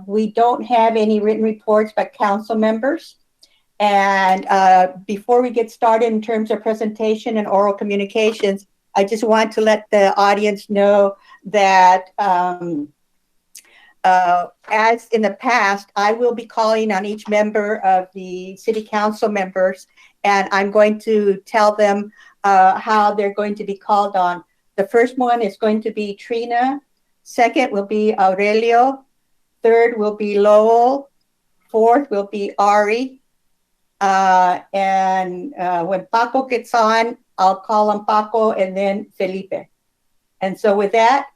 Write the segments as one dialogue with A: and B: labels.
A: We don't have any written reports by council members. And before we get started in terms of presentation and oral communications, I just want to let the audience know that as in the past, I will be calling on each member of the city council members, and I'm going to tell them how they're going to be called on. The first one is going to be Trina. Second will be Aurelio. Third will be Lowell. Fourth will be Ari. And when Paco gets on, I'll call on Paco and then Felipe. And so with that,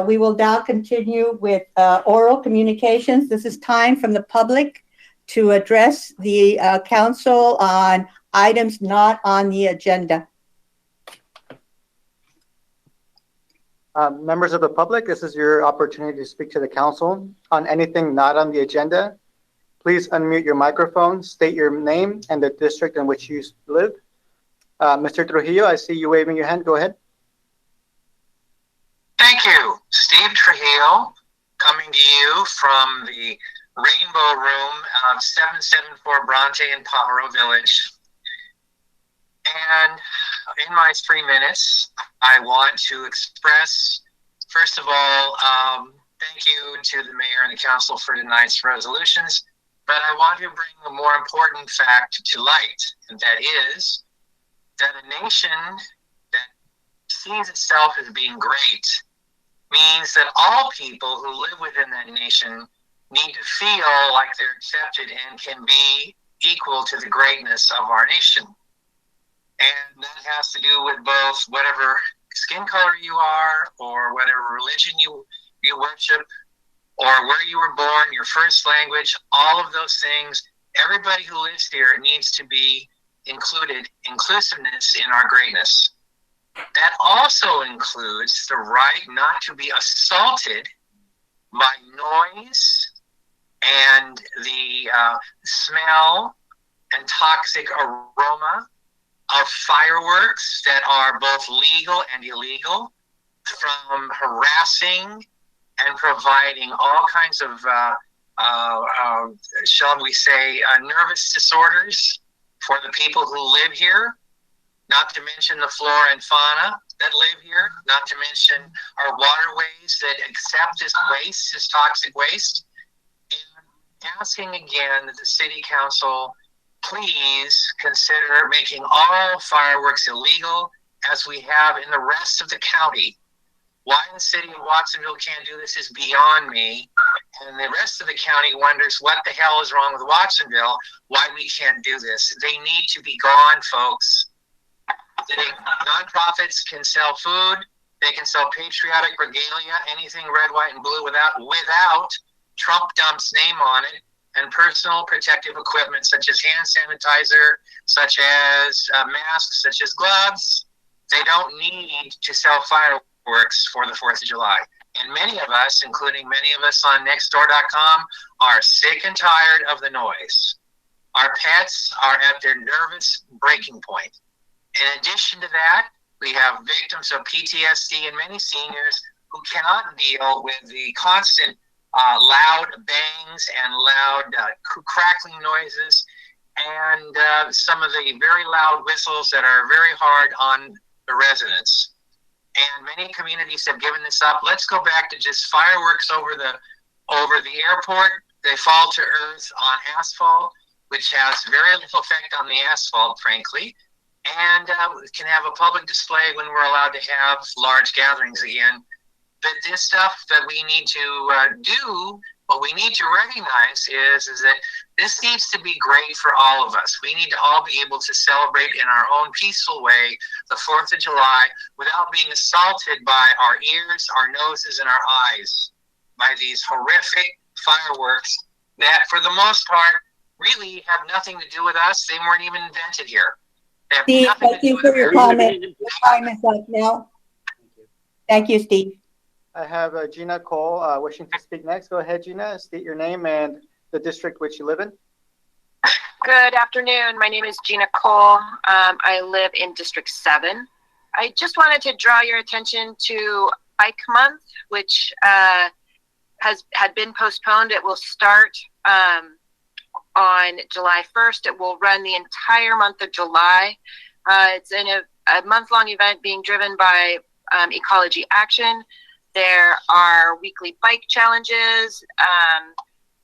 A: we will now continue with oral communications. This is time from the public to address the council on items not on the agenda.
B: Members of the public, this is your opportunity to speak to the council on anything not on the agenda. Please unmute your microphone, state your name and the district in which you live. Mr. Trujillo, I see you waving your hand. Go ahead.
C: Thank you. Steve Trujillo, coming to you from the Rainbow Room of 774 Bronte in Pajaro Village. And in my 3 minutes, I want to express, first of all, thank you to the mayor and the council for tonight's resolutions. But I want to bring a more important fact to light, and that is that a nation that sees itself as being great means that all people who live within that nation need to feel like they're accepted and can be equal to the greatness of our nation. And that has to do with both whatever skin color you are or whatever religion you worship, or where you were born, your first language, all of those things. Everybody who lives here needs to be included, inclusiveness in our greatness. That also includes the right not to be assaulted by noise and the smell and toxic aroma of fireworks that are both legal and illegal, from harassing and providing all kinds of, shall we say, nervous disorders for the people who live here, not to mention the flora and fauna that live here, not to mention our waterways that accept this waste, this toxic waste. And asking again that the city council please consider making all fireworks illegal, as we have in the rest of the county. Why the city of Watsonville can't do this is beyond me. And the rest of the county wonders what the hell is wrong with Watsonville, why we can't do this. They need to be gone, folks. Nonprofits can sell food. They can sell patriotic regalia, anything red, white, and blue without Trump dump's name on it, and personal protective equipment such as hand sanitizer, such as masks, such as gloves. They don't need to sell fireworks for the 4th of July. And many of us, including many of us on Nextdoor.com, are sick and tired of the noise. Our pets are at their nervous breaking point. In addition to that, we have victims of PTSD and many seniors who cannot deal with the constant loud bangs and loud crackling noises, and some of the very loud whistles that are very hard on the residents. And many communities have given this up. Let's go back to just fireworks over the airport. They fall to earth on asphalt, which has very little effect on the asphalt, frankly. And can have a public display when we're allowed to have large gatherings again. But this stuff that we need to do, what we need to recognize is that this needs to be great for all of us. We need to all be able to celebrate in our own peaceful way the 4th of July without being assaulted by our ears, our noses, and our eyes by these horrific fireworks that, for the most part, really have nothing to do with us. They weren't even invented here.
A: Steve, thank you for your comment. Your time is up now. Thank you, Steve.
B: I have Gina Cole wishing to speak next. Go ahead, Gina. State your name and the district which you live in.
D: Good afternoon. My name is Gina Cole. I live in District 7. I just wanted to draw your attention to Ike Month, which had been postponed. It will start on July 1st. It will run the entire month of July. It's in a month-long event being driven by Ecology Action. There are weekly bike challenges.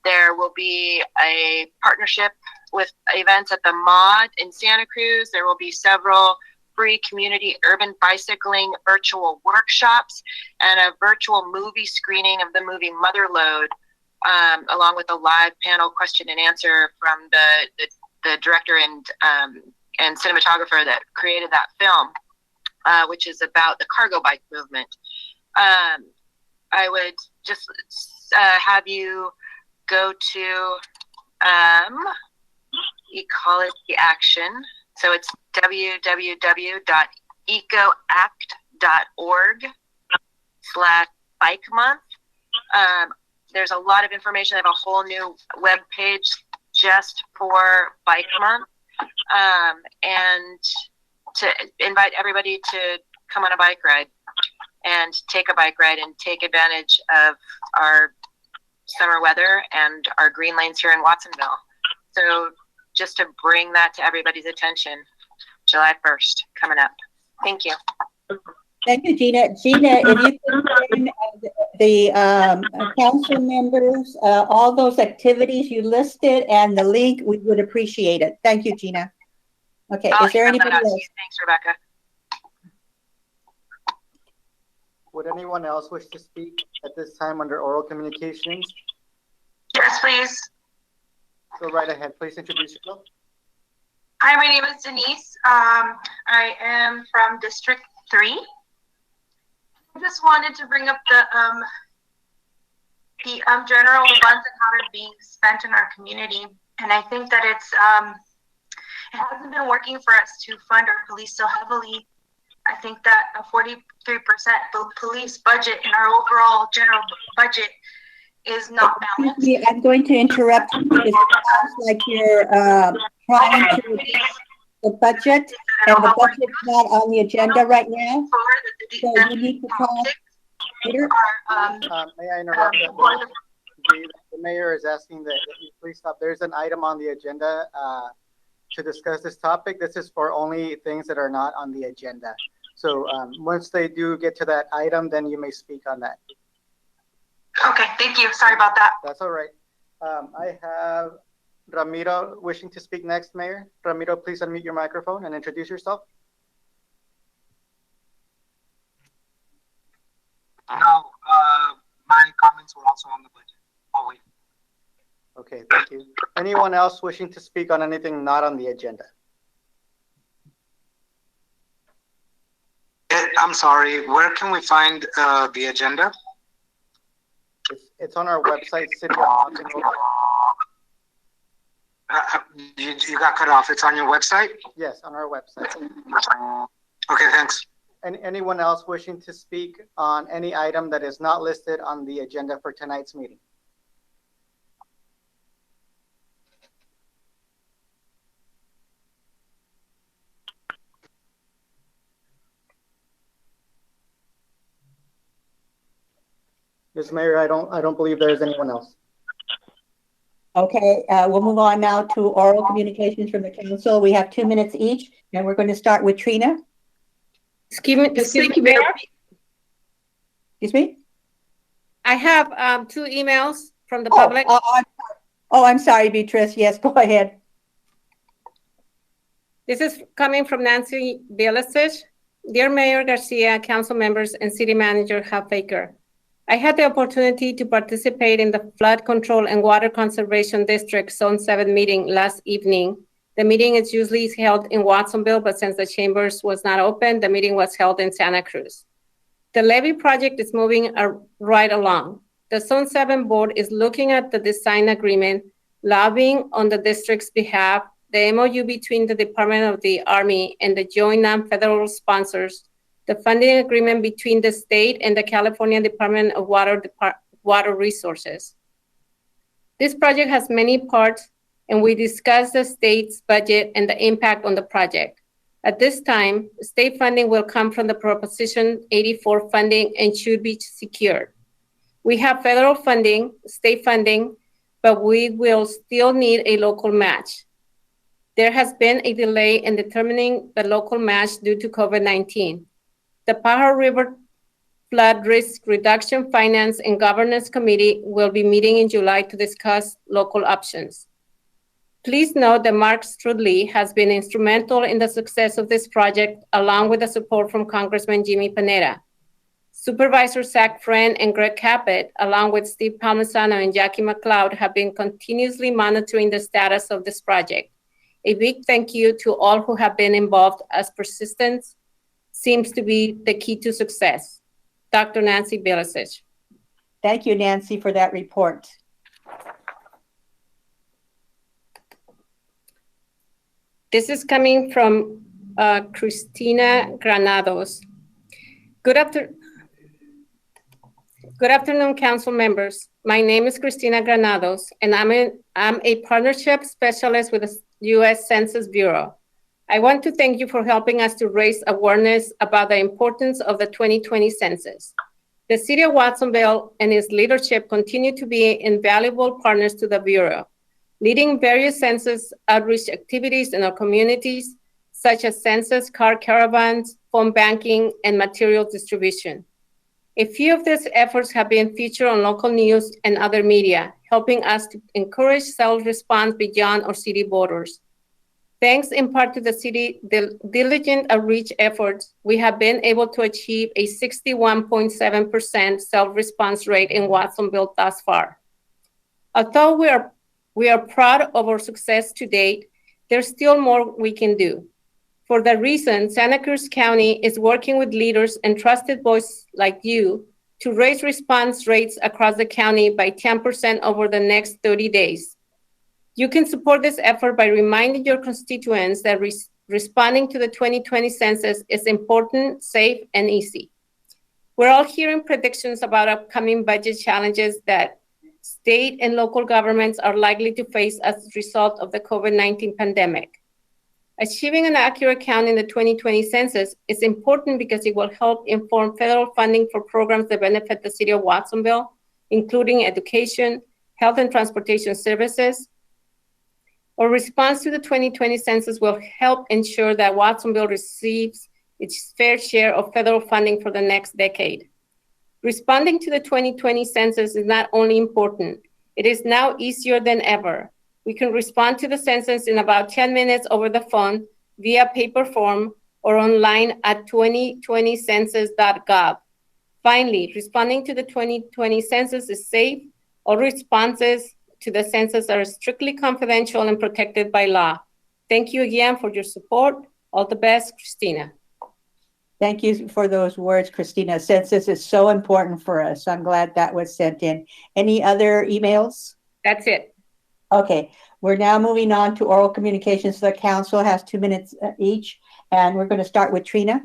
D: There will be a partnership with events at the MOD in Santa Cruz. There will be several free community urban bicycling virtual workshops and a virtual movie screening of the movie Motherlode, along with a live panel question and answer from the director and cinematographer that created that film, which is about the cargo bike movement. I would just have you go to Ecology Action. So it's www.ecoact.org/bike month. There's a lot of information. I have a whole new web page just for Bike Month, and to invite everybody to come on a bike ride and take a bike ride and take advantage of our summer weather and our green lanes here in Watsonville. So just to bring that to everybody's attention, July 1st coming up. Thank you.
A: Thank you, Gina. Gina, if you could send the council members all those activities you listed and the link, we would appreciate it. Thank you, Gina. Okay, is there anybody else?
D: Thanks, Rebecca.
B: Would anyone else wish to speak at this time under oral communications?
E: Yes, please.
B: Go right ahead. Please introduce yourself.
E: Hi, my name is Denise. I am from District 3. I just wanted to bring up the general funds and how they're being spent in our community. And I think that it hasn't been working for us to fund our police so heavily. I think that a 43% police budget in our overall general budget is not balanced.
A: I'm going to interrupt you because it sounds like you're trying to the budget, and the budget's not on the agenda right now. So you need to call later.
B: May I interrupt? The mayor is asking that you please stop. There's an item on the agenda to discuss this topic. This is for only things that are not on the agenda. So once they do get to that item, then you may speak on that.
E: Okay, thank you. Sorry about that.
B: That's all right. I have Ramiro wishing to speak next, Mayor. Ramiro, please unmute your microphone and introduce yourself.
F: No, my comments were also on the budget. Oh, wait.
B: Okay, thank you. Anyone else wishing to speak on anything not on the agenda?
F: I'm sorry, where can we find the agenda?
B: It's on our website, City of Watsonville.
F: You got cut off. It's on your website?
B: Yes, on our website.
F: Okay, thanks.
B: And anyone else wishing to speak on any item that is not listed on the agenda for tonight's meeting? Ms. Mayor, I don't believe there's anyone else.
A: Okay, we'll move on now to oral communications from the council. We have 2 minutes each, and we're going to start with Trina.
G: Excuse me, Mayor.
A: Excuse me?
G: I have 2 emails from the public.
A: I'm sorry, Beatrice. Yes, go ahead.
G: This is coming from Nancy Bielicic. Dear Mayor Garcia, council members, and City Manager Halfaker. I had the opportunity to participate in the Flood Control and Water Conservation District Zone 7 meeting last evening. The meeting is usually held in Watsonville, but since the chambers was not open, the meeting was held in Santa Cruz. The levee project is moving right along. The Zone 7 board is looking at the design agreement, lobbying on the district's behalf, the MOU between the Department of the Army and the joint non-federal sponsors, the funding agreement between the state and the California Department of Water Resources. This project has many parts, and we discussed the state's budget and the impact on the project. At this time, state funding will come from the Proposition 84 funding and should be secured. We have federal funding, state funding, but we will still need a local match. There has been a delay in determining the local match due to COVID-19. The Pajaro River Flood Risk Reduction Finance and Governance Committee will be meeting in July to discuss local options. Please note that Mark Strudley has been instrumental in the success of this project, along with the support from Congressman Jimmy Panetta. Supervisor Zach Friend and Greg Caput, along with Steve Palmisano and Jackie McLeod, have been continuously monitoring the status of this project. A big thank you to all who have been involved, as persistence seems to be the key to success. Dr. Nancy Bilicic.
A: Thank you, Nancy, for that report.
G: This is coming from Cristina Granados. Good afternoon, council members. My name is Cristina Granados, and I'm a partnership specialist with the U.S. Census Bureau. I want to thank you for helping us to raise awareness about the importance of the 2020 census. The City of Watsonville and its leadership continue to be invaluable partners to the Bureau, leading various census outreach activities in our communities, such as census card caravans, phone banking, and material distribution. A few of these efforts have been featured on local news and other media, helping us to encourage self-response beyond our city borders. Thanks in part to the city diligent outreach efforts, we have been able to achieve a 61.7% self-response rate in Watsonville thus far. Although we are proud of our success to date, there's still more we can do. For that reason, Santa Cruz County is working with leaders and trusted voices like you to raise response rates across the county by 10% over the next 30 days. You can support this effort by reminding your constituents that responding to the 2020 census is important, safe, and easy. We're all hearing predictions about upcoming budget challenges that state and local governments are likely to face as a result of the COVID-19 pandemic. Achieving an accurate count in the 2020 census is important because it will help inform federal funding for programs that benefit the city of Watsonville, including education, health and transportation services. Our response to the 2020 census will help ensure that Watsonville receives its fair share of federal funding for the next decade. Responding to the 2020 census is not only important, it is now easier than ever. We can respond to the census in about 10 minutes over the phone, via paper form, or online at 2020census.gov. Finally, responding to the 2020 census is safe. All responses to the census are strictly confidential and protected by law. Thank you again for your support. All the best, Cristina.
A: Thank you for those words, Cristina. Census is so important for us. I'm glad that was sent in. Any other emails?
G: That's it.
A: Okay, we're now moving on to oral communications. The council has 2 minutes each, and we're going to start with Trina.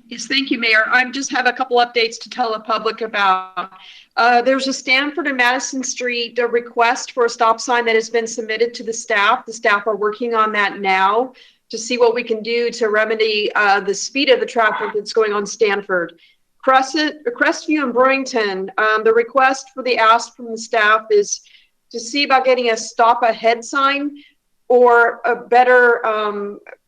H: Yes, thank you, Mayor. I just have a couple updates to tell the public about. There's a Stanford and Madison Street request for a stop sign that has been submitted to the staff. The staff are working on that now to see what we can do to remedy the speed of the traffic that's going on Stanford. Crestview and Burlington, the request for the ask from the staff is to see about getting a stop ahead sign or a better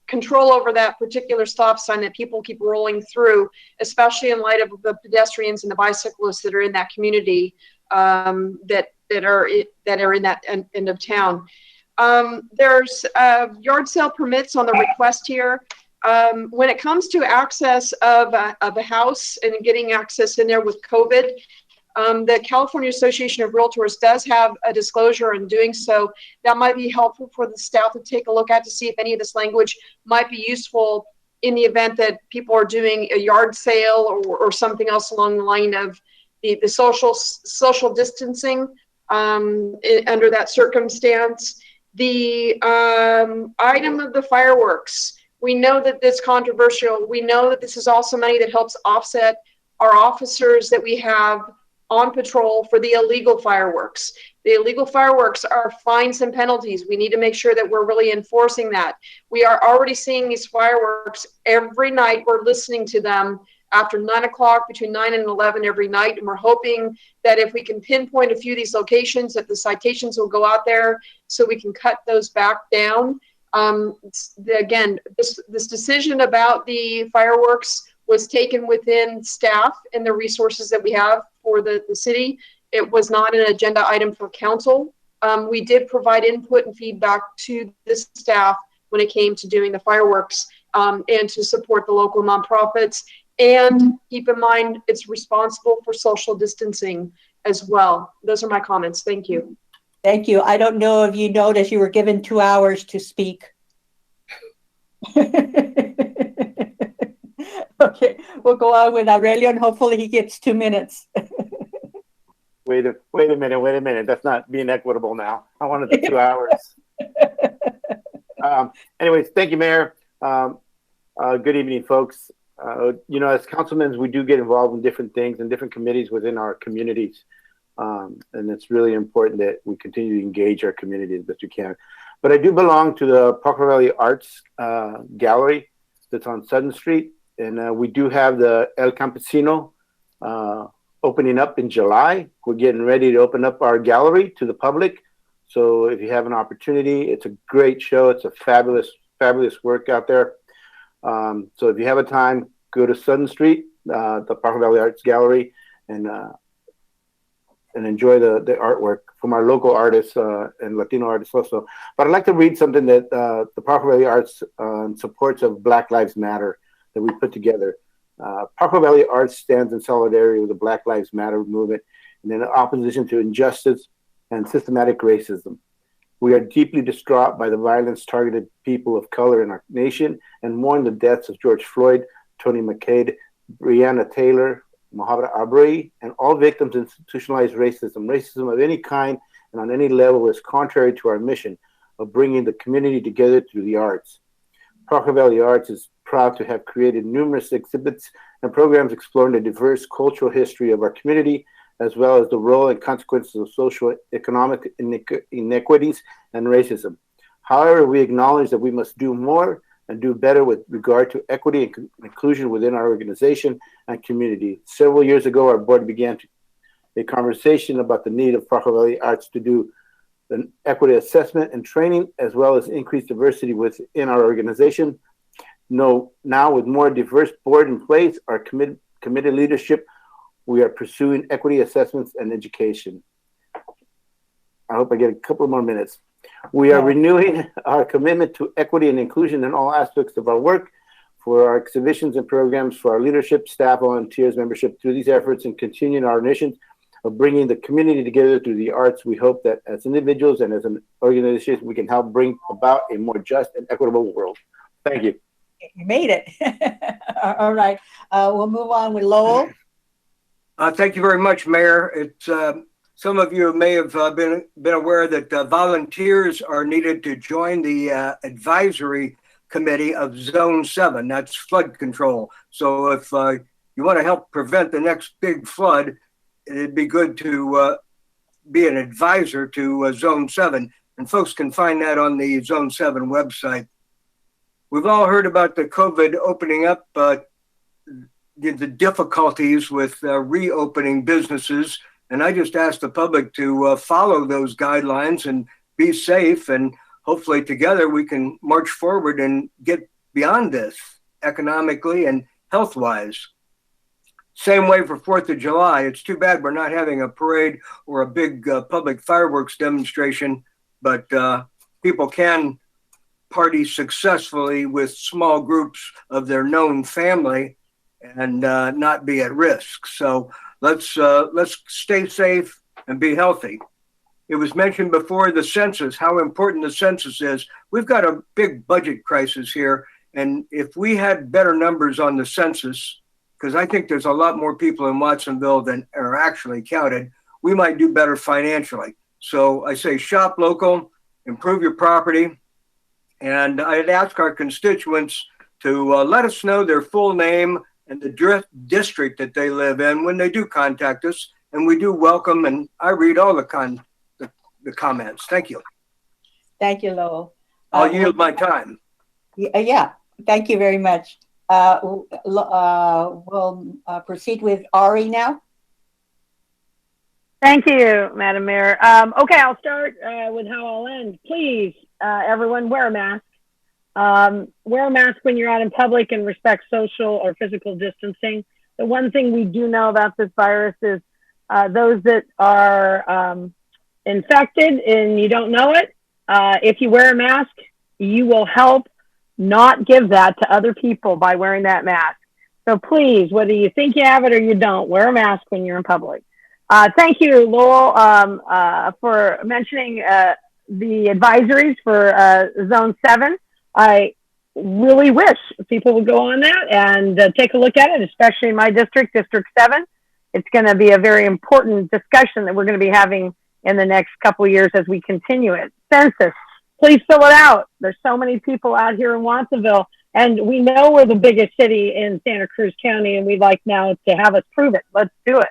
H: control over that particular stop sign that people keep rolling through, especially in light of the pedestrians and the bicyclists that are in that community that are in that end of town. There's yard sale permits on the request here. When it comes to access of a house and getting access in there with COVID, the California Association of Realtors does have a disclosure in doing so. That might be helpful for the staff to take a look at to see if any of this language might be useful in the event that people are doing a yard sale or something else along the line of the social distancing under that circumstance. The item of the fireworks, we know that it's controversial. We know that this is also money that helps offset our officers that we have on patrol for the illegal fireworks. The illegal fireworks are fines and penalties. We need to make sure that we're really enforcing that. We are already seeing these fireworks every night. We're listening to them after 9 o'clock, between 9 and 11 every night. And we're hoping that if we can pinpoint a few of these locations, that the citations will go out there so we can cut those back down. Again, this decision about the fireworks was taken within staff and the resources that we have for the city. It was not an agenda item for council. We did provide input and feedback to the staff when it came to doing the fireworks and to support the local nonprofits. And keep in mind, it's responsible for social distancing as well. Those are my comments. Thank you.
A: Thank you. I don't know if you noticed you were given 2 hours to speak. Okay, we'll go on with Aurelio and hopefully he gets 2 minutes.
I: Wait a minute. That's not being equitable now. I wanted the 2 hours. Anyways, thank you, Mayor. Good evening, folks. As councilmen, we do get involved in different things and different committees within our communities. And it's really important that we continue to engage our community as best we can. But I do belong to the Parker Valley Arts Gallery that's on Sutton Street. And we do have the El Campesino opening up in July. We're getting ready to open up our gallery to the public. So if you have an opportunity, it's a great show. It's a fabulous, fabulous work out there. So if you have a time, go to Sutton Street, the Parker Valley Arts Gallery, and enjoy the artwork from our local artists and Latino artists also. But I'd like to read something that the Parker Valley Arts supports of Black Lives Matter that we put together. Parker Valley Arts stands in solidarity with the Black Lives Matter movement and in opposition to injustice and systematic racism. We are deeply distraught by the violence targeted people of color in our nation and mourn the deaths of George Floyd, Tony McCade, Breonna Taylor, Mohamed Arbery, and all victims of institutionalized racism. Racism of any kind and on any level is contrary to our mission of bringing the community together through the arts. Parker Valley Arts is proud to have created numerous exhibits and programs exploring the diverse cultural history of our community, as well as the role and consequences of social economic inequities and racism. However, we acknowledge that we must do more and do better with regard to equity and inclusion within our organization and community. Several years ago, our board began a conversation about the need of Parker Valley Arts to do an equity assessment and training, as well as increase diversity within our organization. Now, with more diverse board in place, our committed leadership, we are pursuing equity assessments and education. I hope I get a couple more minutes. We are renewing our commitment to equity and inclusion in all aspects of our work, for our exhibitions and programs, for our leadership, staff, volunteers, membership. Through these efforts and continuing our mission of bringing the community together through the arts, we hope that as individuals and as an organization, we can help bring about a more just and equitable world. Thank you.
A: You made it. All right. We'll move on with Lowell.
J: Thank you very much, Mayor. It's some of you may have been aware that volunteers are needed to join the advisory committee of Zone 7. That's flood control. So if you want to help prevent the next big flood, it'd be good to be an advisor to Zone 7. And folks can find that on the Zone 7 website. We've all heard about the COVID opening up, the difficulties with reopening businesses. And I just ask the public to follow those guidelines and be safe. And hopefully together we can march forward and get beyond this economically and health-wise. Same way for 4th of July. It's too bad we're not having a parade or a big public fireworks demonstration, but people can party successfully with small groups of their known family and not be at risk. So let's stay safe and be healthy. It was mentioned before, the census, how important the census is. We've got a big budget crisis here. And if we had better numbers on the census, because I think there's a lot more people in Watsonville than are actually counted, we might do better financially. So I say shop local, improve your property. And I'd ask our constituents to let us know their full name and the district that they live in when they do contact us. And we do welcome, and I read all the comments. Thank you.
A: Thank you, Lowell.
J: I'll yield my time.
A: Yeah, thank you very much. We'll proceed with Ari now.
K: Thank you, Madam Mayor. Okay, I'll start with how I'll end. Please, everyone, wear a mask. Wear a mask when you're out in public and respect social or physical distancing. The one thing we do know about this virus is those that are infected and you don't know it, if you wear a mask, you will help not give that to other people by wearing that mask. So please, whether you think you have it or you don't, wear a mask when you're in public. Thank you, Lowell, for mentioning the advisories for Zone 7. I really wish people would go on that and take a look at it, especially in my district, District 7. It's going to be a very important discussion that we're going to be having in the next couple of years as we continue it. Census, please fill it out. There's so many people out here in Watsonville, and we know we're the biggest city in Santa Cruz County, and we'd like now to have us prove it. Let's do it.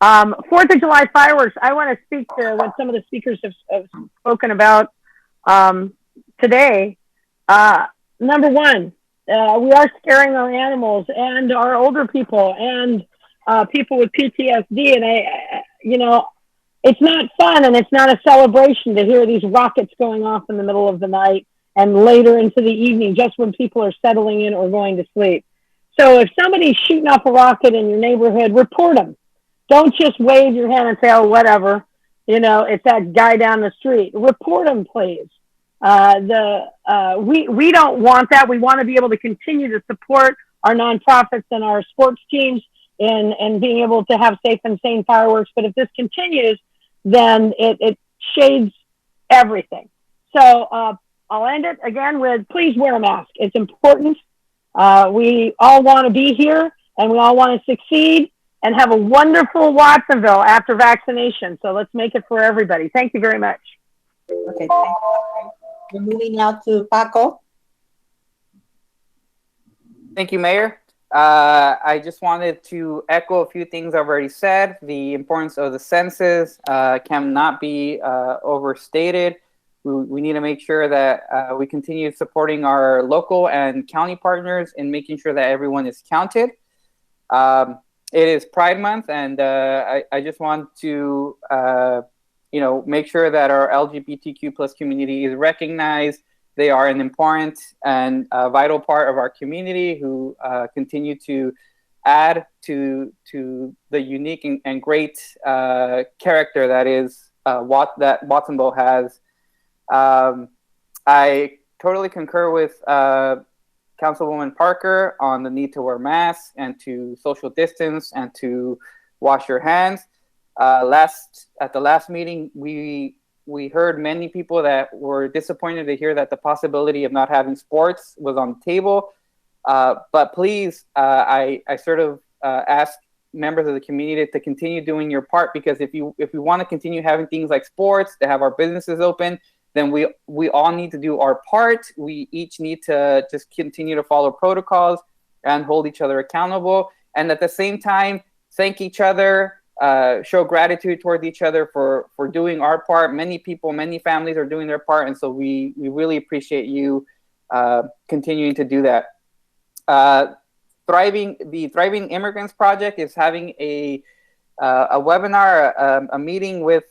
K: 4th of July fireworks, I want to speak to what some of the speakers have spoken about today. Number one, we are scaring our animals and our older people and people with PTSD. And it's not fun and it's not a celebration to hear these rockets going off in the middle of the night and later into the evening, just when people are settling in or going to sleep. So if somebody's shooting off a rocket in your neighborhood, report them. Don't just wave your hand and say, oh, whatever, it's that guy down the street. Report them, please. We don't want that. We want to be able to continue to support our nonprofits and our sports teams and being able to have safe and sane fireworks. But if this continues, then it shades everything. So I'll end it again with please wear a mask. It's important. We all want to be here and we all want to succeed and have a wonderful Watsonville after vaccination. So let's make it for everybody. Thank you very much.
A: Okay, thank you. We're moving now to Paco.
L: Thank you, Mayor. I just wanted to echo a few things I've already said. The importance of the census cannot be overstated. We need to make sure that we continue supporting our local and county partners in making sure that everyone is counted. It is Pride Month, and I just want to make sure that our LGBTQ plus community is recognized. They are an important and vital part of our community who continue to add to the unique and great character that is that Watsonville has. I totally concur with Councilwoman Parker on the need to wear masks and to social distance and to wash your hands. At the last meeting, we heard many people that were disappointed to hear that the possibility of not having sports was on the table. But please, I sort of ask members of the community to continue doing your part, because if we want to continue having things like sports, to have our businesses open, then we all need to do our part. We each need to just continue to follow protocols and hold each other accountable. And at the same time, thank each other, show gratitude toward each other for doing our part. Many people, many families are doing their part. And so we really appreciate you continuing to do that. The Thriving Immigrants Project is having a webinar, a meeting with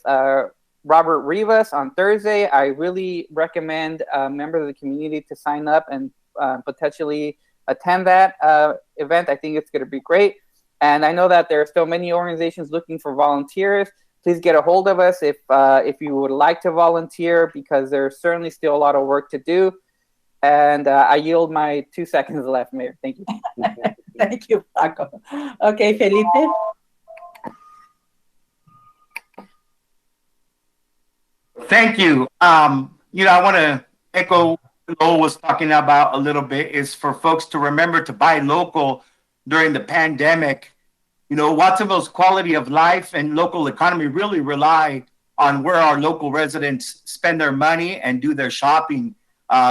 L: Robert Rivas on Thursday. I really recommend members of the community to sign up and potentially attend that event. I think it's going to be great. And I know that there are still many organizations looking for volunteers. Please get a hold of us if you would like to volunteer, because there's certainly still a lot of work to do. And I yield my 2 seconds left, Mayor. Thank you.
A: Thank you, Paco. Okay, Felipe.
M: Thank you. I want to echo what Lowell was talking about a little bit, is for folks to remember to buy local during the pandemic. Watsonville's quality of life and local economy really rely on where our local residents spend their money and do their shopping.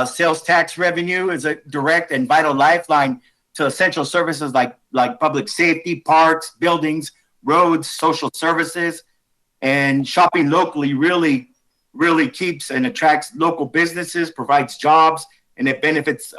M: Sales tax revenue is a direct and vital lifeline to essential services like public safety, parks, buildings, roads, social services. And shopping locally really keeps and attracts local businesses, provides jobs, and it benefits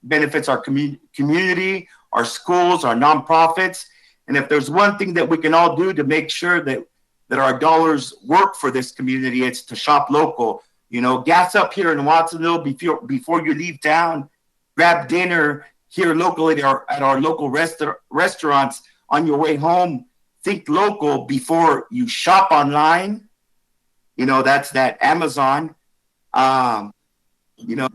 M: benefits our community, our schools, our nonprofits. And if there's one thing that we can all do to make sure that our dollars work for this community, it's to shop local. You know, gas up here in Watsonville before you leave town. Grab dinner here locally at our local restaurants on your way home. Think local before you shop online. You know, that's that Amazon. You know,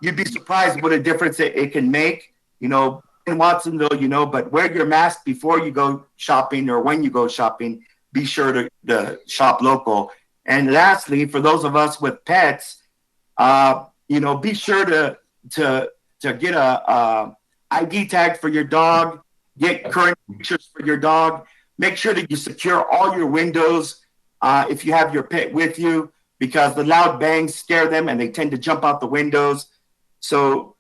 M: you'd be surprised what a difference it can make. You know, in Watsonville, you know, but wear your mask before you go shopping or when you go shopping. Be sure to shop local. And lastly, for those of us with pets, you know, be sure to get a ID tag for your dog, get current pictures for your dog. Make sure that you secure all your windows if you have your pet with you, because the loud bangs scare them and they tend to jump out the windows. So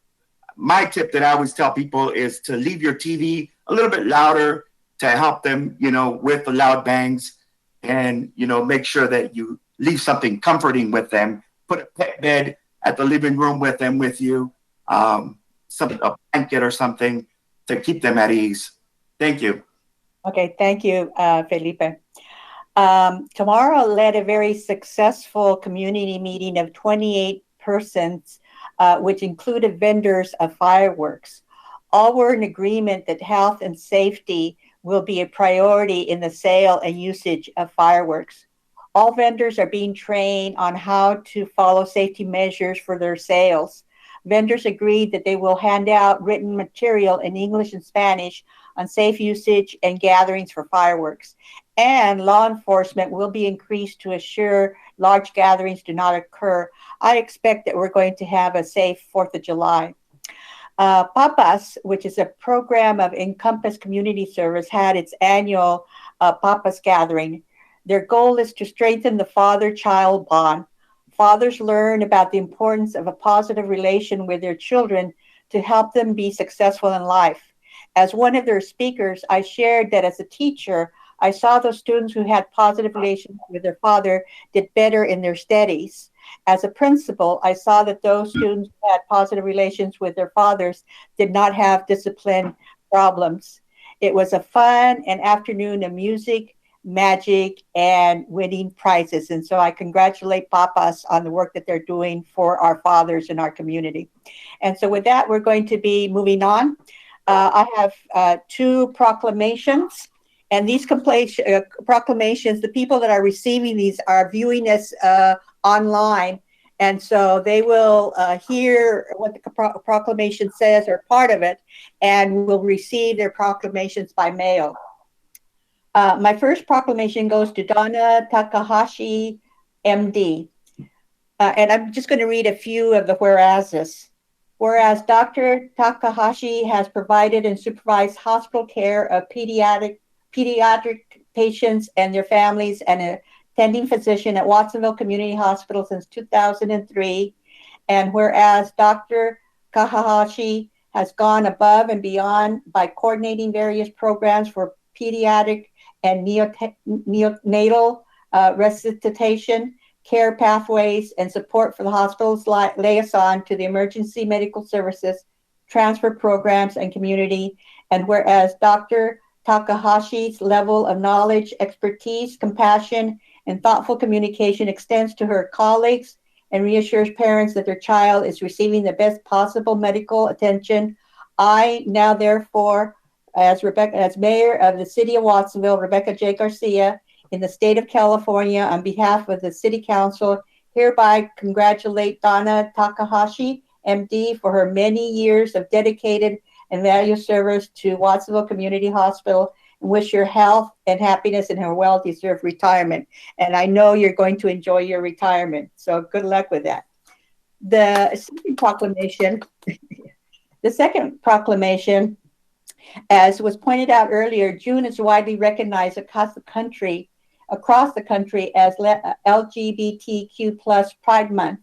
M: my tip that I always tell people is to leave your TV a little bit louder to help them, you know, with the loud bangs, and, you know, make sure that you leave something comforting with them. Put a pet bed at the living room with them with you, a blanket or something to keep them at ease. Thank you.
A: Okay, thank you, Felipe. Tomorrow led a very successful community meeting of 28 persons, which included vendors of fireworks. All were in agreement that health and safety will be a priority in the sale and usage of fireworks. All vendors are being trained on how to follow safety measures for their sales. Vendors agreed that they will hand out written material in English and Spanish on safe usage and gatherings for fireworks. And law enforcement will be increased to assure large gatherings do not occur. I expect that we're going to have a safe 4th of July. Papas, which is a program of Encompass Community Service, had its annual Papas gathering. Their goal is to strengthen the father-child bond. Fathers learn about the importance of a positive relation with their children to help them be successful in life. As one of their speakers, I shared that as a teacher, I saw those students who had positive relations with their father did better in their studies. As a principal, I saw that those students who had positive relations with their fathers did not have discipline problems. It was a fun and afternoon of music, magic, and winning prizes. And so I congratulate Papas on the work that they're doing for our fathers in our community. And so with that, we're going to be moving on. I have 2 proclamations. And these proclamations, the people that are receiving these are viewing us online. And so they will hear what the proclamation says or part of it, and will receive their proclamations by mail. My first proclamation goes to Donna Takahashi, MD. And I'm just going to read a few of the whereases. Whereas Dr. Takahashi has provided and supervised hospital care of pediatric patients and their families and an attending physician at Watsonville Community Hospital since 2003. And whereas Dr. Takahashi has gone above and beyond by coordinating various programs for pediatric and neonatal resuscitation, care pathways, and support for the hospital's liaison to the emergency medical services, transfer programs, and community. And whereas Dr. Takahashi's level of knowledge, expertise, compassion, and thoughtful communication extends to her colleagues and reassures parents that their child is receiving the best possible medical attention, I now therefore, as mayor of the city of Watsonville, Rebecca J. Garcia, in the state of California, on behalf of the city council, hereby congratulate Donna Takahashi, MD, for her many years of dedicated and valued service to Watsonville Community Hospital, and wish her health and happiness in her well-deserved retirement. And I know you're going to enjoy your retirement, so good luck with that. The second proclamation, as was pointed out earlier, June is widely recognized across the country as LGBTQ plus Pride Month.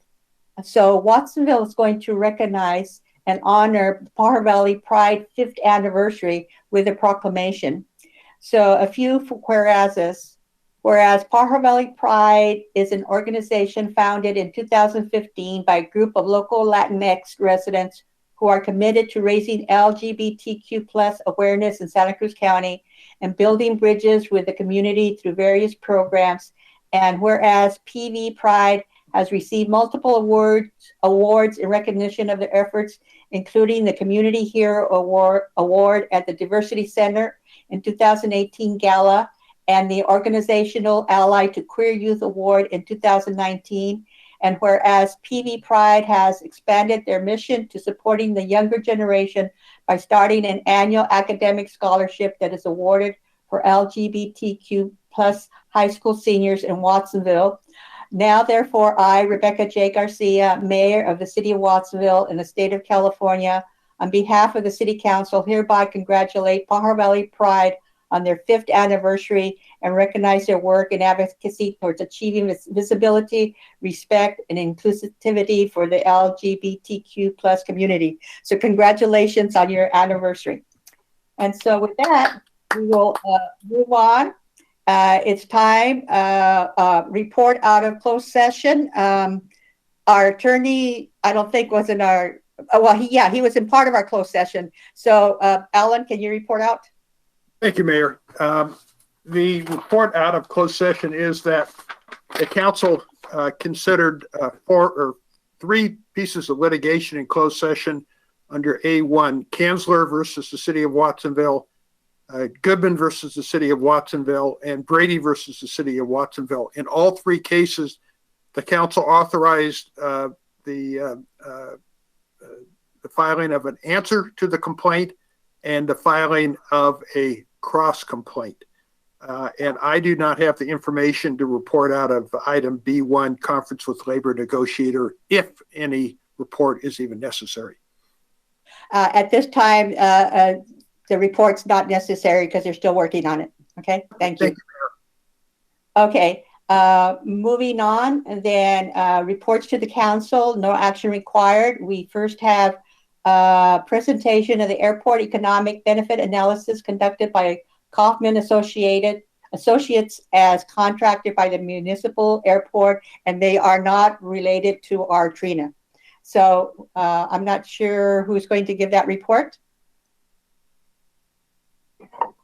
A: So Watsonville is going to recognize and honor Pajaro Valley Pride 5th anniversary with a proclamation. So a few whereases. Whereas Pajaro Valley Pride is an organization founded in 2015 by a group of local Latinx residents who are committed to raising LGBTQ plus awareness in Santa Cruz County and building bridges with the community through various programs. And whereas PV Pride has received multiple awards in recognition of their efforts, including the Community Hero Award at the Diversity Center in 2018 Gala, and the Organizational Ally to Queer Youth Award in 2019. And whereas PV Pride has expanded their mission to supporting the younger generation by starting an annual academic scholarship that is awarded for LGBTQ plus high school seniors in Watsonville. Now, therefore, I, Rebecca J. Garcia, Mayor of the City of Watsonville in the state of California, on behalf of the City Council, hereby congratulate Pajaro Valley Pride on their 5th anniversary and recognize their work and advocacy towards achieving visibility, respect, and inclusivity for the LGBTQ plus community. So congratulations on your anniversary. And so with that, we will move on. It's time, report out of closed session. Our attorney, I don't think was in our, he was in part of our closed session. So Alan, can you report out?
N: Thank you, Mayor. The report out of closed session is that the council considered 3 pieces of litigation in closed session under A1, Kanzler versus the City of Watsonville, Goodman versus the City of Watsonville, and Brady versus the City of Watsonville. In all 3 cases, the council authorized the filing of an answer to the complaint and the filing of a cross complaint. And I do not have the information to report out of item B1, conference with labor negotiator, if any report is even necessary.
A: At this time, the report's not necessary because they're still working on it. Okay, thank you.
N: Thank you,
A: Mayor. Okay, moving on, and then reports to the council, no action required. We first have presentation of the airport economic benefit analysis conducted by Kaufman Associates as contracted by the municipal airport, and they are not related to our Trina. So I'm not sure who's going to give that report.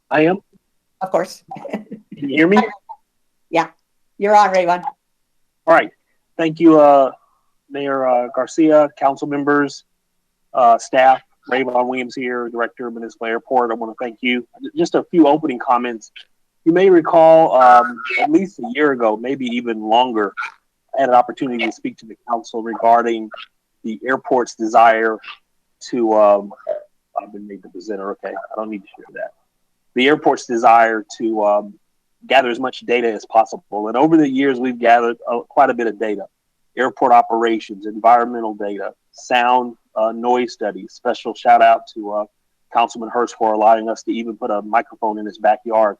O: I am.
A: Of course.
O: Can you hear me?
A: Yeah, you're on, Rayvon.
O: All right. Thank you, Mayor Garcia, council members, staff. Rayvon Williams here, Director of Municipal Airport. I want to thank you. Just a few opening comments. You may recall at least a year ago, maybe even longer, I had an opportunity to speak to the council regarding the airport's desire to, I've been made the presenter, okay, I don't need to share that. The airport's desire to gather as much data as possible. And over the years, we've gathered quite a bit of data. Airport operations, environmental data, sound, noise studies. Special shout out to Councilman Hurst for allowing us to even put a microphone in his backyard.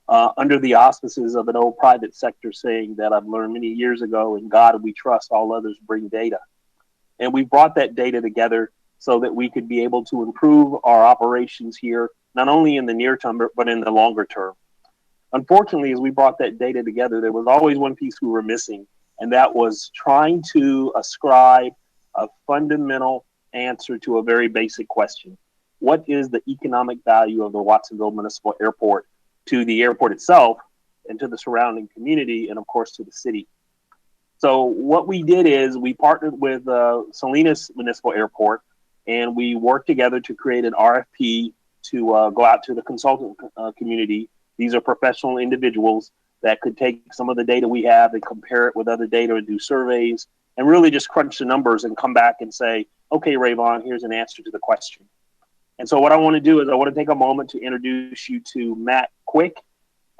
O: Under the auspices of an old private sector saying that I've learned many years ago, in God we trust, all others bring data. And we brought that data together so that we could be able to improve our operations here, not only in the near term, but in the longer term. Unfortunately, as we brought that data together, there was always one piece we were missing, and that was trying to ascribe a fundamental answer to a very basic question. What is the economic value of the Watsonville Municipal Airport to the airport itself and to the surrounding community and, of course, to the city? So what we did is we partnered with Salinas Municipal Airport, and we worked together to create an RFP to go out to the consultant community. These are professional individuals that could take some of the data we have and compare it with other data and do surveys and really just crunch the numbers and come back and say, okay, Rayvon, here's an answer to the question. And so what I want to do is I want to take a moment to introduce you to Matt Quick.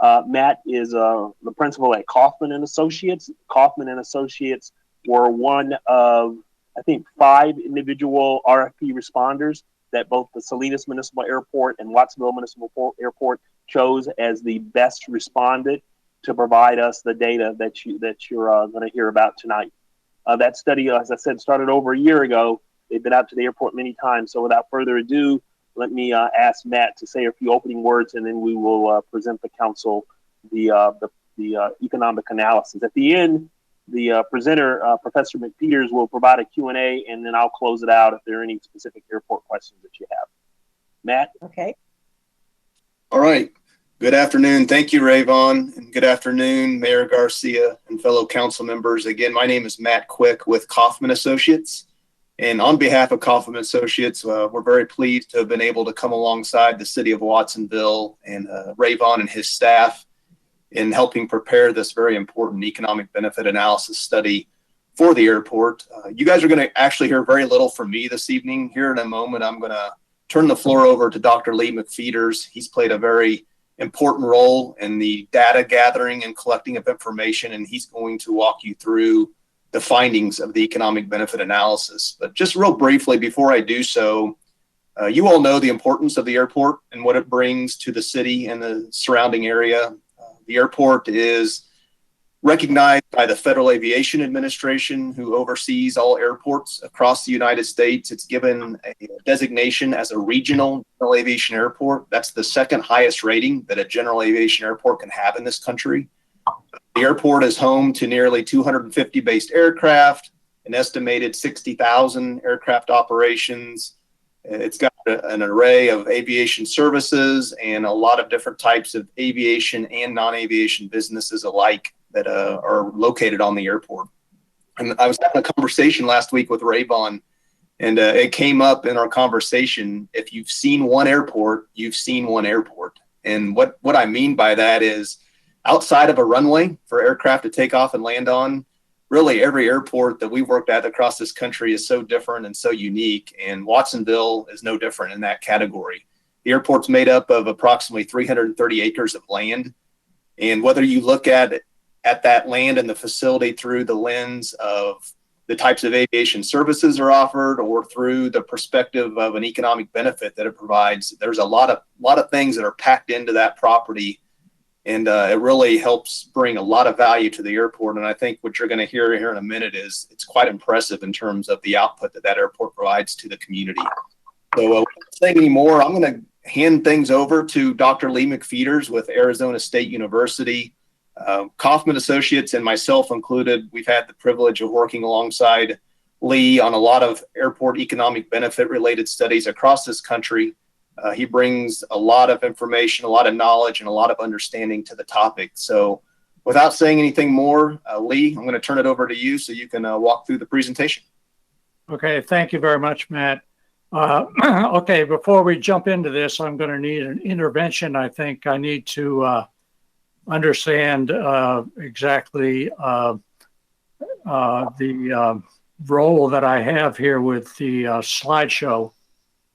O: Matt is the principal at Kaufman and Associates. Kaufman and Associates were one of, I think, 5 individual RFP responders that both the Salinas Municipal Airport and Watsonville Municipal Airport chose as the best respondent to provide us the data that you're going to hear about tonight. That study, as I said, started over a year ago. They've been out to the airport many times. So without further ado, let me ask Matt to say a few opening words, and then we will present the council the economic analysis. At the end, The presenter, Professor McPeters, will provide a Q&A, and then I'll close it out if there are any specific airport questions that you have. Matt?
A: Okay.
P: All right. Good afternoon. Thank you, Rayvon, and good afternoon, Mayor Garcia and fellow council members. Again, my name is Matt Quick with Kaufman Associates. And on behalf of Kaufman Associates, we're very pleased to have been able to come alongside the city of Watsonville and Rayvon and his staff in helping prepare this very important economic benefit analysis study for the airport. You guys are going to actually hear very little from me this evening. Here in a moment, I'm going to turn the floor over to Dr. Lee McPeters. He's played a very important role in the data gathering and collecting of information, and he's going to walk you through the findings of the economic benefit analysis. But just real briefly, before I do so, you all know the importance of the airport and what it brings to the city and the surrounding area. The airport is recognized by the Federal Aviation Administration, who oversees all airports across the United States. It's given a designation as a regional general aviation airport. That's the second highest rating that a general aviation airport can have in this country. The airport is home to nearly 250 based aircraft, an estimated 60,000 aircraft operations. It's got an array of aviation services and a lot of different types of aviation and non-aviation businesses alike that are located on the airport. And I was having a conversation last week with Rayvon, and it came up in our conversation. If you've seen one airport, you've seen one airport. And what I mean by that is outside of a runway for aircraft to take off and land on, really every airport that we've worked at across this country is so different and so unique, and Watsonville is no different in that category. The airport's made up of approximately 330 acres of land, and whether you look at that land and the facility through the lens of the types of aviation services are offered or through the perspective of an economic benefit that it provides, there's a lot of things that are packed into that property. And it really helps bring a lot of value to the airport. And I think what you're going to hear here in a minute is it's quite impressive in terms of the output that airport provides to the community. So without saying any more, I'm going to hand things over to Dr. Lee McPeters with Arizona State University. Kaufman Associates and myself included, we've had the privilege of working alongside Lee on a lot of airport economic benefit related studies across this country. He brings a lot of information, a lot of knowledge, and a lot of understanding to the topic. So without saying anything more, Lee, I'm going to turn it over to you so you can walk through the presentation.
Q: Okay, thank you very much, Matt. Okay, before we jump into this, I'm going to need an intervention. I think I need to understand exactly the role that I have here with the slideshow.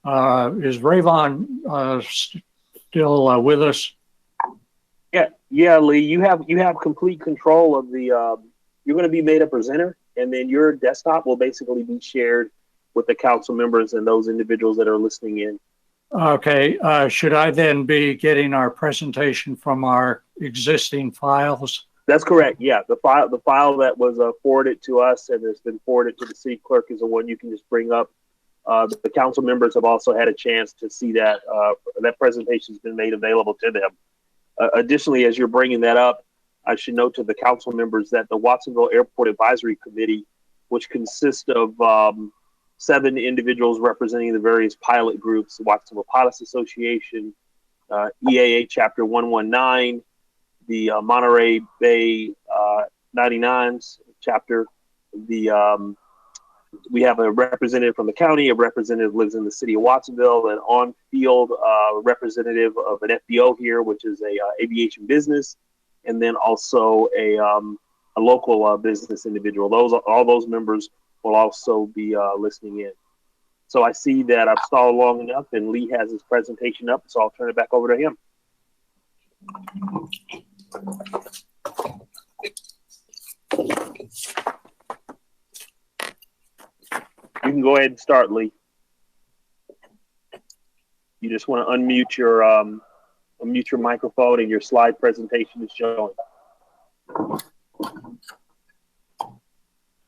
Q: Is Rayvon still with us?
O: Yeah, Lee. You have complete control of the. You're going to be made a presenter, and then your desktop will basically be shared with the council members and those individuals that are listening in.
Q: Okay. Should I then be getting our presentation from our existing files?
O: That's correct. Yeah, the file that was forwarded to us and has been forwarded to the city clerk is the one you can just bring up. The council members have also had a chance to see that that presentation has been made available to them. Additionally, as you're bringing that up, I should note to the council members that the Watsonville Airport Advisory Committee, which consists of 7 individuals representing the various pilot groups, the Watsonville Pilots Association, EAA Chapter 119, the Monterey Bay 99s chapter, we have a representative from the county, a representative lives in the city of Watsonville, an on-field representative of an FBO here, which is a aviation business, and then also a local business individual. All those members will also be listening in. So I see that I've stalled long enough, and Lee has his presentation up, so I'll turn it back over to him. You can go ahead and start, Lee. You just want to unmute your microphone, and your slide presentation is showing.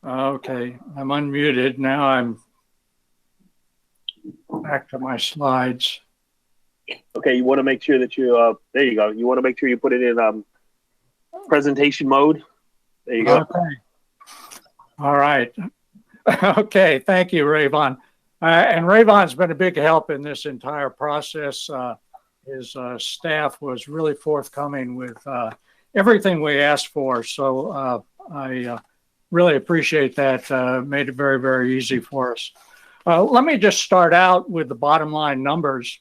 Q: Okay, I'm unmuted. Now I'm back to my slides.
O: Okay, you want to make sure that you, there you go. You want to make sure you put it in presentation mode. There you go.
Q: Okay. All right. Okay, thank you, Rayvon. And Rayvon's been a big help in this entire process. His staff was really forthcoming with everything we asked for. So I really appreciate that. Made it very, very easy for us. Let me just start out with the bottom line numbers.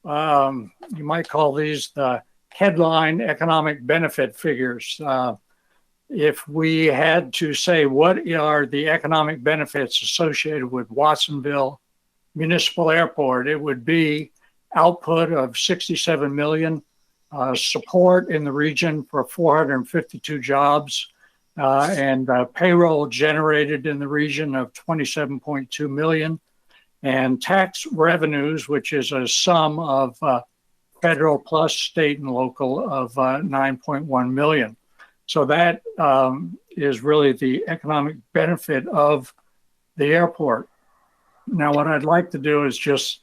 Q: You might call these the headline economic benefit figures. If we had to say what are the economic benefits associated with Watsonville Municipal Airport, it would be output of 67 million, support in the region for 452 jobs, and payroll generated in the region of 27.2 million, and tax revenues, which is a sum of federal plus state and local of 9.1 million. So that is really the economic benefit of the airport. Now, what I'd like to do is just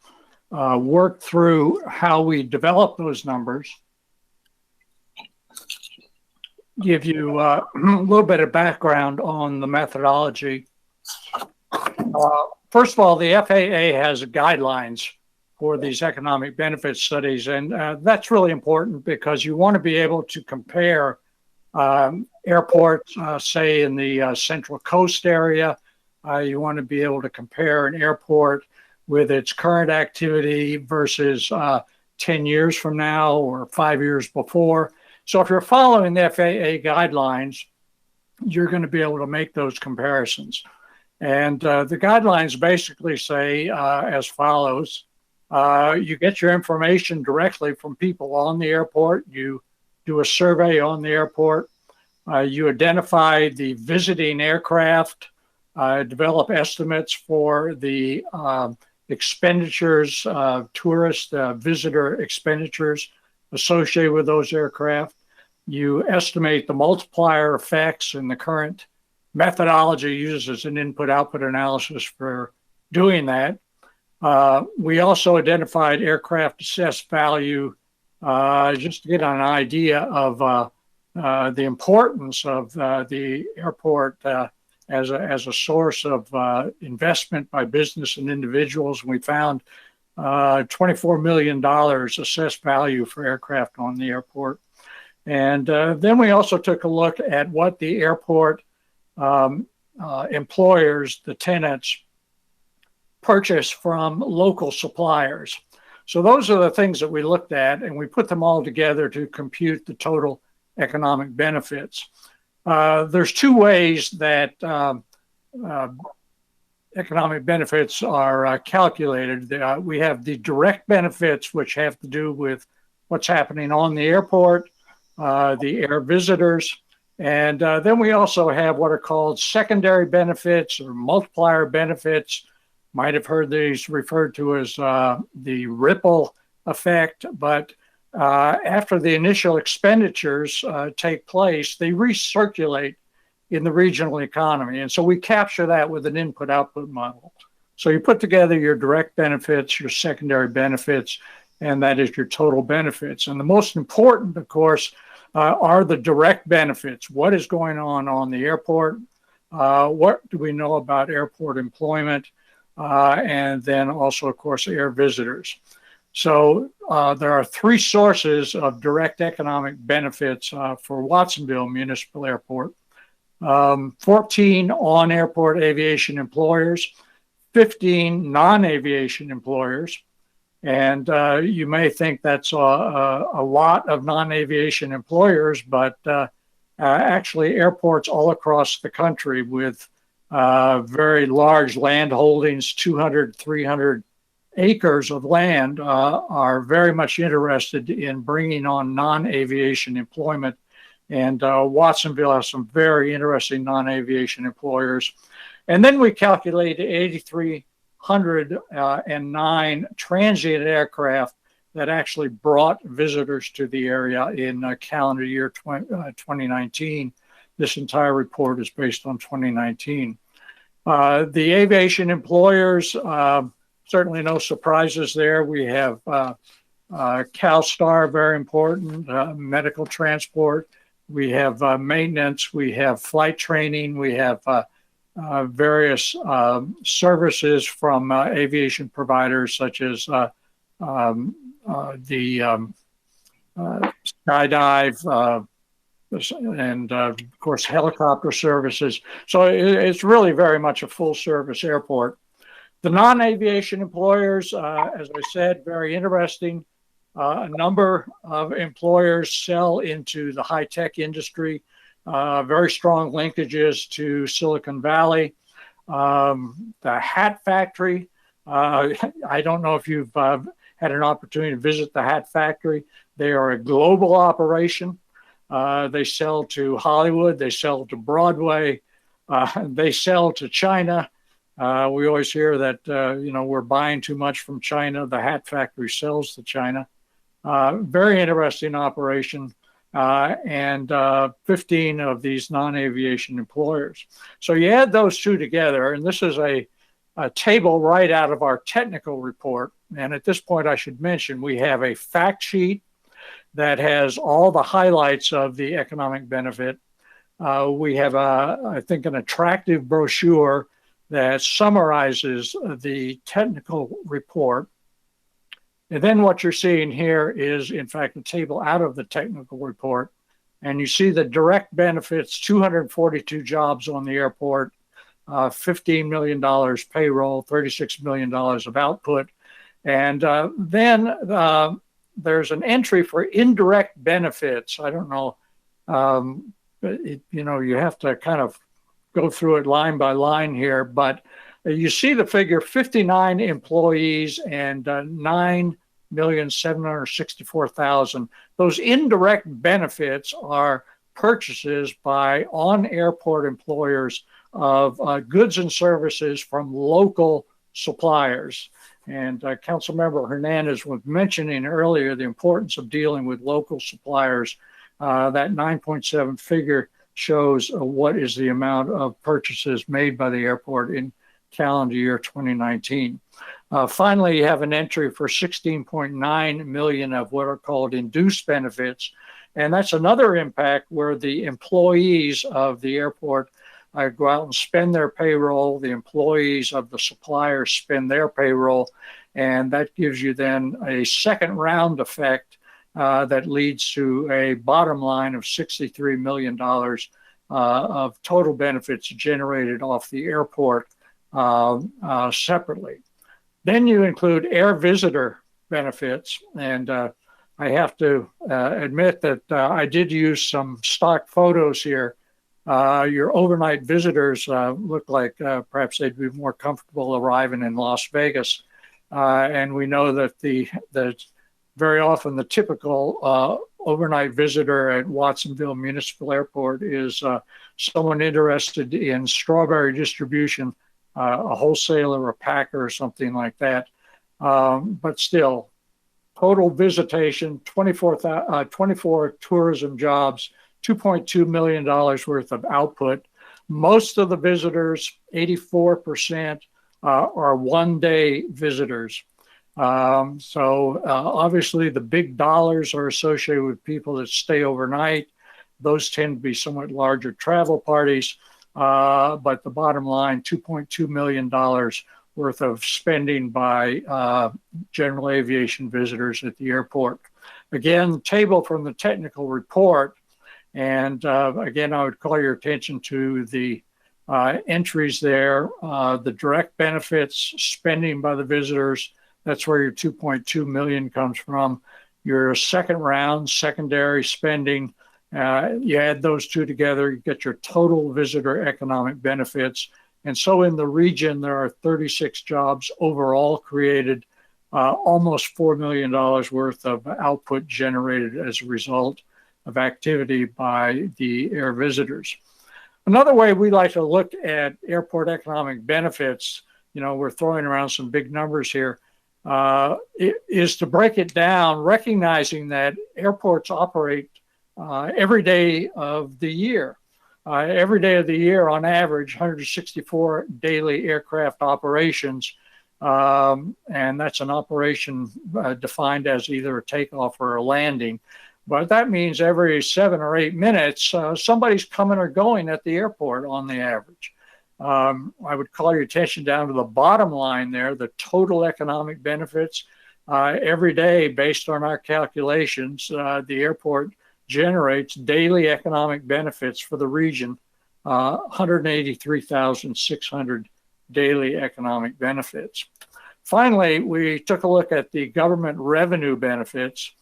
Q: work through how we develop those numbers, give you a little bit of background on the methodology. First of all, the FAA has guidelines for these economic benefit studies, and that's really important because you want to be able to compare airports, say in the Central Coast area. You want to be able to compare an airport with its current activity versus 10 years from now or 5 years before. So if you're following the FAA guidelines, you're going to be able to make those comparisons. And the guidelines basically say as follows. You get your information directly from people on the airport. You do a survey on the airport. You identify the visiting aircraft, develop estimates for the expenditures, tourist visitor expenditures associated with those aircraft. You estimate the multiplier effects, and the current methodology uses an input-output analysis for doing that. We also identified aircraft assessed value just to get an idea of the importance of the airport as a source of investment by business and individuals. We found $24 million assessed value for aircraft on the airport. And then we also took a look at what the airport employers, the tenants, purchase from local suppliers. So those are the things that we looked at, and we put them all together to compute the total economic benefits. There's two ways that economic benefits are calculated. We have the direct benefits, which have to do with what's happening on the airport, the air visitors, and then we also have what are called secondary benefits or multiplier benefits. Might have heard these referred to as the ripple effect, but after the initial expenditures take place, they recirculate in the regional economy. And so we capture that with an input-output model. So you put together your direct benefits, your secondary benefits, and that is your total benefits. And the most important, of course, are the direct benefits. What is going on the airport? What do we know about airport employment? And then also, of course, air visitors. So there are three sources of direct economic benefits for Watsonville Municipal Airport. 14 on-airport aviation employers, 15 non-aviation employers. And you may think that's a lot of non-aviation employers, but actually airports all across the country with very large land holdings, 200, 300 acres of land, are very much interested in bringing on non-aviation employment. And Watsonville has some very interesting non-aviation employers. And then we calculate 8,309 transient aircraft that actually brought visitors to the area in calendar year 2019. This entire report is based on 2019. The aviation employers, certainly no surprises there. We have CalStar, very important, medical transport. We have maintenance. We have flight training. We have various services from aviation providers such as the skydive and of course helicopter services. So it's really very much a full service airport. The non-aviation employers, as I said, very interesting. A number of employers sell into the high-tech industry, very strong linkages to Silicon Valley. The hat factory, I don't know if you've had an opportunity to visit the hat factory. They are a global operation. They sell to Hollywood, they sell to Broadway, they sell to China. We always hear that, we're buying too much from China. The hat factory sells to China. Very interesting operation, and 15 of these non-aviation employers. So you add those two together, and this is a table right out of our technical report. And at this point, I should mention, we have a fact sheet that has all the highlights of the economic benefit. We have, I think, an attractive brochure that summarizes the technical report. And then what you're seeing here is, in fact, a table out of the technical report. And you see the direct benefits, 242 jobs on the airport, $15 million payroll, $36 million of output. And then there's an entry for indirect benefits. I don't know, you have to kind of go through it line by line here, but you see the figure 59 employees and 9,764,000. Those indirect benefits are purchases by on-airport employers of goods and services from local suppliers. And Councilmember Hernandez was mentioning earlier the importance of dealing with local suppliers. That 9.7 figure shows what is the amount of purchases made by the airport in calendar year 2019. Finally, you have an entry for 16.9 million of what are called induced benefits. And that's another impact where the employees of the airport go out and spend their payroll. The employees of the suppliers spend their payroll. And that gives you then a second round effect that leads to a bottom line of $63 million of total benefits generated off the airport separately. Then you include air visitor benefits. And I have to admit that I did use some stock photos here. Your overnight visitors look like perhaps they'd be more comfortable arriving in Las Vegas. And we know that the very often the typical overnight visitor at Watsonville Municipal Airport is someone interested in strawberry distribution, a wholesaler, a packer, or something like that. But still, total visitation, 24 tourism jobs, $2.2 million worth of output. Most of the visitors, 84%, are one-day visitors. So obviously the big dollars are associated with people that stay overnight. Those tend to be somewhat larger travel parties. But the bottom line, $2.2 million worth of spending by general aviation visitors at the airport. Again, the table from the technical report. And again, I would call your attention to the entries there, the direct benefits spending by the visitors. That's where your 2.2 million comes from. Your second round, secondary spending, you add those two together, you get your total visitor economic benefits. And so in the region, there are 36 jobs overall created, almost $4 million worth of output generated as a result of activity by the air visitors. Another way we like to look at airport economic benefits, we're throwing around some big numbers here, is to break it down, recognizing that airports operate every day of the year. Every day of the year, on average, 164 daily aircraft operations. And that's an operation defined as either a takeoff or a landing. But that means every 7 or 8 minutes, somebody's coming or going at the airport on the average. I would call your attention down to the bottom line there, the total economic benefits. Every day, based on our calculations, the airport generates daily economic benefits for the region, 183,600 daily economic benefits. Finally, we took a look at the government revenue benefits.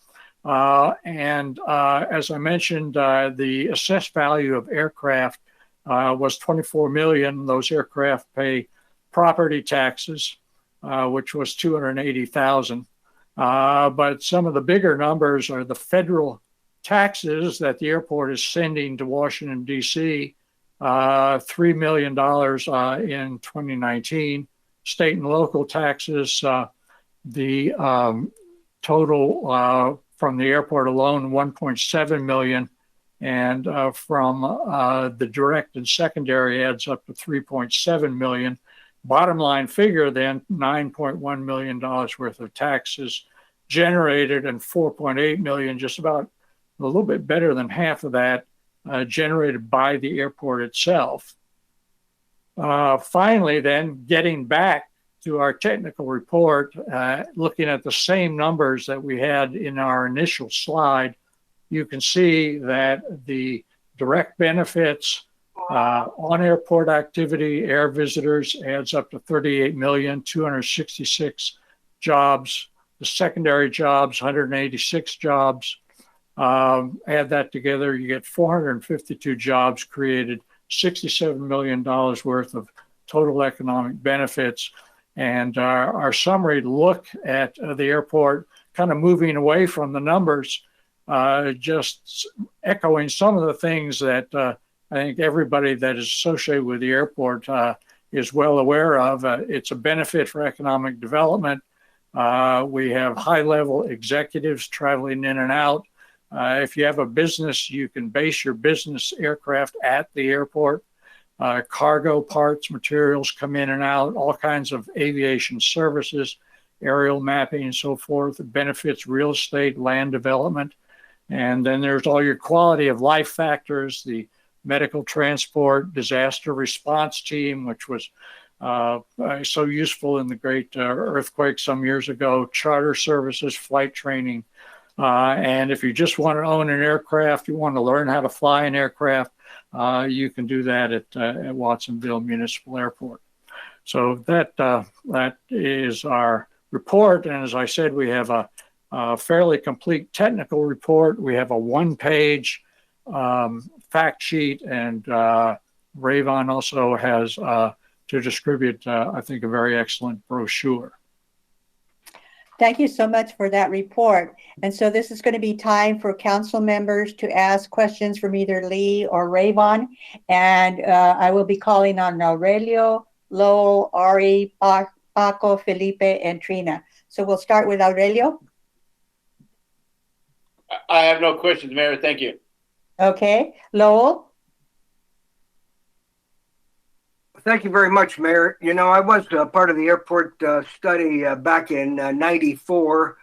Q: As I mentioned, the assessed value of aircraft was 24 million. Those aircraft pay property taxes, which was 280,000. But some of the bigger numbers are the federal taxes that the airport is sending to Washington, D.C., $3 million in 2019. State and local taxes, the total from the airport alone, 1.7 million. And from the direct and secondary adds up to 3.7 million. Bottom line figure then, $9.1 million worth of taxes generated, and 4.8 million, just about a little bit better than half of that, generated by the airport itself. Finally, then, getting back to our technical report, looking at the same numbers that we had in our initial slide, you can see that the direct benefits on airport activity, air visitors, adds up to 38,266 jobs. The secondary jobs, 186 jobs. Add that together, you get 452 jobs created, $67 million worth of total economic benefits. And our summary look at the airport, kind of moving away from the numbers, just echoing some of the things that I think everybody that is associated with the airport is well aware of. It's a benefit for economic development. We have high-level executives traveling in and out. If you have a business, you can base your business aircraft at the airport. Cargo parts, materials come in and out, all kinds of aviation services, aerial mapping and so forth. It benefits real estate, land development. And then there's all your quality of life factors, the medical transport, disaster response team, which was so useful in the great earthquake some years ago, charter services, flight training. And if you just want to own an aircraft, you want to learn how to fly an aircraft, you can do that at Watsonville Municipal Airport. So that is our report. And as I said, we have a fairly complete technical report. We have a one-page fact sheet, and Rayvon also has to distribute, I think, a very excellent brochure.
A: Thank you so much for that report. And so this is going to be time for council members to ask questions from either Lee or Rayvon. And I will be calling on Aurelio, Lowell, Ari, Paco, Felipe, and Trina. So we'll start with Aurelio.
R: I have no questions, Mayor. Thank you.
A: Okay. Lowell?
J: Thank you very much, Mayor. You know, I was part of the airport study back in '94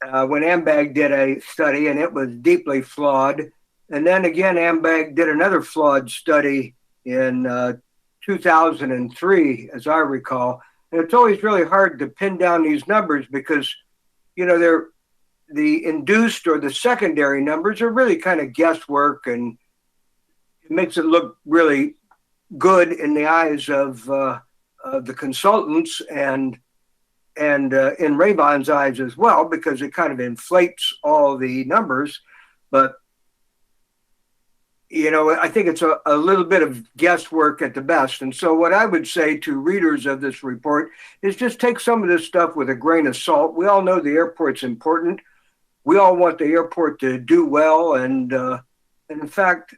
J: when AMBAG did a study, and it was deeply flawed. And then again, AMBAG did another flawed study in 2003, as I recall. And it's always really hard to pin down these numbers because, you know, the induced or the secondary numbers are really kind of guesswork, and it makes it look really good in the eyes of the consultants and in Rayvon's eyes as well, because it kind of inflates all the numbers. But, you know, I think it's a little bit of guesswork at the best. And so what I would say to readers of this report is just take some of this stuff with a grain of salt. We all know the airport's important. We all want the airport to do well. And in fact,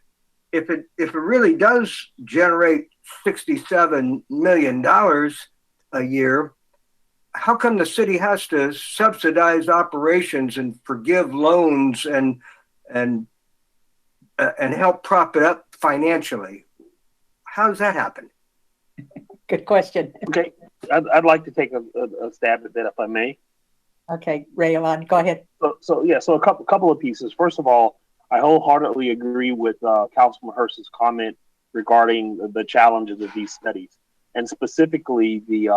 J: if it really does generate $67 million a year, how come the city has to subsidize operations and forgive loans and help prop it up financially? How does that happen?
A: Good question.
O: Okay, I'd like to take a stab at that, if I may.
A: Okay, Rayvon, go ahead.
O: So a couple of pieces. First of all, I wholeheartedly agree with Councilman Hurst's comment regarding the challenges of these studies, and specifically the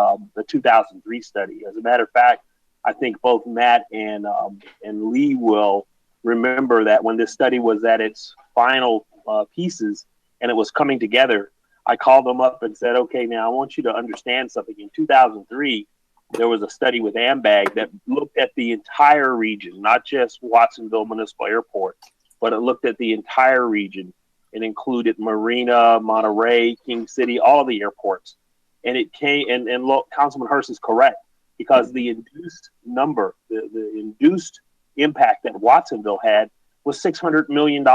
O: 2003 study. As a matter of fact, I think both Matt and Lee will remember that when this study was at its final pieces and it was coming together, I called them up and said, okay, now I want you to understand something. In 2003, there was a study with AMBAG that looked at the entire region, not just Watsonville Municipal Airport, but it looked at the entire region. It included Marina, Monterey, King City, all the airports. And it came, and look, Councilman Hurst is correct, because the induced number, the induced impact that Watsonville had was $600 million.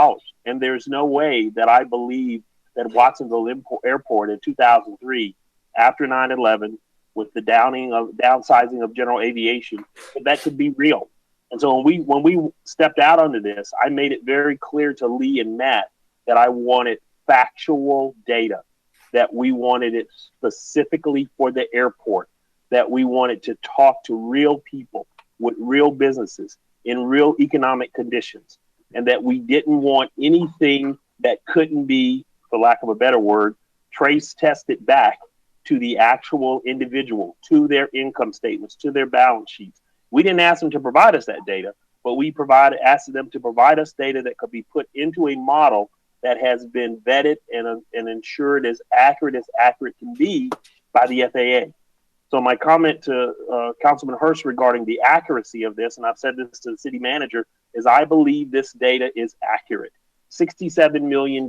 O: And there's no way that I believe that Watsonville Airport in 2003, after 9/11, with the downsizing of general aviation, that could be real. And so when we stepped out onto this, I made it very clear to Lee and Matt that I wanted factual data, that we wanted it specifically for the airport, that we wanted to talk to real people with real businesses in real economic conditions, and that we didn't want anything that couldn't be, for lack of a better word, tested back to the actual individual, to their income statements, to their balance sheets. We didn't ask them to provide us that data, but we asked them to provide us data that could be put into a model that has been vetted and ensured as accurate can be by the FAA. So my comment to Councilman Hurst regarding the accuracy of this, and I've said this to the city manager, is I believe this data is accurate. $67 million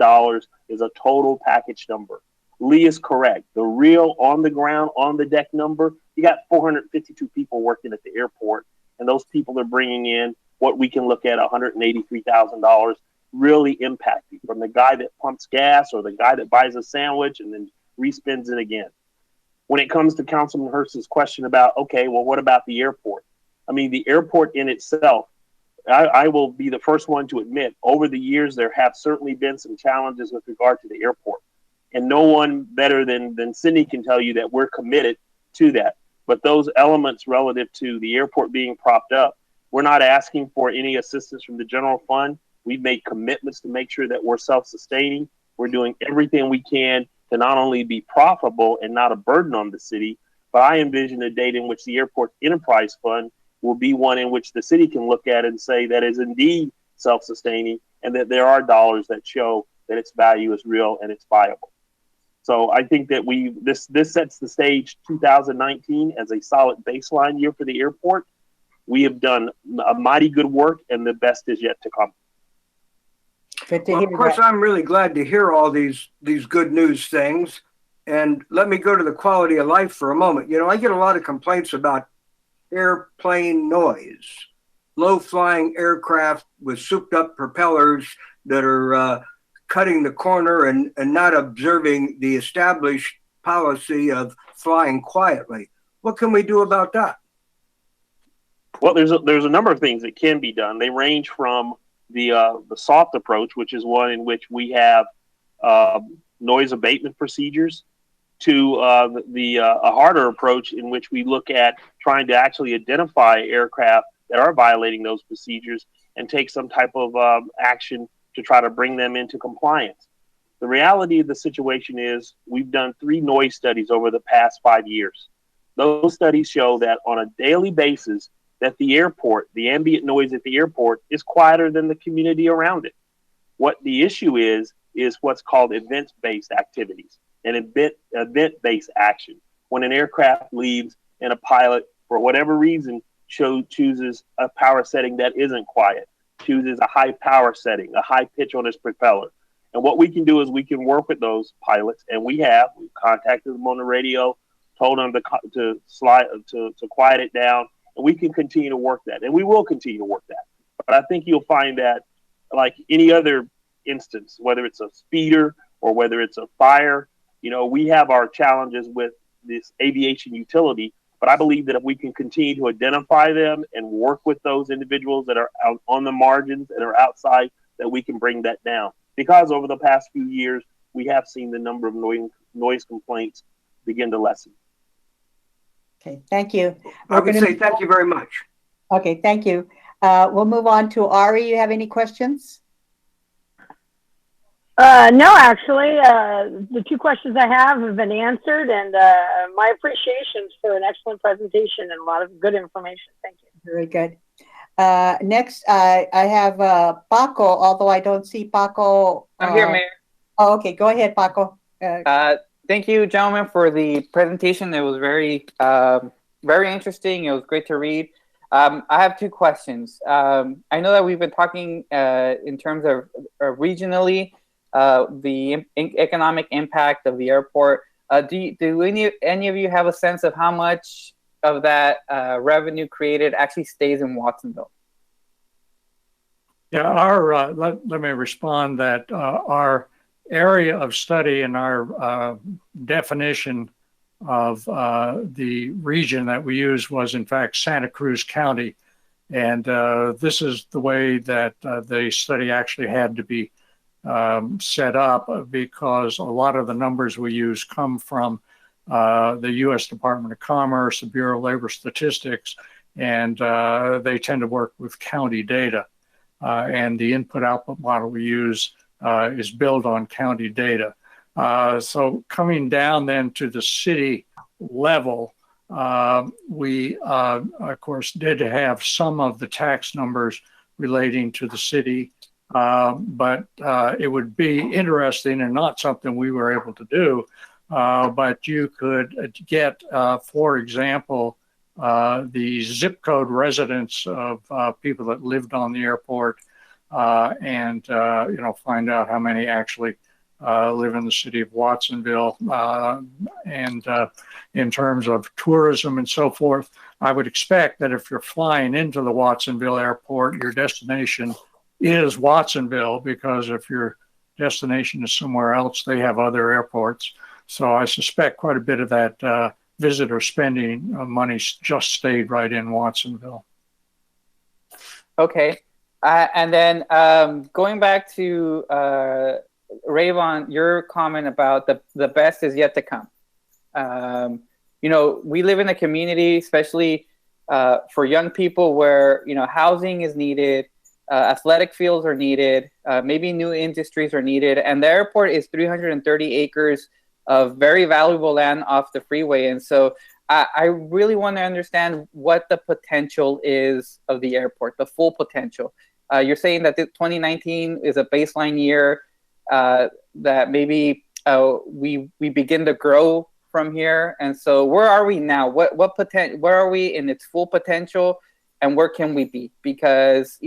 O: is a total package number. Lee is correct. The real on the ground, on the deck number, you got 452 people working at the airport, and those people are bringing in what we can look at $183,000 really impacting, from the guy that pumps gas or the guy that buys a sandwich and then respins it again. When it comes to Councilman Hurst's question about, okay, well, what about the airport? I mean, the airport in itself, I will be the first one to admit, over the years, there have certainly been some challenges with regard to the airport. And no one better than Cindy can tell you that we're committed to that. But those elements relative to the airport being propped up, we're not asking for any assistance from the general fund. We've made commitments to make sure that we're self-sustaining. We're doing everything we can to not only be profitable and not a burden on the city, but I envision a date in which the Airport Enterprise Fund will be one in which the city can look at and say that is indeed self-sustaining, and that there are dollars that show that its value is real and it's viable. So I think that this sets the stage 2019 as a solid baseline year for the airport. We have done a mighty good work, and the best is yet to come.
J: Well, of course, I'm really glad to hear all these good news things. And let me go to the quality of life for a moment. You know, I get a lot of complaints about airplane noise, low-flying aircraft with souped-up propellers that are cutting the corner and not observing the established policy of flying quietly. What can we do about that?
O: Well, there's a number of things that can be done. They range from the soft approach, which is one in which we have noise abatement procedures, to a harder approach in which we look at trying to actually identify aircraft that are violating those procedures and take some type of action to try to bring them into compliance. The reality of the situation is we've done 3 noise studies over the past 5 years. Those studies show that on a daily basis, that the airport, the ambient noise at the airport, is quieter than the community around it. What the issue is what's called event-based activities, and event-based action. When an aircraft leaves and a pilot, for whatever reason, chooses a power setting that isn't quiet, chooses a high power setting, a high pitch on his propeller. And what we can do is we can work with those pilots, and we've contacted them on the radio, told them to quiet it down, and we can continue to work that, and we will continue to work that. But I think you'll find that, like any other instance, whether it's a speeder or whether it's a fire, you know, we have our challenges with this aviation utility. But I believe that if we can continue to identify them and work with those individuals that are out on the margins and are outside, that we can bring that down. Because over the past few years, we have seen the number of noise complaints begin to lessen.
A: Okay, thank you.
J: I would say thank you very much.
A: Okay, thank you. We'll move on to Ari. You have any questions?
K: No, actually, the two questions I have been answered, and my appreciations for an excellent presentation and a lot of good information. Thank you.
A: Very good. Next, I have Paco, although I don't see Paco.
L: I'm here, Mayor.
A: Oh, okay. Go ahead, Paco.
L: Thank you, gentlemen, for the presentation. It was very, very interesting. It was great to read. I have two questions. I know that we've been talking in terms of regionally, the economic impact of the airport. Do any of you have a sense of how much of that revenue created actually stays in Watsonville?
Q: Yeah, let me respond that our area of study and our definition of the region that we used was in fact Santa Cruz County. And this is the way that the study actually had to be set up, because a lot of the numbers we use come from the U.S. Department of Commerce, the Bureau of Labor Statistics, and they tend to work with county data. And the input-output model we use is built on county data. So coming down then to the city level, we, of course, did have some of the tax numbers relating to the city, but it would be interesting and not something we were able to do. But you could get, for example, the zip code residents of people that lived on the airport, and find out how many actually live in the city of Watsonville. And in terms of tourism and so forth, I would expect that if you're flying into the Watsonville airport, your destination is Watsonville, because if your destination is somewhere else, they have other airports. So I suspect quite a bit of that visitor spending money just stayed right in Watsonville.
L: Okay. And then going back to Rayvon, your comment about the best is yet to come. We live in a community, especially for young people, where housing is needed, athletic fields are needed, maybe new industries are needed, and the airport is 330 acres of very valuable land off the freeway. And so I really want to understand what the potential is of the airport, the full potential. You're saying that 2019 is a baseline year, that maybe we begin to grow from here. And so where are we now? Where are we in its full potential, and where can we be? Because,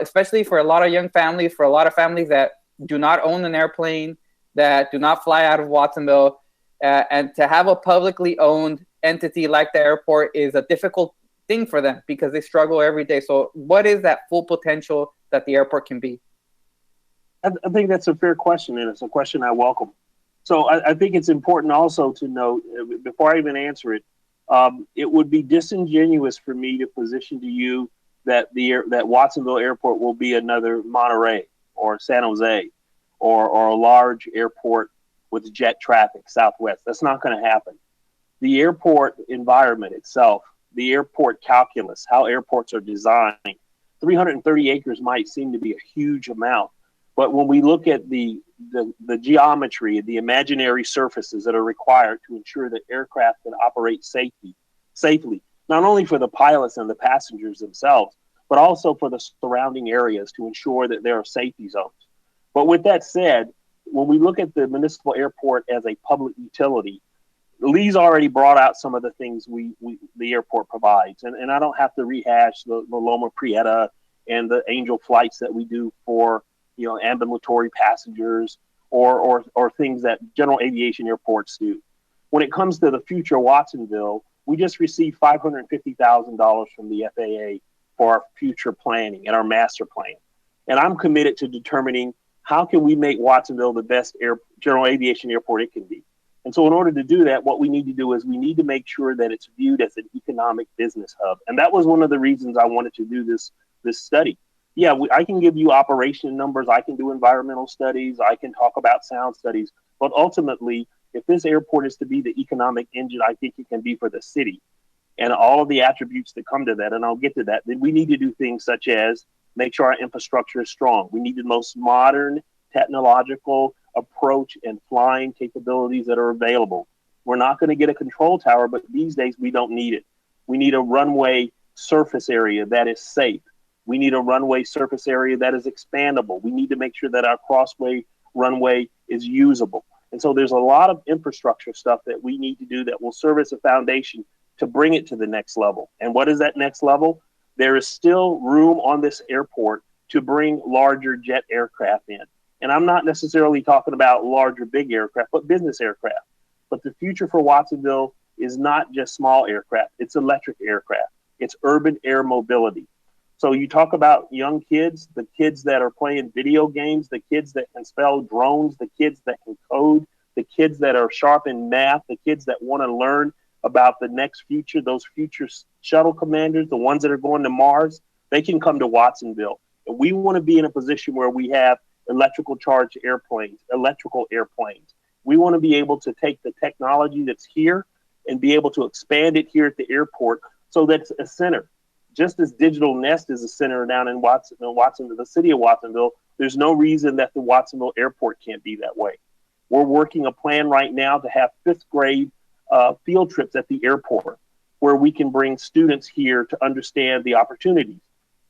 L: especially for a lot of young families, for a lot of families that do not own an airplane, that do not fly out of Watsonville, and to have a publicly owned entity like the airport is a difficult thing for them, because they struggle every day. So what is that full potential that the airport can be?
O: I think that's a fair question, and it's a question I welcome. So I think it's important also to note, before I even answer it, it would be disingenuous for me to position to you that that Watsonville Airport will be another Monterey or San Jose or a large airport with jet traffic, Southwest. That's not going to happen. The airport environment itself, the airport calculus, how airports are designed, 330 acres might seem to be a huge amount. But when we look at the geometry, the imaginary surfaces that are required to ensure that aircraft can operate safely, not only for the pilots and the passengers themselves, but also for the surrounding areas to ensure that there are safety zones. But with that said, when we look at the municipal airport as a public utility, Lee's already brought out some of the things the airport provides. And I don't have to rehash the Loma Prieta and the Angel flights that we do for ambulatory passengers or things that general aviation airports do. When it comes to the future Watsonville, we just received $550,000 from the FAA for our future planning and our master plan. And I'm committed to determining how can we make Watsonville the best general aviation airport it can be. And so in order to do that, what we need to do is we need to make sure that it's viewed as an economic business hub. And that was one of the reasons I wanted to do this study. Yeah, I can give you operation numbers. I can do environmental studies. I can talk about sound studies. But ultimately, if this airport is to be the economic engine I think it can be for the city, and all of the attributes that come to that, and I'll get to that, then we need to do things such as make sure our infrastructure is strong. We need the most modern technological approach and flying capabilities that are available. We're not going to get a control tower, but these days we don't need it. We need a runway surface area that is safe. We need a runway surface area that is expandable. We need to make sure that our crossway runway is usable. And so there's a lot of infrastructure stuff that we need to do that will serve as a foundation to bring it to the next level. And what is that next level? There is still room on this airport to bring larger jet aircraft in. And I'm not necessarily talking about larger big aircraft, but business aircraft. But the future for Watsonville is not just small aircraft, it's electric aircraft, it's urban air mobility. So you talk about young kids, the kids that are playing video games, the kids that can spell drones, the kids that can code, the kids that are sharp in math, the kids that want to learn about the next future, those future shuttle commanders, the ones that are going to Mars, they can come to Watsonville. And we want to be in a position where we have electrical charged airplanes, electrical airplanes. We want to be able to take the technology that's here and be able to expand it here at the airport so that's a center. Just as Digital Nest is a center down in Watsonville, the city of Watsonville, there's no reason that the Watsonville airport can't be that way. We're working a plan right now to have 5th grade field trips at the airport where we can bring students here to understand the opportunities.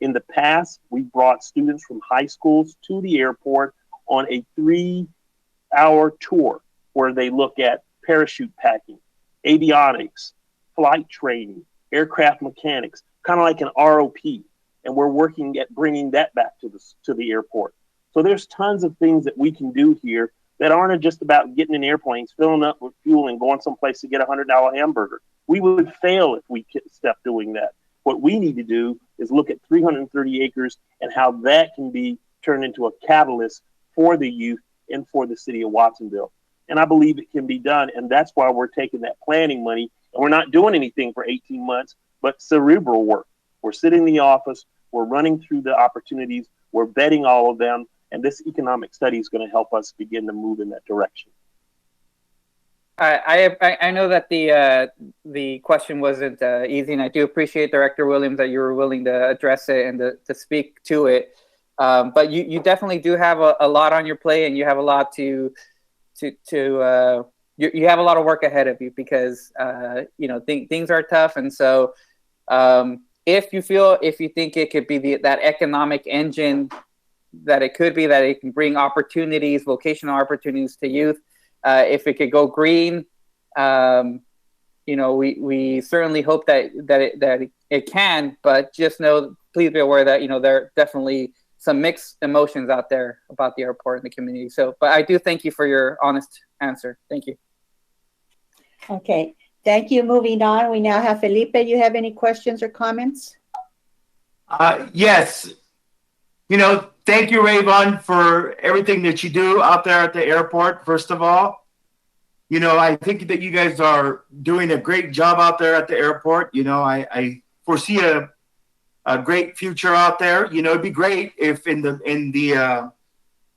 O: In the past, we brought students from high schools to the airport on a 3-hour tour where they look at parachute packing, avionics, flight training, aircraft mechanics, kind of like an ROP. And we're working at bringing that back to the airport. So there's tons of things that we can do here that aren't just about getting in airplanes, filling up with fuel and going someplace to get a $100 hamburger. We would fail if we stepped doing that. What we need to do is look at 330 acres and how that can be turned into a catalyst for the youth and for the city of Watsonville. And I believe it can be done. And that's why we're taking that planning money and we're not doing anything for 18 months, but cerebral work. We're sitting in the office, we're running through the opportunities, we're vetting all of them. And this economic study is going to help us begin to move in that direction.
L: I know that the question wasn't easy, and I do appreciate, Director Williams, that you were willing to address it and to speak to it. But you definitely do have a lot on your plate, and you have a lot you have a lot of work ahead of you because things are tough, and so if you think it could be that economic engine that it could be, that it can bring opportunities, vocational opportunities to youth. If it could go green, we certainly hope that it can. But just please be aware that there are definitely some mixed emotions out there about the airport and the community. So, but I do thank you for your honest answer. Thank you.
A: Okay, thank you. Moving on, we now have Felipe. You have any questions or comments?
M: Yes. Thank you, Rayvon, for everything that you do out there at the airport, first of all. I think that you guys are doing a great job out there at the airport. I foresee a great future out there. It'd be great if in the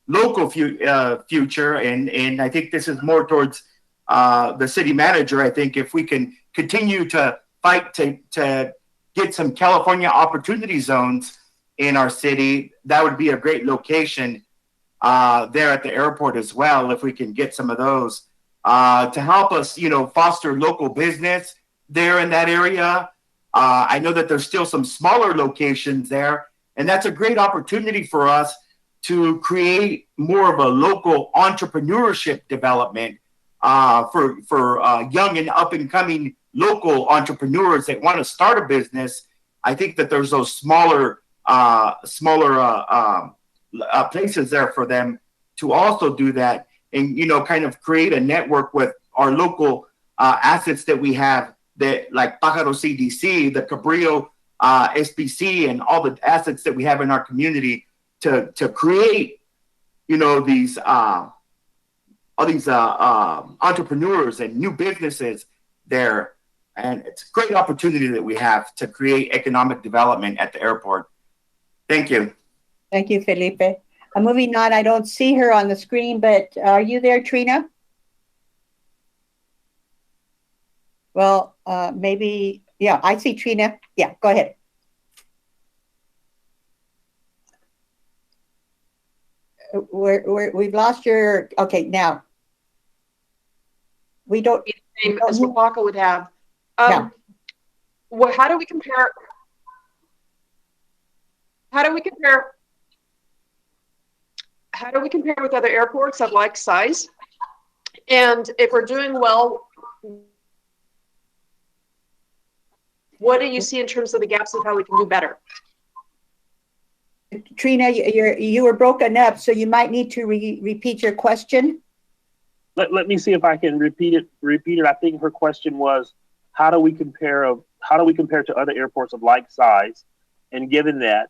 M: local future, and I think this is more towards the city manager. I think if we can continue to fight to get some California opportunity zones in our city, that would be a great location there at the airport as well, if we can get some of those to help us, foster local business there in that area. I know that there's still some smaller locations there, and that's a great opportunity for us to create more of a local entrepreneurship development for young and up and coming local entrepreneurs that want to start a business. I think that there's those smaller places there for them to also do that, and kind of create a network with our local assets that we have, that like Pájaro CDC, the Cabrillo SPC, and all the assets that we have in our community to create these entrepreneurs and new businesses there. And it's a great opportunity that we have to create economic development at the airport. Thank you.
A: Thank you, Felipe. Moving on, I don't see her on the screen, but are you there, Trina? Well, maybe, yeah, I see Trina. Yeah, go ahead. we've lost your, okay, now. We don't.
H: Same as what Baca would have.
A: Yeah.
H: How do we compare? How do we compare? How do we compare with other airports of like size? And if we're doing well, what do you see in terms of the gaps of how we can do better?
A: Trina, you were broken up, so you might need to repeat your question.
O: Let me see if I can repeat it. I think her question was, how do we compare to other airports of like size? And given that,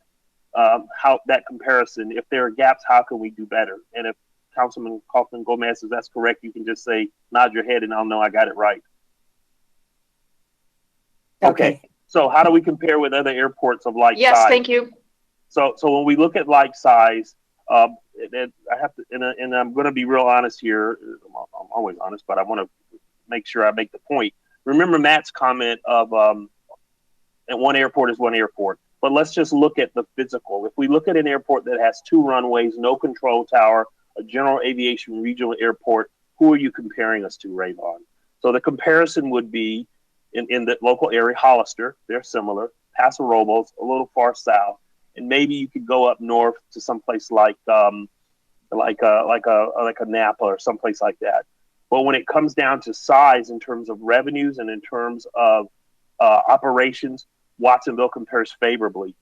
O: how that comparison, if there are gaps, how can we do better? And if Councilman Kaufman Gomez says that's correct, you can just say, nod your head and I'll know I got it right. Okay. So how do we compare with other airports of like size?
H: Yes, thank you.
O: So when we look at like size, I have to, and I'm going to be real honest here. I'm always honest, but I want to make sure I make the point. Remember Matt's comment of that one airport is one airport, but let's just look at the physical. If we look at an airport that has 2 runways, no control tower, a general aviation regional airport, who are you comparing us to, Rayvon? So the comparison would be in the local area, Hollister, they're similar, Paso Robles, a little far south. And maybe you could go up north to someplace like a Napa or someplace like that. But when it comes down to size in terms of revenues and in terms of operations, Watsonville compares favorably.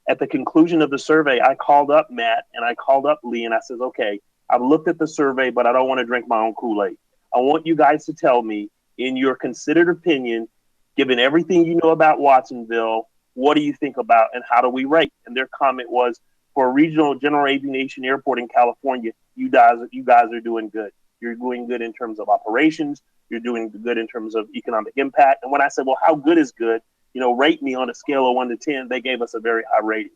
O: At the conclusion of the survey, I called up Matt and I called up Lee and I said, okay, I've looked at the survey, but I don't want to drink my own Kool-Aid. I want you guys to tell me, in your considered opinion, given everything you know about Watsonville, what do you think about and how do we rate? And their comment was, for a regional general aviation airport in California, you guys are doing good. You're doing good in terms of operations. You're doing good in terms of economic impact. And when I said, well, how good is good? Rate me on a scale of 1 to 10. They gave us a very high rating.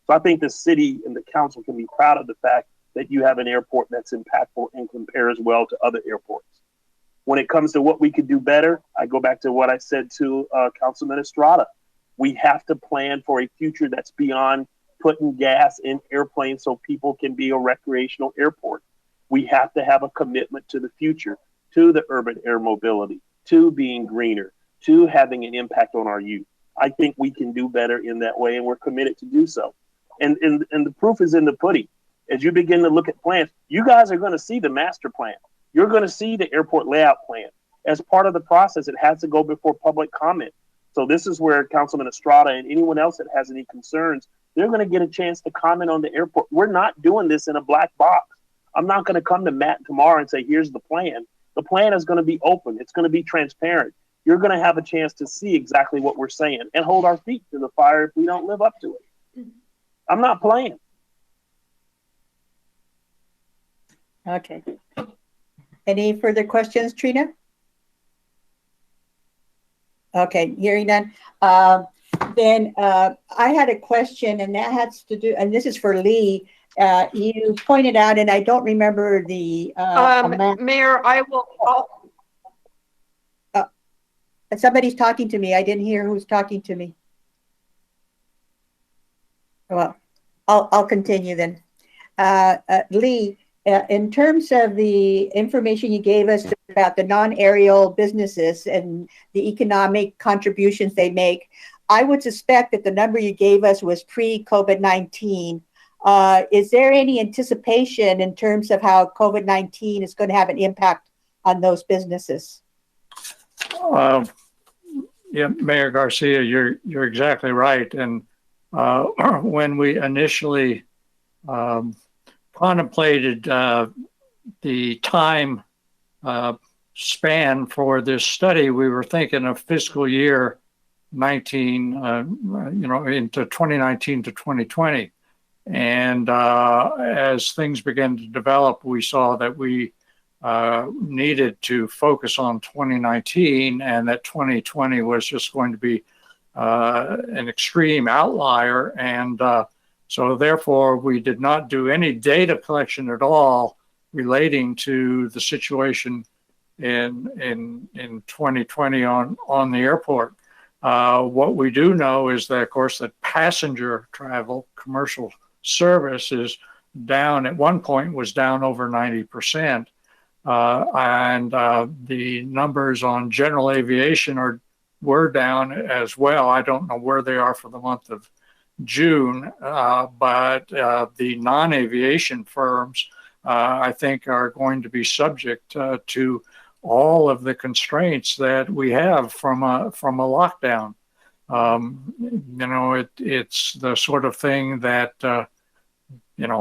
O: So I think the city and the council can be proud of the fact that you have an airport that's impactful and compares well to other airports. When it comes to what we could do better, I go back to what I said to Councilman Estrada. We have to plan for a future that's beyond putting gas in airplanes so people can be a recreational airport. We have to have a commitment to the future, to the urban air mobility, to being greener, to having an impact on our youth. I think we can do better in that way, and we're committed to do so. And the proof is in the pudding. As you begin to look at plans, you guys are going to see the master plan. You're going to see the airport layout plan. As part of the process, it has to go before public comment. So this is where Councilman Estrada and anyone else that has any concerns, they're going to get a chance to comment on the airport. We're not doing this in a black box. I'm not going to come to Matt tomorrow and say, here's the plan. The plan is going to be open. It's going to be transparent. You're going to have a chance to see exactly what we're saying and hold our feet to the fire if we don't live up to it. I'm not playing.
A: Okay. Any further questions, Trina? Okay, hearing none. Then I had a question, and that has to do, and this is for Lee. You pointed out, and I don't remember the amount.
H: Mayor, I will.
A: Somebody's talking to me. I didn't hear who's talking to me. Well, I'll continue then. Lee, in terms of the information you gave us about the non-aerial businesses and the economic contributions they make, I would suspect that the number you gave us was pre-COVID-19. Is there any anticipation in terms of how COVID-19 is going to have an impact on those businesses?
Q: Yeah, Mayor Garcia, you're exactly right. And when we initially contemplated the time span for this study, we were thinking of fiscal year 19, into 2019 to 2020. And as things began to develop, we saw that we needed to focus on 2019, and that 2020 was just going to be an extreme outlier. And so therefore, we did not do any data collection at all relating to the situation in 2020 on the airport. What we do know is that, of course, that passenger travel, commercial service is down at one point was down over 90%. The numbers on general aviation were down as well. I don't know where they are for the month of June, but the non-aviation firms, I think, are going to be subject to all of the constraints that we have from a lockdown. It's the sort of thing that,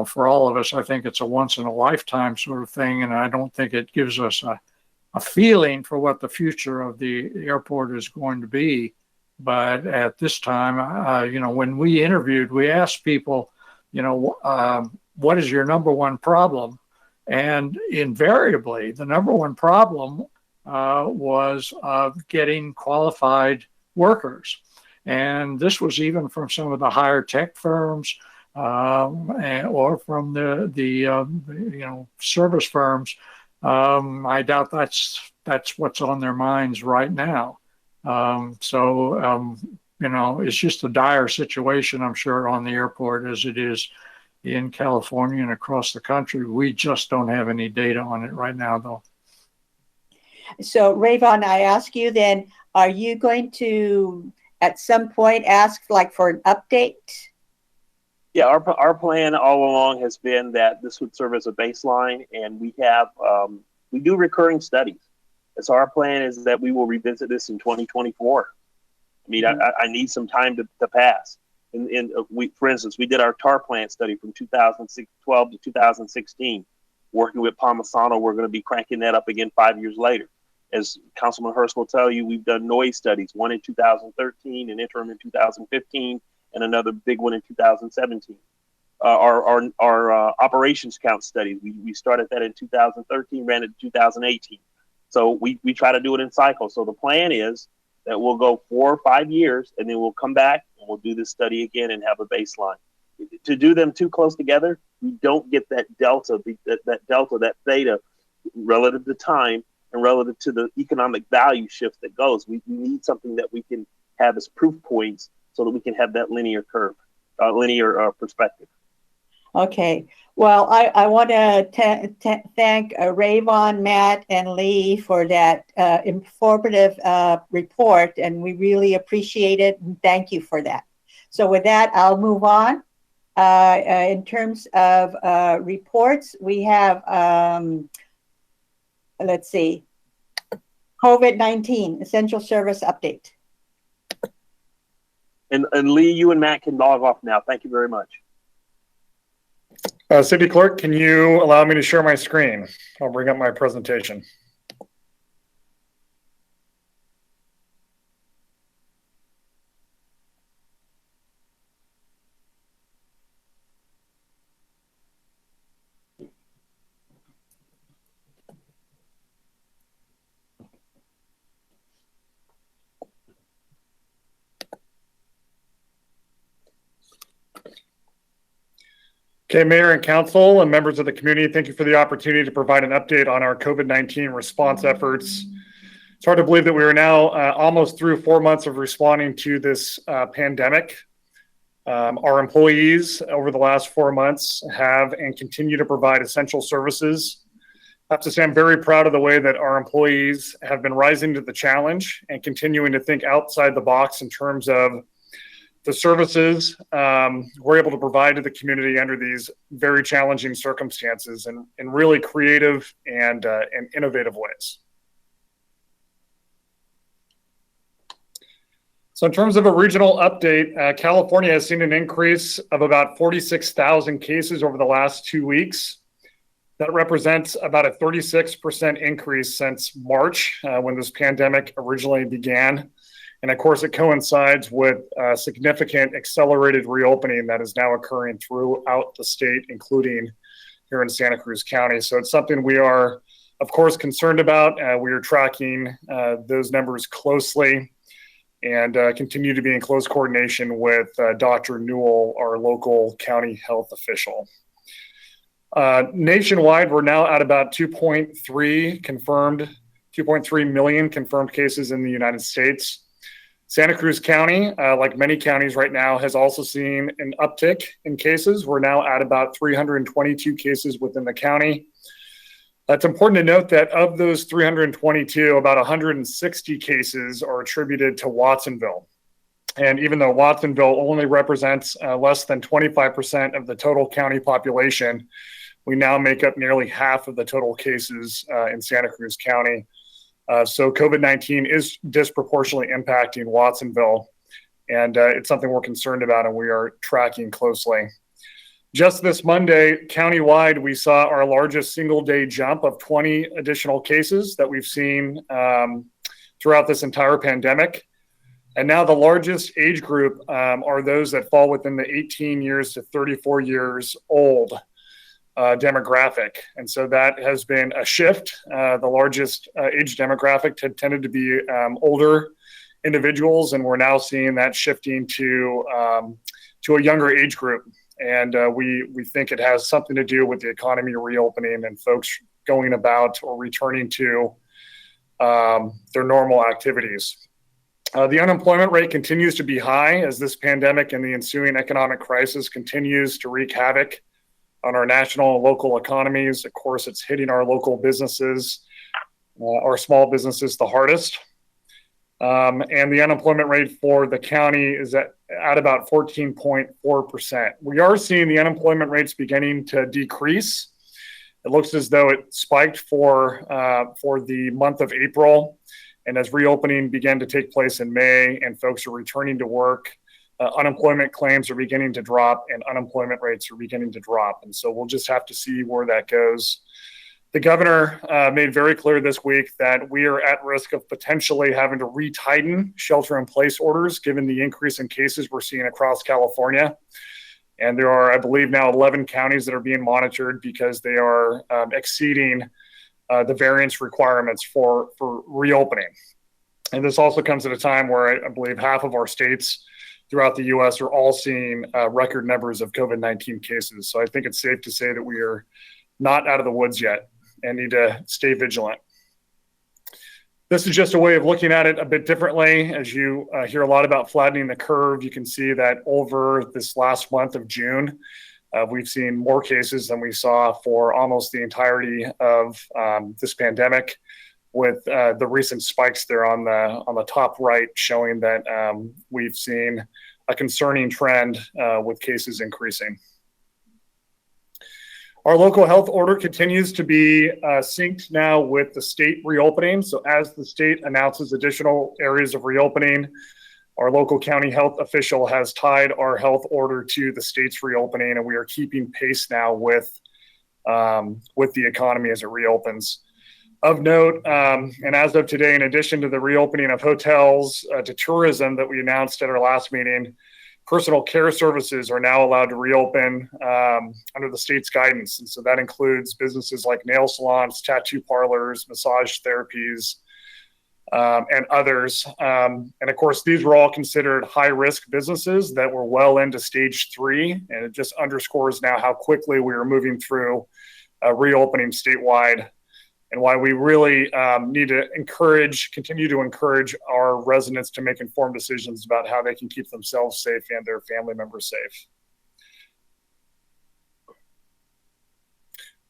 Q: for all of us, I think it's a once in a lifetime sort of thing. And I don't think it gives us a feeling for what the future of the airport is going to be. But at this time, when we interviewed, we asked people, what is your number one problem? And invariably, the number one problem was getting qualified workers. And this was even from some of the higher tech firms or from the service firms. I doubt that's what's on their minds right now. It's just a dire situation, I'm sure, on the airport as it is in California and across the country. We just don't have any data on it right now, though.
A: So, Rayvon, I ask you then, are you going to at some point ask for an update?
O: Yeah, our plan all along has been that this would serve as a baseline, and we do recurring studies. And so our plan is that we will revisit this in 2024. I mean, I need some time to pass. For instance, we did our tar plant study from 2012 to 2016. Working with Palmisano, we're going to be cranking that up again 5 years later. As Councilman Hurst will tell you, we've done noise studies, one in 2013, an interim in 2015, and another big one in 2017. Our operations count studies, we started that in 2013, ran it in 2018. So we try to do it in cycles. So the plan is that we'll go 4 or 5 years, and then we'll come back and we'll do this study again and have a baseline. To do them too close together, we don't get that delta, that theta relative to time and relative to the economic value shift that goes. We need something that we can have as proof points so that we can have that linear curve, linear perspective.
A: Okay. Well, I want to thank Rayvon, Matt, and Lee for that informative report, and we really appreciate it, and thank you for that. So with that, I'll move on. In terms of reports, we have, let's see, COVID-19 Essential Service Update.
O: And Lee, you and Matt can log off now. Thank you very much.
S: City Clerk, can you allow me to share my screen? I'll bring up my presentation. Okay, Mayor and Council and members of the community, thank you for the opportunity to provide an update on our COVID-19 response efforts. It's hard to believe that we are now almost through 4 months of responding to this pandemic. Our employees over the last 4 months have and continue to provide essential services. I have to say I'm very proud of the way that our employees have been rising to the challenge and continuing to think outside the box in terms of the services we're able to provide to the community under these very challenging circumstances in really creative and innovative ways. So in terms of a regional update, California has seen an increase of about 46,000 cases over the last 2 weeks. That represents about a 36% increase since March when this pandemic originally began. And of course, it coincides with significant accelerated reopening that is now occurring throughout the state, including here in Santa Cruz County. So it's something we are, of course, concerned about. We are tracking those numbers closely and continue to be in close coordination with Dr. Newell, our local county health official. Nationwide, we're now at about 2.3 million confirmed cases in the United States. Santa Cruz County, like many counties right now, has also seen an uptick in cases. We're now at about 322 cases within the county. It's important to note that of those 322, about 160 cases are attributed to Watsonville. And even though Watsonville only represents less than 25% of the total county population, we now make up nearly half of the total cases in Santa Cruz County. So COVID-19 is disproportionately impacting Watsonville, and it's something we're concerned about and we are tracking closely. Just this Monday, countywide, we saw our largest single-day jump of 20 additional cases that we've seen throughout this entire pandemic. And now the largest age group are those that fall within the 18 years to 34 years old demographic. And so that has been a shift. The largest age demographic tended to be older individuals, and we're now seeing that shifting to a younger age group. And we think it has something to do with the economy reopening and folks going about or returning to their normal activities. The unemployment rate continues to be high as this pandemic and the ensuing economic crisis continues to wreak havoc on our national and local economies. Of course, it's hitting our local businesses, our small businesses the hardest. And the unemployment rate for the county is at about 14.4%. We are seeing the unemployment rates beginning to decrease. It looks as though it spiked for the month of April. And as reopening began to take place in May and folks are returning to work, unemployment claims are beginning to drop and unemployment rates are beginning to drop. And so we'll just have to see where that goes. The governor made very clear this week that we are at risk of potentially having to retighten shelter-in-place orders given the increase in cases we're seeing across California. And there are, I believe, now 11 counties that are being monitored because they are exceeding the variance requirements for reopening. And this also comes at a time where I believe half of our states throughout the U.S. are all seeing record numbers of COVID-19 cases. So I think it's safe to say that we are not out of the woods yet and need to stay vigilant. This is just a way of looking at it a bit differently. As you hear a lot about flattening the curve, you can see that over this last month of June, we've seen more cases than we saw for almost the entirety of this pandemic, with the recent spikes there on the top right showing that we've seen a concerning trend with cases increasing. Our local health order continues to be synced now with the state reopening. So as the state announces additional areas of reopening, our local county health official has tied our health order to the state's reopening, and we are keeping pace now with the economy as it reopens. Of note, and as of today, in addition to the reopening of hotels to tourism that we announced at our last meeting, personal care services are now allowed to reopen under the state's guidance. And so that includes businesses like nail salons, tattoo parlors, massage therapies, and others. And of course, these were all considered high-risk businesses that were well into stage 3. And it just underscores now how quickly we are moving through reopening statewide, and why we really need to continue to encourage our residents to make informed decisions about how they can keep themselves safe and their family members safe.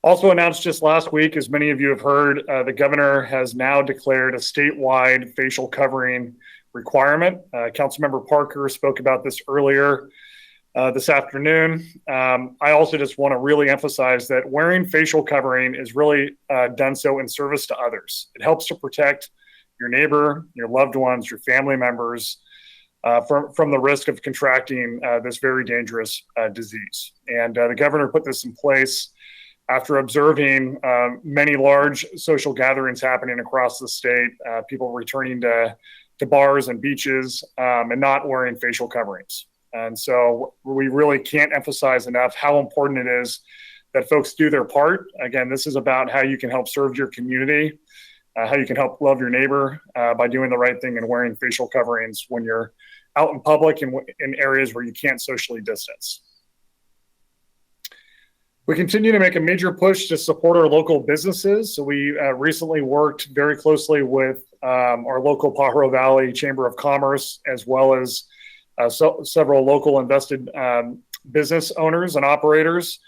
S: Also announced just last week, as many of you have heard, the governor has now declared a statewide facial covering requirement. Councilmember Parker spoke about this earlier this afternoon. I also just want to really emphasize that wearing facial covering is really done so in service to others. It helps to protect your neighbor, your loved ones, your family members from the risk of contracting this very dangerous disease. And the governor put this in place after observing many large social gatherings happening across the state, people returning to bars and beaches and not wearing facial coverings. And so we really can't emphasize enough how important it is that folks do their part. Again, this is about how you can help serve your community, how you can help love your neighbor by doing the right thing and wearing facial coverings when you're out in public and in areas where you can't socially distance. We continue to make a major push to support our local businesses. So we recently worked very closely with our local Pajaro Valley Chamber of Commerce, as well as several local invested business owners and operators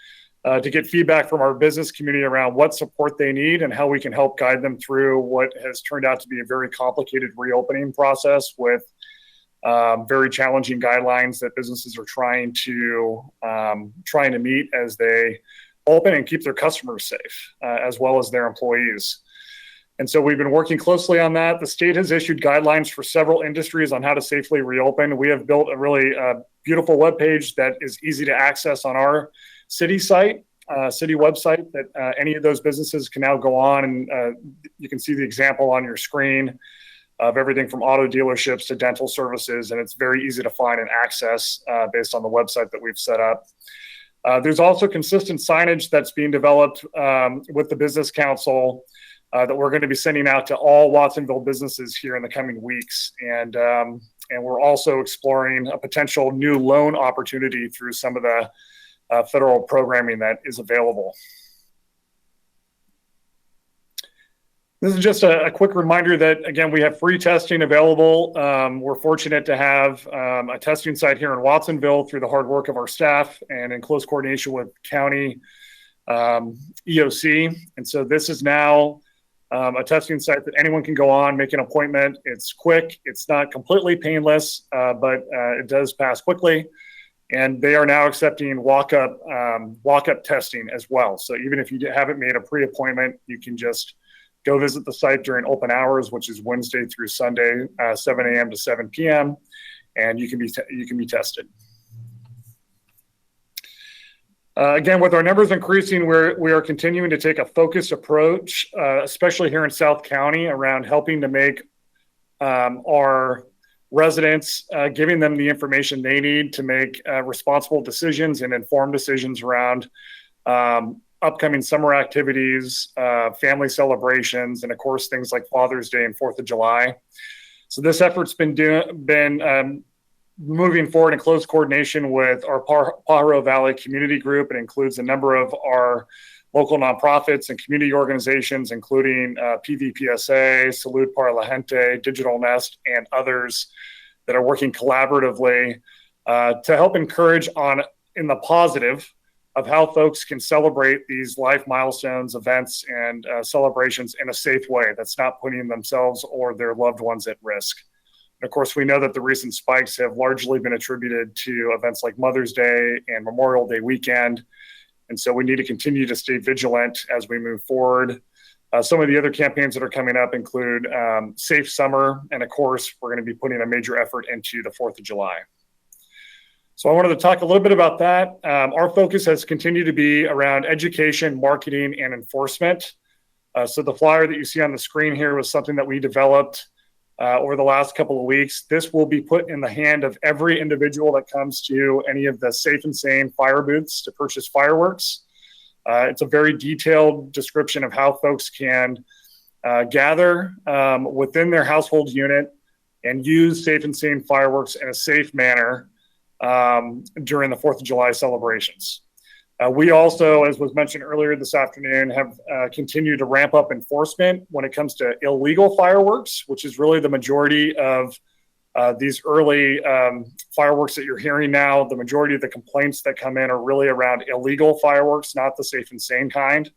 S: to get feedback from our business community around what support they need and how we can help guide them through what has turned out to be a very complicated reopening process with very challenging guidelines that businesses are trying to meet as they open and keep their customers safe, as well as their employees. And so we've been working closely on that. The state has issued guidelines for several industries on how to safely reopen. We have built a really beautiful webpage that is easy to access on our city site, city website, that any of those businesses can now go on, and you can see the example on your screen of everything from auto dealerships to dental services, and it's very easy to find and access based on the website that we've set up. There's also consistent signage that's being developed with the Business Council that we're going to be sending out to all Watsonville businesses here in the coming weeks. And we're also exploring a potential new loan opportunity through some of the federal programming that is available. This is just a quick reminder that, again, we have free testing available. We're fortunate to have a testing site here in Watsonville through the hard work of our staff and in close coordination with county EOC. And so this is now a testing site that anyone can go on, make an appointment. It's quick. It's not completely painless, but it does pass quickly. And they are now accepting walk-up testing as well. So even if you haven't made a pre-appointment, you can just go visit the site during open hours, which is Wednesday through Sunday, 7 a.m. to 7 p.m., and you can be tested. Again, with our numbers increasing, we are continuing to take a focused approach, especially here in South County, around helping to make our residents, giving them the information they need to make responsible decisions and informed decisions around upcoming summer activities, family celebrations, and of course, things like Father's Day and 4th of July. So this effort's been moving forward in close coordination with our Pajaro Valley Community Group. It includes a number of our local nonprofits and community organizations, including PVPSA, Salud para la Gente, Digital Nest, and others that are working collaboratively to help encourage in the positive of how folks can celebrate these life milestones, events, and celebrations in a safe way that's not putting themselves or their loved ones at risk. And of course, we know that the recent spikes have largely been attributed to events like Mother's Day and Memorial Day weekend. And so we need to continue to stay vigilant as we move forward. Some of the other campaigns that are coming up include Safe Summer. And of course, we're going to be putting a major effort into the 4th of July. So I wanted to talk a little bit about that. Our focus has continued to be around education, marketing, and enforcement. So the flyer that you see on the screen here was something that we developed over the last couple of weeks. This will be put in the hand of every individual that comes to any of the Safe and Sane fire booths to purchase fireworks. It's a very detailed description of how folks can gather within their household unit and use Safe and Sane fireworks in a safe manner during the 4th of July celebrations. We also, as was mentioned earlier this afternoon, have continued to ramp up enforcement when it comes to illegal fireworks, which is really the majority of these early fireworks that you're hearing now. The majority of the complaints that come in are really around illegal fireworks, not the Safe and Sane kind.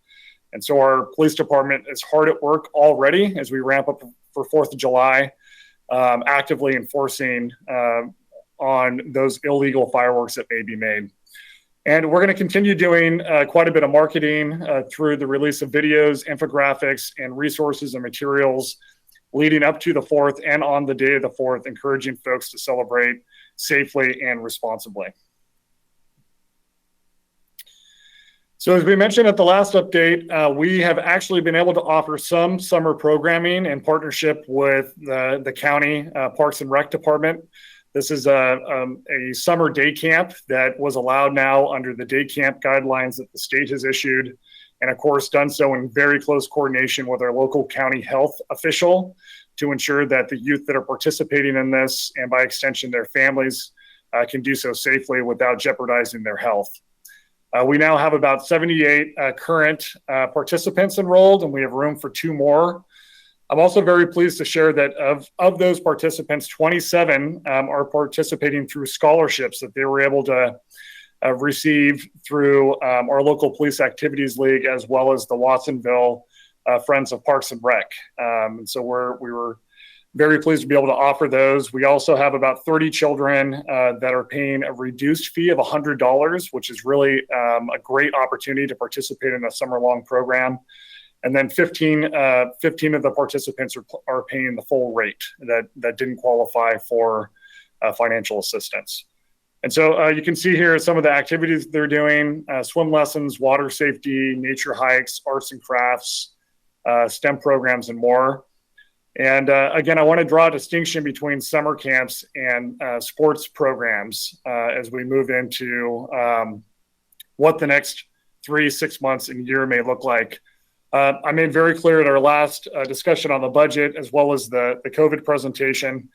S: And so our police department is hard at work already as we ramp up for 4th of July, actively enforcing on those illegal fireworks that may be made. And we're going to continue doing quite a bit of marketing through the release of videos, infographics, and resources and materials leading up to the 4th and on the day of the 4th, encouraging folks to celebrate safely and responsibly. So as we mentioned at the last update, we have actually been able to offer some summer programming in partnership with the county Parks and Rec Department. This is a summer day camp that was allowed now under the day camp guidelines that the state has issued, and of course done so in very close coordination with our local county health official to ensure that the youth that are participating in this, and by extension their families, can do so safely without jeopardizing their health. We now have about 78 current participants enrolled, and we have room for 2 more. I'm also very pleased to share that of those participants, 27 are participating through scholarships that they were able to receive through our local police activities league, as well as the Watsonville Friends of Parks and Rec. And so we were very pleased to be able to offer those. We also have about 30 children that are paying a reduced fee of $100, which is really a great opportunity to participate in a summer-long program. And then 15 of the participants are paying the full rate that didn't qualify for financial assistance. And so you can see here some of the activities they're doing: swim lessons, water safety, nature hikes, arts and crafts, STEM programs, and more. And again, I want to draw a distinction between summer camps and sports programs as we move into what the next 3, 6 months and year may look like. I made very clear at our last discussion on the budget, as well as the COVID presentation,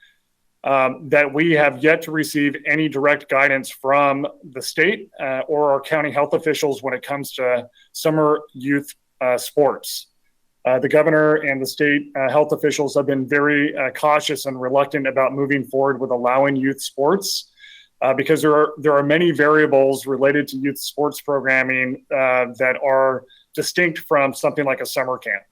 S: that we have yet to receive any direct guidance from the state or our county health officials when it comes to summer youth sports. The governor and the state health officials have been very cautious and reluctant about moving forward with allowing youth sports because there are many variables related to youth sports programming that are distinct from something like a summer camp.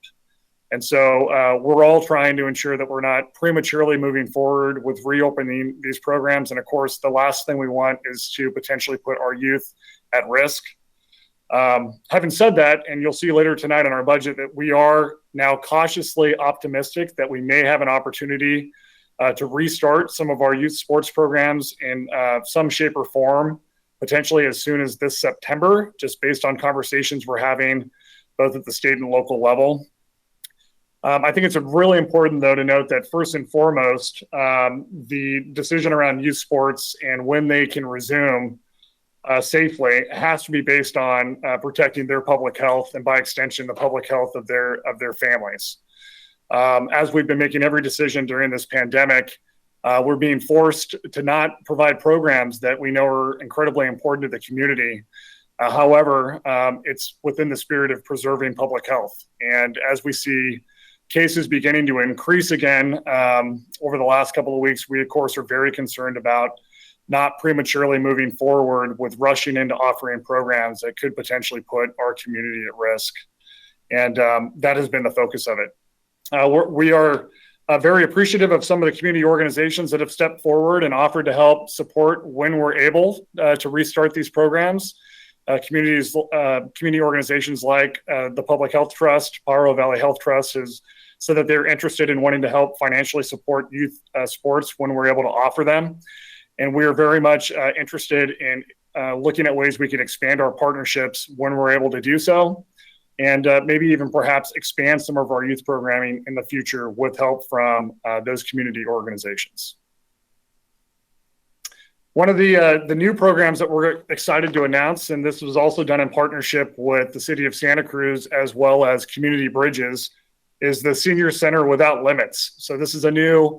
S: And so we're all trying to ensure that we're not prematurely moving forward with reopening these programs. And of course, the last thing we want is to potentially put our youth at risk. Having said that, and you'll see later tonight in our budget that we are now cautiously optimistic that we may have an opportunity to restart some of our youth sports programs in some shape or form, potentially as soon as this September, just based on conversations we're having both at the state and local level. I think it's really important, though, to note that first and foremost, the decision around youth sports and when they can resume safely has to be based on protecting their public health and, by extension, the public health of their families. As we've been making every decision during this pandemic, we're being forced to not provide programs that we know are incredibly important to the community. However, it's within the spirit of preserving public health. And as we see cases beginning to increase again over the last couple of weeks, we, of course, are very concerned about not prematurely moving forward with rushing into offering programs that could potentially put our community at risk. And that has been the focus of it. We are very appreciative of some of the community organizations that have stepped forward and offered to help support when we're able to restart these programs. Community organizations like the Public Health Trust, Pajaro Valley Health Trust, has said that they're interested in wanting to help financially support youth sports when we're able to offer them. And we are very much interested in looking at ways we can expand our partnerships when we're able to do so, and maybe even perhaps expand some of our youth programming in the future with help from those community organizations. One of the new programs that we're excited to announce, and this was also done in partnership with the City of Santa Cruz as well as Community Bridges, is the Senior Center Without Limits. So this is a new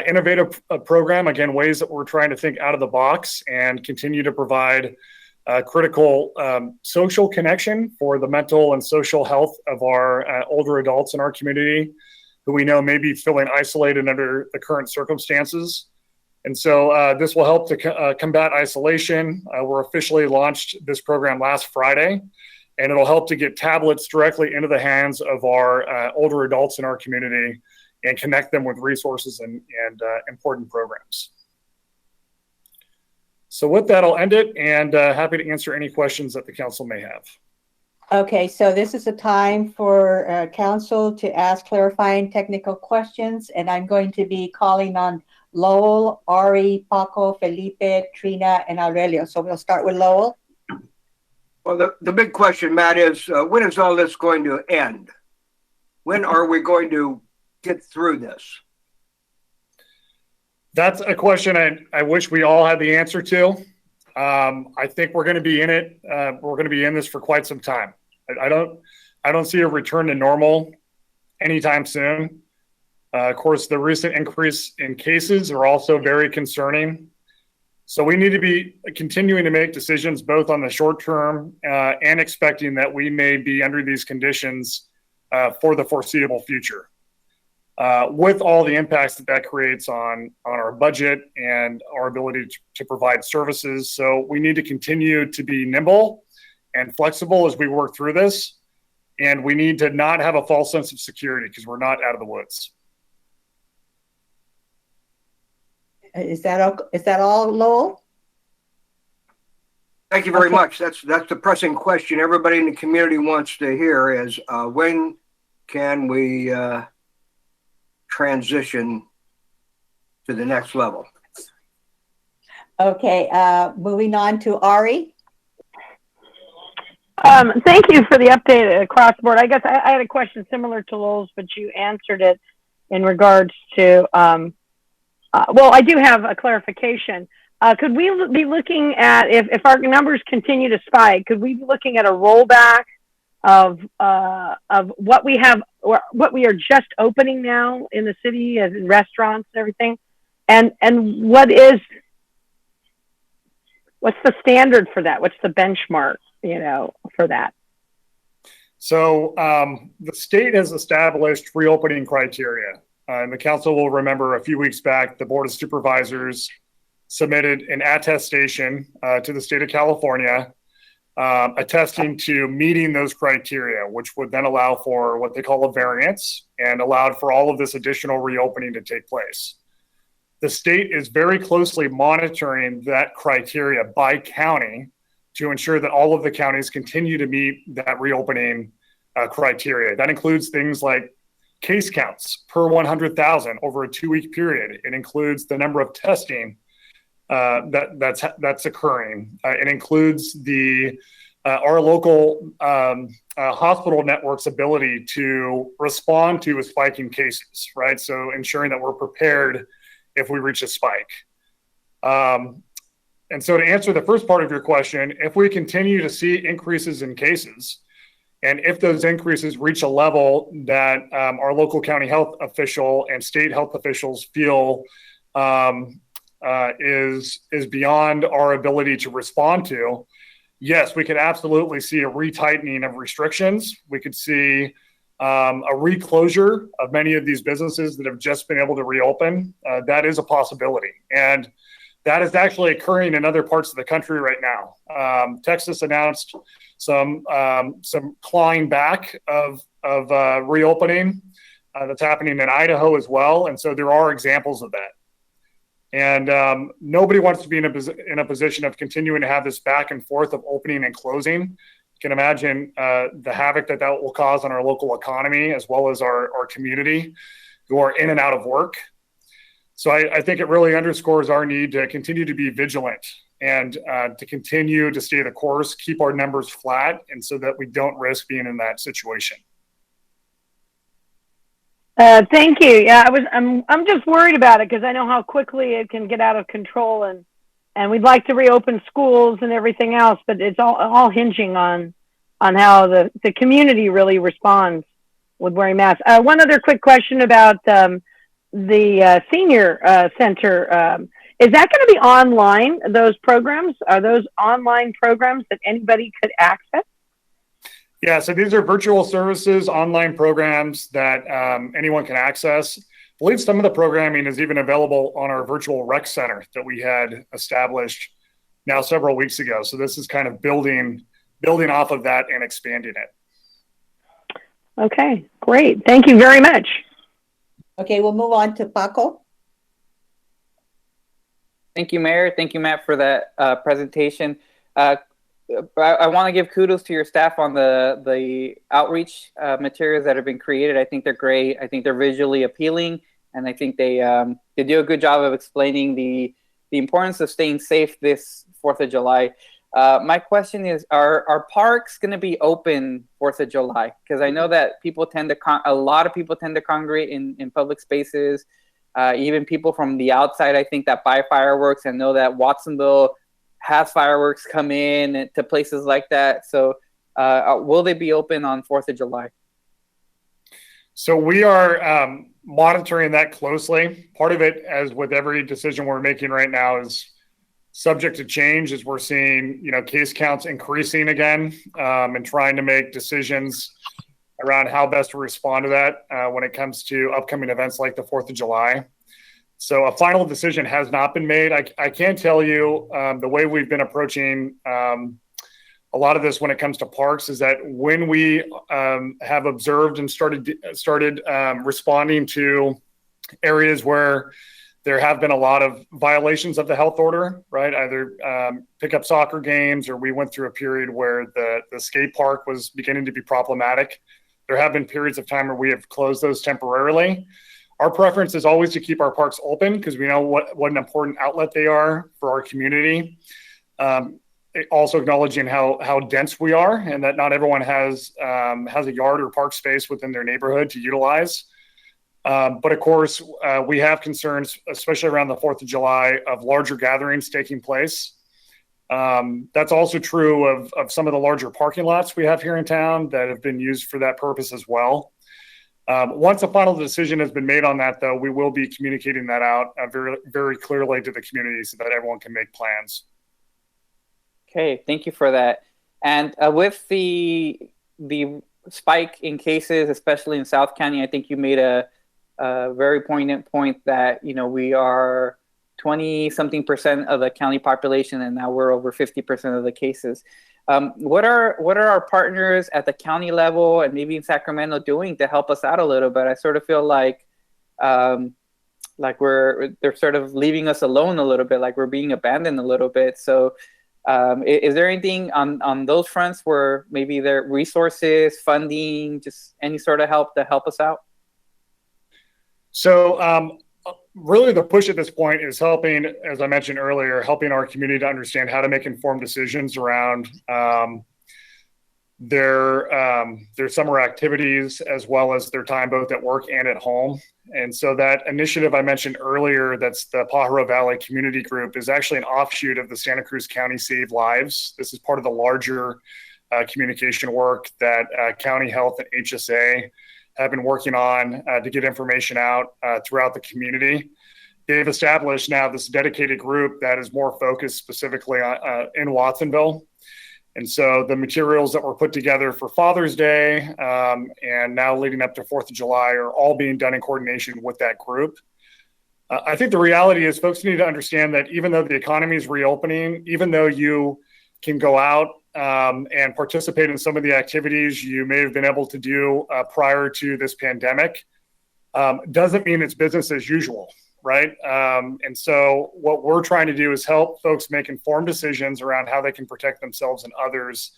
S: innovative program, again, ways that we're trying to think out of the box and continue to provide critical social connection for the mental and social health of our older adults in our community who we know may be feeling isolated under the current circumstances. And so this will help to combat isolation. We're officially launched this program last Friday, and it'll help to get tablets directly into the hands of our older adults in our community and connect them with resources and important programs. So with that, I'll end it, and happy to answer any questions that the council may have.
A: Okay, so this is a time for council to ask clarifying technical questions, and I'm going to be calling on Lowell, Ari, Paco, Felipe, Trina, and Aurelio. So we'll start with Lowell.
J: Well, the big question, Matt, is when is all this going to end? When are we going to get through this?
S: That's a question I wish we all had the answer to. I think we're going to be in it. We're going to be in this for quite some time. I don't see a return to normal anytime soon. Of course, the recent increase in cases are also very concerning. So we need to be continuing to make decisions both on the short term and expecting that we may be under these conditions for the foreseeable future. with all the impacts that creates on our budget and our ability to provide services. So we need to continue to be nimble and flexible as we work through this. And we need to not have a false sense of security because we're not out of the woods.
A: Is that all, Lowell?
J: Thank you very much. That's the pressing question everybody in the community wants to hear is when can we transition to the next level?
A: Okay, moving on to Ari.
K: Thank you for the update across the board. I guess I had a question similar to Lowell's, but you answered it in regards to, well, I do have a clarification. Could we be looking at, if our numbers continue to spike, could we be looking at a rollback of what we have, or what we are just opening now in the city, as in restaurants and everything? And what's the standard for that? What's the benchmark, for that?
S: So the state has established reopening criteria. And the council will remember a few weeks back, the Board of Supervisors submitted an attestation to the state of California, attesting to meeting those criteria, which would then allow for what they call a variance and allowed for all of this additional reopening to take place. The state is very closely monitoring that criteria by county to ensure that all of the counties continue to meet that reopening criteria. That includes things like case counts per 100,000 over a 2-week period. It includes the number of testing that's occurring. It includes our local hospital network's ability to respond to a spike in cases, right? So ensuring that we're prepared if we reach a spike. And so to answer the first part of your question, if we continue to see increases in cases, and if those increases reach a level that our local county health official and state health officials feel is beyond our ability to respond to, yes, we could absolutely see a retightening of restrictions. We could see a reclosure of many of these businesses that have just been able to reopen. That is a possibility. And that is actually occurring in other parts of the country right now. Texas announced some clawing back of reopening that's happening in Idaho as well. And so there are examples of that. And nobody wants to be in a position of continuing to have this back and forth of opening and closing. You can imagine the havoc that will cause on our local economy as well as our community who are in and out of work. So I think it really underscores our need to continue to be vigilant and to continue to stay the course, keep our numbers flat, and so that we don't risk being in that situation.
K: Thank you. Yeah, I'm just worried about it because I know how quickly it can get out of control, and we'd like to reopen schools and everything else, but it's all hinging on how the community really responds with wearing masks. One other quick question about the senior center. Is that going to be online? Those programs, are those online programs that anybody could access?
S: Yeah, so these are virtual services, online programs that anyone can access. I believe some of the programming is even available on our virtual rec center that we had established now several weeks ago. So this is kind of building off of that and expanding it.
K: Okay, great. Thank you very much.
A: Okay, we'll move on to Paco.
L: Thank you, Mayor. Thank you, Matt, for that presentation. I want to give kudos to your staff on the outreach materials that have been created. I think they're great. I think they're visually appealing, and I think they do a good job of explaining the importance of staying safe this 4th of July. My question is, are parks going to be open 4th of July? Because I know that a lot of people tend to congregate in public spaces. Even people from the outside, I think, that buy fireworks and know that Watsonville has fireworks come in to places like that. So will they be open on 4th of July?
S: So we are monitoring that closely. Part of it, as with every decision we're making right now, is subject to change as we're seeing, case counts increasing again, and trying to make decisions around how best to respond to that when it comes to upcoming events like the 4th of July. So a final decision has not been made. I can tell you the way we've been approaching a lot of this when it comes to parks is that when we have observed and started responding to areas where there have been a lot of violations of the health order, right? Either pickup soccer games, or we went through a period where the skate park was beginning to be problematic. There have been periods of time where we have closed those temporarily. Our preference is always to keep our parks open because we know what an important outlet they are for our community. Also acknowledging how dense we are and that not everyone has a yard or park space within their neighborhood to utilize. But of course, we have concerns, especially around the 4th of July, of larger gatherings taking place. That's also true of some of the larger parking lots we have here in town that have been used for that purpose as well. Once a final decision has been made on that, though, we will be communicating that out very, very clearly to the community so that everyone can make plans.
L: Okay, thank you for that. And with the spike in cases, especially in South County, I think you made a very poignant point that, you know, we are 20-something% of the county population, and now we're over 50% of the cases. What are our partners at the county level and maybe in Sacramento doing to help us out a little bit? I sort of feel like they're sort of leaving us alone a little bit, like we're being abandoned a little bit. So is there anything on those fronts where maybe there are resources, funding, just any sort of help to help us out?
S: So really the push at this point is helping, as I mentioned earlier, helping our community to understand how to make informed decisions around their summer activities, as well as their time both at work and at home. And so that initiative I mentioned earlier, that's the Pajaro Valley Community Group, is actually an offshoot of the Santa Cruz County Save Lives. This is part of the larger communication work that County Health and HSA have been working on to get information out throughout the community. They've established now this dedicated group that is more focused specifically in Watsonville. And so the materials that were put together for Father's Day and now leading up to 4th of July are all being done in coordination with that group. I think the reality is folks need to understand that even though the economy is reopening, even though you can go out and participate in some of the activities you may have been able to do prior to this pandemic, doesn't mean it's business as usual. Right. And so what we're trying to do is help folks make informed decisions around how they can protect themselves and others.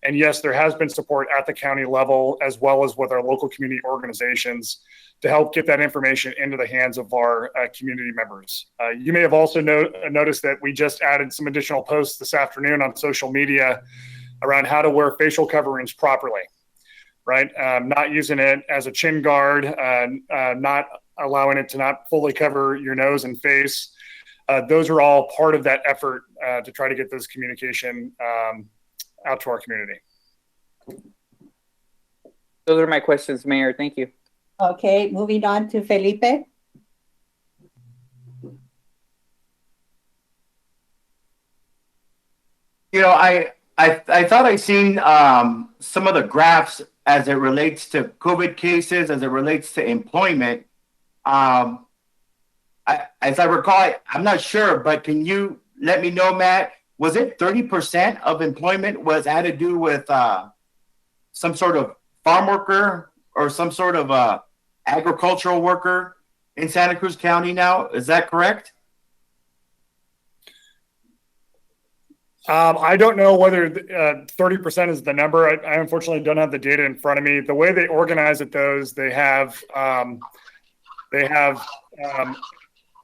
S: And yes, there has been support at the county level, as well as with our local community organizations, to help get that information into the hands of our community members. You may have also noticed that we just added some additional posts this afternoon on social media around how to wear facial coverings properly. Right. Not using it as a chin guard, not allowing it to not fully cover your nose and face. Those are all part of that effort to try to get this communication out to our community.
L: Those are my questions, Mayor. Thank you.
A: Okay, moving on to Felipe.
M: You know, I thought I seen some of the graphs as it relates to COVID cases, as it relates to employment. As I recall, I'm not sure, but can you let me know, Matt, was it 30% of employment had to do with some sort of farm worker or some sort of agricultural worker in Santa Cruz County now? Is that correct?
S: I don't know whether 30% is the number. I unfortunately don't have the data in front of me. The way they organize it, they have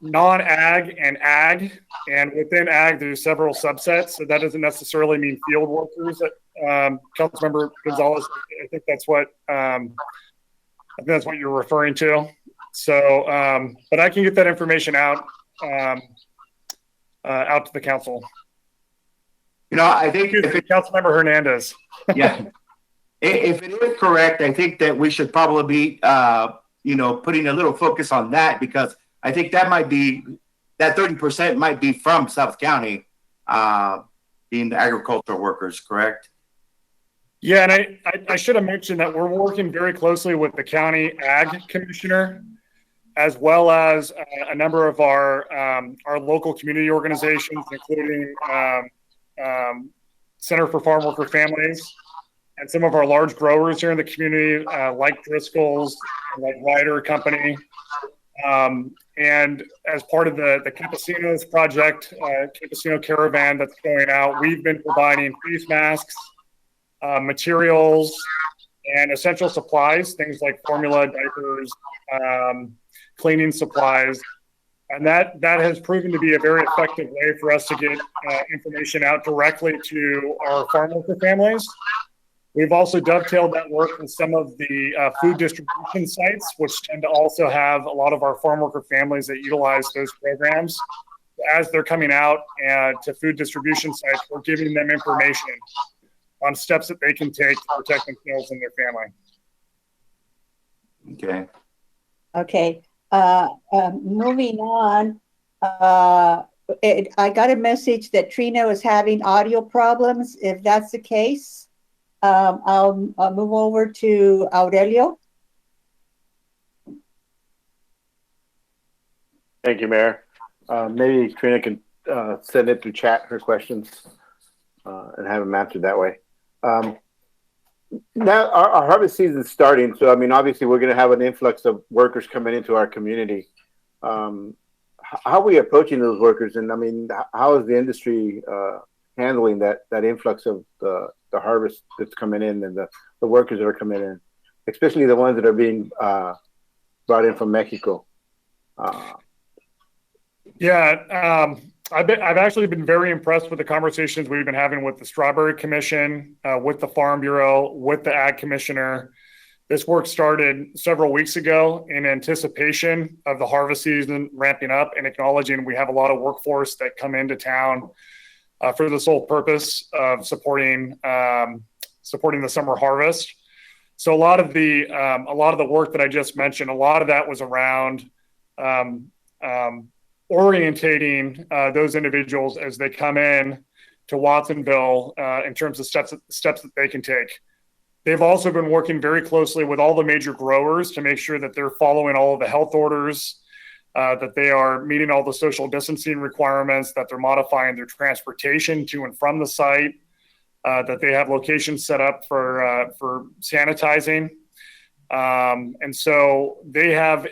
S: non-ag and ag, and within ag, there's several subsets. So that doesn't necessarily mean field workers. Councilmember Gonzalez, I think that's what you're referring to. So, but I can get that information out to the council.
M: You know, I think
S: Councilmember Hernandez.
M: Yeah, if it is correct, I think that we should probably be, putting a little focus on that, because I think that 30% might be from South County, being the agricultural workers, correct?
S: Yeah, and I should have mentioned that we're working very closely with the county ag commissioner, as well as a number of our local community organizations, including Center for Farm Worker Families, and some of our large growers here in the community, like Driscoll's, like Ryder Company. And as part of the Campesinos project, Campesino Caravan that's going out, we've been providing face masks, materials, and essential supplies, things like formula, diapers, cleaning supplies. And that has proven to be a very effective way for us to get information out directly to our farm worker families. We've also dovetailed that work with some of the food distribution sites, which tend to also have a lot of our farm worker families that utilize those programs. As they're coming out to food distribution sites, we're giving them information on steps that they can take to protect themselves and their family.
M: Okay.
A: Okay. Moving on. I got a message that Trina was having audio problems. If that's the case, I'll move over to Aurelio.
I: Thank you, Mayor. Maybe Trina can send it through chat, her questions, and have them answered that way. Now our harvest season is starting, so I mean, obviously we're going to have an influx of workers coming into our community. How are we approaching those workers, and I mean, how is the industry handling that influx of the harvest that's coming in and the workers that are coming in, especially the ones that are being brought in from Mexico?
S: I've actually been very impressed with the conversations we've been having with the Strawberry Commission, with the Farm Bureau, with the Ag Commissioner. This work started several weeks ago in anticipation of the harvest season ramping up and acknowledging we have a lot of workforce that come into town for the sole purpose of supporting the summer harvest. So a lot of the work that I just mentioned, a lot of that was around orientating those individuals as they come in to Watsonville in terms of steps that they can take. They've also been working very closely with all the major growers to make sure that they're following all of the health orders, that they are meeting all the social distancing requirements, that they're modifying their transportation to and from the site, that they have locations set up for sanitizing. And so they have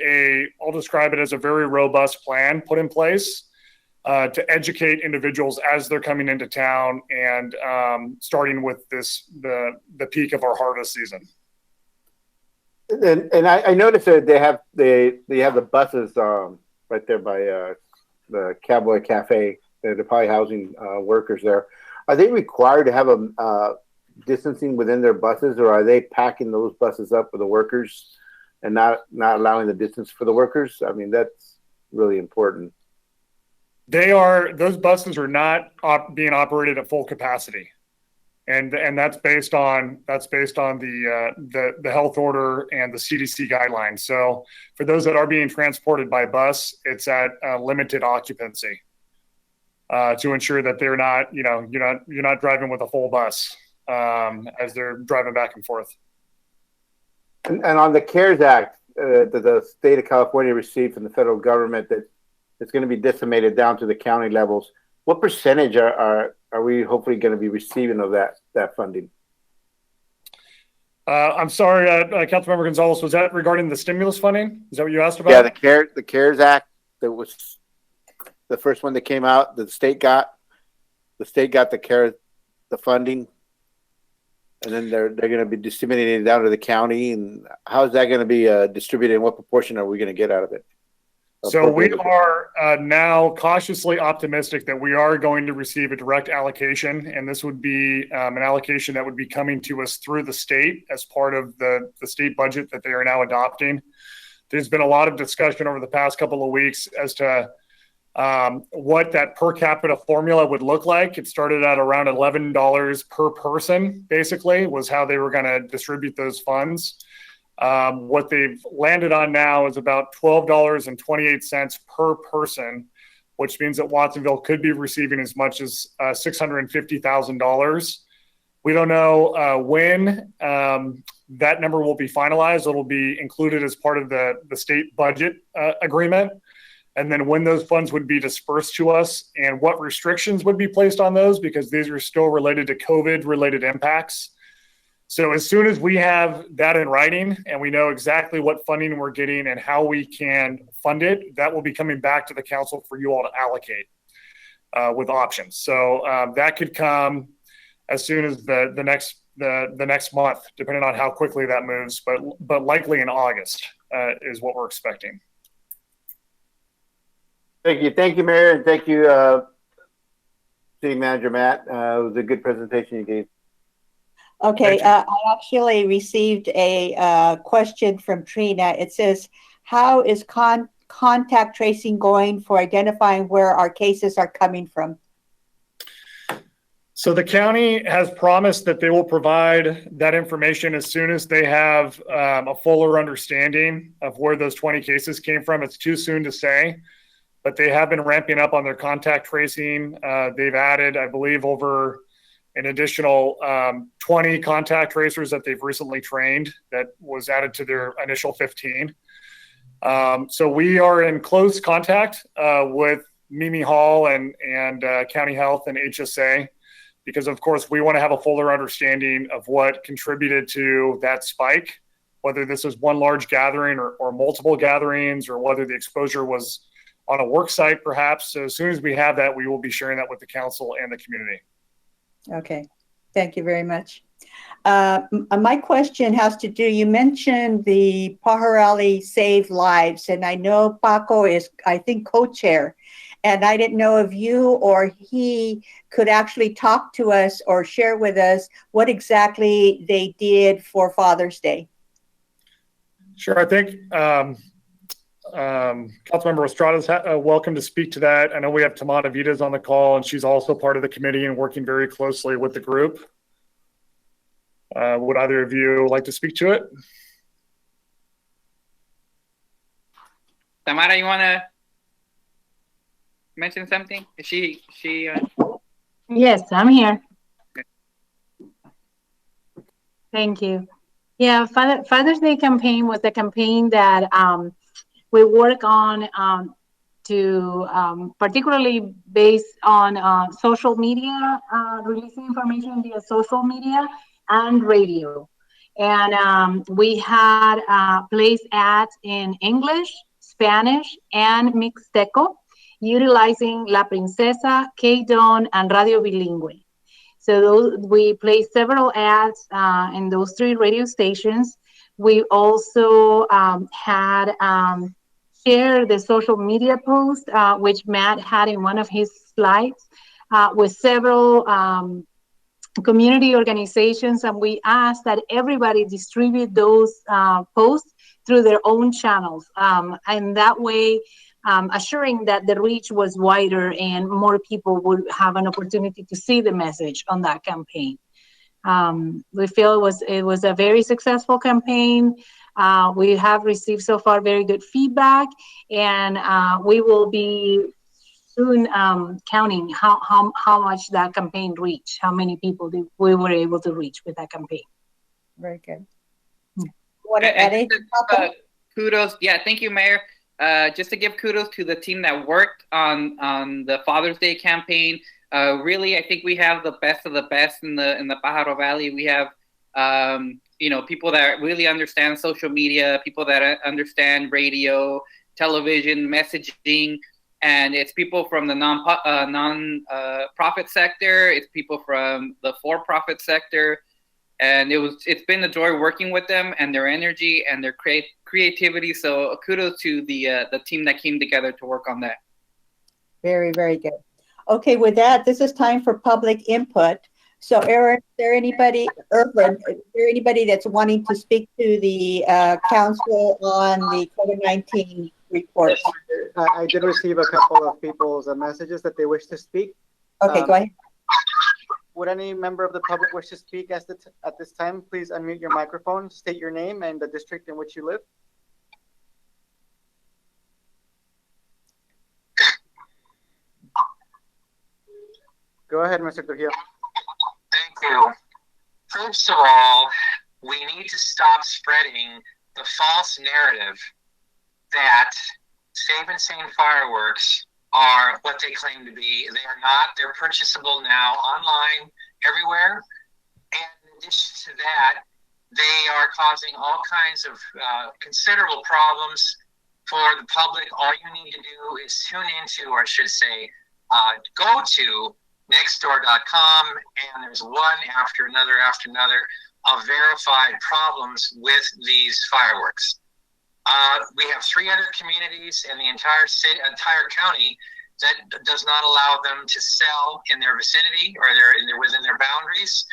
S: I'll describe it as a very robust plan put in place to educate individuals as they're coming into town and starting with the peak of our harvest season.
I: And I noticed that they have the buses right there by the Cowboy Cafe. They're probably housing workers there. Are they required to have a distancing within their buses, or are they packing those buses up with the workers and not allowing the distance for the workers? I mean, that's really important.
S: Those buses are not being operated at full capacity, and that's based on the health order and the CDC guidelines. So for those that are being transported by bus, it's at limited occupancy to ensure that they're not, you're not driving with a full bus as they're driving back and forth.
I: And on the CARES Act that the state of California received from the federal government that it's going to be disseminated down to the county levels, what percentage are we hopefully going to be receiving of that funding?
S: I'm sorry, Councilmember Gonzalez, was that regarding the stimulus funding? Is that what you asked about?
I: Yeah, the CARES Act, that was the first one that came out, that the state got the funding, and then they're going to be disseminating it down to the county. And how is that going to be distributed, and what proportion are we going to get out of it?
S: So we are now cautiously optimistic that we are going to receive a direct allocation, and this would be an allocation that would be coming to us through the state as part of the state budget that they are now adopting. There's been a lot of discussion over the past couple of weeks as to what that per capita formula would look like. It started at around $11 per person, basically, was how they were going to distribute those funds. What they've landed on now is about $12.28 per person, which means that Watsonville could be receiving as much as $650,000. We don't know when that number will be finalized. It'll be included as part of the state budget agreement. And then when those funds would be dispersed to us and what restrictions would be placed on those, because these are still related to COVID-related impacts. So as soon as we have that in writing and we know exactly what funding we're getting and how we can fund it, that will be coming back to the council for you all to allocate with options. So that could come as soon as the next month, depending on how quickly that moves, but likely in August is what we're expecting.
I: Thank you, Mayor, and thank you, City Manager Matt. It was a good presentation you gave.
A: Okay, I actually received a question from Trina. It says, how is contact tracing going for identifying where our cases are coming from?
S: So the county has promised that they will provide that information as soon as they have a fuller understanding of where those 20 cases came from. It's too soon to say, but they have been ramping up on their contact tracing. They've added, I believe, over an additional 20 contact tracers that they've recently trained that was added to their initial 15. So we are in close contact with Mimi Hall and County Health and HSA, because of course we want to have a fuller understanding of what contributed to that spike, whether this is one large gathering or multiple gatherings, or whether the exposure was on a work site perhaps. So as soon as we have that, we will be sharing that with the council and the community.
A: Okay, thank you very much. My question has to do, you mentioned the Pajarelli Save Lives, and I know Paco is, I think, co-chair, and I didn't know if you or he could actually talk to us or share with us what exactly they did for Father's Day.
S: Sure, I think Councilmember Estrada's welcome to speak to that. I know we have Tamara Vitas on the call, and she's also part of the committee and working very closely with the group. Would either of you like to speak to it?
L: Tamara, you want to mention something? Is she?
T: Yes, I'm here. Thank you. Yeah, Father's Day campaign was a campaign that we work on to particularly based on social media, releasing information via social media and radio. And we had placed ads in English, Spanish, and Mixteco, utilizing La Princesa, K-Don, and Radio Bilingüe. So we placed several ads in those 3 radio stations. We also had shared the social media post, which Matt had in one of his slides, with several community organizations, and we asked that everybody distribute those posts through their own channels, and that way assuring that the reach was wider and more people would have an opportunity to see the message on that campaign. We feel it was a very successful campaign. We have received so far very good feedback, and we will be soon counting how much that campaign reached, how many people we were able to reach with that campaign.
A: Very good.
L: Kudos. Yeah, thank you, Mayor. Just to give kudos to the team that worked on the Father's Day campaign. Really, I think we have the best of the best in the Pajaro Valley. We have people that really understand social media, people that understand radio, television, messaging, and it's people from the non-profit sector. It's people from the for-profit sector, and it's been a joy working with them and their energy and their creativity. So kudos to the team that came together to work on that.
A: Very, very good. Okay, with that, this is time for public input. So, Aaron, is there anybody that's wanting to speak to the council on the COVID-19 report?
B: I did receive a couple of people's messages that they wish to speak.
A: Okay, go ahead.
B: Would any member of the public wish to speak at this time? Please unmute your microphone, state your name and the district in which you live. Go ahead, Mr. Trujillo.
C: Thank you. First of all, we need to stop spreading the false narrative that Safe and Sane fireworks are what they claim to be. They are not. They're purchasable now online everywhere. And in addition to that, they are causing all kinds of considerable problems for the public. All you need to do is tune into, or I should say, go to nextdoor.com, and there's one after another of verified problems with these fireworks. We have 3 other communities in the entire county that does not allow them to sell in their vicinity or within their boundaries.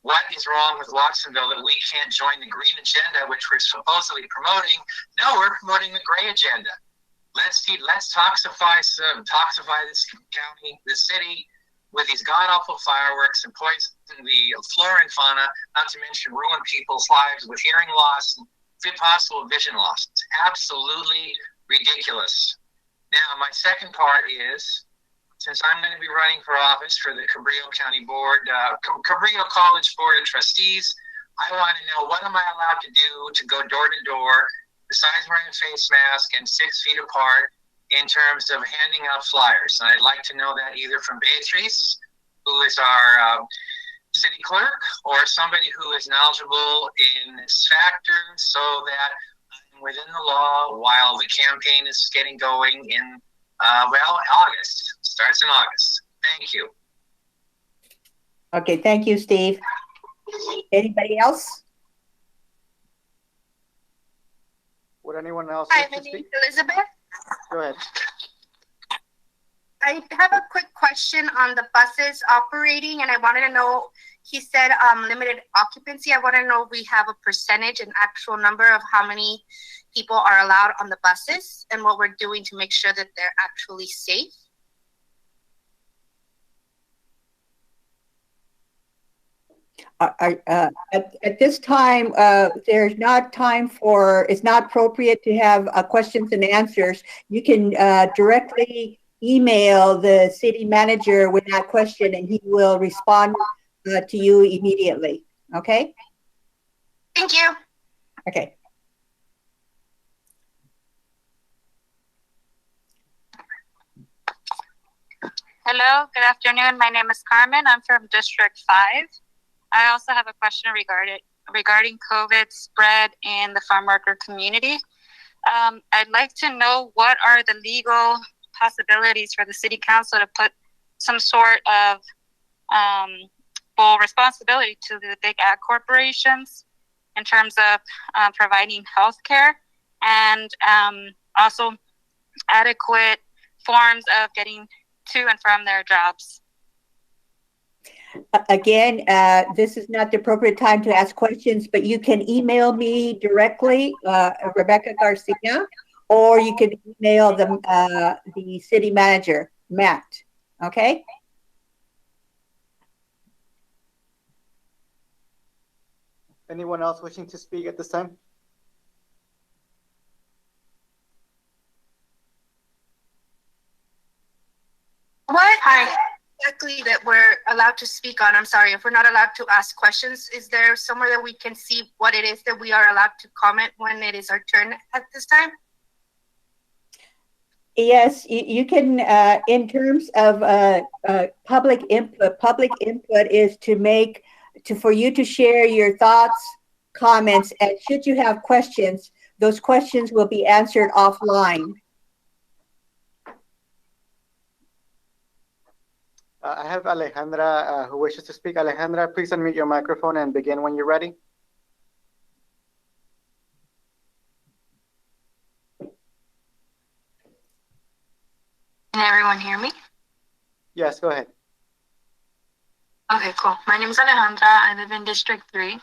C: What is wrong with Watsonville that we can't join the green agenda, which we're supposedly promoting? No, we're promoting the gray agenda. Let's toxify this county, this city, with these god-awful fireworks and poison the flora and fauna, not to mention ruin people's lives with hearing loss and possible vision loss. It's absolutely ridiculous. Now, my second part is, since I'm going to be running for office for the Cabrillo County Board, Cabrillo College Board of Trustees, I want to know, what am I allowed to do to go door to door, besides wearing a face mask and 6 feet apart, in terms of handing out flyers? And I'd like to know that either from Beatrice, who is our city clerk, or somebody who is knowledgeable in this factor, so that I'm within the law while the campaign is getting going in, August. Starts in August. Thank you.
A: Okay, thank you, Steve. Anybody else?
B: Would anyone else
U: Hi,
B: like
U: my
B: to
U: name is
B: speak?
U: Elizabeth.
B: Go ahead.
U: I have a quick question on the buses operating, and I wanted to know, he said limited occupancy. I want to know if we have a percentage, an actual number of how many people are allowed on the buses and what we're doing to make sure that they're actually safe.
A: At this time, there's not time for, it's not appropriate to have questions and answers. You can directly email the city manager with that question and he will respond to you immediately. Okay?
U: Thank you.
A: Okay.
V: Hello, good afternoon. My name is Carmen. I'm from District 5. I also have a question regarding COVID spread in the farm worker community. I'd like to know, what are the legal possibilities for the city council to put some sort of full responsibility to the big ag corporations in terms of providing health care and also adequate forms of getting to and from their jobs.
A: Again, this is not the appropriate time to ask questions, but you can email me directly, Rebecca Garcia, or you can email the city manager, Matt. Okay?
B: Anyone else wishing to speak at this time?
U: What exactly that we're allowed to speak on? I'm sorry, if we're not allowed to ask questions, is there somewhere that we can see what it is that we are allowed to comment when it is our turn at this time?
A: Yes, you can, in terms of public input is for you to share your thoughts, comments, and should you have questions, those questions will be answered offline.
B: I have Alejandra who wishes to speak. Alejandra, please unmute your microphone and begin when you're ready.
E: Can everyone hear me?
B: Yes, go ahead.
E: Okay, cool. My name is Alejandra. I live in District 3, and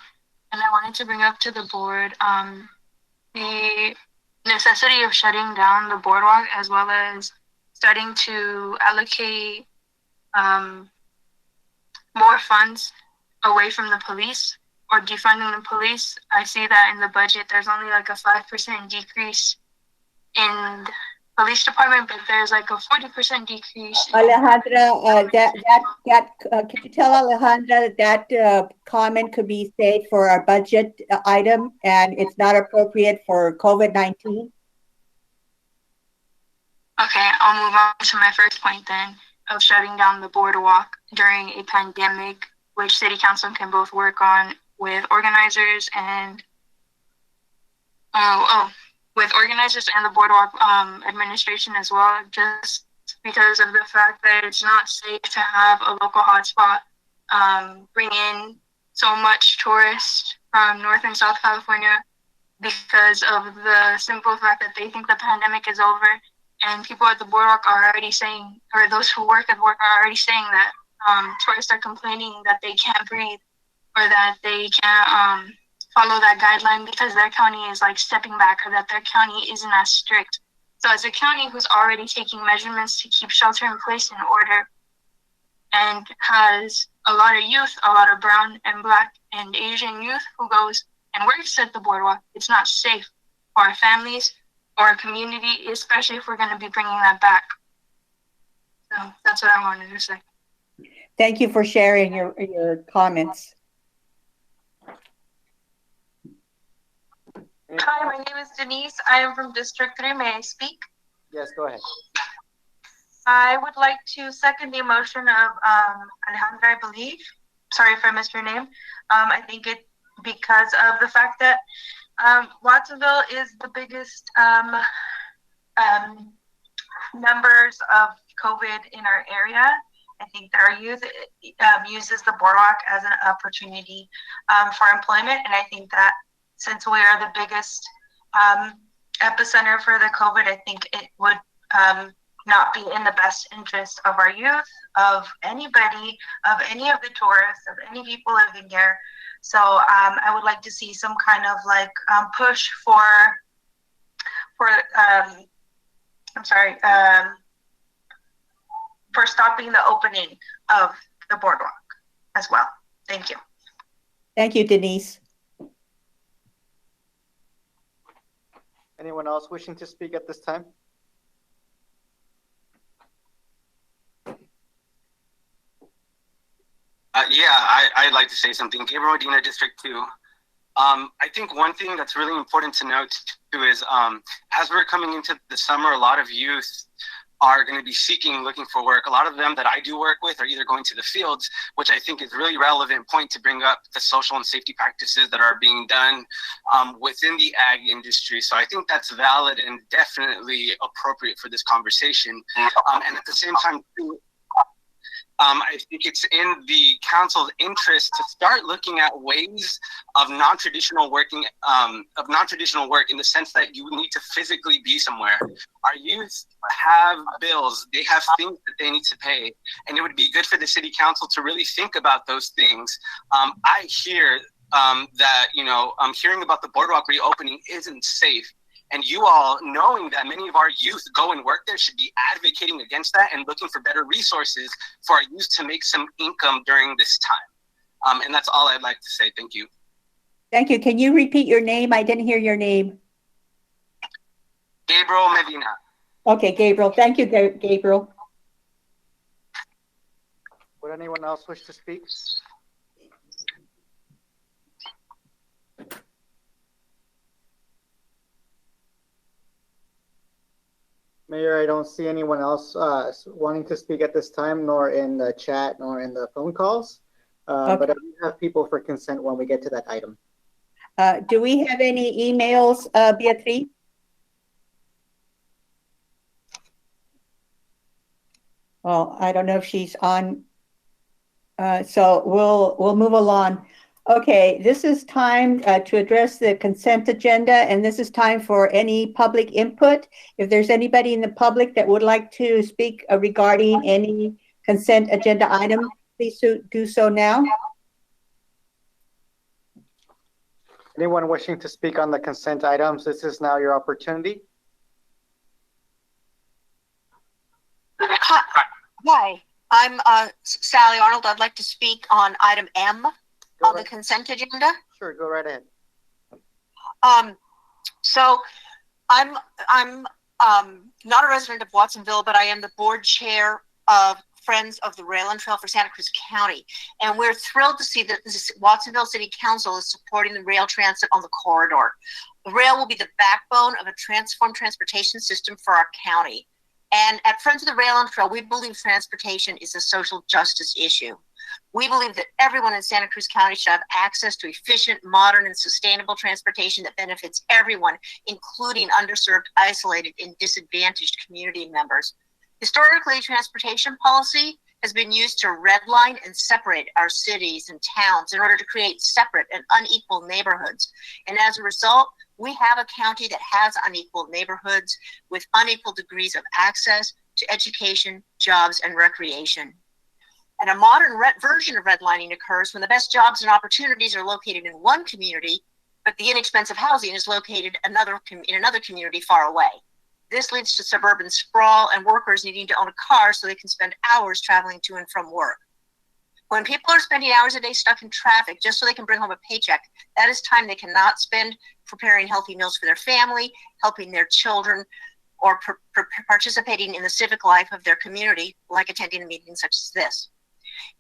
E: I wanted to bring up to the board the necessity of shutting down the boardwalk, as well as starting to allocate more funds away from the police, or defunding the police. I see that in the budget there's only like a 5% decrease in police department, but there's like a 40% decrease.
A: Alejandra, could you tell Alejandra that comment could be said for our budget item and it's not appropriate for COVID-19?
E: Okay, I'll move on to my first point then of shutting down the boardwalk during a pandemic, which City Council can both work on with organizers and with organizers and the boardwalk administration as well, just because of the fact that it's not safe to have a local hotspot bring in so much tourists from North and South California because of the simple fact that they think the pandemic is over. And people at the boardwalk are already saying, or those who work at work are already saying that tourists are complaining that they can't breathe or that they can't follow that guideline because their county is like stepping back or that their county isn't as strict. So as a county who's already taking measurements to keep shelter in place in order and has a lot of youth, a lot of brown and black and Asian youth who goes and works at the boardwalk, it's not safe for our families or our community, especially if we're going to be bringing that back. So that's what I wanted to say.
A: Thank you for sharing your comments.
E: Hi, my name is Denise. I am from District 3. May I speak?
B: Yes, go ahead.
E: I would like to second the motion of Alejandra, I believe. Sorry if I missed your name. I think it because of the fact that Watsonville is the biggest numbers of COVID in our area. I think that our youth uses the boardwalk as an opportunity for employment, and I think that since we are the biggest epicenter for the COVID, I think it would not be in the best interest of our youth, of anybody, of any of the tourists, of any people living here. So I would like to see some kind of like push for stopping the opening of the boardwalk as well. Thank you.
A: Thank you, Denise.
B: Anyone else wishing to speak at this time?
D: I'd like to say something. Gabriel Medina, District 2. I think one thing that's really important to note too is as we're coming into the summer, a lot of youth are going to be looking for work. A lot of them that I do work with are either going to the fields, which I think is really relevant point to bring up the social and safety practices that are being done within the ag industry. So I think that's valid and definitely appropriate for this conversation. And at the same time, too, I think it's in the council's interest to start looking at ways of non-traditional work in the sense that you need to physically be somewhere. Our youth have bills, they have things that they need to pay, and it would be good for the city council to really think about those things. I hear that, hearing about the boardwalk reopening isn't safe. And you all, knowing that many of our youth go and work there, should be advocating against that and looking for better resources for our youth to make some income during this time. And that's all I'd like to say. Thank you.
A: Thank you. Can you repeat your name? I didn't hear your name.
D: Gabriel Medina.
A: Okay, Gabriel. Thank you, Gabriel.
B: Would anyone else wish to speak? Mayor, I don't see anyone else wanting to speak at this time, nor in the chat, nor in the phone calls. Okay. But I do have people for consent when we get to that item.
A: Do we have any emails, Beatriz? Well, I don't know if she's on. So we'll move along. Okay, this is time to address the consent agenda, and this is time for any public input. If there's anybody in the public that would like to speak regarding any consent agenda item, please do so now.
B: Anyone wishing to speak on the consent items, this is now your opportunity.
F: Hi, I'm Sally Arnold. I'd like to speak on item M. On the consent agenda?
B: Sure, go right ahead.
F: So I'm not a resident of Watsonville, but I am the board chair of Friends of the Rail and Trail for Santa Cruz County. And we're thrilled to see that this Watsonville City Council is supporting the rail transit on the corridor. The rail will be the backbone of a transformed transportation system for our county. And at Friends of the Rail and Trail, we believe transportation is a social justice issue. We believe that everyone in Santa Cruz County should have access to efficient, modern, and sustainable transportation that benefits everyone, including underserved, isolated, and disadvantaged community members. Historically, transportation policy has been used to redline and separate our cities and towns in order to create separate and unequal neighborhoods. And as a result, we have a county that has unequal neighborhoods with unequal degrees of access to education, jobs, and recreation. And a modern version of redlining occurs when the best jobs and opportunities are located in one community, but the inexpensive housing is located in another community far away. This leads to suburban sprawl and workers needing to own a car so they can spend hours traveling to and from work. When people are spending hours a day stuck in traffic just so they can bring home a paycheck, that is time they cannot spend preparing healthy meals for their family, helping their children, or participating in the civic life of their community, like attending a meeting such as this.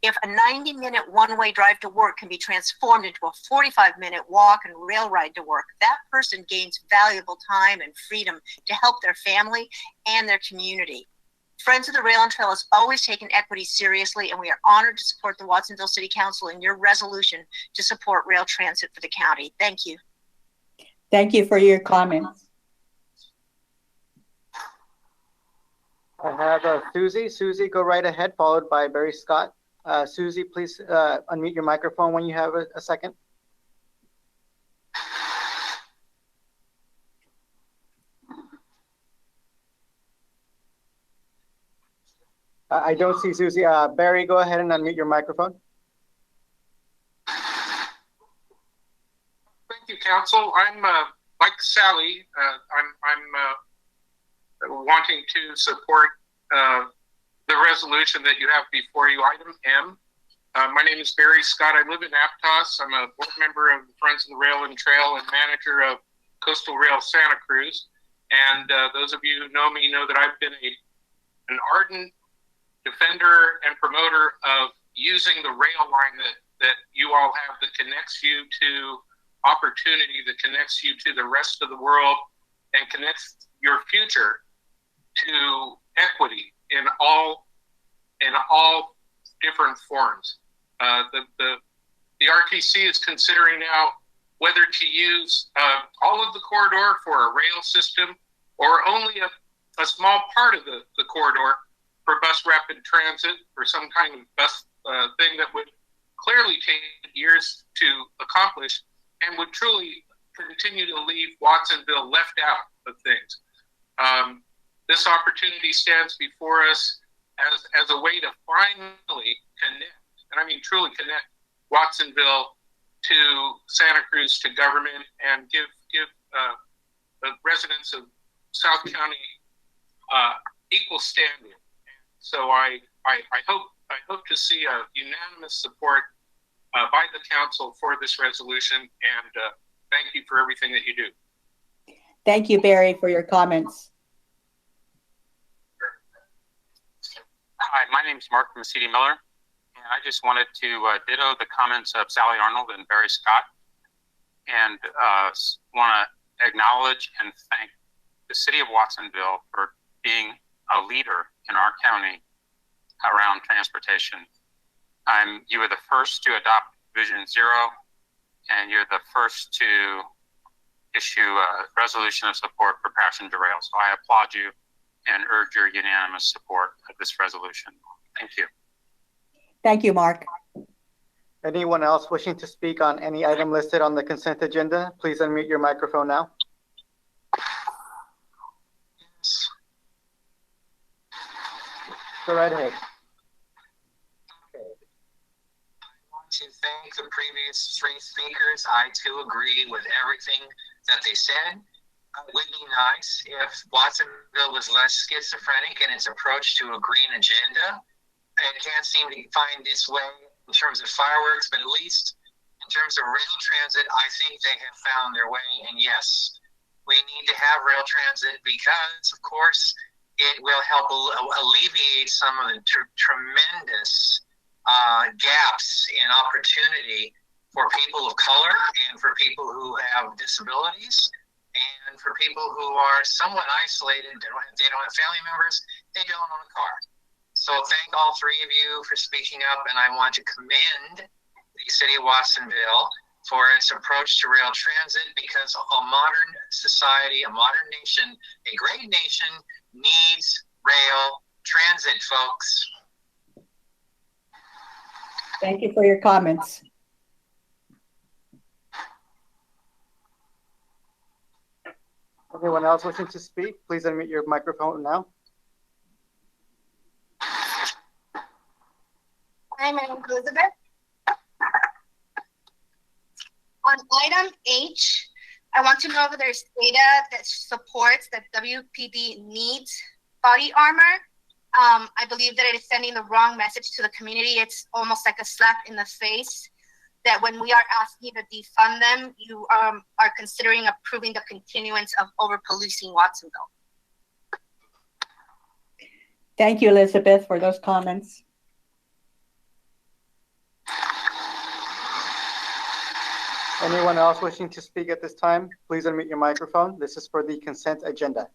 F: If a 90-minute one-way drive to work can be transformed into a 45-minute walk and rail ride to work, that person gains valuable time and freedom to help their family and their community. Friends of the Rail and Trail has always taken equity seriously, and we are honored to support the Watsonville City Council in your resolution to support rail transit for the county. Thank you.
A: Thank you for your comments.
B: I have Susie. Susie, go right ahead, followed by Barry Scott. Susie, please unmute your microphone when you have a second. I don't see Susie. Barry, go ahead and unmute your microphone.
G: Thank you, Council. I'm like Sally. I'm wanting to support the resolution that you have before you, item M. My name is Barry Scott. I live in Aptos. I'm a board member of the Friends of the Rail and Trail and manager of Coastal Rail Santa Cruz. And those of you who know me know that I've been an ardent defender and promoter of using the rail line that you all have that connects you to opportunity, that connects you to the rest of the world, and connects your future to equity in all different forms. The RTC is considering now whether to use all of the corridor for a rail system or only a small part of the corridor for bus rapid transit or some kind of bus thing that would clearly take years to accomplish and would truly continue to leave Watsonville left out of things. This opportunity stands before us as a way to finally connect, and I mean truly connect Watsonville to Santa Cruz, to government, and give the residents of South County equal standing. So I hope to see a unanimous support by the council for this resolution, and thank you for everything that you do.
A: Thank you, Barry, for your comments.
N: Hi, my name is Mark Mercedes-Miller, and I just wanted to ditto the comments of Sally Arnold and Barry Scott, and want to acknowledge and thank the city of Watsonville for being a leader in our county around transportation. You were the first to adopt Vision Zero, and you're the first to issue a resolution of support for passenger rail. So I applaud you and urge your unanimous support of this resolution. Thank you.
A: Thank you, Mark.
B: Anyone else wishing to speak on any item listed on the consent agenda, please unmute your microphone now. Go right ahead.
C: To thank the previous three speakers. I too agree with everything that they said. It would be nice if Watsonville was less schizophrenic in its approach to a green agenda. It can't seem to find its way in terms of fireworks, but at least in terms of rail transit, I think they have found their way. And yes, we need to have rail transit because, of course, it will help alleviate some of the tremendous gaps in opportunity for people of color and for people who have disabilities and for people who are somewhat isolated. They don't have family members. They don't own a car. So thank all three of you for speaking up, and I want to commend the City of Watsonville for its approach to rail transit, because a modern society, a modern nation, a great nation needs rail transit, folks.
A: Thank you for your comments.
B: Anyone else wishing to speak, please unmute your microphone now.
U: Hi, my name is Elizabeth. On item H, I want to know if there's data that supports that WPD needs body armor. I believe that it is sending the wrong message to the community. It's almost like a slap in the face that when we are asking to defund them, you are considering approving the continuance of over-policing Watsonville.
A: Thank you, Elizabeth, for those comments.
B: Anyone else wishing to speak at this time, please unmute your microphone. This is for the consent agenda.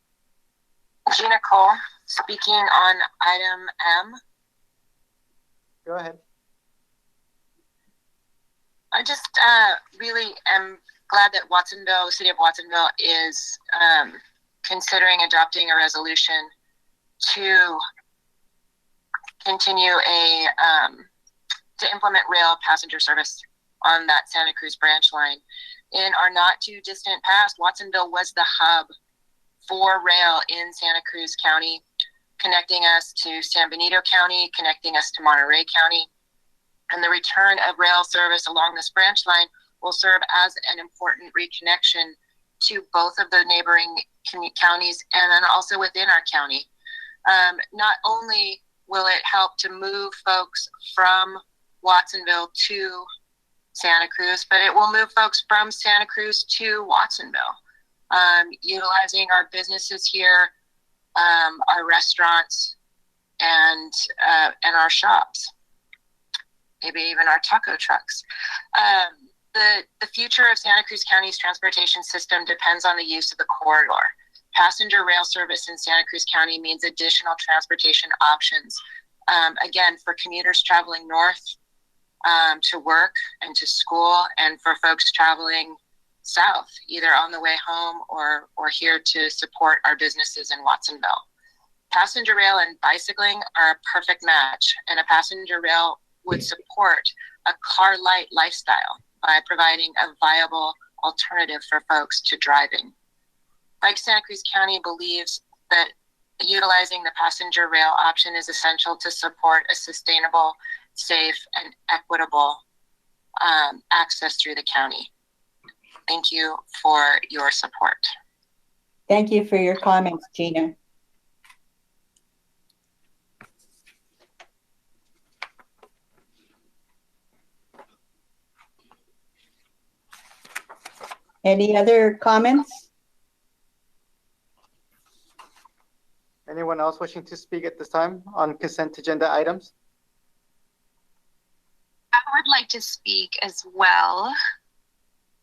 P: Gina Cole, speaking on item M.
B: Go ahead.
P: I just really am glad that Watsonville, the City of Watsonville, is considering adopting a resolution to continue to implement rail passenger service on that Santa Cruz branch line. In our not too distant past, Watsonville was the hub for rail in Santa Cruz County, connecting us to San Benito County, connecting us to Monterey County. And the return of rail service along this branch line will serve as an important reconnection to both of the neighboring counties and then also within our county. Not only will it help to move folks from Watsonville to Santa Cruz, but it will move folks from Santa Cruz to Watsonville, utilizing our businesses here, our restaurants, and our shops, maybe even our taco trucks. The future of Santa Cruz County's transportation system depends on the use of the corridor. Passenger rail service in Santa Cruz County means additional transportation options. Again, for commuters traveling north to work and to school, and for folks traveling south, either on the way home or here to support our businesses in Watsonville. Passenger rail and bicycling are a perfect match, and a passenger rail would support a car-light lifestyle by providing a viable alternative for folks to driving. Like Santa Cruz County believes that utilizing the passenger rail option is essential to support a sustainable, safe, and equitable access through the county. Thank you for your support.
A: Thank you for your comments, Gina. Any other comments?
B: Anyone else wishing to speak at this time on consent agenda items?
V: I would like to speak as well.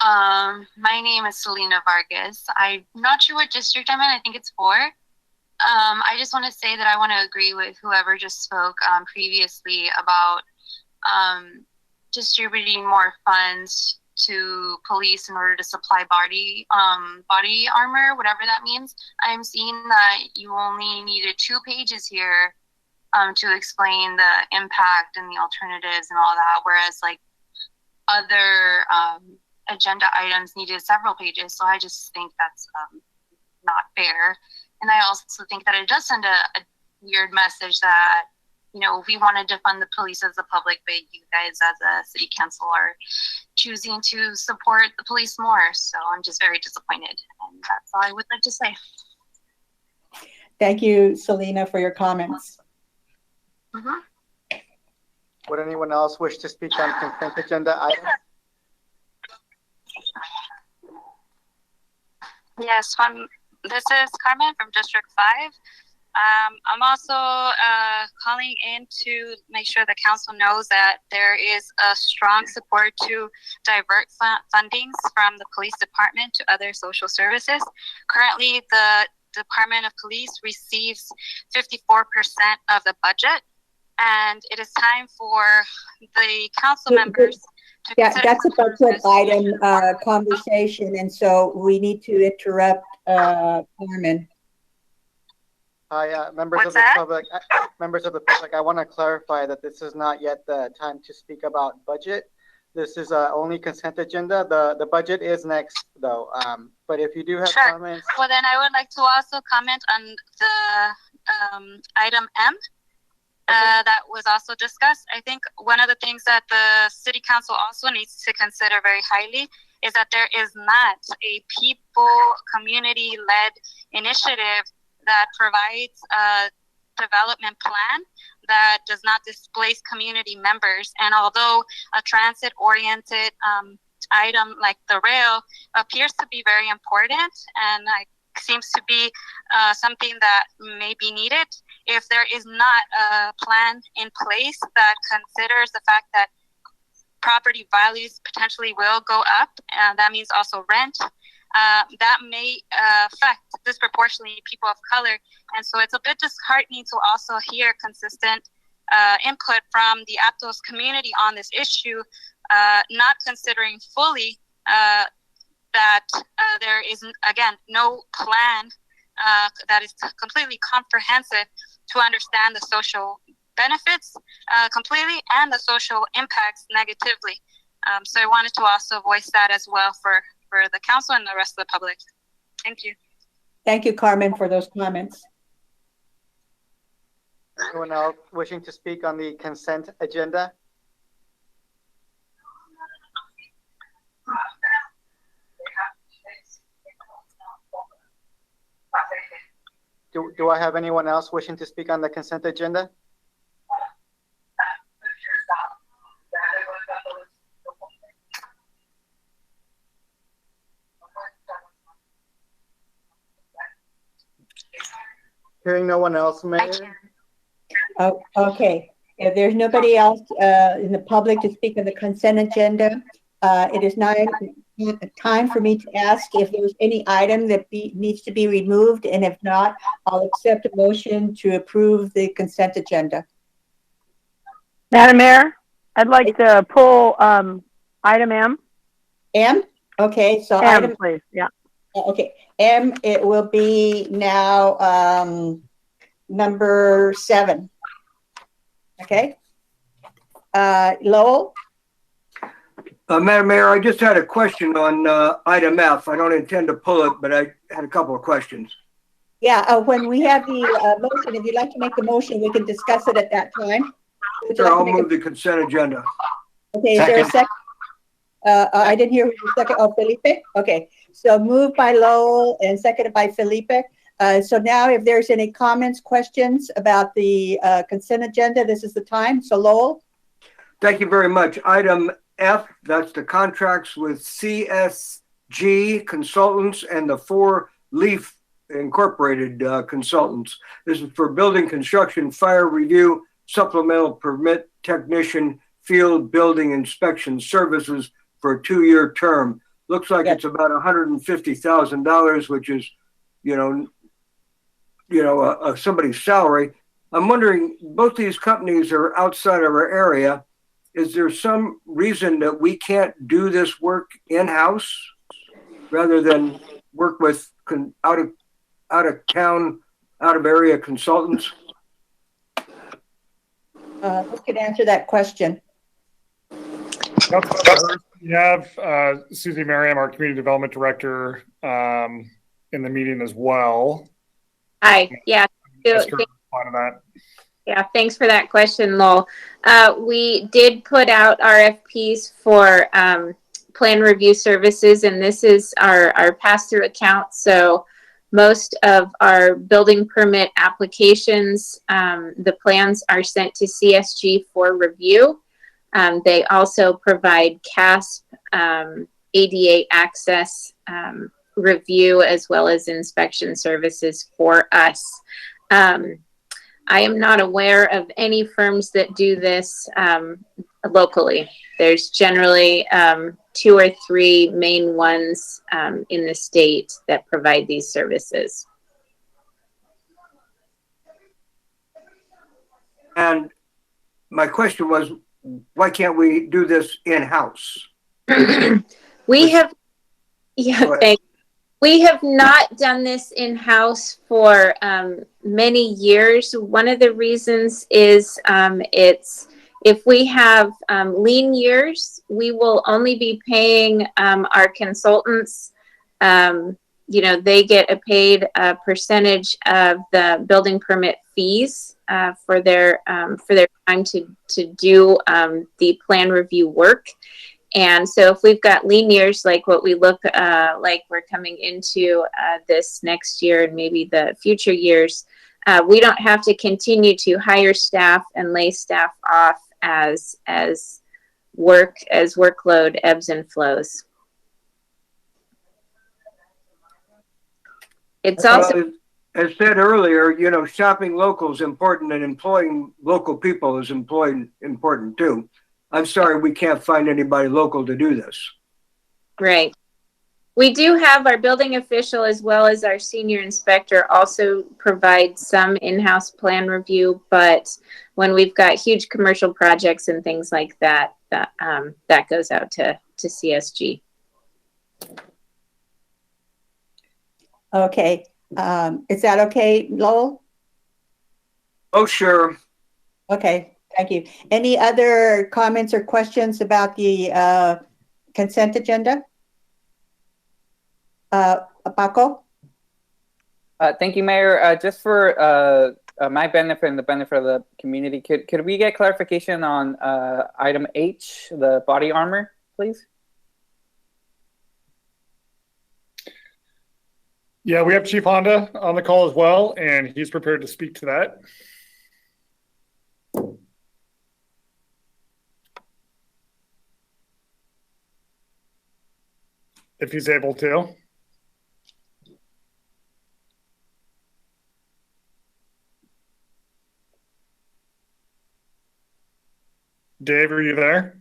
V: My name is Selena Vargas. I'm not sure what district I'm in. I think it's 4. I just want to say that I want to agree with whoever just spoke previously about distributing more funds to police in order to supply body armor, whatever that means. I'm seeing that you only needed 2 pages here to explain the impact and the alternatives and all that, whereas like other agenda items needed several pages. So I just think that's not fair. And I also think that it does send a weird message that, you know, we wanted to fund the police as a public, but you guys as a city council are choosing to support the police more. So I'm just very disappointed. And that's all I would like to say.
A: Thank you, Selena, for your comments.
B: Would anyone else wish to speak on consent agenda items?
V: Yes, this is Carmen from District 5. I'm also calling in to make sure the council knows that there is a strong support to divert fundings from the police department to other social services. Currently, the Department of Police receives 54% of the budget, and it is time for the council members to
A: Yeah,
V: consider.
A: that's a budget item conversation, and so we need to interrupt Carmen.
B: Hi, members of the public. Members of the public, I want to clarify that this is not yet the time to speak about budget. This is only consent agenda. The budget is next, though. But if you do have comments.
V: Well, then I would like to also comment on the item M. That was also discussed. I think one of the things that the city council also needs to consider very highly is that there is not a people community-led initiative that provides a development plan that does not displace community members. And although a transit-oriented item like the rail appears to be very important and seems to be something that may be needed, if there is not a plan in place that considers the fact that property values potentially will go up, and that means also rent, that may affect disproportionately people of color. And so it's a bit disheartening to also hear consistent input from the Aptos community on this issue, not considering fully that there is, again, no plan that is completely comprehensive to understand the social benefits completely and the social impacts negatively. So I wanted to also voice that as well for the council and the rest of the public. Thank you.
A: Thank you, Carmen, for those comments.
B: Anyone else wishing to speak on the consent agenda? Do I have anyone else wishing to speak on the consent agenda? Hearing no one else, Mayor.
A: Oh, okay. If there's nobody else in the public to speak on the consent agenda, it is now time for me to ask if there's any item that needs to be removed, and if not, I'll accept a motion to approve the consent agenda.
K: Madam Mayor, I'd like to pull item M.
A: M? Okay, so
K: M,
A: item,
K: please. Yeah.
A: Okay, M, it will be now number 7. Okay. Lowell?
J: Madam Mayor, I just had a question on item F. I don't intend to pull it, but I had a couple of questions.
A: Yeah, when we have the motion, if you'd like to make the motion, we can discuss it at that time.
J: Sure, I'll move the consent agenda.
A: Okay, is there a second? I didn't hear the second. Oh, Felipe? Okay, so moved by Lowell and seconded by Felipe. So now if there's any comments, questions about the consent agenda, this is the time. So Lowell?
J: Thank you very much. Item F, that's the contracts with CSG Consultants and the 4 Leaf Incorporated consultants. This is for building construction, fire review, supplemental permit technician, field building inspection services for a 2-year term. Looks like it's about $150,000, which is, somebody's salary. I'm wondering, both these companies are outside of our area. Is there some reason that we can't do this work in-house rather than work with out of town, out of area consultants?
A: Who can answer that question?
S: We have Susie Merriam, our Community Development Director, in the meeting as well.
H: Hi. Yeah. Yeah, thanks for that question, Lowell. We did put out RFPs for plan review services, and this is our pass-through account. So most of our building permit applications, the plans are sent to CSG for review. They also provide CASP, ADA access, review as well as inspection services for us. I am not aware of any firms that do this locally. There's generally 2 or 3 main ones in the state that provide these services.
J: And my question was, why can't we do this in-house?
H: We have not done this in-house for many years. One of the reasons is if we have lean years, we will only be paying our consultants. They get a paid percentage of the building permit fees for their time to do the plan review work. And so if we've got lean years, like what we look like we're coming into this next year and maybe the future years, we don't have to continue to hire staff and lay staff off as workload ebbs and flows. It's also,
J: as said earlier, shopping local is important, and employing local people is important too. I'm sorry we can't find anybody local to do this.
H: Right. We do have our building official as well as our senior inspector also provide some in-house plan review, but when we've got huge commercial projects and things like that, that goes out to CSG.
A: Okay. Is that okay, Lowell?
J: Oh, sure.
A: Okay. Thank you. Any other comments or questions about the consent agenda? Paco?
L: Thank you, Mayor. Just for my benefit and the benefit of the community, could we get clarification on item H, the body armor, please?
S: Yeah, we have Chief Honda on the call as well, and he's prepared to speak to that. If he's able to. Dave, are you there?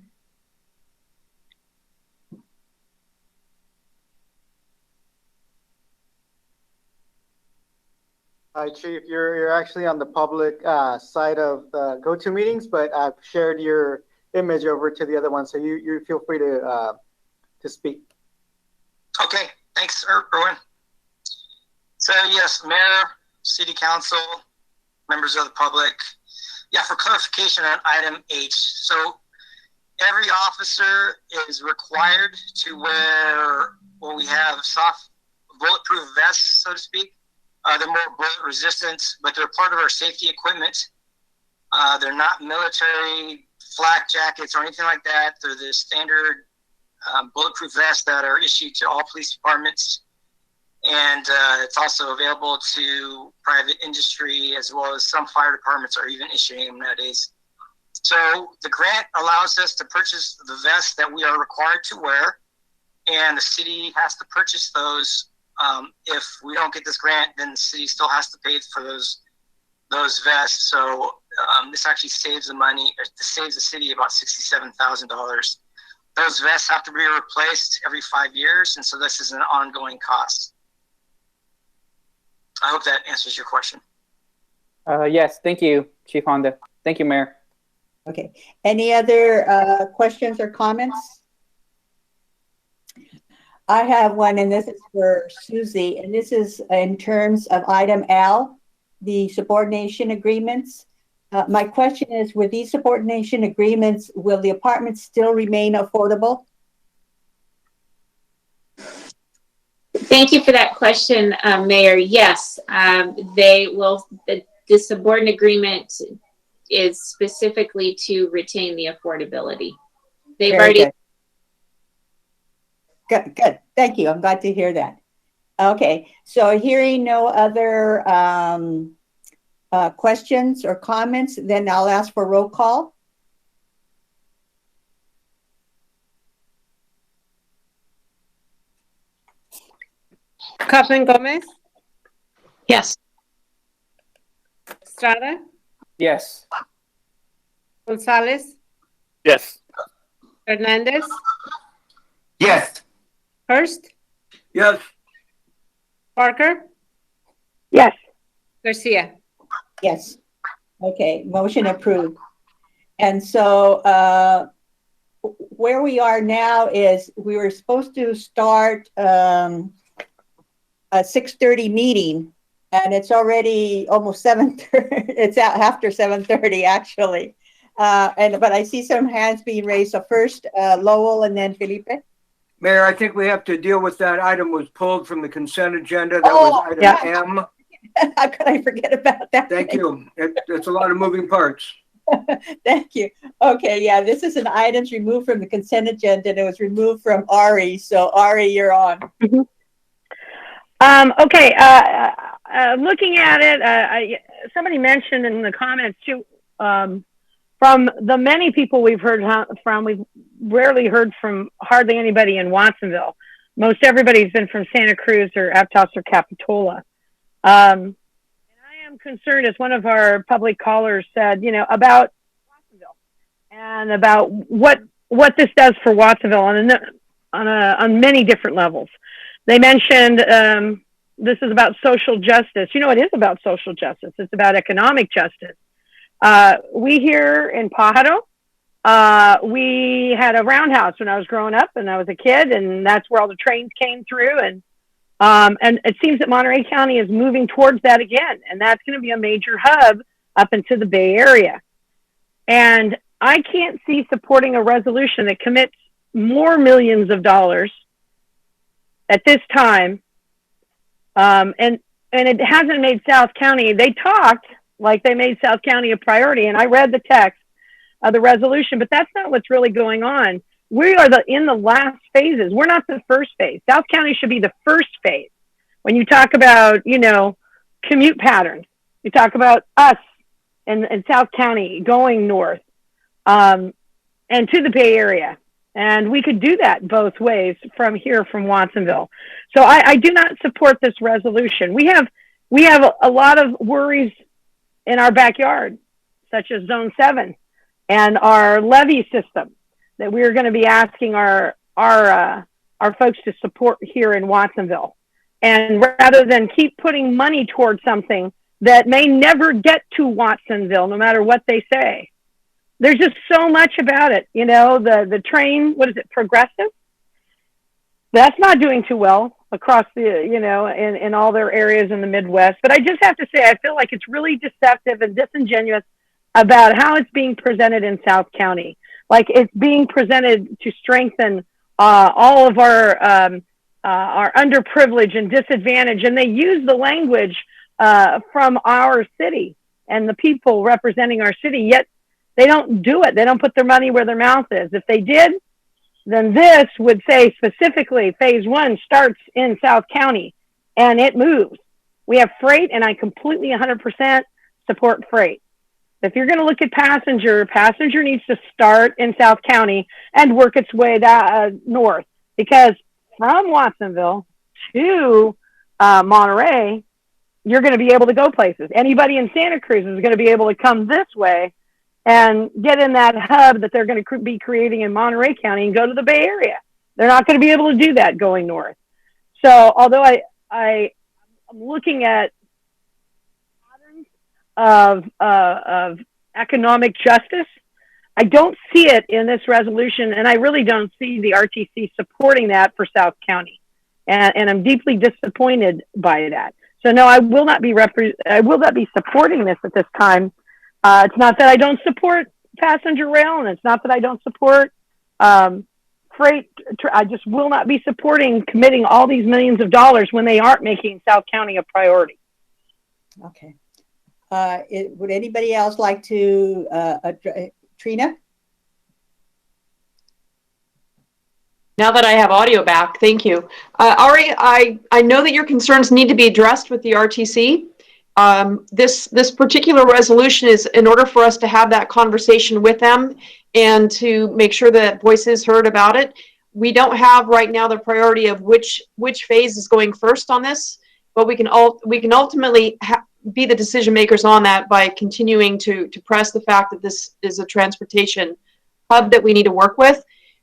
B: Hi, Chief. You're actually on the public side of the GoToMeetings, but I've shared your image over to the other one, so you feel free to speak.
C: Okay, thanks, Erwin. So yes, Mayor, City Council, members of the public. Yeah, for clarification on item H. So every officer is required to wear what we have soft bulletproof vests, so to speak. They're more bullet resistant, but they're part of our safety equipment. They're not military flak jackets or anything like that. They're the standard bulletproof vests that are issued to all police departments. And it's also available to private industry, as well as some fire departments are even issuing them nowadays. So the grant allows us to purchase the vests that we are required to wear, and the city has to purchase those. If we don't get this grant, then the city still has to pay for those vests. So this actually saves the city about $67,000. Those vests have to be replaced every 5 years, and so this is an ongoing cost. I hope that answers your question.
L: Yes, thank you, Chief Honda. Thank you, Mayor.
A: Okay. Any other questions or comments? I have one, and this is for Susie, and this is in terms of item L, the subordination agreements. My question is, with these subordination agreements, will the apartments still remain affordable?
H: Thank you for that question, Mayor. Yes, they will. The subordinate agreement is specifically to retain the affordability. They've already.
A: Good. Thank you. I'm glad to hear that. Okay. So hearing no other questions or comments, then I'll ask for roll call.
K: Kaufman Gomez,
Q: Yes.
K: Estrada,
L: Yes.
K: Gonzalez,
I: Yes.
K: Hernandez,
M: Yes.
K: Hurst,
J: Yes.
K: Parker,
T: Yes.
K: Garcia.
A: Yes. Okay, motion approved. And so where we are now is we were supposed to start a 6:30 meeting, and it's already almost 7:30. It's out after 7:30 actually. But I see some hands being raised. So first Lowell and then Felipe.
J: Mayor, I think we have to deal with that item was pulled from the consent agenda. That was item M.
A: How could I forget about that?
J: Thank you. It's a lot of moving parts.
A: Thank you. Okay, yeah, this is an items removed from the consent agenda, and it was removed from Ari. So Ari, you're on.
K: Okay, looking at it, somebody mentioned in the comments too, from the many people we've heard from, we've rarely heard from hardly anybody in Watsonville. Most everybody's been from Santa Cruz or Aptos or Capitola. And I am concerned, as one of our public callers said, about Watsonville and about what this does for Watsonville on many different levels. They mentioned this is about social justice. It is about social justice. It's about economic justice. We here in Pajaro, we had a roundhouse when I was growing up and I was a kid, and that's where all the trains came through. And it seems that Monterey County is moving towards that again, and that's going to be a major hub up into the Bay Area. And I can't see supporting a resolution that commits more millions of dollars at this time. And it hasn't made South County, they talked like they made South County a priority. And I read the text of the resolution, but that's not what's really going on. We are in the last phases. We're not the first phase. South County should be the first phase. When you talk about, commute patterns, you talk about us in South County going north and to the Bay Area. And we could do that both ways from here, from Watsonville. So I do not support this resolution. We have a lot of worries in our backyard, such as Zone 7 and our levee system that we're going to be asking our folks to support here in Watsonville. And rather than keep putting money towards something that may never get to Watsonville, no matter what they say. There's just so much about it. The train, what is it, Progressive? That's not doing too well across the, in all their areas in the Midwest. But I just have to say, I feel like it's really deceptive and disingenuous about how it's being presented in South County. Like it's being presented to strengthen all of our underprivileged and disadvantaged. And they use the language from our city and the people representing our city, yet they don't do it. They don't put their money where their mouth is. If they did, then this would say specifically phase 1 starts in South County and it moves. We have freight, and I completely 100% support freight. If you're going to look at passenger needs to start in South County and work its way north, because from Watsonville to Monterey, you're going to be able to go places. Anybody in Santa Cruz is going to be able to come this way and get in that hub that they're going to be creating in Monterey County and go to the Bay Area. They're not going to be able to do that going north. So although I'm looking at patterns of economic justice, I don't see it in this resolution, and I really don't see the RTC supporting that for South County. And I'm deeply disappointed by that. So no, I will not be supporting this at this time. It's not that I don't support passenger rail, and it's not that I don't support freight. I just will not be supporting committing all these millions of dollars when they aren't making South County a priority.
A: Okay. Would anybody else like to address Trina?
Q: Now that I have audio back, thank you. Ari, I know that your concerns need to be addressed with the RTC. This particular resolution is in order for us to have that conversation with them and to make sure that voice is heard about it. we don't have right now the priority of which phase is going first on this, but we can ultimately be the decision makers on that by continuing to press the fact that this is a transportation hub that we need to work with.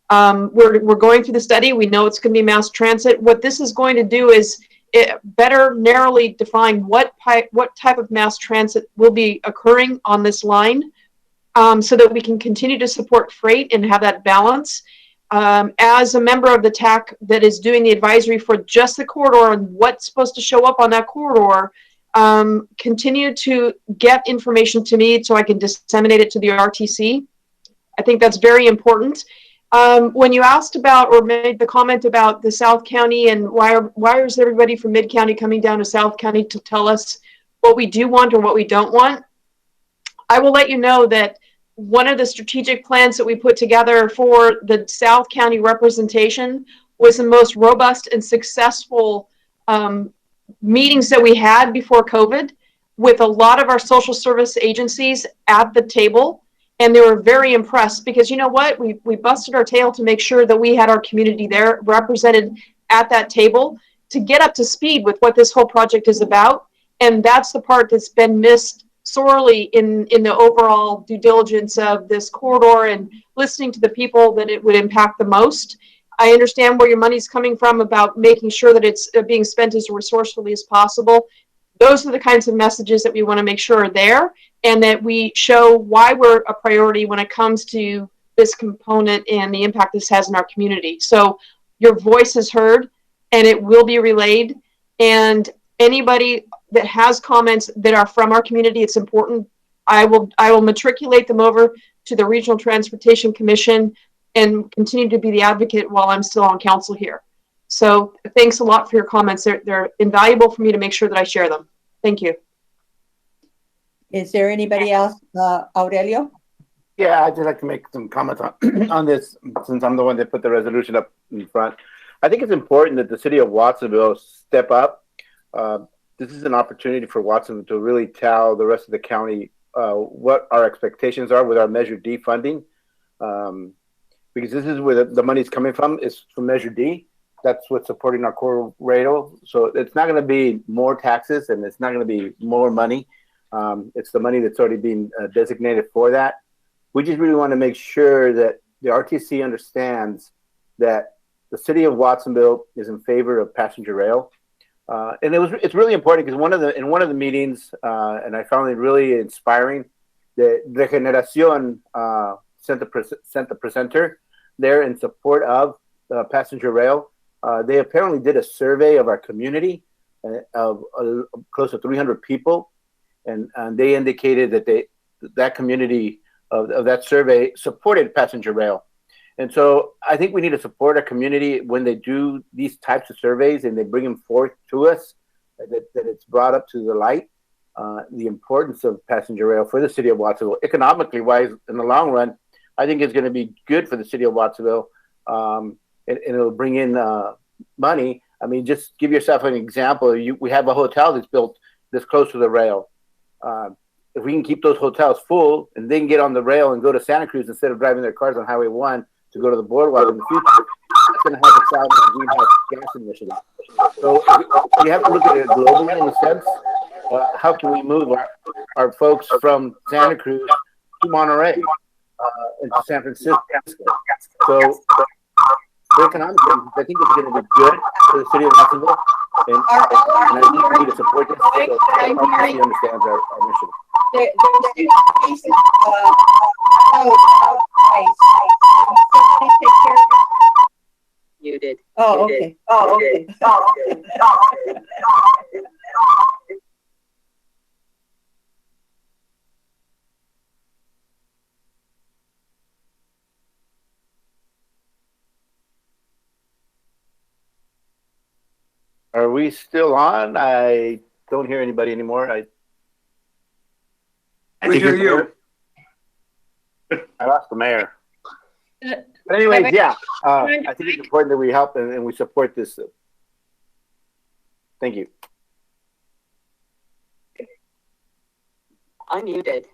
Q: We're going through the study. We know it's going to be mass transit. What this is going to do is better narrowly define what type of mass transit will be occurring on this line, so that we can continue to support freight and have that balance. As a member of the TAC that is doing the advisory for just the corridor and what's supposed to show up on that corridor, continue to get information to me so I can disseminate it to the RTC. I think that's very important. When you asked about or made the comment about the South County and why is everybody from Mid County coming down to South County to tell us what we do want or what we don't want, I will let you know that one of the strategic plans that we put together for the South County representation was the most robust and successful meetings that we had before COVID, with a lot of our social service agencies at the table. And they were very impressed because, you know what, we busted our tail to make sure that we had our community there represented at that table to get up to speed with what this whole project is about. And that's the part that's been missed sorely in the overall due diligence of this corridor and listening to the people that it would impact the most. I understand where your money's coming from about making sure that it's being spent as resourcefully as possible. Those are the kinds of messages that we want to make sure are there, and that we show why we're a priority when it comes to this component and the impact this has in our community. So your voice is heard and it will be relayed. And anybody that has comments that are from our community, it's important. I will matriculate them over to the Regional Transportation Commission and continue to be the advocate while I'm still on council here. So thanks a lot for your comments. They're invaluable for me to make sure that I share them. Thank you.
A: Is there anybody else? Aurelio?
I: Yeah, I'd just like to make some comments on this, since I'm the one that put the resolution up in front. I think it's important that the city of Watsonville step up. This is an opportunity for Watsonville to really tell the rest of the county what our expectations are with our Measure D funding. Because this is where the money's coming from, is from Measure D. That's what's supporting our core rail. So it's not going to be more taxes and it's not going to be more money. It's the money that's already been designated for that. We just really want to make sure that the RTC understands that the city of Watsonville is in favor of passenger rail. And it's really important because in one of the meetings, and I found it really inspiring, the Regeneración sent the presenter there in support of passenger rail. They apparently did a survey of our community of close to 300 people, and they indicated that that community of that survey supported passenger rail. And so I think we need to support our community when they do these types of surveys and they bring them forth to us, that it's brought up to the light, the importance of passenger rail for the city of Watsonville. Economically wise, in the long run, I think it's going to be good for the city of Watsonville, and it'll bring in money. I mean, just give yourself an example. We have a hotel that's built this close to the rail. If we can keep those hotels full and they can get on the rail and go to Santa Cruz instead of driving their cars on Highway 1 to go to the boardwalk in the future, that's going to help us out on greenhouse gas emissions. So you have to look at it globally in a sense. How can we move our folks from Santa Cruz to Monterey and to San Francisco? So economically, I think it's going to be good for the city of Watsonville, and I think we need to support this so RTC understands our mission.
A: Muted. Oh, okay. Oh, okay.
I: Are we still on? I don't hear anybody anymore.
J: We hear you.
I: I lost the mayor. But anyways, yeah, I think it's important that we help and we support this. Thank you.
A: Unmuted.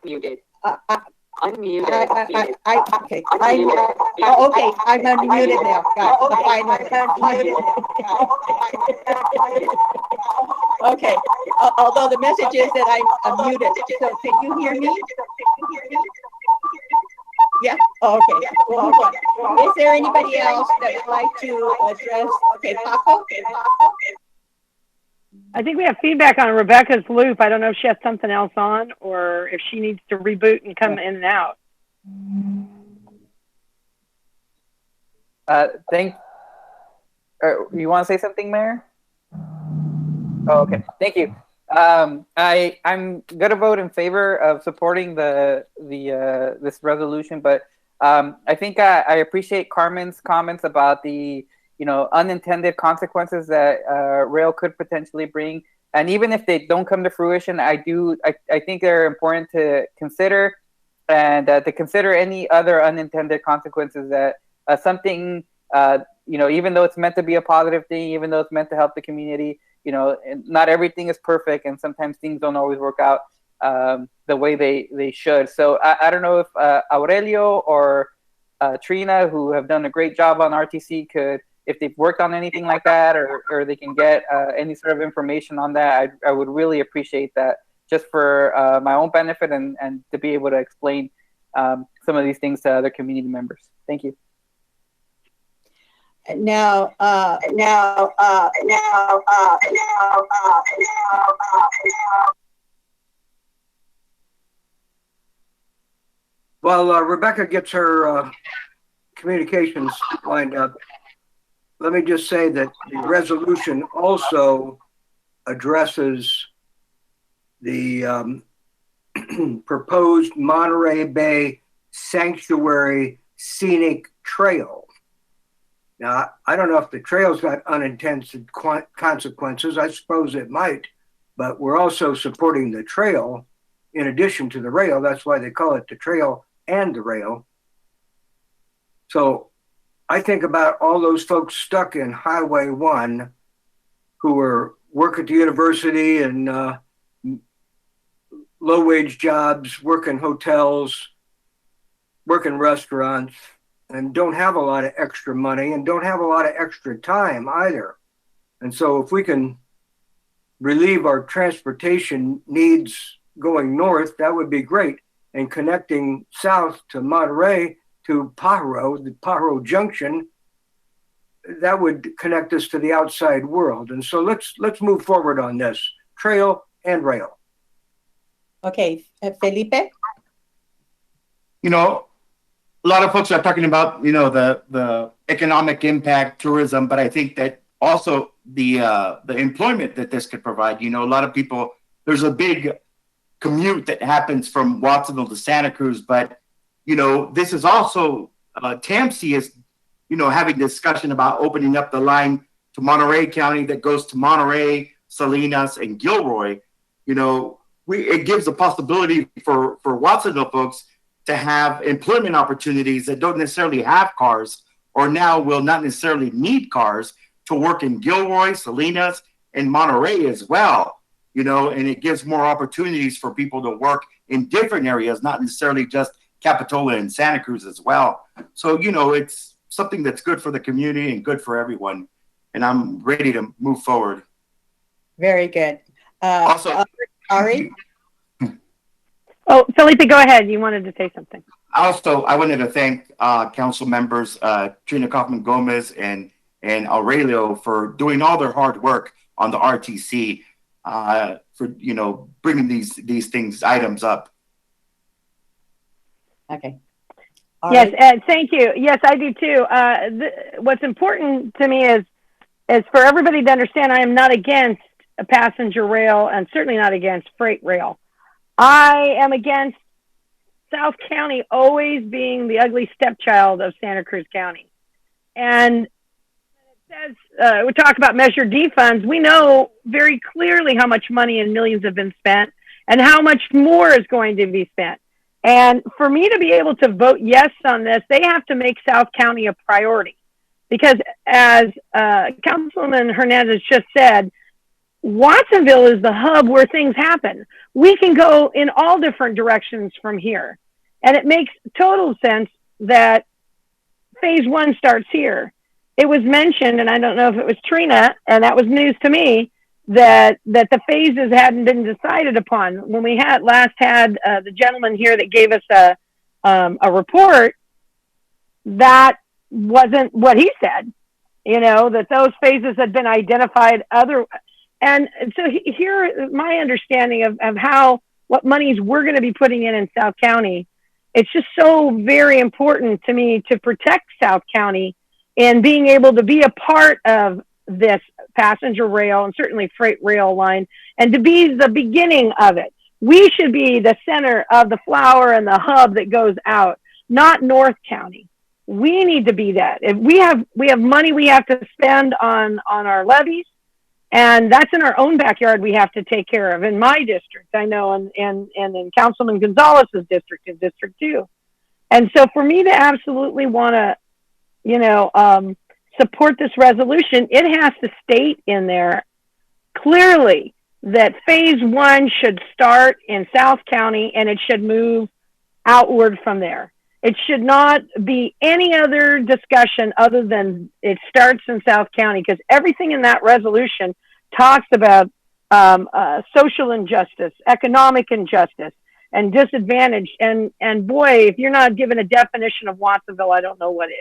A: Muted. Okay. Oh, okay. I'm unmuted now. Finally. Okay. Although the message is that I'm unmuted. So can you hear me? Yeah. Oh, okay. Well, is there anybody else that would like to address? Okay, Paco.
K: I think we have feedback on Rebecca's loop. I don't know if she has something else on or if she needs to reboot and come in and out.
L: You want to say something, Mayor? Oh, okay. Thank you. I'm gonna vote in favor of supporting this resolution, but I think I appreciate Carmen's comments about the unintended consequences that rail could potentially bring, and even if they don't come to fruition, I think they're important to consider, and to consider any other unintended consequences that something even though it's meant to be a positive thing, even though it's meant to help the community, not everything is perfect, and sometimes things don't always work out the way they should. So I don't know if Aurelio or Trina, who have done a great job on RTC, if they've worked on anything like that, or they can get any sort of information on that. I would really appreciate that, just for my own benefit and to be able to explain some of these things to other community members. Thank you.
A: Now,
J: while Rebecca gets her communications lined up, let me just say that the resolution also addresses the proposed Monterey Bay Sanctuary Scenic Trail. Now, I don't know if the trail's got unintended consequences. I suppose it might, but we're also supporting the trail in addition to the rail. That's why they call it the trail and the rail. So I think about all those folks stuck in Highway 1 who work at the university and low-wage jobs, work in hotels, work in restaurants, and don't have a lot of extra money and don't have a lot of extra time either. And so if we can relieve our transportation needs going north, that would be great. And connecting south to Monterey, to Pajaro, the Pajaro Junction, that would connect us to the outside world. And so let's move forward on this, trail and rail.
A: Okay, Felipe?
M: A lot of folks are talking about, the economic impact, tourism, but I think that also the employment that this could provide. A lot of people, there's a big commute that happens from Watsonville to Santa Cruz, but this is also TAMC is having discussion about opening up the line to Monterey County that goes to Monterey, Salinas, and Gilroy. It gives a possibility for Watsonville folks to have employment opportunities that don't necessarily have cars, or now will not necessarily need cars, to work in Gilroy, Salinas, and Monterey as well. And it gives more opportunities for people to work in different areas, not necessarily just Capitola and Santa Cruz as well. So, it's something that's good for the community and good for everyone. And I'm ready to move forward.
A: Very good.
M: Also,
A: Ari?
K: Oh, Felipe, go ahead. You wanted to say something.
M: Also, I wanted to thank council members Trina Kaufman Gomez and Aurelio for doing all their hard work on the RTC, for bringing these items up.
A: Okay.
K: Yes, Ed, thank you. Yes, I do too. What's important to me is for everybody to understand I am not against a passenger rail and certainly not against freight rail. I am against South County always being the ugly stepchild of Santa Cruz County. And it says, we talk about Measure D funds. We know very clearly how much money and millions have been spent and how much more is going to be spent. And for me to be able to vote yes on this, they have to make South County a priority. Because as Councilman Hernandez just said, Watsonville is the hub where things happen. We can go in all different directions from here. And it makes total sense that phase one starts here. It was mentioned, and I don't know if it was Trina, and that was news to me, that the phases hadn't been decided upon. When we had the gentleman here that gave us a report, that wasn't what he said, that those phases had been identified and so here, my understanding of what monies we're going to be putting in South County, it's just so very important to me to protect South County and being able to be a part of this passenger rail and certainly freight rail line, and to be the beginning of it. We should be the center of the flower and the hub that goes out, not North County. We need to be that. If we have money we have to spend on our levies, and that's in our own backyard we have to take care of. In my district, I know, and in Councilman Gonzalez's district, in District 2. And so for me to absolutely want to, support this resolution, it has to state in there clearly that phase one should start in South County and it should move outward from there. It should not be any other discussion other than it starts in South County, because everything in that resolution talks about social injustice, economic injustice, and disadvantage. And boy, if you're not given a definition of Watsonville, I don't know what is.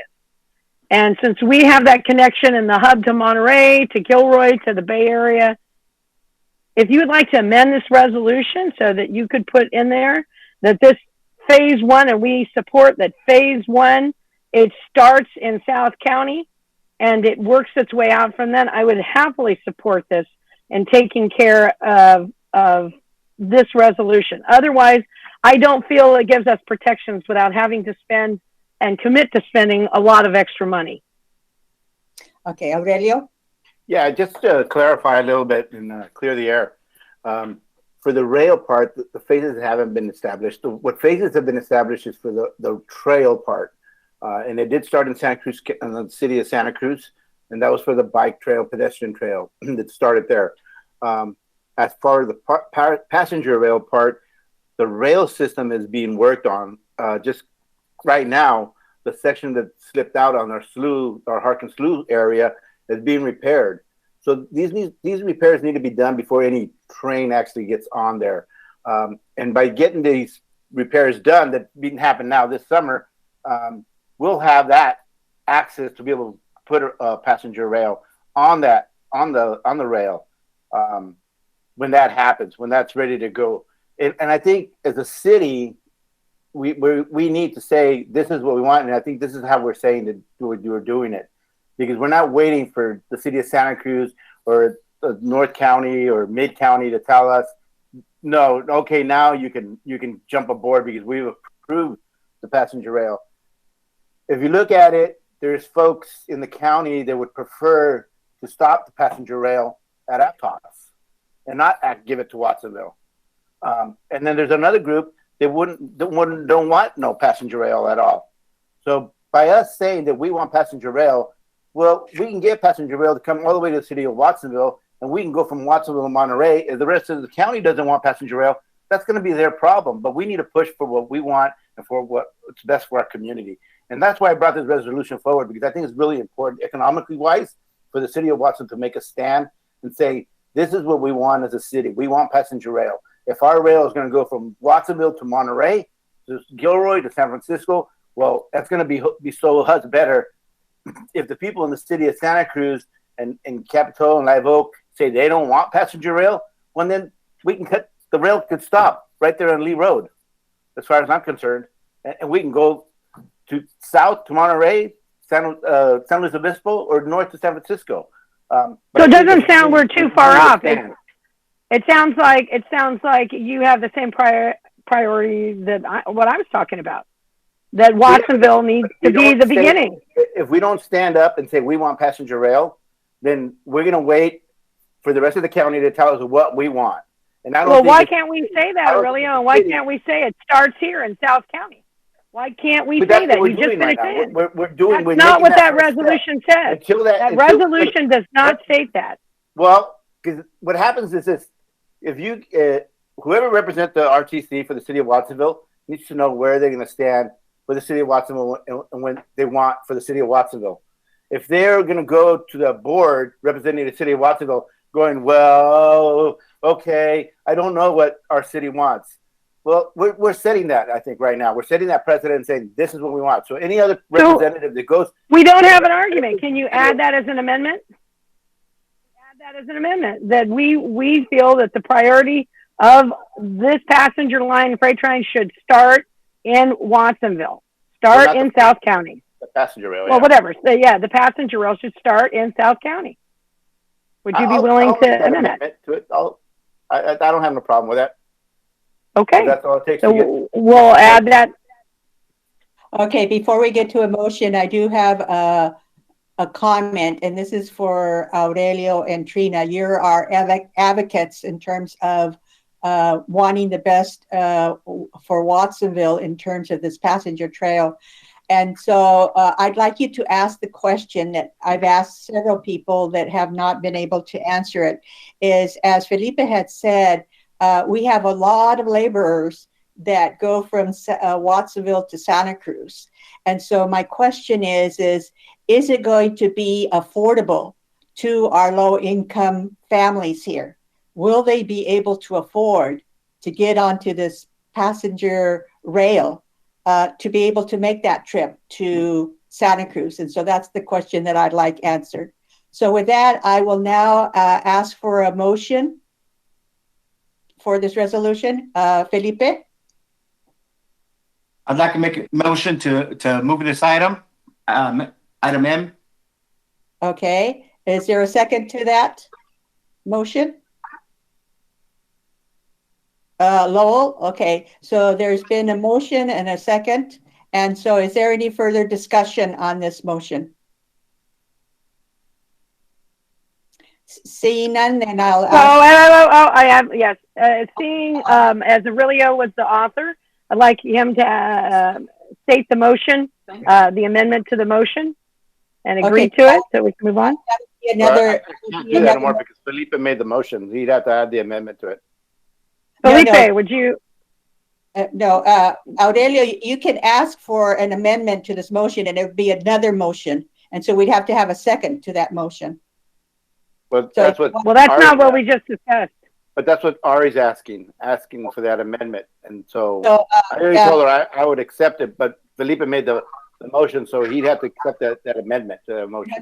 K: And since we have that connection in the hub to Monterey, to Gilroy, to the Bay Area, if you would like to amend this resolution so that you could put in there that this phase one, and we support that phase one, it starts in South County and it works its way out from then, I would happily support this and taking care of this resolution. Otherwise, I don't feel it gives us protections without having to spend and commit to spending a lot of extra money.
A: Okay, Aurelio?
I: Yeah, just to clarify a little bit and clear the air. For the rail part, the phases haven't been established. What phases have been established is for the trail part. And it did start in Santa Cruz, in the city of Santa Cruz, and that was for the bike trail, pedestrian trail that started there. As far as the passenger rail part, the rail system is being worked on. Just right now, the section that slipped out on our Harkin Slough area is being repaired. So these repairs need to be done before any train actually gets on there. And by getting these repairs done that didn't happen now this summer, we'll have that access to be able to put a passenger rail on the rail when that happens, when that's ready to go. And I think as a city, we need to say this is what we want, and I think this is how we're saying that we're doing it, because we're not waiting for the city of Santa Cruz or North County or Mid County to tell us, no, okay, now you can jump aboard because we've approved the passenger rail. If you look at it, there's folks in the county that would prefer to stop the passenger rail at Aptos and not give it to Watsonville. And then there's another group that don't want no passenger rail at all. So by us saying that we want passenger rail, well, we can get passenger rail to come all the way to the city of Watsonville, and we can go from Watsonville to Monterey. If the rest of the county doesn't want passenger rail, that's going to be their problem. But we need to push for what we want and for what's best for our community. And that's why I brought this resolution forward, because I think it's really important, economically wise, for the city of Watson to make a stand and say, this is what we want as a city. We want passenger rail. If our rail is going to go from Watsonville to Monterey, to Gilroy, to San Francisco, well, that's going to be so much better. If the people in the city of Santa Cruz and Capitol and Live Oak say they don't want passenger rail, well, then the rail could stop right there on Lee Road, as far as I'm concerned. And we can go to south to Monterey, San Luis Obispo, or north to San Francisco.
K: So it doesn't sound we're too far off. It sounds like you have the same priority that what I was talking about. That Watsonville needs to be the beginning.
I: If we don't stand up and say we want passenger rail, then we're going to wait for the rest of the county to tell us what we want. And I don't.
K: Well, why can't we say that, Aurelio? Why can't we say it starts here in South County? Why can't we say that? You just finished saying. That's not what that resolution says. That resolution does not state that.
I: Well, because what happens is this: if you whoever represents the RTC for the city of Watsonville, needs to know where they're going to stand for the city of Watsonville and when they want for the city of Watsonville. If they're going to go to the board representing the city of Watsonville going, well, okay, I don't know what our city wants. Well, we're setting that, I think, right now. We're setting that precedent and saying this is what we want. So any other representative that goes...
K: We don't have an argument. Can you add that as an amendment? Add that as an amendment, that we feel that the priority of this passenger line freight train should start in Watsonville, start in South County.
I: The passenger rail,
K: well, whatever. So, yeah, the passenger rail should start in South County. Would you be willing to amend that?
I: To it. I don't have no problem with that.
K: Okay.
I: So that's all it takes
K: So
I: to get...
K: we'll add that.
A: Okay, before we get to a motion, I do have a comment, and this is for Aurelio and Trina. You're our advocates in terms of wanting the best for Watsonville in terms of this passenger trail. And so I'd like you to ask the question that I've asked several people that have not been able to answer it, is, as Felipe had said, we have a lot of laborers that go from Watsonville to Santa Cruz. And so my question is it going to be affordable to our low-income families here? Will they be able to afford to get onto this passenger rail to be able to make that trip to Santa Cruz? And so that's the question that I'd like answered. So with that, I will now ask for a motion for this resolution. Felipe?
M: I'd like to make a motion to move this item, item M.
A: Okay. Is there a second to that motion? Lowell? Okay. So there's been a motion and a second. And so is there any further discussion on this motion? Seeing none, then I'll...
K: I have, yes. Seeing as Aurelio was the author, I'd like him to state the motion, the amendment to the motion, and agree to it, so we can move on.
A: Another...
I: do that more because Felipe made the motion. He'd have to add the amendment to it.
K: Felipe, would you...
A: No, Aurelio, you can ask for an amendment to this motion, and it would be another motion. And so we'd have to have a second to that motion.
I: But that's what...
K: Well, that's not what we just discussed.
I: But that's what Ari's asking for that amendment. And so I already told her I would accept it, but Felipe made the motion, so he'd have to accept that amendment to the motion.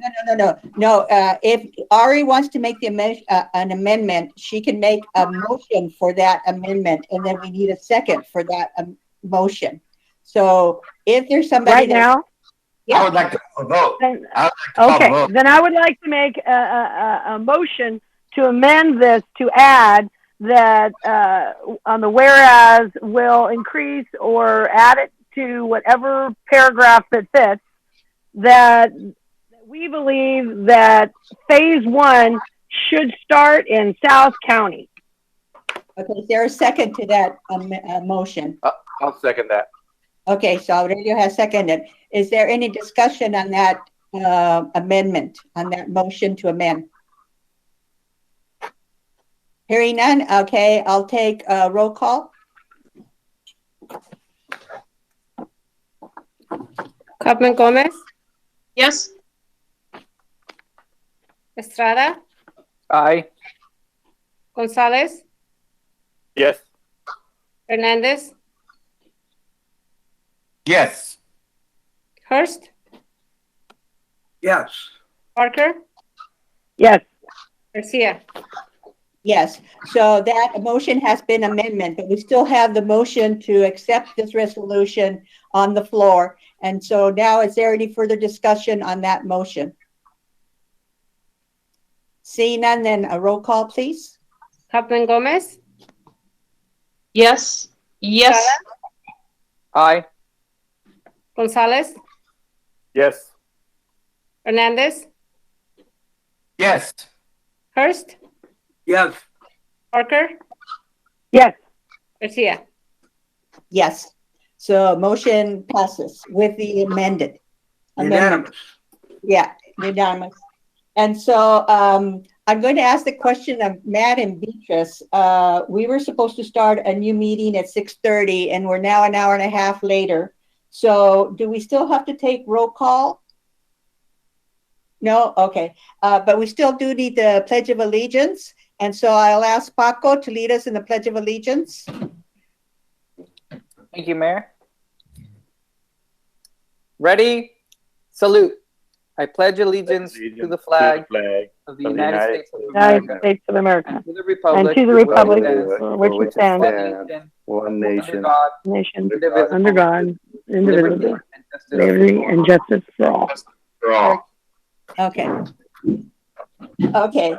A: No. If Ari wants to make an amendment, she can make a motion for that amendment, and then we need a second for that motion. So if there's somebody
K: right now,
M: I would like to vote.
K: Then I would like to make a motion to amend this to add that on the whereas will increase or add it to whatever paragraph that fits, that we believe that phase 1 should start in South County.
A: Okay, is there a second to that motion?
I: I'll second that.
A: Okay, so Aurelio has seconded. Is there any discussion on that amendment, on that motion to amend? Hearing none, okay, I'll take a roll call.
O: Kaufman Gomez?
Q: Yes.
O: Estrada?
L: Aye.
O: Gonzalez?
I: Yes.
O: Hernandez?
M: Yes.
O: Hurst?
J: Yes.
O: Parker?
K: Yes.
O: Garcia?
A: Yes, so that motion has been amendment, but we still have the motion to accept this resolution on the floor. And so now, is there any further discussion on that motion? Seeing none, then a roll call, please.
O: Kaufman Gomez?
Q: Yes. Yes.
O: Estrada?
L: Aye.
O: Gonzalez?
I: Yes.
O: Hernandez?
M: Yes.
O: Hurst?
J: Yes.
O: Parker?
K: Yes.
O: Garcia?
A: Yes. So motion passes with the amended.
J: Unanimous.
A: Yeah, unanimous. And so I'm going to ask the question of Matt and Beatrice. We were supposed to start a new meeting at 6:30, and we're now an hour and a half later. So do we still have to take roll call? No? Okay. But we still do need the Pledge of Allegiance. And so I'll ask Paco to lead us in the Pledge of Allegiance.
L: Thank you, Mayor. Ready? Salute. I pledge allegiance to the flag of the United States of America, and to the republic
K: for which it stands,
I: one nation,
K: under God, indivisible, liberty and justice for all.
A: Okay. Okay.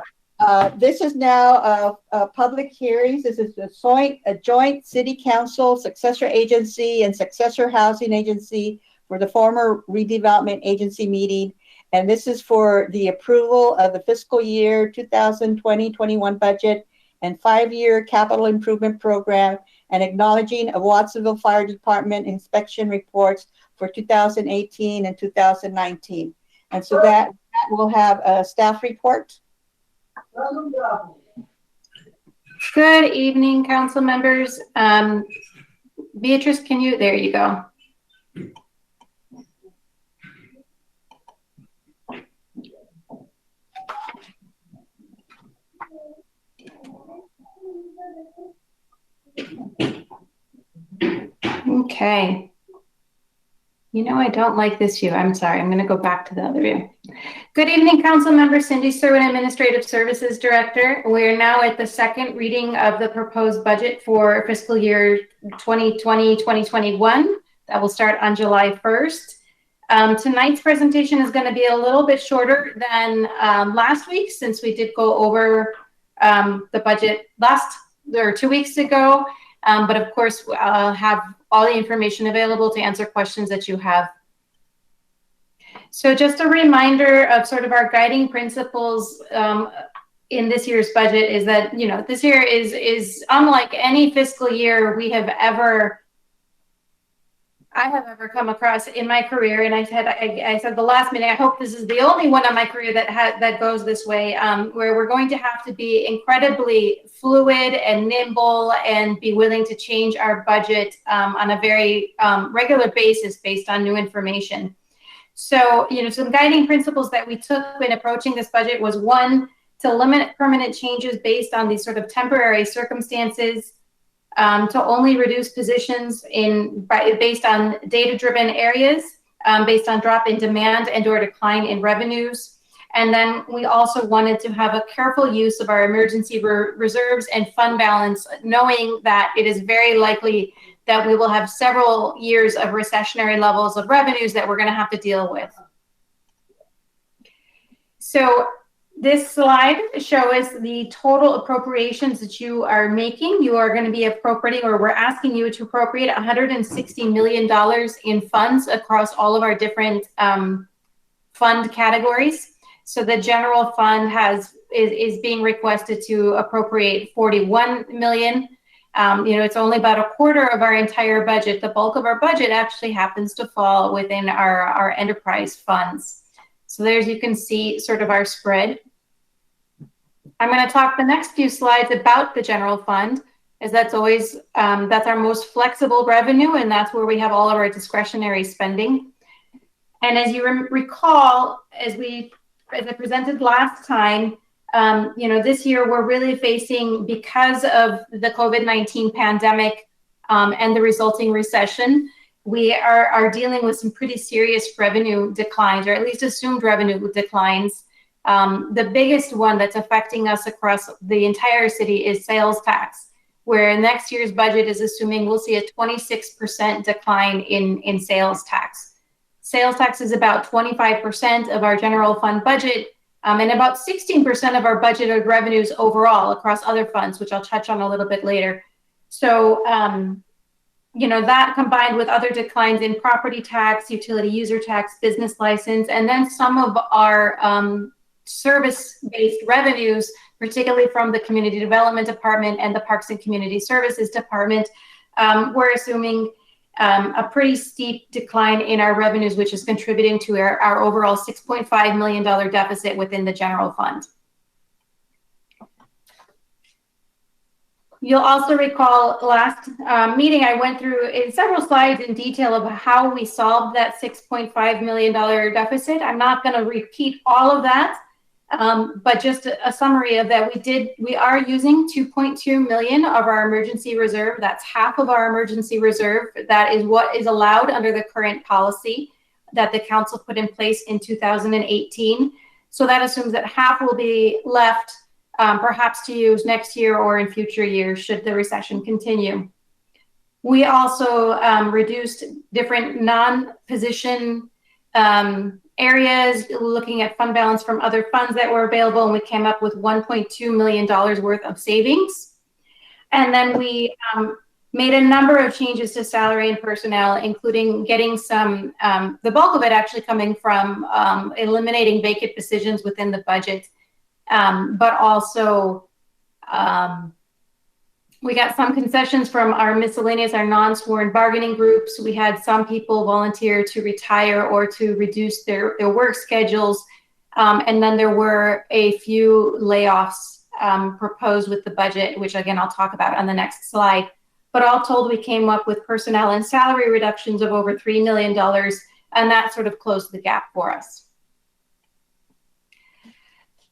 A: This is now a public hearings. This is a joint city council, successor agency, and successor housing agency for the former redevelopment agency meeting. And this is for the approval of the fiscal year 2020-21 budget and 5-year capital improvement program, and acknowledging of Watsonville Fire Department inspection reports for 2018 and 2019. And so that will have a staff report.
E: Good evening, council members. Beatrice, there you go. Okay. I don't like this view. I'm sorry. I'm going to go back to the other view. Good evening, council member. Cindy Serwin, Administrative Services Director. We are now at the second reading of the proposed budget for fiscal year 2020-2021. That will start on July 1st. Tonight's presentation is going to be a little bit shorter than last week, since we did go over the budget 2 weeks ago. But of course, I'll have all the information available to answer questions that you have. So just a reminder of sort of our guiding principles in this year's budget is that, this year is unlike any fiscal year I have ever come across in my career. And I said the last meeting, I hope this is the only one in my career that goes this way, where we're going to have to be incredibly fluid and nimble and be willing to change our budget on a very regular basis based on new information. So, some guiding principles that we took when approaching this budget was, one, to limit permanent changes based on these sort of temporary circumstances, to only reduce positions based on data-driven areas, based on drop in demand and or decline in revenues. And then we also wanted to have a careful use of our emergency reserves and fund balance, knowing that it is very likely that we will have several years of recessionary levels of revenues that we're going to have to deal with. So this slide shows the total appropriations that you are making. You are going to be appropriating, or we're asking you to appropriate $160 million in funds across all of our different fund categories. So the general fund is being requested to appropriate $41 million. It's only about a quarter of our entire budget. The bulk of our budget actually happens to fall within our enterprise funds. So there's, you can see sort of our spread. I'm going to talk the next few slides about the general fund, as that's always, that's our most flexible revenue, and that's where we have all of our discretionary spending. And as you recall, as I presented last time, this year we're really facing, because of the COVID-19 pandemic and the resulting recession, we are dealing with some pretty serious revenue declines, or at least assumed revenue declines. The biggest one that's affecting us across the entire city is sales tax, where next year's budget is assuming we'll see a 26% decline in sales tax. Sales tax is about 25% of our general fund budget, and about 16% of our budgeted revenues overall across other funds, which I'll touch on a little bit later. So, that combined with other declines in property tax, utility user tax, business license, and then some of our service-based revenues, particularly from the Community Development Department and the Parks and Community Services Department, we're assuming a pretty steep decline in our revenues, which is contributing to our overall $6.5 million deficit within the general fund. You'll also recall last meeting, I went through in several slides in detail of how we solved that $6.5 million deficit. I'm not going to repeat all of that, but just a summary of that. We are using 2.2 million of our emergency reserve. That's half of our emergency reserve. That is what is allowed under the current policy that the council put in place in 2018. So that assumes that half will be left perhaps to use next year or in future years should the recession continue. We also reduced different non-position areas, looking at fund balance from other funds that were available, and we came up with $1.2 million worth of savings. And then we made a number of changes to salary and personnel, including getting some, the bulk of it actually coming from eliminating vacant positions within the budget. But also we got some concessions from our miscellaneous, our non-sworn bargaining groups. We had some people volunteer to retire or to reduce their work schedules. And then there were a few layoffs proposed with the budget, which again, I'll talk about on the next slide. But all told, we came up with personnel and salary reductions of over $3 million, and that sort of closed the gap for us.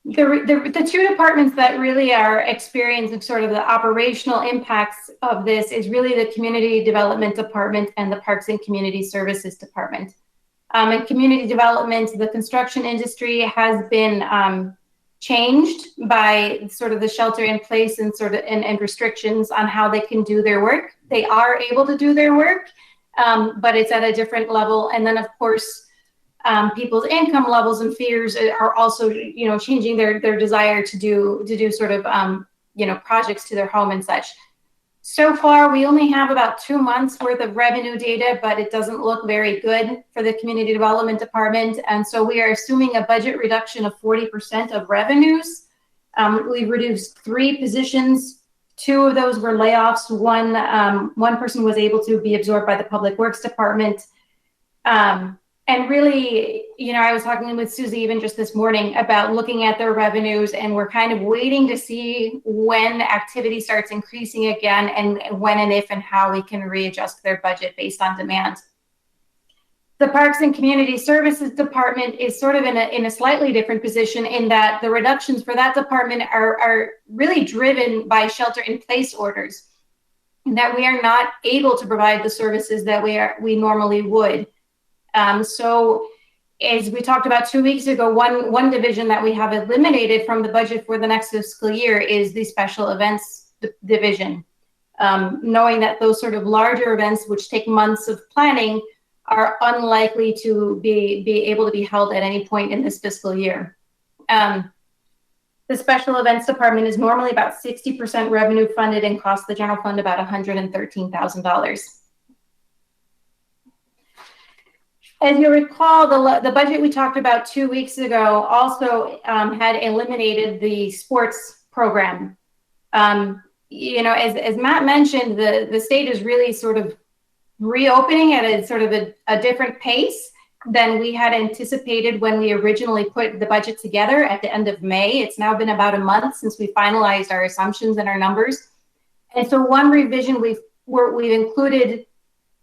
E: The two departments that really are experiencing sort of the operational impacts of this is really the Community Development Department and the Parks and Community Services Department. In community development, the construction industry has been changed by sort of the shelter in place and and restrictions on how they can do their work. They are able to do their work, but it's at a different level. And then of course, people's income levels and fears are also, changing their desire to do sort of, projects to their home and such. So far, we only have about 2 months worth of revenue data, but it doesn't look very good for the Community Development Department. And so we are assuming a budget reduction of 40% of revenues. We reduced 3 positions. 2 of those were layoffs. One person was able to be absorbed by the Public Works Department. And really, I was talking with Susie even just this morning about looking at their revenues, and we're kind of waiting to see when activity starts increasing again and when and if and how we can readjust their budget based on demand. The Parks and Community Services Department is sort of in a slightly different position in that the reductions for that department are really driven by shelter-in-place orders, and that we are not able to provide the services that we normally would. So as we talked about 2 weeks ago, one division that we have eliminated from the budget for the next fiscal year is the special events division, knowing that those sort of larger events, which take months of planning, are unlikely to be able to be held at any point in this fiscal year. The special events department is normally about 60% revenue funded and costs the general fund about $113,000. As you recall, the budget we talked about 2 weeks ago also had eliminated the sports program. As Matt mentioned, the state is really sort of reopening at a sort of a different pace than we had anticipated when we originally put the budget together at the end of May. It's now been about a month since we finalized our assumptions and our numbers. And so one revision we've included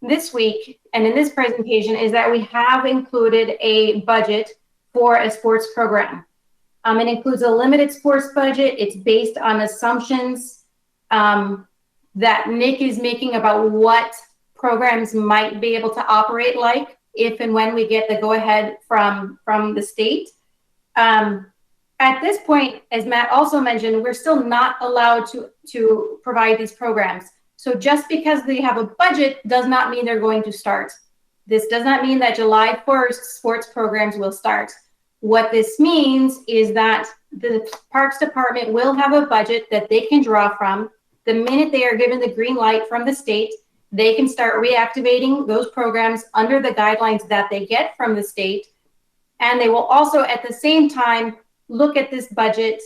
E: this week and in this presentation is that we have included a budget for a sports program. It includes a limited sports budget. It's based on assumptions that Nick is making about what programs might be able to operate like if and when we get the go-ahead from the state. At this point, as Matt also mentioned, we're still not allowed to provide these programs. So just because they have a budget does not mean they're going to start. This does not mean that July 1st sports programs will start. What this means is that the Parks Department will have a budget that they can draw from. The minute they are given the green light from the state, they can start reactivating those programs under the guidelines that they get from the state. And they will also at the same time look at this budget,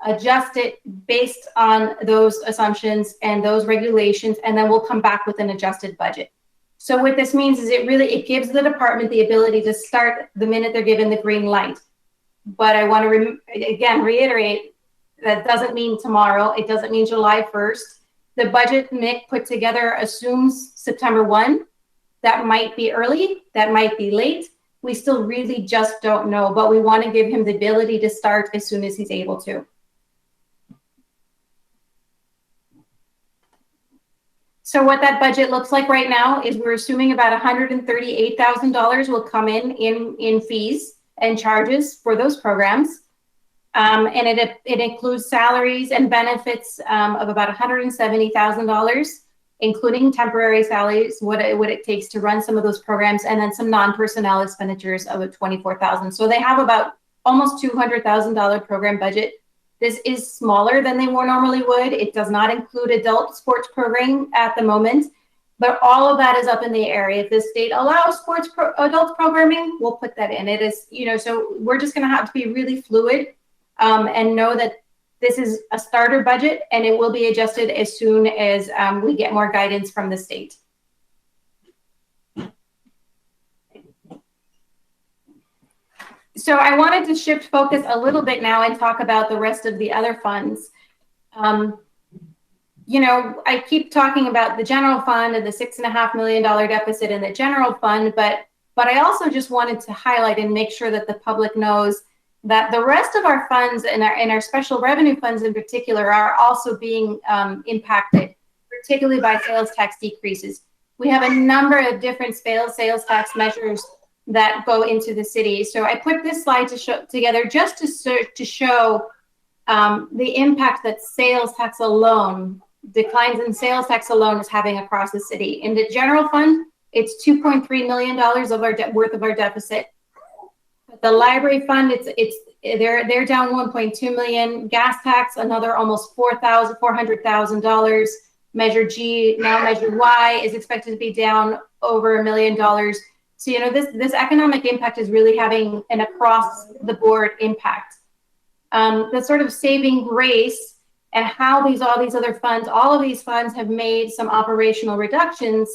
E: adjust it based on those assumptions and those regulations, and then we'll come back with an adjusted budget. So what this means is it gives the department the ability to start the minute they're given the green light. But I want to again reiterate, that doesn't mean tomorrow. It doesn't mean July 1st. The budget Nick put together assumes September 1. That might be early, that might be late. We still really just don't know, but we want to give him the ability to start as soon as he's able to. So what that budget looks like right now is we're assuming about $138,000 will come in fees and charges for those programs. And it includes salaries and benefits of about $170,000, including temporary salaries, what it takes to run some of those programs, and then some non-personnel expenditures of $24,000. So they have about almost $200,000 program budget. This is smaller than they more normally would. It does not include adult sports programming at the moment, but all of that is up in the air. If the state allows adult programming, we'll put that in. It is, so we're just going to have to be really fluid and know that this is a starter budget, and it will be adjusted as soon as we get more guidance from the state. So I wanted to shift focus a little bit now and talk about the rest of the other funds. I keep talking about the general fund and the $6.5 million deficit in the general fund, but I also just wanted to highlight and make sure that the public knows that the rest of our funds and our special revenue funds in particular are also being impacted, particularly by sales tax decreases. We have a number of different sales tax measures that go into the city. So I put this slide together just to show the impact that sales tax alone, declines in sales tax alone, is having across the city. In the general fund, it's $2.3 million worth of our deficit. The library fund, they're down 1.2 million. Gas tax, another almost $400,000. Measure G, now Measure Y, is expected to be down over $1 million. So this economic impact is really having an across the board impact. The sort of saving grace and how all these other funds, all of these funds have made some operational reductions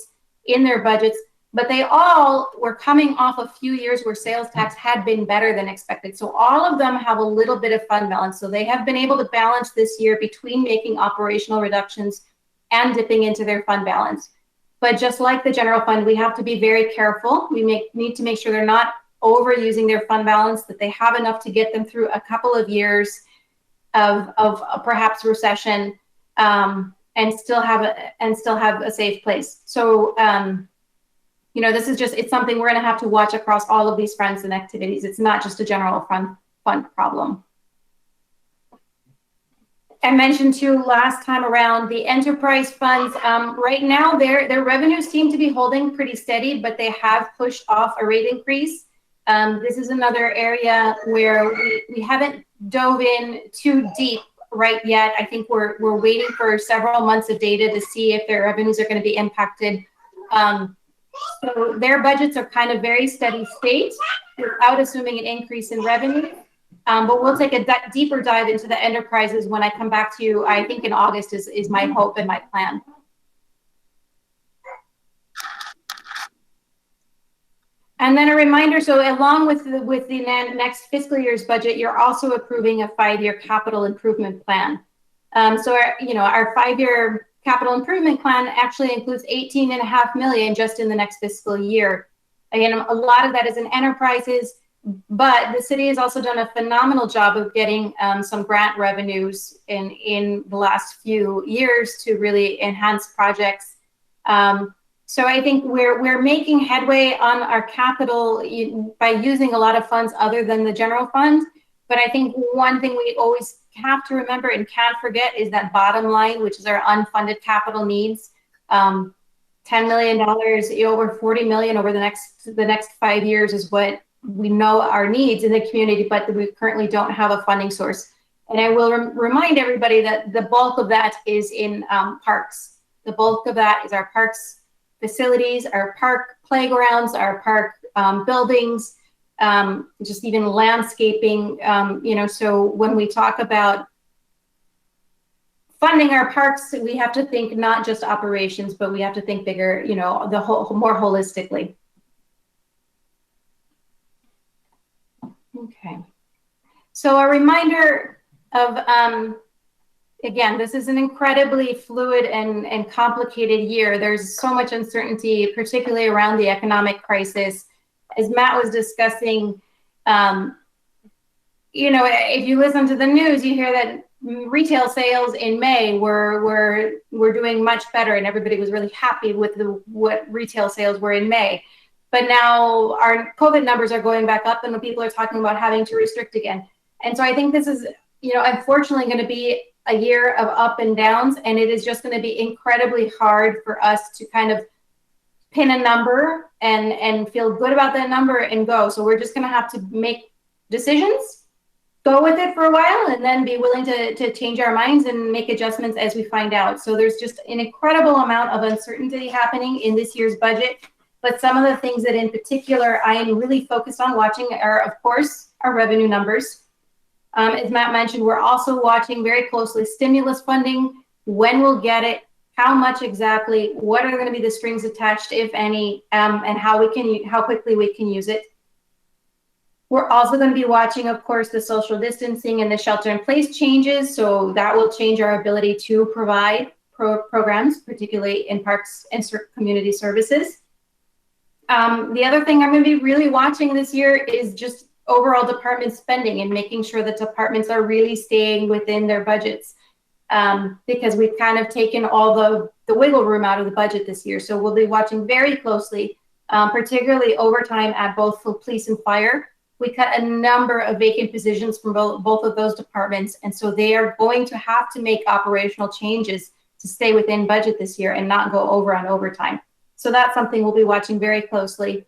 E: in their budgets, but they all were coming off a few years where sales tax had been better than expected. So all of them have a little bit of fund balance. So they have been able to balance this year between making operational reductions and dipping into their fund balance. But just like the general fund, we have to be very careful. We need to make sure they're not overusing their fund balance, that they have enough to get them through a couple of years of perhaps recession, and still have a safe place. So this is it's something we're going to have to watch across all of these funds and activities. It's not just a general fund problem. I mentioned too last time around the enterprise funds. Right now, their revenues seem to be holding pretty steady, but they have pushed off a rate increase. This is another area where we haven't dove in too deep right yet. I think we're waiting for several months of data to see if their revenues are going to be impacted. So their budgets are kind of very steady state without assuming an increase in revenue. But we'll take a deeper dive into the enterprises when I come back to you. I think in August is my hope and my plan. And then a reminder, so along with the next fiscal year's budget, you're also approving a 5-year capital improvement plan. So our 5-year capital improvement plan actually includes $18.5 million just in the next fiscal year. Again, a lot of that is in enterprises, but the city has also done a phenomenal job of getting some grant revenues in the last few years to really enhance projects. So I think we're making headway on our capital by using a lot of funds other than the general fund. But I think one thing we always have to remember and can't forget is that bottom line, which is our unfunded capital needs. $10 million, over $40 million over the next 5 years is what we know our needs in the community, but we currently don't have a funding source. And I will remind everybody that the bulk of that is in parks. The bulk of that is our parks facilities, our park playgrounds, our park buildings, just even landscaping. So when we talk about funding our parks, we have to think not just operations, but we have to think bigger, more holistically. Okay. So a reminder of again, this is an incredibly fluid and complicated year. There's so much uncertainty, particularly around the economic crisis. As Matt was discussing, you know, if you listen to the news, you hear that retail sales in May were doing much better, and everybody was really happy with what retail sales were in May. But now our COVID numbers are going back up, and people are talking about having to restrict again. And so I think this is, you know, unfortunately going to be a year of up and downs, and it is just going to be incredibly hard for us to kind of pin a number and feel good about that number and go. So we're just going to have to make decisions, go with it for a while, and then be willing to change our minds and make adjustments as we find out. So there's just an incredible amount of uncertainty happening in this year's budget. But some of the things that in particular I am really focused on watching are, of course, our revenue numbers. As Matt mentioned, we're also watching very closely stimulus funding, when we'll get it, how much exactly, what are going to be the strings attached, if any, and how quickly we can use it. We're also going to be watching, of course, the social distancing and the shelter-in-place changes. So that will change our ability to provide programs, particularly in parks and community services. The other thing I'm going to be really watching this year is just overall department spending and making sure that departments are really staying within their budgets, because we've kind of taken all the wiggle room out of the budget this year. So we'll be watching very closely, particularly overtime at both police and fire. We cut a number of vacant positions from both of those departments, and so they are going to have to make operational changes to stay within budget this year and not go over on overtime. So that's something we'll be watching very closely.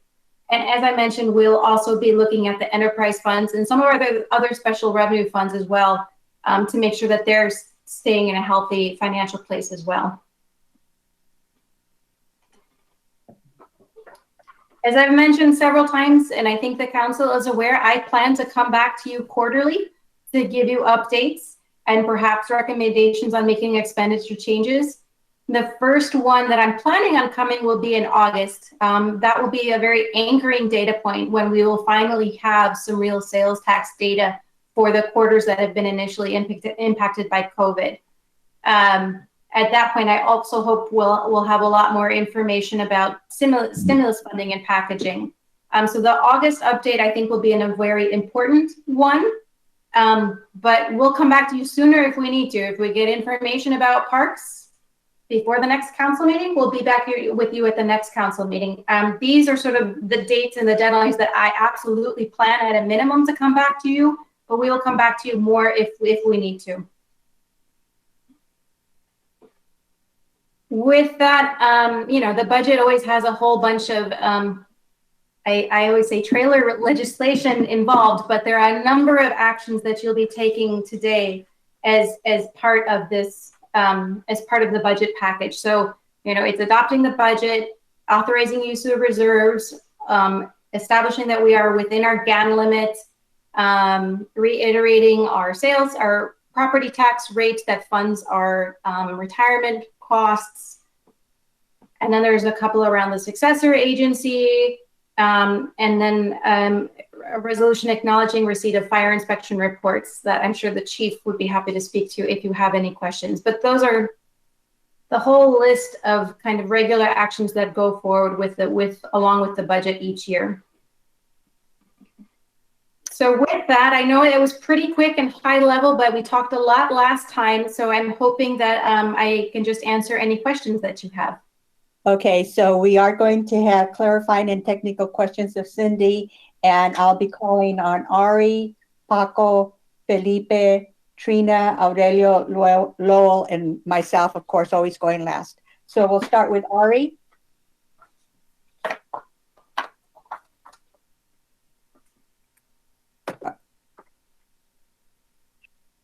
E: And as I mentioned, we'll also be looking at the enterprise funds and some of our other special revenue funds as well, to make sure that they're staying in a healthy financial place as well. As I've mentioned several times, and I think the council is aware, I plan to come back to you quarterly to give you updates and perhaps recommendations on making expenditure changes. The first one that I'm planning on coming will be in August. That will be a very anchoring data point when we will finally have some real sales tax data for the quarters that have been initially impacted by COVID. At that point, I also hope we'll have a lot more information about stimulus funding and packaging. So the August update, I think, will be a very important one. But we'll come back to you sooner if we need to. If we get information about parks before the next council meeting, we'll be back here with you at the next council meeting. These are sort of the dates and the deadlines that I absolutely plan at a minimum to come back to you, but we will come back to you more if we need to. With that, you know, the budget always has a whole bunch of, I always say trailer legislation involved, but there are a number of actions that you'll be taking today as part of this, as part of the budget package. So, you know, it's adopting the budget, authorizing use of reserves, establishing that we are within our GAN limit, reiterating our property tax rate that funds our retirement costs. And then there's a couple around the successor agency, and then a resolution acknowledging receipt of fire inspection reports that I'm sure the chief would be happy to speak to if you have any questions. But those are the whole list of kind of regular actions that go forward along with the budget each year. So with that, I know it was pretty quick and high level, but we talked a lot last time. So I'm hoping that I can just answer any questions that you have.
A: Okay, so we are going to have clarifying and technical questions of Cindy, and I'll be calling on Ari, Paco, Felipe, Trina, Aurelio, Lowell, and myself, of course, always going last. So we'll start with Ari.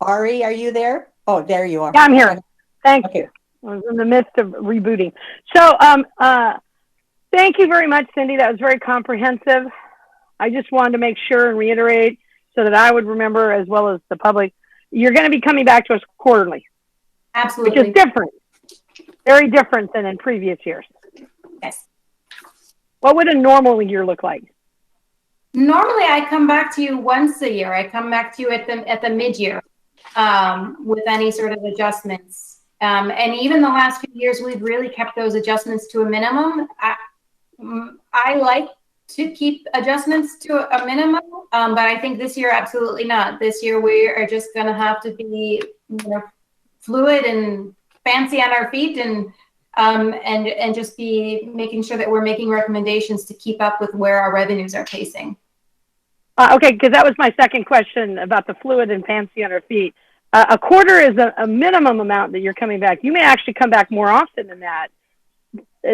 A: Ari, are you there? Oh, there you are.
K: Yeah, I'm here. Thank you. I was in the midst of rebooting. So thank you very much, Cindy. That was very comprehensive. I just wanted to make sure and reiterate so that I would remember, as well as the public, you're going to be coming back to us quarterly.
E: Absolutely.
K: Which is different. Very different than in previous years.
E: Yes.
K: What would a normal year look like?
E: Normally, I come back to you once a year. I come back to you at the mid-year. with any sort of adjustments. And even the last few years, we've really kept those adjustments to a minimum. I like to keep adjustments to a minimum, but I think this year, absolutely not. This year, we are just going to have to be, fluid and fancy on our feet, and just be making sure that we're making recommendations to keep up with where our revenues are pacing.
K: Okay, because that was my second question about the fluid and fancy on our feet. A quarter is a minimum amount that you're coming back. You may actually come back more often than that,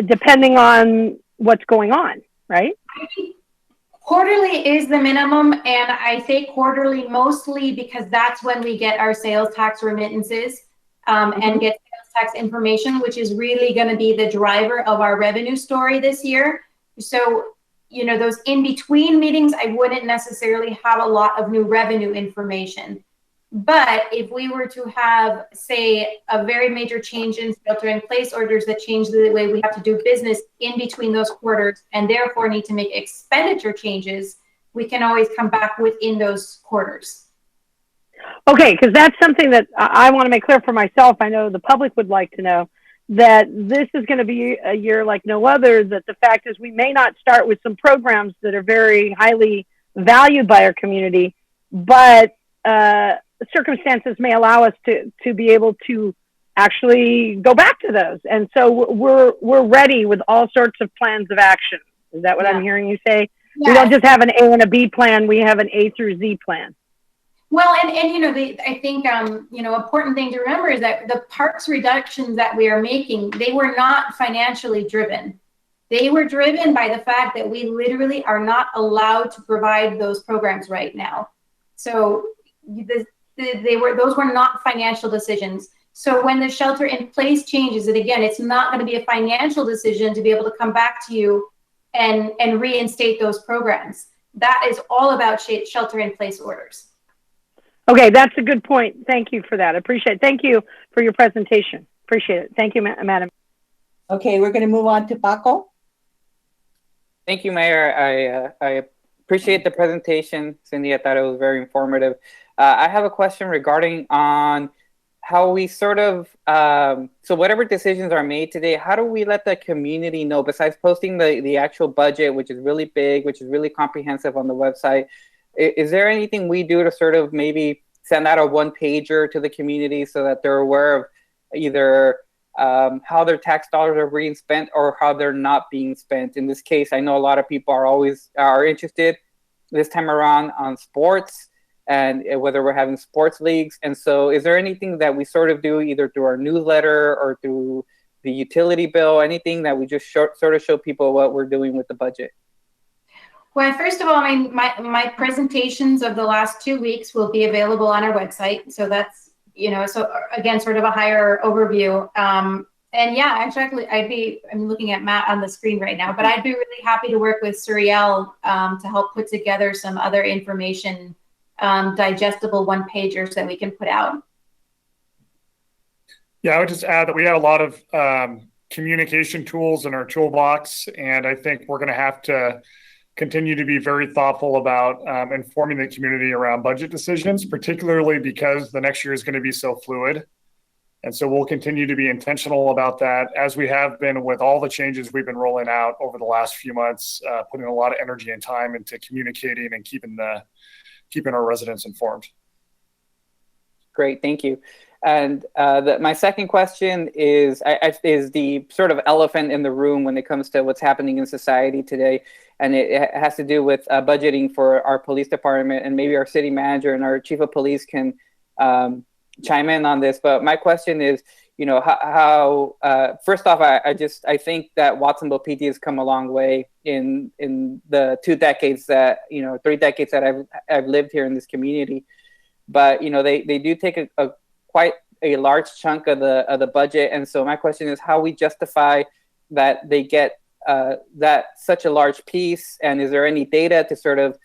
K: depending on what's going on, right?
E: Quarterly is the minimum, and I say quarterly mostly because that's when we get our sales tax remittances and get sales tax information, which is really going to be the driver of our revenue story this year. So, those in-between meetings, I wouldn't necessarily have a lot of new revenue information. But if we were to have, say, a very major change in shelter-in-place orders that change the way we have to do business in between those quarters, and therefore need to make expenditure changes, we can always come back within those quarters.
K: Okay, because that's something that I want to make clear for myself. I know the public would like to know that this is going to be a year like no other, that the fact is we may not start with some programs that are very highly valued by our community, but circumstances may allow us to be able to actually go back to those. And so we're ready with all sorts of plans of action. Is that what I'm hearing you say?
E: Yes.
K: We don't just have an A and a B plan, we have an A through Z plan.
E: Well, and I think, important thing to remember is that the parks reductions that we are making, they were not financially driven. They were driven by the fact that we literally are not allowed to provide those programs right now. So those were not financial decisions. So when the shelter in place changes, and again, it's not going to be a financial decision to be able to come back to you and reinstate those programs. That is all about shelter in place orders.
K: Okay, that's a good point. Thank you for that. I appreciate it. Thank you for your presentation. Appreciate it. Thank you, Madam.
A: Okay, we're going to move on to Paco.
L: Thank you, Mayor. I appreciate the presentation, Cindy. I thought it was very informative. I have a question regarding on how we sort of, so whatever decisions are made today, how do we let the community know, besides posting the actual budget, which is really big, which is really comprehensive on the website, is there anything we do to sort of maybe send out a one-pager to the community so that they're aware of either how their tax dollars are being spent or how they're not being spent? In this case, I know a lot of people are interested this time around on sports and whether we're having sports leagues. And so is there anything that we sort of do either through our newsletter or through the utility bill, anything that we just sort of show people what we're doing with the budget?
E: Well, first of all, I mean, my presentations of the last 2 weeks will be available on our website. So that's, so again, sort of a higher overview. And yeah, actually, I'm looking at Matt on the screen right now, but I'd be really happy to work with Suriel to help put together some other information, digestible one-pagers that we can put out.
S: Yeah, I would just add that we have a lot of communication tools in our toolbox, and I think we're going to have to continue to be very thoughtful about informing the community around budget decisions, particularly because the next year is going to be so fluid. And so we'll continue to be intentional about that, as we have been with all the changes we've been rolling out over the last few months, putting a lot of energy and time into communicating and keeping our residents informed.
L: Great, thank you. And my second question is the sort of elephant in the room when it comes to what's happening in society today. And it has to do with budgeting for our police department, and maybe our city manager and our chief of police can chime in on this. But my question is, how first off, I think that Watsonville PD has come a long way in the 2 decades that, 3 decades that I've lived here in this community. But, they do take a quite a large chunk of the budget. And so my question is how we justify that they get that such a large piece, and is there any data to sort of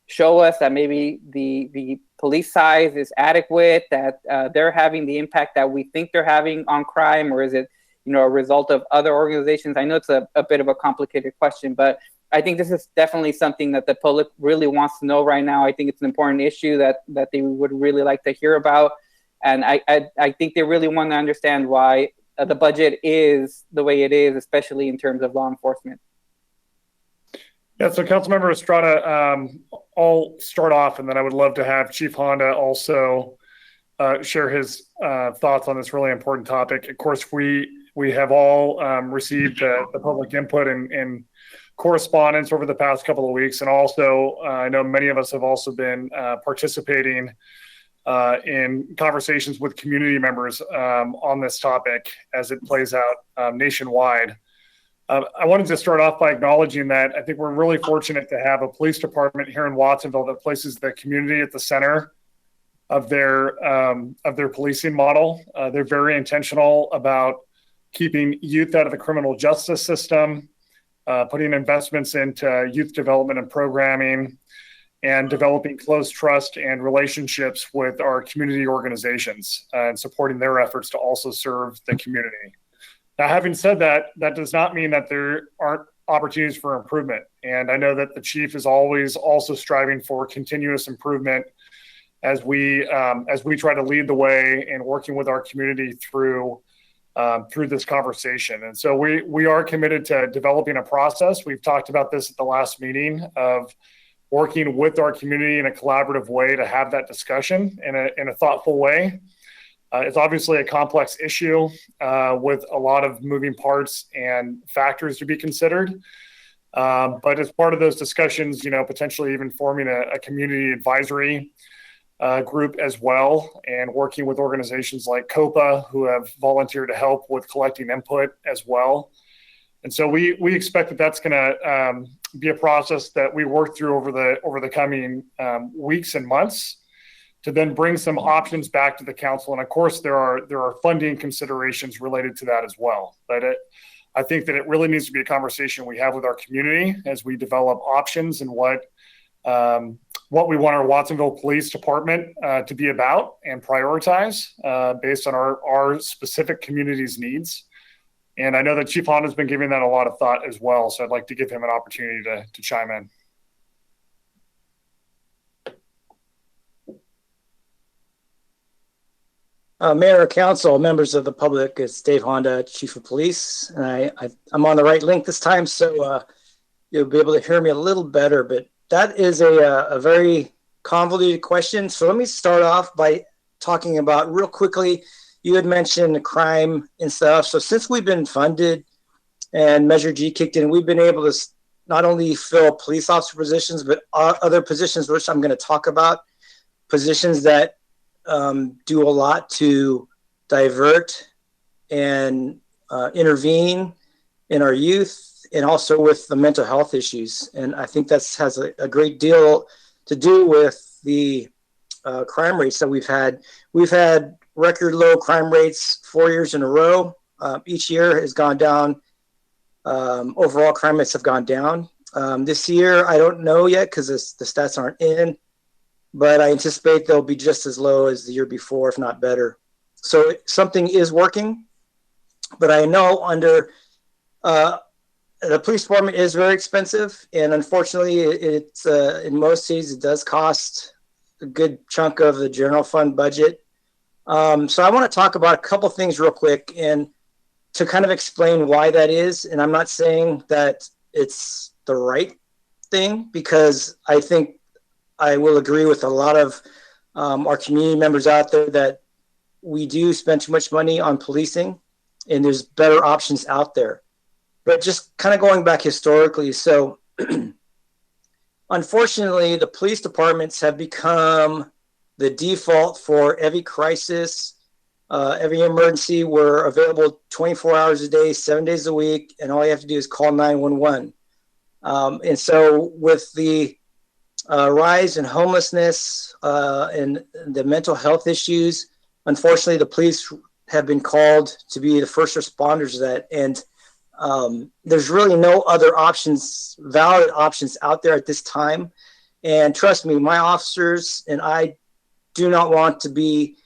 L: show us that maybe the police size is adequate, that they're having the impact that we think they're having on crime, or is it a result of other organizations? I know it's a bit of a complicated question, but I think this is definitely something that the public really wants to know right now. I think it's an important issue that they would really like to hear about. And I think they really want to understand why the budget is the way it is, especially in terms of law enforcement.
S: Yeah, so Councilmember Estrada, I'll start off, and then I would love to have Chief Honda also share his thoughts on this really important topic. Of course, we have all received the public input and correspondence over the past couple of weeks, and also I know many of us have also been participating in conversations with community members on this topic as it plays out nationwide. I wanted to start off by acknowledging that I think we're really fortunate to have a police department here in Watsonville that places the community at the center of their policing model. They're very intentional about keeping youth out of the criminal justice system, putting investments into youth development and programming, and developing close trust and relationships with our community organizations and supporting their efforts to also serve the community. Now, having said that, that does not mean that there aren't opportunities for improvement. And I know that the chief is always also striving for continuous improvement as we try to lead the way in working with our community through this conversation. And so we are committed to developing a process. We've talked about this at the last meeting of working with our community in a collaborative way to have that discussion in a thoughtful way. It's obviously a complex issue with a lot of moving parts and factors to be considered. But as part of those discussions, potentially even forming a community advisory group as well, and working with organizations like COPA who have volunteered to help with collecting input as well. And so we expect that that's going to be a process that we work through over the coming weeks and months to then bring some options back to the council. And of course, there are funding considerations related to that as well. But I think that it really needs to be a conversation we have with our community as we develop options and what we want our Watsonville Police Department to be about and prioritize based on our specific community's needs. And I know that Chief Honda's been giving that a lot of thought as well. So I'd like to give him an opportunity to chime in.
D: Mayor, Council, members of the public, it's Dave Honda, Chief of Police. And I'm on the right link this time, so you'll be able to hear me a little better. But that is a very convoluted question. So let me start off by talking about real quickly. You had mentioned crime and stuff. So since we've been funded and Measure G kicked in, we've been able to not only fill police officer positions, but other positions, which I'm going to talk about, positions that do a lot to divert and intervene in our youth and also with the mental health issues. And I think that has a great deal to do with the crime rates that we've had. We've had record low crime rates 4 years in a row. Each year has gone down. Overall crime rates have gone down. This year, I don't know yet because the stats aren't in, but I anticipate they'll be just as low as the year before, if not better. So something is working, but I know under the police department is very expensive, and unfortunately, it's in most cities it does cost a good chunk of the general fund budget. So I want to talk about a couple things real quick and to kind of explain why that is. And I'm not saying that it's the right thing, because I think I will agree with a lot of our community members out there that we do spend too much money on policing and there's better options out there. But just kind of going back historically, so unfortunately, the police departments have become the default for every crisis, every emergency. We're available 24 hours a day, 7 days a week, and all you have to do is call 911. And so with the rise in homelessness and the mental health issues, unfortunately, the police have been called to be the first responders to that. And there's really no other options, valid options out there at this time. And trust me, my officers and I do not want to be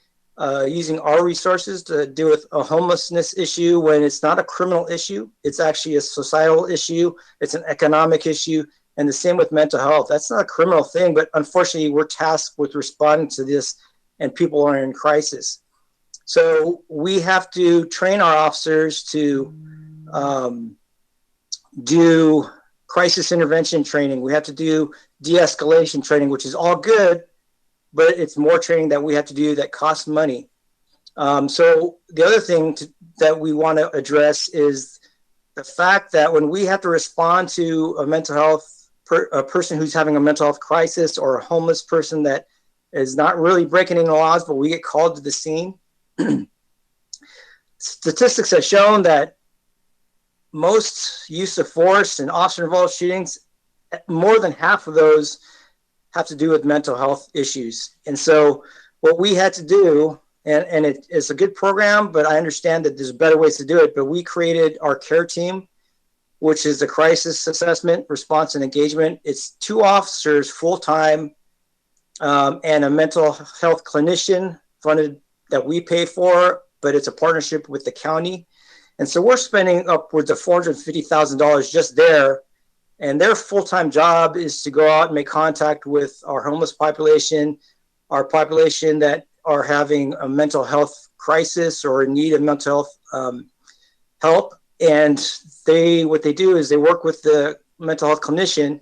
D: using our resources to deal with a homelessness issue when it's not a criminal issue. It's actually a societal issue. It's an economic issue. And the same with mental health. That's not a criminal thing, but unfortunately we're tasked with responding to this and people are in crisis. So we have to train our officers to do crisis intervention training. We have to do de-escalation training, which is all good, but it's more training that we have to do that costs money. So the other thing that we want to address is the fact that when we have to respond to a mental health a person who's having a mental health crisis or a homeless person that is not really breaking any laws, but we get called to the scene. Statistics have shown that most use of force and officer-involved shootings, more than half of those have to do with mental health issues. And so what we had to do, and it's a good program, but I understand that there's better ways to do it, but we created our CARE team, which is a crisis assessment, response, and engagement. It's 2 officers full-time and a mental health clinician funded that we pay for, but it's a partnership with the county. And so we're spending upwards of $450,000 just there. And their full-time job is to go out and make contact with our homeless population, our population that are having a mental health crisis or in need of mental health help. And what they do is they work with the mental health clinician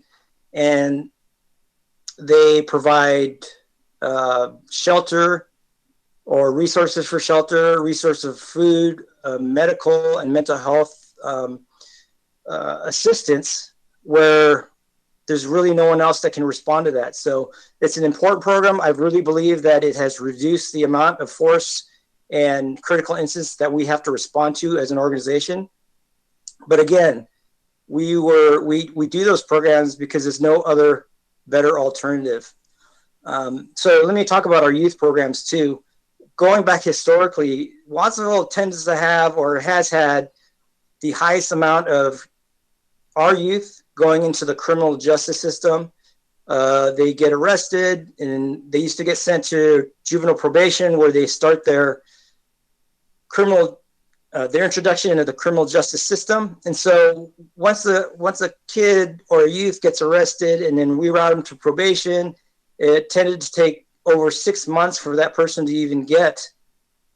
D: and they provide shelter or resources for shelter, resources of food, medical and mental health assistance where there's really no one else that can respond to that. So it's an important program. I really believe that it has reduced the amount of force and critical incidents that we have to respond to as an organization. But again, we do those programs because there's no other better alternative. So let me talk about our youth programs too. Going back historically, Watsonville tends to have or has had the highest amount of our youth going into the criminal justice system. They get arrested and they used to get sent to juvenile probation where they start their introduction into the criminal justice system. And so once a kid or a youth gets arrested and then we route them to probation, it tended to take over 6 months for that person to even get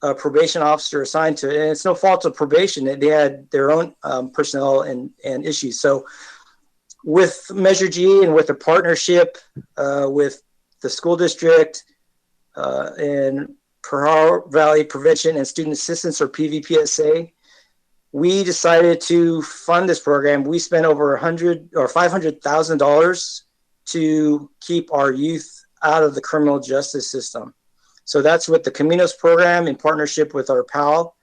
D: a probation officer assigned to it. And it's no fault of probation. They had their own personnel and issues. So with Measure G and with a partnership with the school district and Pajaro Valley Prevention and Student Assistance, or PVPSA, we decided to fund this program. We spent over $500,000 to keep our youth out of the criminal justice system. So that's with the Caminos program in partnership with our PAL.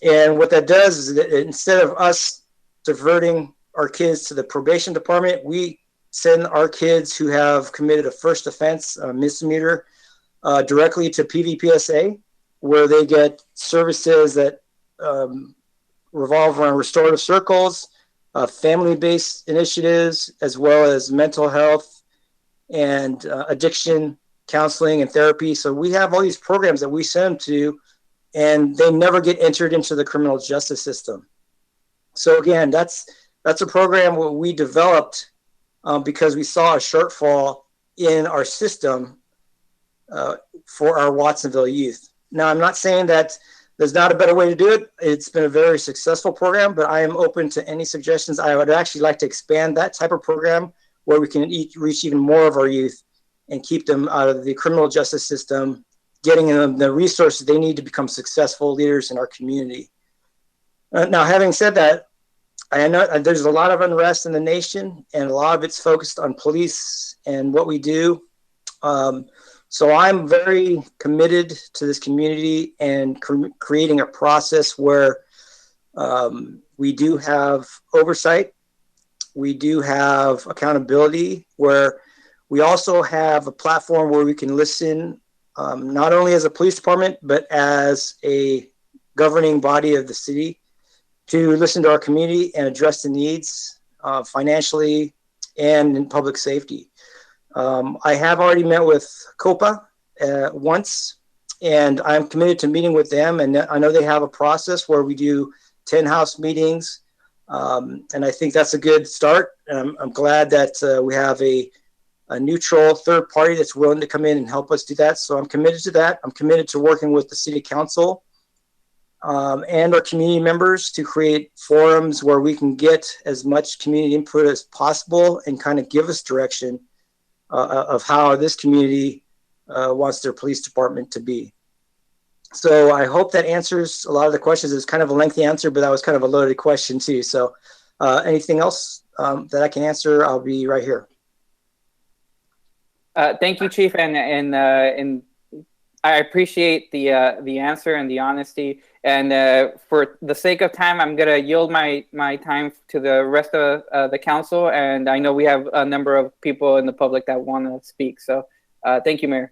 D: And what that does is that instead of us diverting our kids to the probation department, we send our kids who have committed a first offense, a misdemeanor, directly to PVPSA, where they get services that revolve around restorative circles, family-based initiatives, as well as mental health and addiction counseling and therapy. So we have all these programs that we send them to, and they never get entered into the criminal justice system. So again, that's a program what we developed because we saw a shortfall in our system for our Watsonville youth. Now, I'm not saying that there's not a better way to do it. It's been a very successful program, but I am open to any suggestions. I would actually like to expand that type of program where we can reach even more of our youth and keep them out of the criminal justice system, getting them the resources they need to become successful leaders in our community. Now, having said that, I know there's a lot of unrest in the nation, and a lot of it's focused on police and what we do. So I'm very committed to this community and creating a process where we do have oversight. We do have accountability, where we also have a platform where we can listen, not only as a police department, but as a governing body of the city, to listen to our community and address the needs financially and in public safety. I have already met with COPA once, and I'm committed to meeting with them. And I know they have a process where we do 10 house meetings. And I think that's a good start. I'm glad that we have a neutral third party that's willing to come in and help us do that. So I'm committed to that. I'm committed to working with the city council and our community members to create forums where we can get as much community input as possible and kind of give us direction of how this community wants their police department to be. So I hope that answers a lot of the questions. It's kind of a lengthy answer, but that was kind of a loaded question too. So anything else that I can answer, I'll be right here.
L: Thank you, Chief, and I appreciate the answer and the honesty. And for the sake of time, I'm gonna yield my time to the rest of the council. And I know we have a number of people in the public that want to speak. So thank you, Mayor.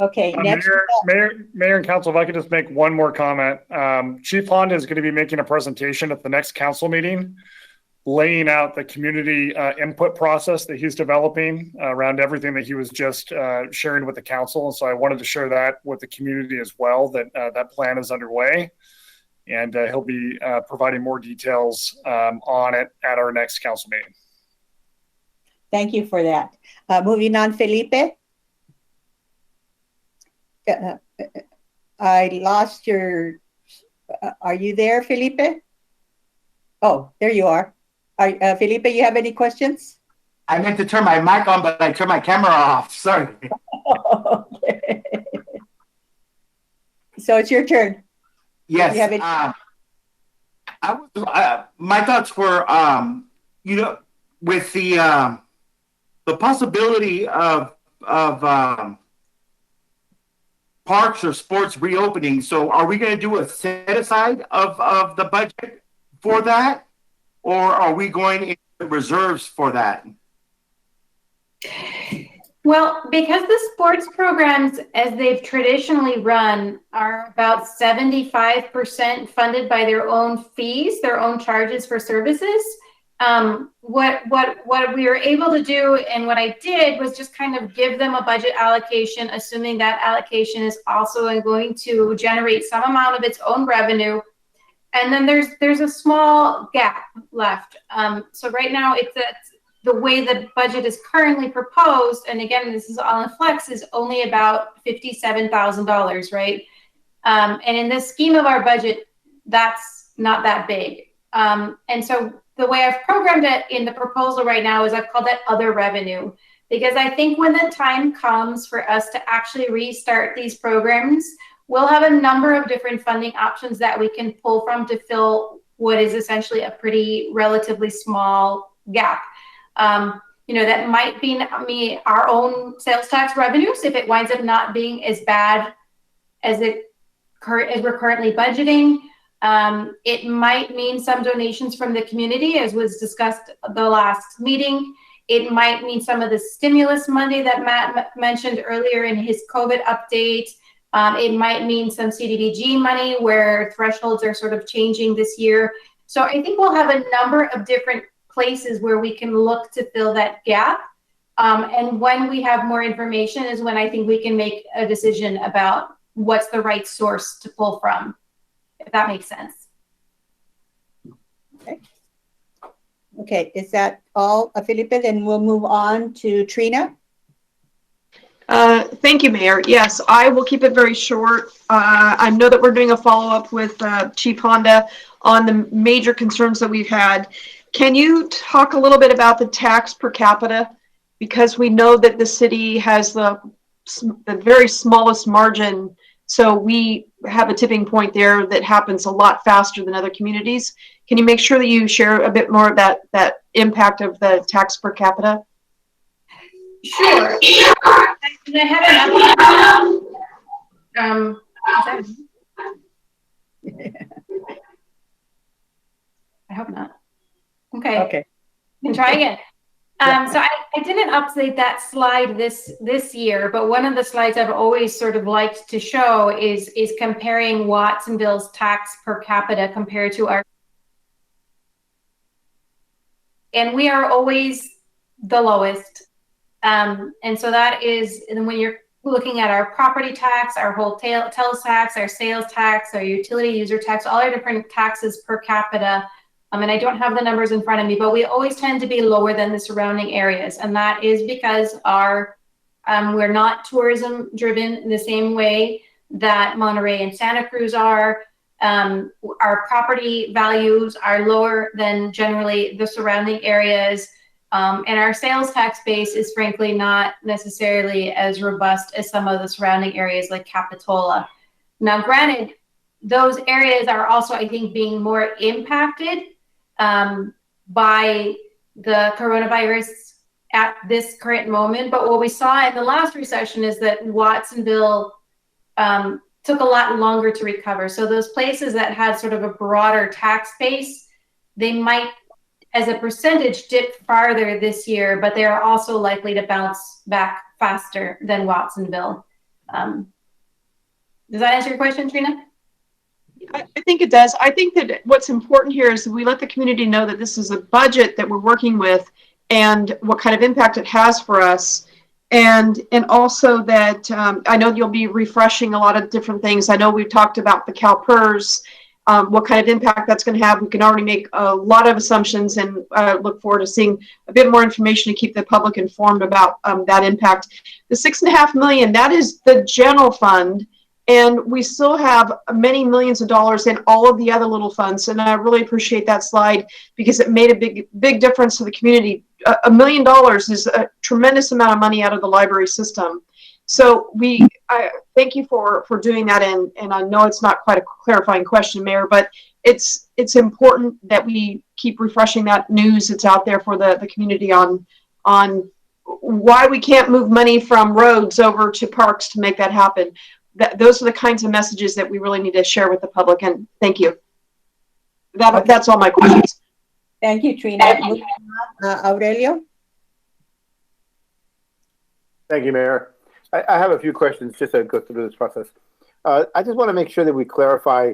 A: Okay, next.
S: Mayor and Council, if I could just make one more comment. Chief Honda is going to be making a presentation at the next council meeting, laying out the community input process that he's developing around everything that he was just sharing with the council. And so I wanted to share that with the community as well, that that plan is underway. And he'll be providing more details on it at our next council meeting.
A: Thank you for that. Moving on, Felipe. I lost your, are you there, Felipe? Oh, there you are. Felipe, you have any questions?
M: I meant to turn my mic on, but I turned my camera off. Sorry.
A: Okay. So it's your turn.
M: Yes.
A: You have any
M: my thoughts were, you know, with the possibility of parks or sports reopening. So are we going to do a set aside of the budget for that? Or are we going into reserves for that?
E: Well, because the sports programs, as they've traditionally run, are about 75% funded by their own fees, their own charges for services. What we were able to do, and what I did, was just kind of give them a budget allocation, assuming that allocation is also going to generate some amount of its own revenue. And then there's a small gap left. So right now, it's the way the budget is currently proposed, and again, this is all in flex, is only about $57,000, right? And in the scheme of our budget, that's not that big. And so the way I've programmed it in the proposal right now is I've called it other revenue, because I think when the time comes for us to actually restart these programs, we'll have a number of different funding options that we can pull from to fill what is essentially a pretty relatively small gap. You know, that might be our own sales tax revenues if it winds up not being as bad as we're currently budgeting. It might mean some donations from the community, as was discussed the last meeting. It might mean some of the stimulus money that Matt mentioned earlier in his COVID update. It might mean some CDBG money where thresholds are sort of changing this year. So I think we'll have a number of different places where we can look to fill that gap. And when we have more information is when I think we can make a decision about what's the right source to pull from, if that makes sense.
A: Okay. Okay, is that all, Felipe? Then we'll move on to Trina.
Q: Thank you, Mayor. Yes, I will keep it very short. I know that we're doing a follow-up with Chief Honda on the major concerns that we've had. Can you talk a little bit about the tax per capita? Because we know that the city has the very smallest margin, so we have a tipping point there that happens a lot faster than other communities. Can you make sure that you share a bit more of that impact of the tax per capita?
E: Sure. And I have I hope not. Okay.
A: Okay.
E: We can try again. So I didn't update that slide this year, but one of the slides I've always sort of liked to show is comparing Watsonville's tax per capita compared to our, and we are always the lowest. And so that is, and when you're looking at our property tax, our hotel tax, our sales tax, our utility user tax, all our different taxes per capita. And I don't have the numbers in front of me, but we always tend to be lower than the surrounding areas. And that is because we're not tourism driven in the same way that Monterey and Santa Cruz are. Our property values are lower than generally the surrounding areas. And our sales tax base is frankly not necessarily as robust as some of the surrounding areas like Capitola. Now, granted, those areas are also, I think, being more impacted by the coronavirus at this current moment. But what we saw in the last recession is that Watsonville took a lot longer to recover. So those places that had sort of a broader tax base, they might, as a percentage, dip farther this year, but they are also likely to bounce back faster than Watsonville. Does that answer your question, Trina?
Q: I think it does. I think that what's important here is that we let the community know that this is a budget that we're working with and what kind of impact it has for us. And also that I know you'll be refreshing a lot of different things. I know we've talked about the CalPERS, what kind of impact that's going to have. We can already make a lot of assumptions and look forward to seeing a bit more information to keep the public informed about that impact. The $6.5 million, that is the general fund. And we still have many millions of dollars in all of the other little funds. And I really appreciate that slide because it made a big difference to the community. $1 million is a tremendous amount of money out of the library system. So I thank you for doing that. And I know it's not quite a clarifying question, Mayor, but it's important that we keep refreshing that news that's out there for the community on why we can't move money from roads over to parks to make that happen. Those are the kinds of messages that we really need to share with the public. And thank you. That's all my questions.
A: Thank you, Trina. Aurelio?
I: Thank you, Mayor. I have a few questions just to go through this process. I just want to make sure that we clarify,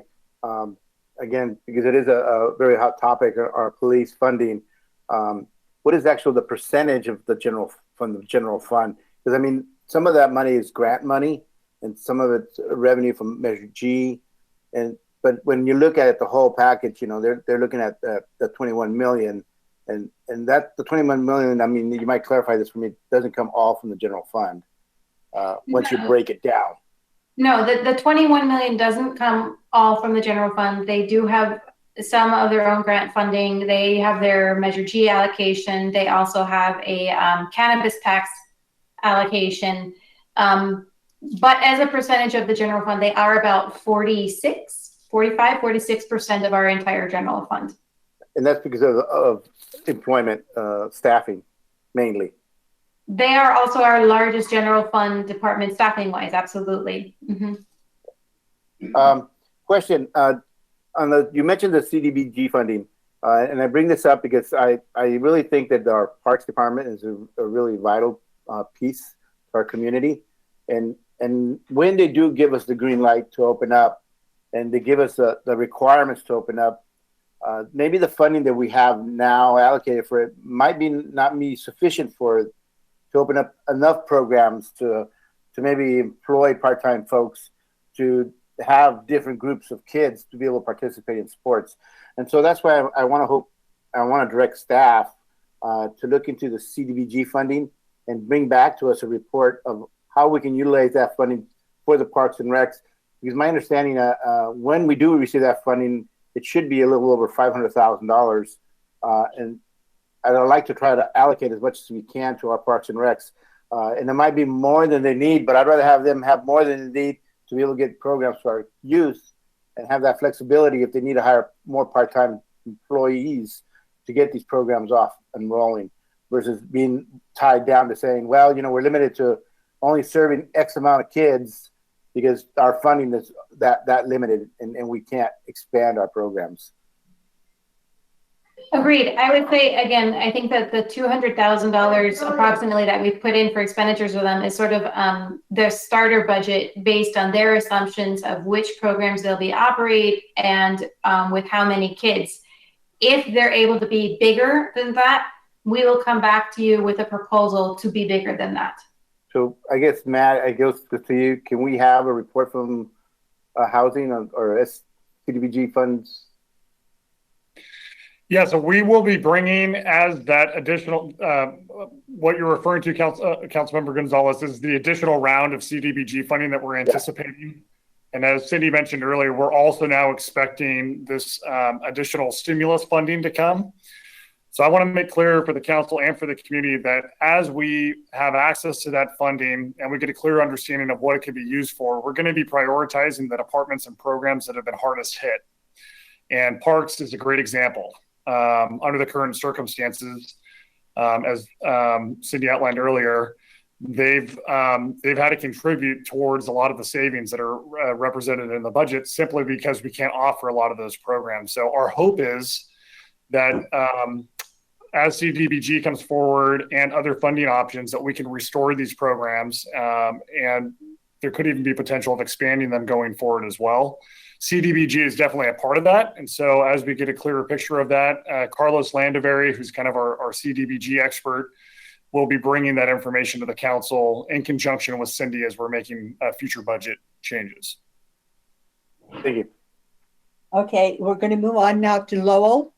I: again, because it is a very hot topic, our police funding. What is actually the percentage of the general fund? Because, I mean, some of that money is grant money, and some of it's revenue from Measure G. But when you look at it, the whole package, you know, they're looking at the 21 million. And that the 21 million, I mean, you might clarify this for me, doesn't come all from the general fund once you break it down.
E: No, the 21 million doesn't come all from the general fund. They do have some of their own grant funding. They have their Measure G allocation. They also have a cannabis tax allocation. But as a percentage of the general fund, they are about 46% of our entire general fund.
I: And that's because of employment, staffing, mainly.
E: They are also our largest general fund department staffing wise. Absolutely. Mm-hmm.
I: Question you mentioned the CDBG funding, and I bring this up because I really think that our Parks Department is a really vital piece to our community. And when they do give us the green light to open up, and they give us the requirements to open up, maybe the funding that we have now allocated for it might not be sufficient to open up enough programs to maybe employ part-time folks to have different groups of kids to be able to participate in sports. And so that's why I want to direct staff to look into the CDBG funding and bring back to us a report of how we can utilize that funding for the Parks and Recs. Because my understanding, when we do receive that funding, it should be a little over $500,000. And I'd like to try to allocate as much as we can to our Parks and Recs. And it might be more than they need, but I'd rather have them have more than they need to be able to get programs for our youth and have that flexibility if they need to hire more part-time employees to get these programs off and rolling, versus being tied down to saying, well, you know, we're limited to only serving X amount of kids because our funding is that limited, and we can't expand our programs.
E: Agreed. I would say, again, I think that the $200,000 approximately that we've put in for expenditures with them is sort of their starter budget based on their assumptions of which programs they'll be operate and with how many kids. If they're able to be bigger than that, we will come back to you with a proposal to be bigger than that.
I: So I guess, Matt, I guess to you, can we have a report from housing or CDBG funds?
S: Yeah, so we will be bringing as that additional, what you're referring to, Councilmember Gonzalez, is the additional round of CDBG funding that we're anticipating. And as Cindy mentioned earlier, we're also now expecting this additional stimulus funding to come. So I want to make clear for the council and for the community that as we have access to that funding and we get a clear understanding of what it could be used for, we're going to be prioritizing the departments and programs that have been hardest hit. And parks is a great example. Under the current circumstances, as Cindy outlined earlier, they've had to contribute towards a lot of the savings that are represented in the budget simply because we can't offer a lot of those programs. So our hope is that as CDBG comes forward and other funding options, that we can restore these programs, and there could even be potential of expanding them going forward as well. CDBG is definitely a part of that. And so as we get a clearer picture of that, Carlos Landavery, who's kind of our CDBG expert, will be bringing that information to the council in conjunction with Cindy as we're making future budget changes.
I: Thank you.
A: Okay, we're going to move on now to Lowell.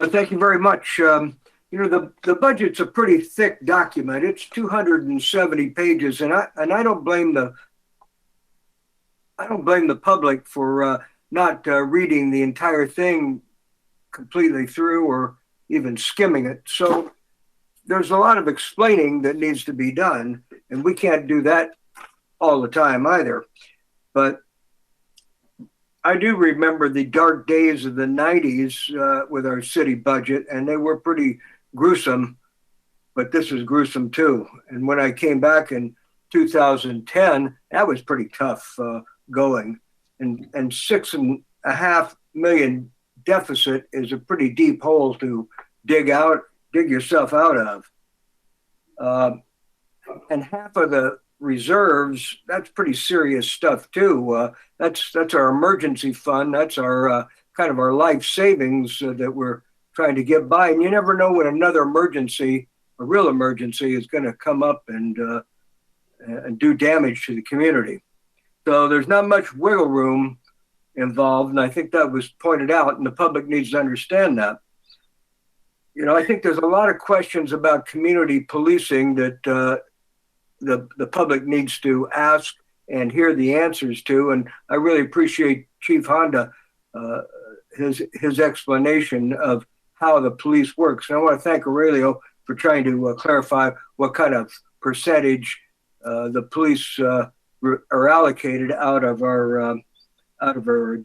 J: Thank you very much. You know, the budget's a pretty thick document. It's 270 pages, and I don't blame the public for not reading the entire thing completely through or even skimming it. So there's a lot of explaining that needs to be done, and we can't do that all the time either. But I do remember the dark days of the 90s with our city budget, and they were pretty gruesome, but this is gruesome too. And when I came back in 2010, that was pretty tough going. And $6.5 million deficit is a pretty deep hole to dig yourself out of. And half of the reserves, that's pretty serious stuff too. That's our emergency fund. That's our kind of our life savings that we're trying to get by. And you never know when another emergency, a real emergency, is going to come up and do damage to the community. So there's not much wiggle room involved, and I think that was pointed out, and the public needs to understand that. You know, I think there's a lot of questions about community policing that the public needs to ask and hear the answers to, and I really appreciate Chief Honda, his explanation of how the police works. And I want to thank Aurelio for trying to clarify what kind of percentage the police are allocated out of our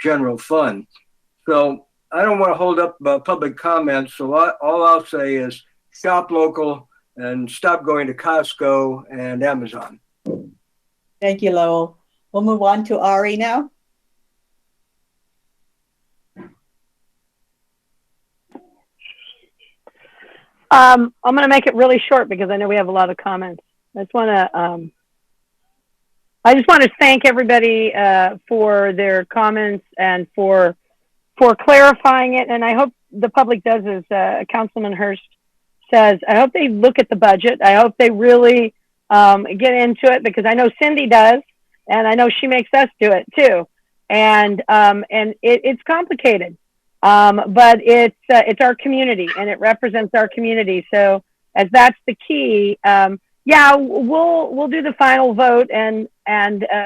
J: general fund. So I don't want to hold up public comments. So all I'll say is shop local and stop going to Costco and Amazon.
A: Thank you, Lowell. We'll move on to Ari now.
K: I'm going to make it really short because I know we have a lot of comments. I just want to thank everybody for their comments and for clarifying it. And I hope the public does as Councilman Hurst says. I hope they look at the budget. I hope they really get into it, because I know Cindy does, and I know she makes us do it too. And it's complicated, but it's our community, and it represents our community. So as that's the key, yeah, we'll do the final vote and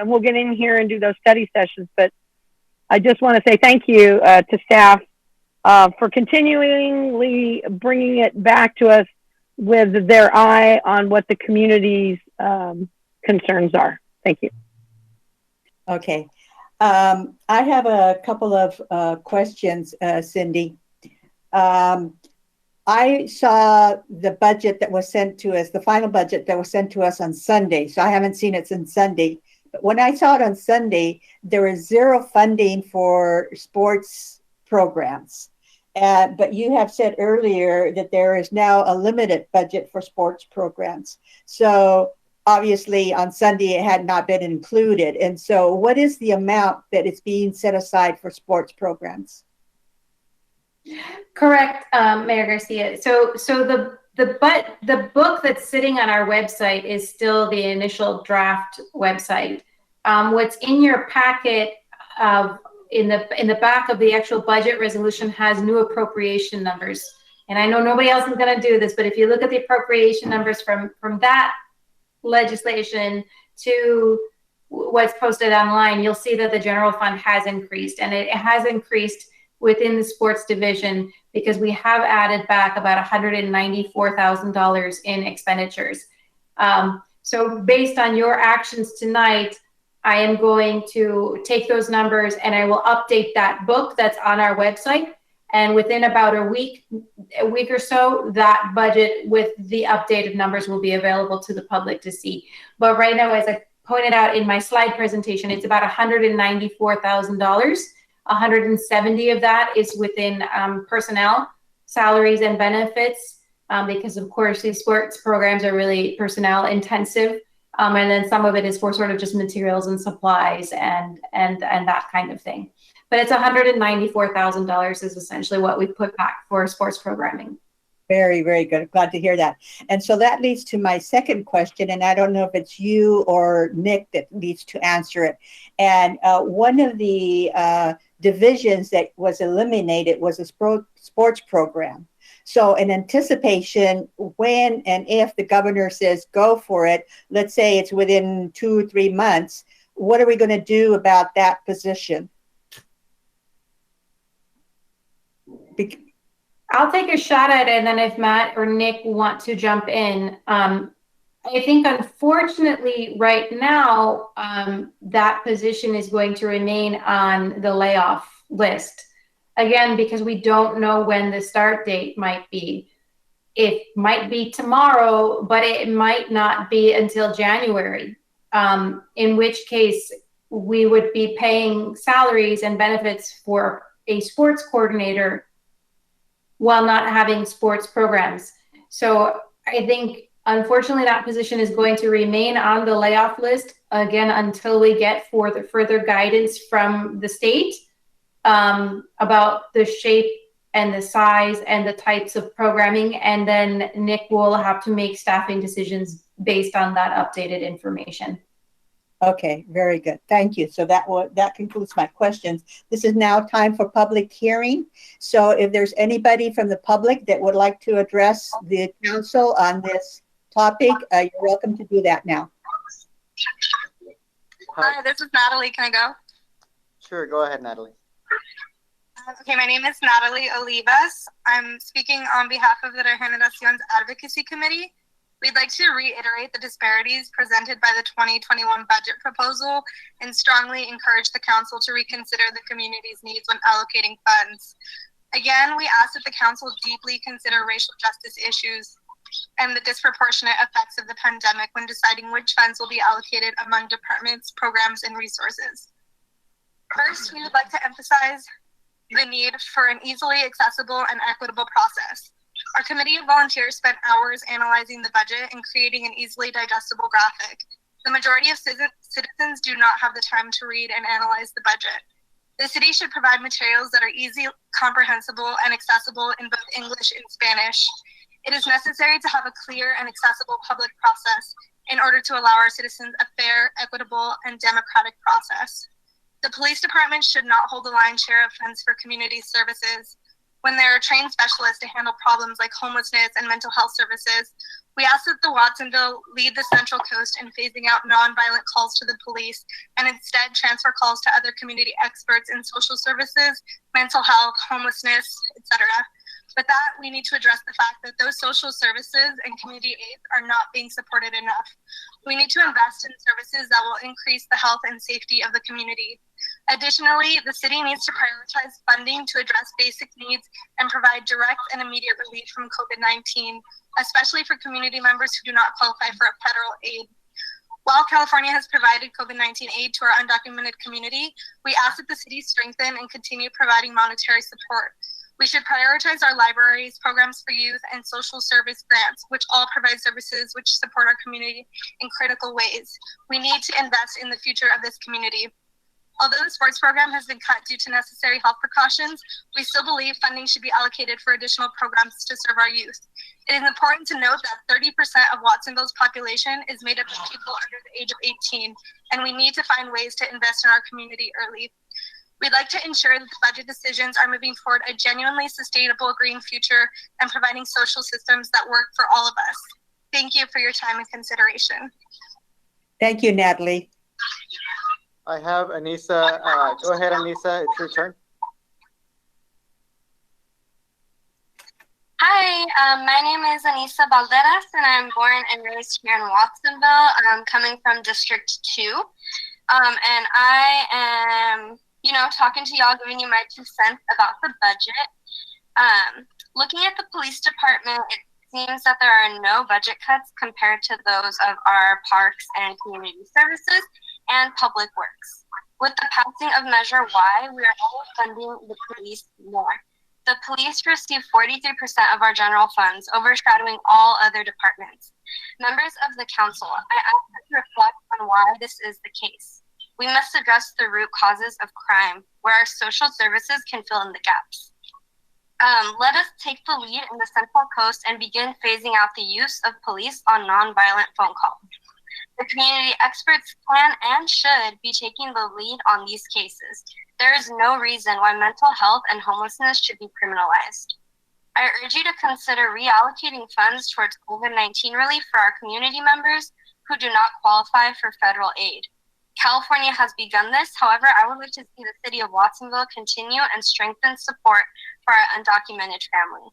K: we'll get in here and do those study sessions. But I just want to say thank you to staff for continually bringing it back to us with their eye on what the community's concerns are. Thank you.
A: Okay. I have a couple of questions, Cindy. I saw the budget that was sent to us, the final budget that was sent to us on Sunday. So I haven't seen it since Sunday. But when I saw it on Sunday, there was zero funding for sports programs. But you have said earlier that there is now a limited budget for sports programs. So obviously on Sunday it had not been included. And so what is the amount that is being set aside for sports programs?
E: Correct, Mayor Garcia. So the the book that's sitting on our website is still the initial draft website. What's in your packet in the back of the actual budget resolution has new appropriation numbers. And I know nobody else is going to do this, but if you look at the appropriation numbers from that legislation to what's posted online, you'll see that the general fund has increased, and it has increased within the sports division because we have added back about $194,000 in expenditures. So based on your actions tonight, I am going to take those numbers and I will update that book that's on our website. And within about a week or so, that budget with the updated numbers will be available to the public to see. But right now, as I pointed out in my slide presentation, it's about $194,000. 170 of that is within personnel, salaries, and benefits, because of course these sports programs are really personnel intensive. And then some of it is for sort of just materials and supplies and that kind of thing. But it's $194,000 is essentially what we put back for sports programming.
A: Very, very good. Glad to hear that. And so that leads to my second question, and I don't know if it's you or Nick that needs to answer it. And one of the divisions that was eliminated was a sports program. So in anticipation, when and if the governor says go for it, let's say it's within 2 or 3 months, what are we going to do about that position?
E: I'll take a shot at it, and then if Matt or Nick want to jump in. I think unfortunately right now, that position is going to remain on the layoff list. Again, because we don't know when the start date might be. It might be tomorrow, but it might not be until January, in which case we would be paying salaries and benefits for a sports coordinator while not having sports programs. So I think, unfortunately, that position is going to remain on the layoff list, again, until we get further guidance from the state about the shape and the size and the types of programming. And then Nick will have to make staffing decisions based on that updated information.
A: Okay, very good. Thank you. So that concludes my questions. This is now time for public hearing. So if there's anybody from the public that would like to address the council on this topic, you're welcome to do that now.
U: Hi, this is Natalie. Can I go?
B: Sure, go ahead, Natalie.
U: Okay, my name is Natalie Olivas. I'm speaking on behalf of the Regeneracion's Advocacy Committee. We'd like to reiterate the disparities presented by the 2021 budget proposal and strongly encourage the council to reconsider the community's needs when allocating funds. Again, we ask that the council deeply consider racial justice issues and the disproportionate effects of the pandemic when deciding which funds will be allocated among departments, programs, and resources. First, we would like to emphasize the need for an easily accessible and equitable process. Our committee of volunteers spent hours analyzing the budget and creating an easily digestible graphic. The majority of citizens do not have the time to read and analyze the budget. The city should provide materials that are easy, comprehensible, and accessible in both English and Spanish. It is necessary to have a clear and accessible public process in order to allow our citizens a fair, equitable, and democratic process. The police department should not hold the lion's share of funds for community services. When there are trained specialists to handle problems like homelessness and mental health services, we ask that the Watsonville lead the Central Coast in phasing out nonviolent calls to the police and instead transfer calls to other community experts in social services, mental health, homelessness, etc. With that, we need to address the fact that those social services and community aids are not being supported enough. We need to invest in services that will increase the health and safety of the community. Additionally, the city needs to prioritize funding to address basic needs and provide direct and immediate relief from COVID-19, especially for community members who do not qualify for a federal aid. While California has provided COVID-19 aid to our undocumented community, we ask that the city strengthen and continue providing monetary support. We should prioritize our libraries, programs for youth, and social service grants, which all provide services which support our community in critical ways. We need to invest in the future of this community. Although the sports program has been cut due to necessary health precautions, we still believe funding should be allocated for additional programs to serve our youth. It is important to note that 30% of Watsonville's population is made up of people under the age of 18, and we need to find ways to invest in our community early. We'd like to ensure that the budget decisions are moving toward a genuinely sustainable green future and providing social systems that work for all of us. Thank you for your time and consideration.
A: Thank you, Natalie.
B: I have Anissa. Go ahead, Anissa. It's your turn.
F: Hi, my name is Anissa Balderas, and I'm born and raised here in Watsonville. I'm coming from District 2. And I am, talking to y'all, giving you my 2 cents about the budget. Looking at the police department, it seems that there are no budget cuts compared to those of our parks and community services and public works. With the passing of Measure Y, we are all funding the police more. The police receive 43% of our general funds, overshadowing all other departments. Members of the council, I ask you to reflect on why this is the case. We must address the root causes of crime, where our social services can fill in the gaps. Let us take the lead in the Central Coast and begin phasing out the use of police on nonviolent phone calls. The community experts can and should be taking the lead on these cases. There is no reason why mental health and homelessness should be criminalized. I urge you to consider reallocating funds towards COVID-19 relief for our community members who do not qualify for federal aid. California has begun this. However, I would like to see the city of Watsonville continue and strengthen support for our undocumented family.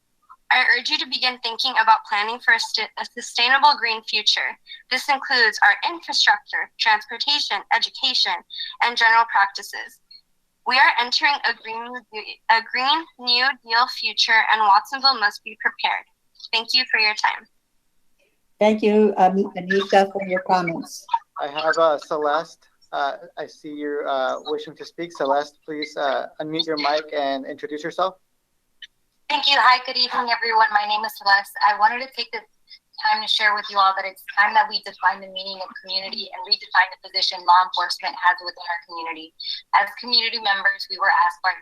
F: I urge you to begin thinking about planning for a sustainable green future. This includes our infrastructure, transportation, education, and general practices. We are entering a Green New Deal future, and Watsonville must be prepared. Thank you for your time.
A: Thank you, Anissa, for your comments.
B: I have Celeste. I see you're wishing to speak. Celeste, please unmute your mic and introduce yourself.
R: Thank you. Hi, good evening, everyone. My name is Celeste. I wanted to take this time to share with you all that it's time that we define the meaning of community and redefine the position law enforcement has within our community. As community members, we were asked by our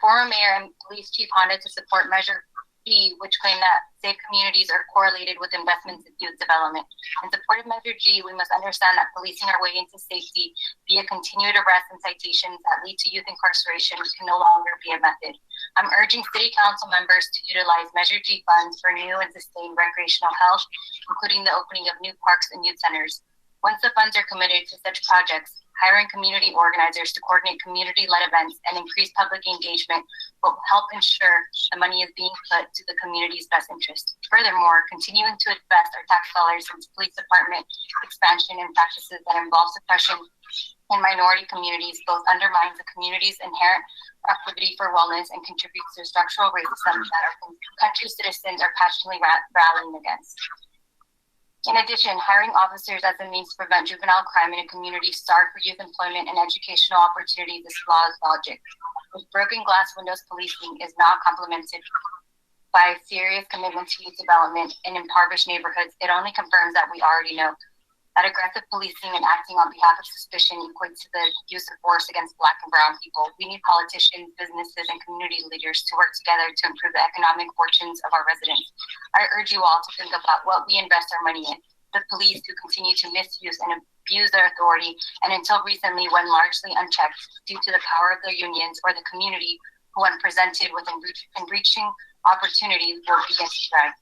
R: former mayor and police chief Honda to support Measure G, which claimed that safe communities are correlated with investments in youth development. In support of Measure G, we must understand that policing our way into safety via continued arrests and citations that lead to youth incarceration can no longer be a method. I'm urging city council members to utilize Measure G funds for new and sustained recreational health, including the opening of new parks and youth centers. Once the funds are committed to such projects, hiring community organizers to coordinate community-led events and increase public engagement will help ensure the money is being put to the community's best interest. Furthermore, continuing to invest our tax dollars into police department expansion and practices that involve suppression in minority communities both undermines the community's inherent proclivity for wellness and contributes to structural racism that our country's citizens are passionately rallying against. In addition, hiring officers as a means to prevent juvenile crime in a community starved for youth employment and educational opportunities is flawed logic. With broken glass windows policing is not complemented by a serious commitment to youth development in impoverished neighborhoods, it only confirms that we already know that aggressive policing and acting on behalf of suspicion equates to the use of force against Black and brown people. We need politicians, businesses, and community leaders to work together to improve the economic fortunes of our residents. I urge you all to think about what we invest our money in. The police who continue to misuse and abuse their authority, and until recently when largely unchecked due to the power of their unions, or the community who when presented with enriching opportunities will begin to thrive.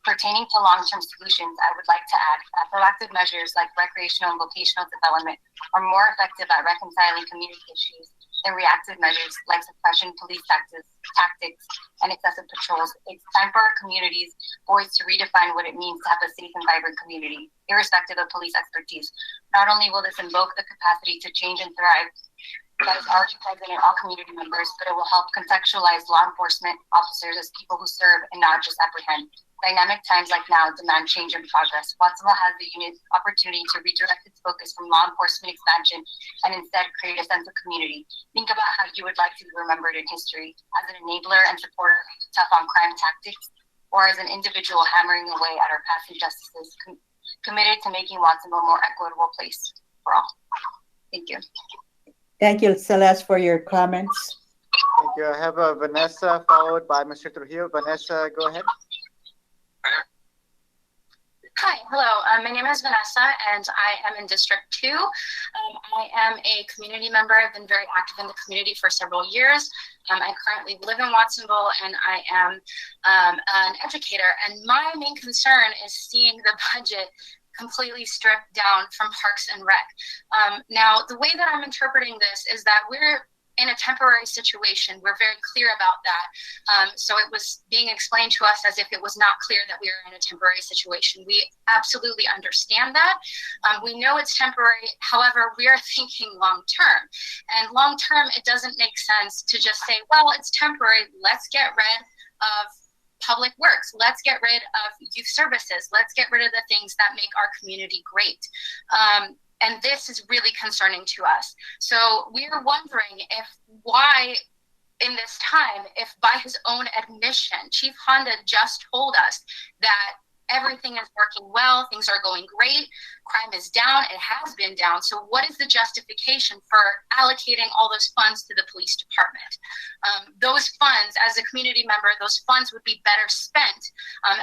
R: Pertaining to long-term solutions, I would like to add that proactive measures like recreational and vocational development are more effective at reconciling community issues than reactive measures like suppression, police tactics, and excessive patrols. It's time for our community's voice to redefine what it means to have a safe and vibrant community, irrespective of police expertise. Not only will this invoke the capacity to change and thrive that is already present in all community members, but it will help contextualize law enforcement officers as people who serve and not just apprehend. Dynamic times like now demand change and progress. Watsonville has the unique opportunity to redirect its focus from law enforcement expansion and instead create a sense of community. Think about how you would like to be remembered in history, as an enabler and supporter of tough on crime tactics, or as an individual hammering away at our past injustices, committed to making Watsonville a more equitable place for all. Thank you.
A: Thank you, Celeste, for your comments.
B: Thank you. I have Vanessa followed by Mr. Trujillo. Vanessa, go ahead.
R: Hi, hello. My name is Vanessa, and I am in District 2. I am a community member. I've been very active in the community for several years. I currently live in Watsonville, and I am an educator. And my main concern is seeing the budget completely stripped down from Parks and Rec. Now, the way that I'm interpreting this is that we're in a temporary situation. We're very clear about that. So it was being explained to us as if it was not clear that we are in a temporary situation. We absolutely understand that. We know it's temporary. However, we are thinking long term. And long term, it doesn't make sense to just say, well, it's temporary. Let's get rid of public works. Let's get rid of youth services. Let's get rid of the things that make our community great. And this is really concerning to us. So we are wondering why in this time, if by his own admission, Chief Honda just told us that everything is working well, things are going great, crime is down, it has been down. So what is the justification for allocating all those funds to the police department? Those funds, as a community member, those funds would be better spent,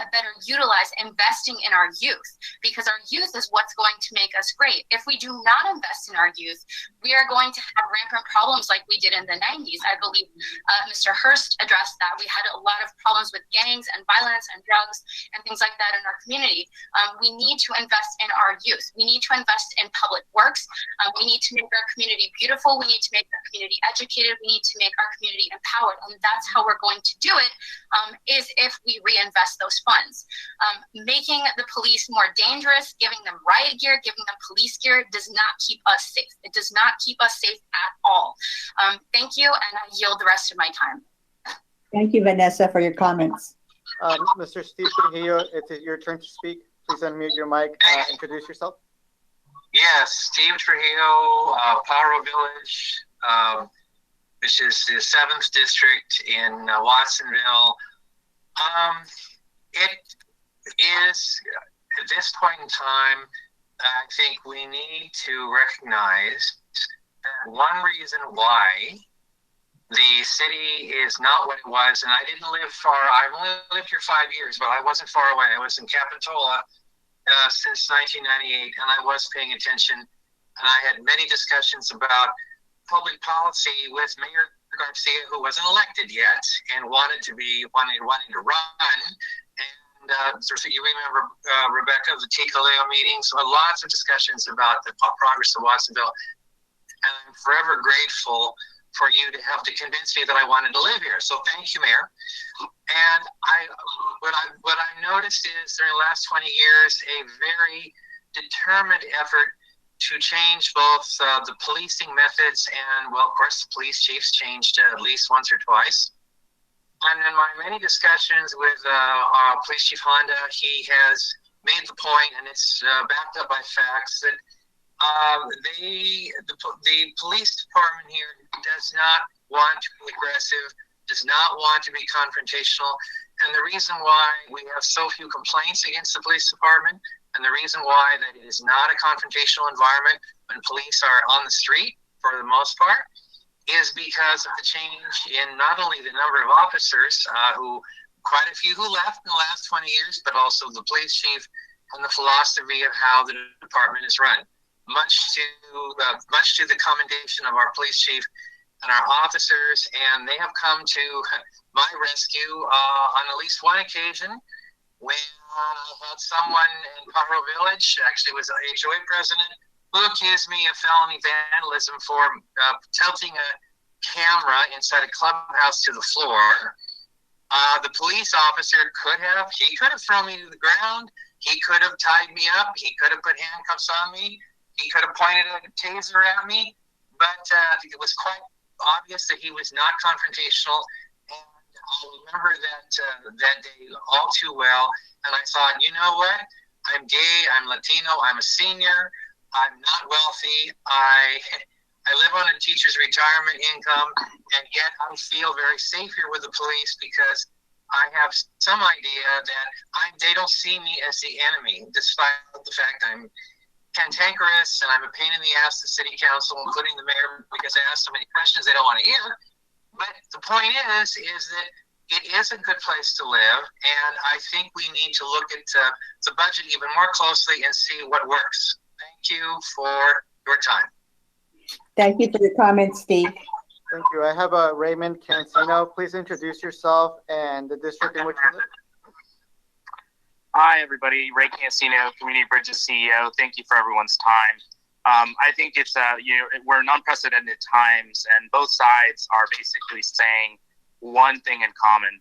R: better utilized investing in our youth, because our youth is what's going to make us great. If we do not invest in our youth, we are going to have rampant problems like we did in the 90s. I believe Mr. Hurst addressed that. We had a lot of problems with gangs and violence and drugs and things like that in our community. We need to invest in our youth. We need to invest in public works. We need to make our community beautiful. We need to make our community educated. We need to make our community empowered. And that's how we're going to do it, is if we reinvest those funds. Making the police more dangerous, giving them riot gear, giving them police gear does not keep us safe. It does not keep us safe at all. Thank you, and I yield the rest of my time.
A: Thank you, Vanessa, for your comments.
B: Mr. Steve Trujillo, it's your turn to speak. Please unmute your mic. Introduce yourself.
C: Yes, Steve Trujillo, Paro Village, which is the 7th district in Watsonville. It is, at this point in time, I think we need to recognize that one reason why the city is not what it was, and I didn't live far. I've only lived here 5 years, but I wasn't far away. I was in Capitola since 1998, and I was paying attention. And I had many discussions about public policy with Mayor Garcia, who wasn't elected yet and wanted to run. And so you remember Rebecca, the Tikaleo meeting. So lots of discussions about the progress of Watsonville, and I'm forever grateful for you to have to convince me that I wanted to live here. So thank you, Mayor. And what I've noticed is during the last 20 years, a very determined effort to change both the policing methods and, well, of course, the police chiefs changed at least once or twice. And in my many discussions with Police Chief Honda, he has made the point, and it's backed up by facts, that the police department here does not want to be aggressive, does not want to be confrontational. And the reason why we have so few complaints against the police department, and the reason why that it is not a confrontational environment when police are on the street for the most part, is because of the change in not only the number of officers, who quite a few who left in the last 20 years, but also the police chief and the philosophy of how the department is run. Much to the commendation of our police chief and our officers, and they have come to my rescue on at least one occasion when I had someone in Pajaro Village, actually was an HOA president, who accused me of felony vandalism for tilting a camera inside a clubhouse to the floor. The police officer could have thrown me to the ground. He could have tied me up. He could have put handcuffs on me. He could have pointed a taser at me, but it was quite obvious that he was not confrontational. And I remember that day all too well. And I thought, you know what? I'm gay. I'm Latino. I'm a senior. I'm not wealthy. I live on a teacher's retirement income, and yet I feel very safe here with the police because I have some idea that they don't see me as the enemy, despite the fact I'm cantankerous and I'm a pain in the ass to city council, including the mayor, because I ask so many questions they don't want to hear. But the point is that it is a good place to live, and I think we need to look at the budget even more closely and see what works. Thank you for your time.
A: Thank you for your comments, Steve.
B: Thank you. I have Raymond Cancino. Please introduce yourself and the district in which you live.
G: Hi, everybody. Ray Cancino, Community Bridges CEO. Thank you for everyone's time. I think it's we're in unprecedented times, and both sides are basically saying one thing in common,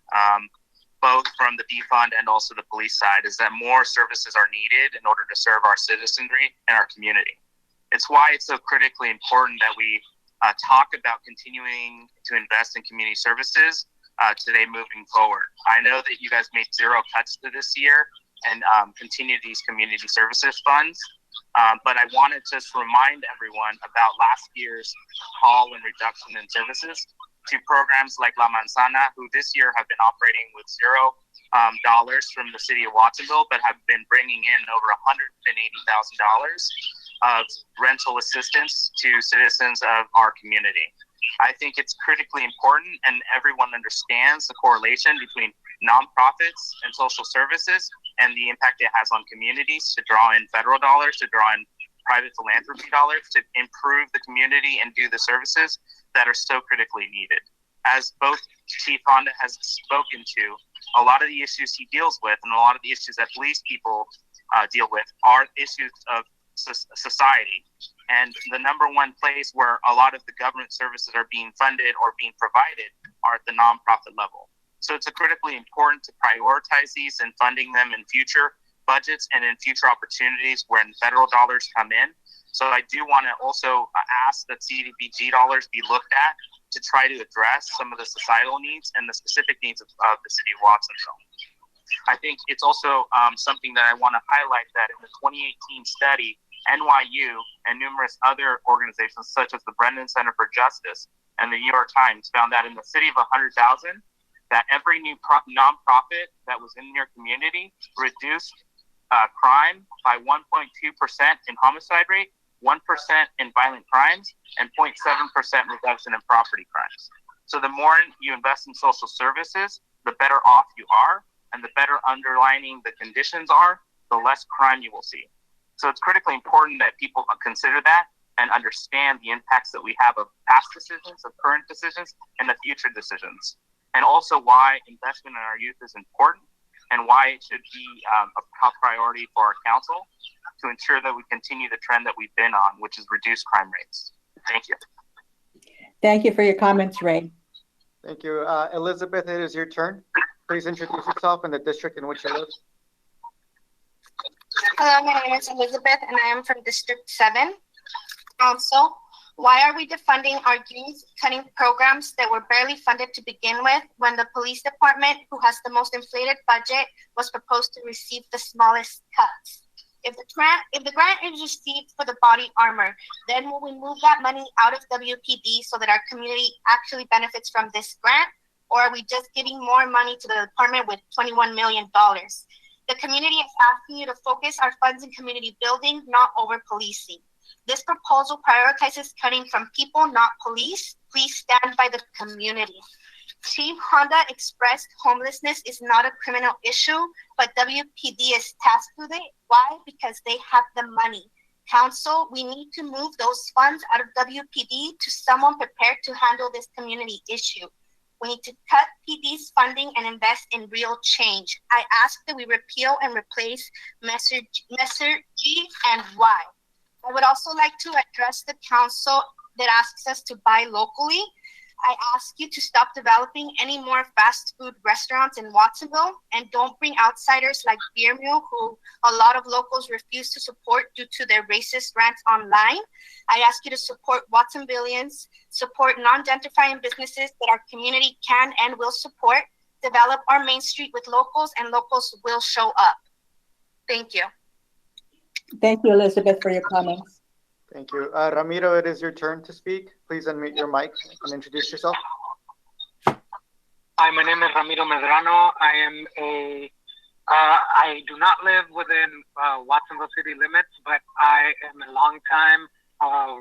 G: both from the defund and also the police side, is that more services are needed in order to serve our citizenry and our community. It's why it's so critically important that we talk about continuing to invest in community services today moving forward. I know that you guys made 0 cuts to this year and continue these community services funds. But I wanted to just remind everyone about last year's call and reduction in services to programs like La Manzana, who this year have been operating with $0 from the city of Watsonville, but have been bringing in over $180,000 of rental assistance to citizens of our community. I think it's critically important, and everyone understands the correlation between nonprofits and social services and the impact it has on communities to draw in federal dollars, to draw in private philanthropy dollars, to improve the community and do the services that are so critically needed. As both Chief Honda has spoken to, a lot of the issues he deals with and a lot of the issues that police people deal with are issues of society. And the number one place where a lot of the government services are being funded or being provided are at the nonprofit level. So it's critically important to prioritize these and funding them in future budgets and in future opportunities when federal dollars come in. So I do want to also ask that CDBG dollars be looked at to try to address some of the societal needs and the specific needs of the city of Watsonville. I think it's also something that I want to highlight that in the 2018 study, NYU and numerous other organizations such as the Brennan Center for Justice and the New York Times found that in the city of 100,000, that every new nonprofit that was in your community reduced crime by 1.2% in homicide rate, 1% in violent crimes, and 0.7% reduction in property crimes. So the more you invest in social services, the better off you are, and the better underlining the conditions are, the less crime you will see. So it's critically important that people consider that and understand the impacts that we have of past decisions, of current decisions, and the future decisions. And also why investment in our youth is important and why it should be a top priority for our council to ensure that we continue the trend that we've been on, which is reduced crime rates. Thank you.
A: Thank you for your comments, Ray.
B: Thank you. Elizabeth, it is your turn. Please introduce yourself and the district in which you live.
U: Hello, my name is Elizabeth, and I am from District 7. Council, why are we defunding our youth, cutting programs that were barely funded to begin with when the police department, who has the most inflated budget, was proposed to receive the smallest cuts? If the grant is received for the body armor, then will we move that money out of WPD so that our community actually benefits from this grant? Or are we just giving more money to the department with $21 million? The community is asking you to focus our funds in community building, not over policing. This proposal prioritizes cutting from people, not police. Please stand by the community. Chief Honda expressed homelessness is not a criminal issue, but WPD is tasked with it. Why? Because they have the money. Council, we need to move those funds out of WPD to someone prepared to handle this community issue. We need to cut PD's funding and invest in real change. I ask that we repeal and replace Messer G and Y. I would also like to address the council that asks us to buy locally. I ask you to stop developing any more fast food restaurants in Watsonville and don't bring outsiders like Beer Mule, who a lot of locals refuse to support due to their racist rants online. I ask you to support Watsonvillians, support non-gentrifying businesses that our community can and will support, develop our main street with locals, and locals will show up. Thank you.
A: Thank you, Elizabeth, for your comments.
B: Thank you. Ramiro, it is your turn to speak. Please unmute your mic and introduce yourself.
N: Hi, my name is Ramiro Medrano. I am a I do not live within Watsonville city limits, but I am a long time. I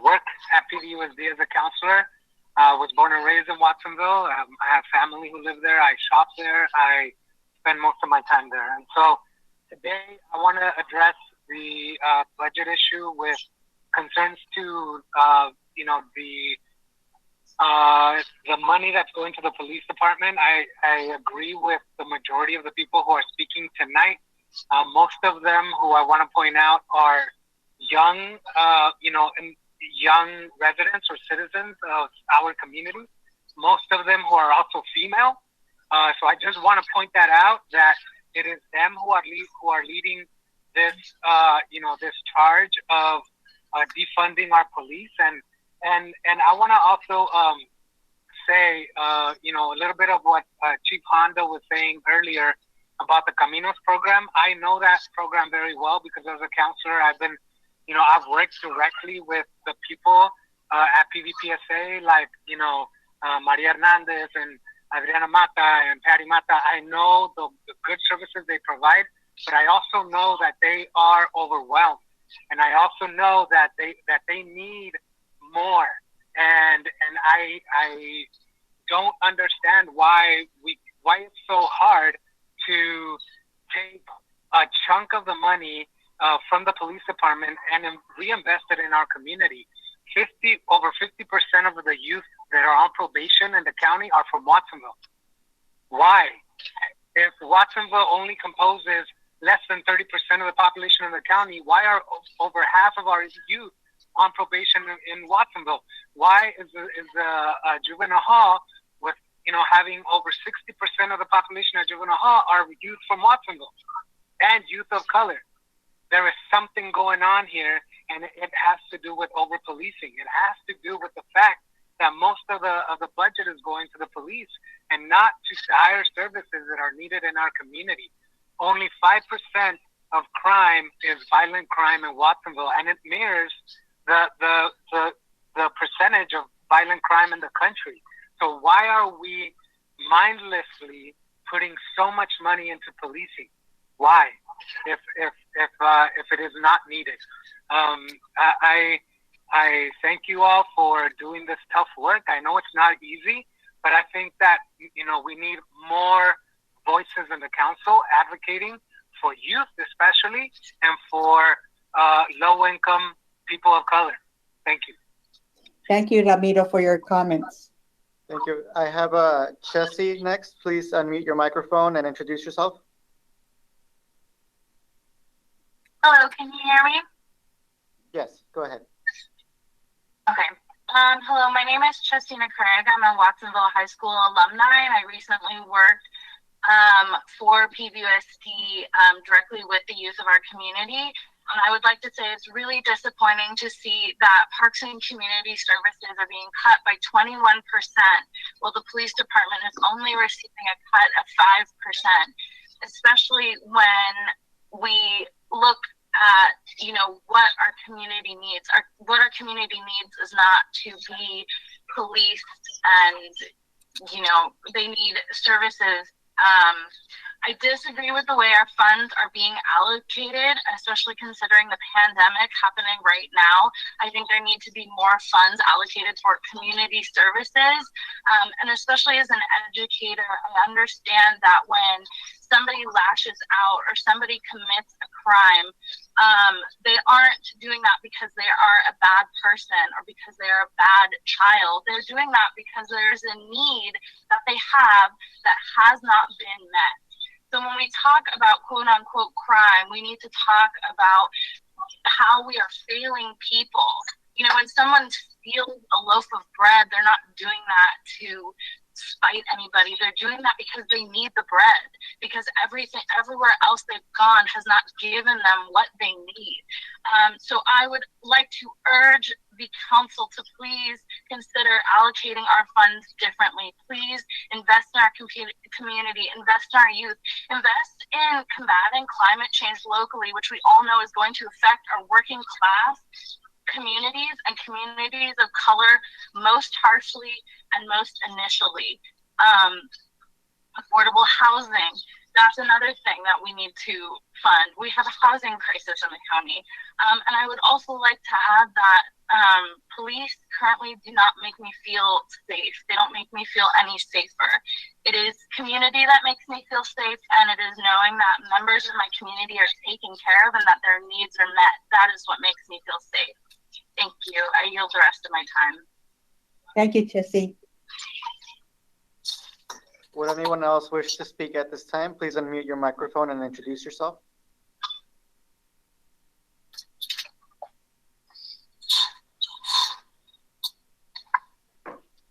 N: worked at PVUSD as a counselor. I was born and raised in Watsonville. I have family who live there. I shop there. I spend most of my time there. And so today I want to address the budget issue with concerns to, the money that's going to the police department. I agree with the majority of the people who are speaking tonight. Most of them who I want to point out are young, young residents or citizens of our community. Most of them who are also female. So I just want to point that out, that it is them who are leading this, this charge of defunding our police. And I want to also say, a little bit of what Chief Honda was saying earlier about the Caminos program. I know that program very well because as a counselor, I've worked directly with the people at PVPSA, like, Maria Hernandez and Adriana Mata and Patty Mata. I know the good services they provide, but I also know that they are overwhelmed. And I also know that they need more. And I don't understand why it's so hard to take a chunk of the money from the police department and reinvest it in our community. Over 50% of the youth that are on probation in the county are from Watsonville. Why? If Watsonville only composes less than 30% of the population in the county, why are over half of our youth on probation in Watsonville? Why is the juvenile hall with having over 60% of the population at juvenile hall are youth from Watsonville and youth of color? There is something going on here, and it has to do with over-policing. It has to do with the fact that most of the budget is going to the police and not to higher services that are needed in our community. Only 5% of crime is violent crime in Watsonville, and it mirrors the percentage of violent crime in the country. So why are we mindlessly putting so much money into policing? Why? If it is not needed. I thank you all for doing this tough work. I know it's not easy, but I think that we need more voices in the council advocating for youth especially and for low-income people of color. Thank you.
A: Thank you, Ramiro, for your comments.
B: Thank you. I have Chessie next. Please unmute your microphone and introduce yourself.
P: Hello, can you hear me?
B: Yes, go ahead.
P: Okay. Hello, my name is Chestina Craig. I'm a Watsonville High School alumni, and I recently worked for PVUSD directly with the youth of our community. And I would like to say it's really disappointing to see that Parks and Community Services are being cut by 21%, while the police department is only receiving a cut of 5%, especially when we look at, what our community needs. What our community needs is not to be policed and, they need services. I disagree with the way our funds are being allocated, especially considering the pandemic happening right now. I think there need to be more funds allocated toward community services. And especially as an educator, I understand that when somebody lashes out or somebody commits a crime, they aren't doing that because they are a bad person or because they are a bad child. They're doing that because there's a need that they have that has not been met. So when we talk about quote unquote crime, we need to talk about how we are failing people. When someone steals a loaf of bread, they're not doing that to spite anybody. They're doing that because they need the bread, because everywhere else they've gone has not given them what they need. So I would like to urge the council to please consider allocating our funds differently. Please invest in our community, invest in our youth, invest in combating climate change locally, which we all know is going to affect our working class communities and communities of color most harshly and most initially. affordable housing. That's another thing that we need to fund. We have a housing crisis in the county. And I would also like to add that police currently do not make me feel safe. They don't make me feel any safer. It is community that makes me feel safe, and it is knowing that members of my community are taken care of and that their needs are met. That is what makes me feel safe. Thank you. I yield the rest of my time.
A: Thank you, Chelsea.
B: Would anyone else wish to speak at this time? Please unmute your microphone and introduce yourself.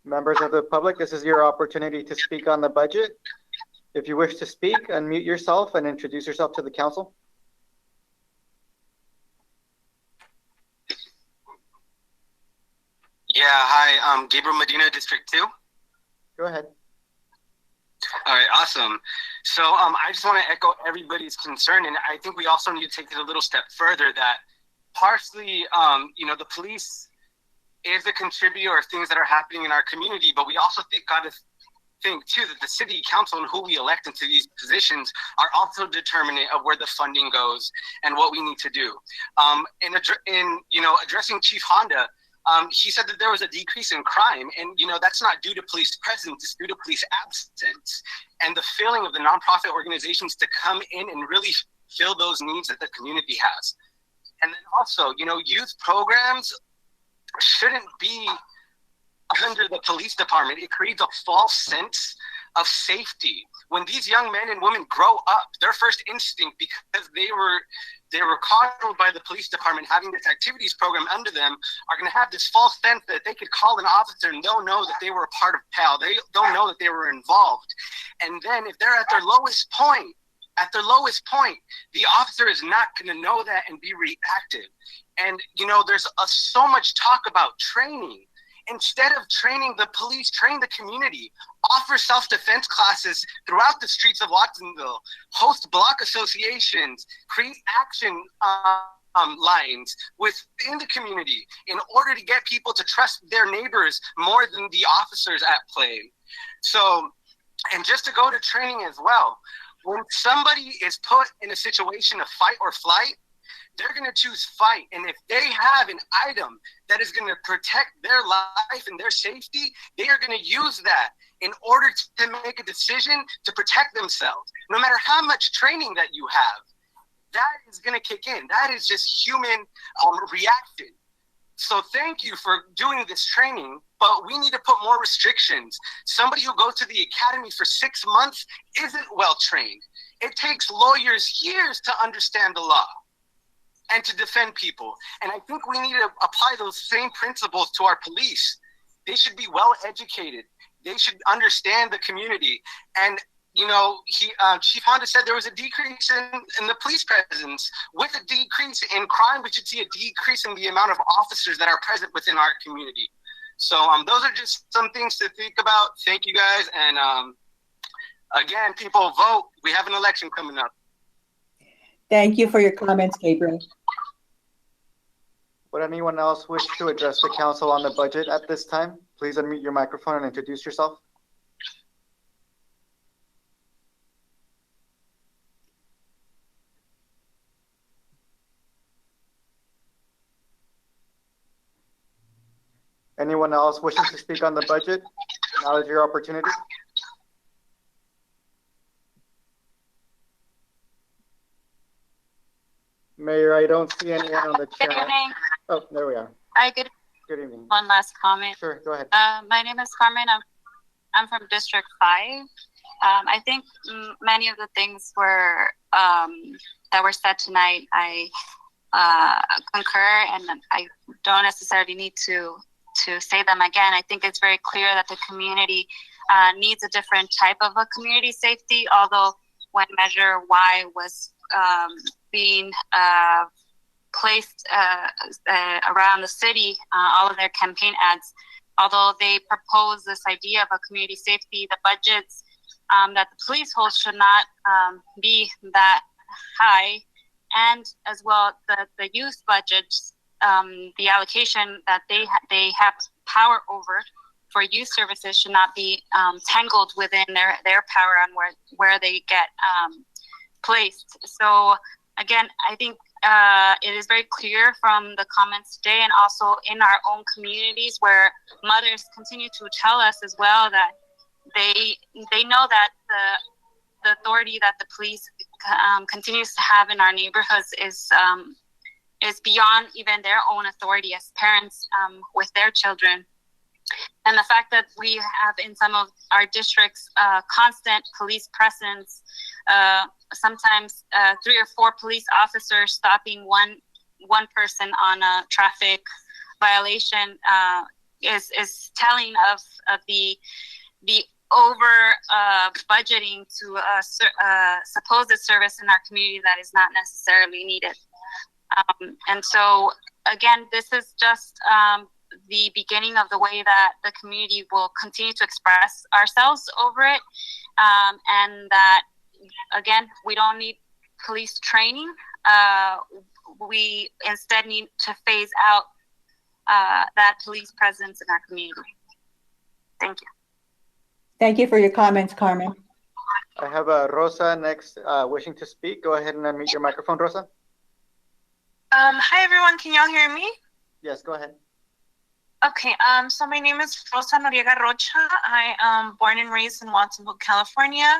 B: Members of the public, this is your opportunity to speak on the budget. If you wish to speak, unmute yourself and introduce yourself to the council.
H: Yeah, hi, I'm Gabriel Medina, District 2.
B: Go ahead.
H: All right, awesome. So I just want to echo everybody's concern, and I think we also need to take it a little step further that partially, the police is a contributor of things that are happening in our community, but we also got to think too that the city council and who we elect into these positions are also determinant of where the funding goes and what we need to do. In addressing Chief Honda, he said that there was a decrease in crime, and that's not due to police presence, it's due to police absence and the failing of the nonprofit organizations to come in and really fill those needs that the community has. And then also, youth programs shouldn't be under the police department. It creates a false sense of safety. When these young men and women grow up, their first instinct, because they were coddled by the police department having this activities program under them, are going to have this false sense that they could call an officer and they'll know that they were a part of PAL. They don't know that they were involved. And then if they're at their lowest point, the officer is not going to know that and be reactive. And, there's so much talk about training. Instead of training the police, train the community. Offer self-defense classes throughout the streets of Watsonville. Host block associations. Create action lines within the community in order to get people to trust their neighbors more than the officers at play. So, and just to go to training as well, when somebody is put in a situation of fight or flight, they're going to choose fight. And if they have an item that is going to protect their life and their safety, they are going to use that in order to make a decision to protect themselves. No matter how much training that you have, that is going to kick in. That is just human reaction. So thank you for doing this training, but we need to put more restrictions. Somebody who goes to the academy for 6 months isn't well trained. It takes lawyers years to understand the law and to defend people. And I think we need to apply those same principles to our police. They should be well educated. They should understand the community. And, Chief Honda said there was a decrease in the police presence. With a decrease in crime, we should see a decrease in the amount of officers that are present within our community. So those are just some things to think about. Thank you guys. And again, people vote. We have an election coming up.
A: Thank you for your comments, Gabriel.
B: Would anyone else wish to address the council on the budget at this time? Please unmute your microphone and introduce yourself. Anyone else wishing to speak on the budget? Now is your opportunity. Mayor, I don't see anyone on the chat.
V: Good evening.
B: Oh, there we are.
V: Hi, good
B: evening.
V: One last comment.
B: Sure, go ahead.
V: My name is Carmen. I'm from District 5. I think many of the things that were said tonight, I concur, and I don't necessarily need to say them again. I think it's very clear that the community needs a different type of a community safety, although when Measure Y was being placed around the city, all of their campaign ads, although they propose this idea of a community safety, the budgets that the police hold should not be that high, and as well the youth budgets, the allocation that they have power over for youth services should not be tangled within their power on where they get placed. So again, I think it is very clear from the comments today and also in our own communities where mothers continue to tell us as well that they know that the authority that the police continues to have in our neighborhoods is beyond even their own authority as parents with their children. And the fact that we have in some of our districts constant police presence, sometimes 3 or 4 police officers stopping one person on a traffic violation is telling of the over budgeting to a supposed service in our community that is not necessarily needed. And so again, this is just the beginning of the way that the community will continue to express ourselves over it, and that again, we don't need police training. We instead need to phase out that police presence in our community. Thank you.
A: Thank you for your comments, Carmen.
B: I have Rosa next wishing to speak. Go ahead and unmute your microphone, Rosa.
O: Hi everyone, can y'all hear me?
B: Yes, go ahead.
O: Okay, so my name is Rosa Noriega Rocha. I am born and raised in Watsonville, California,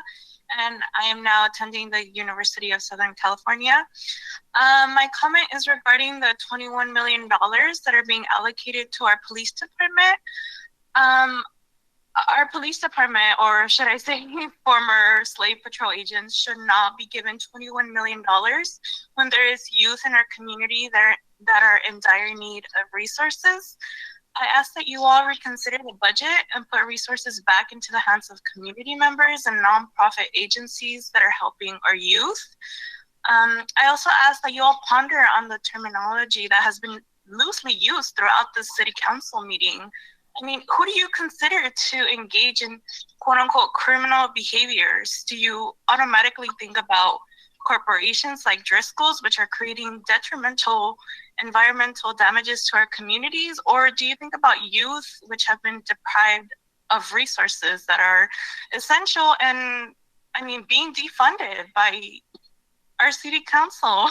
O: and I am now attending the University of Southern California. My comment is regarding the $21 million that are being allocated to our police department. Our police department, or should I say former slave patrol agents, should not be given $21 million when there is youth in our community that are in dire need of resources. I ask that you all reconsider the budget and put resources back into the hands of community members and nonprofit agencies that are helping our youth. I also ask that you all ponder on the terminology that has been loosely used throughout the city council meeting. I mean, who do you consider to engage in quote unquote criminal behaviors? Do you automatically think about corporations like Driscoll's, which are creating detrimental environmental damages to our communities? Or do you think about youth, which have been deprived of resources that are essential and, I mean, being defunded by our city council?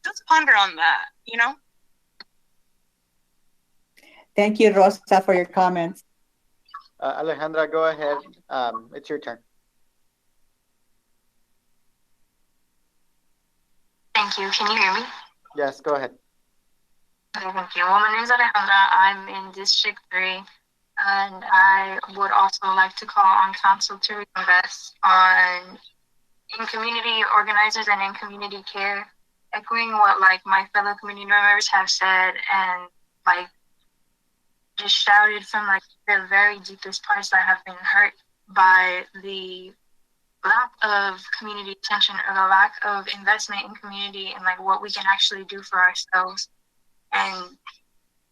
O: Just ponder on that, you know?
A: Thank you, Rosa, for your comments.
B: Alejandra, go ahead. It's your turn.
P: Thank you. Can you hear me?
B: Yes, go ahead.
P: Okay, thank you. Well, my name is Alejandra. I'm in District 3, and I would also like to call on council to invest in community organizers and in community care, echoing what like my fellow community members have said and like just shouted from like the very deepest parts that have been hurt by the lack of community attention or the lack of investment in community and like what we can actually do for ourselves and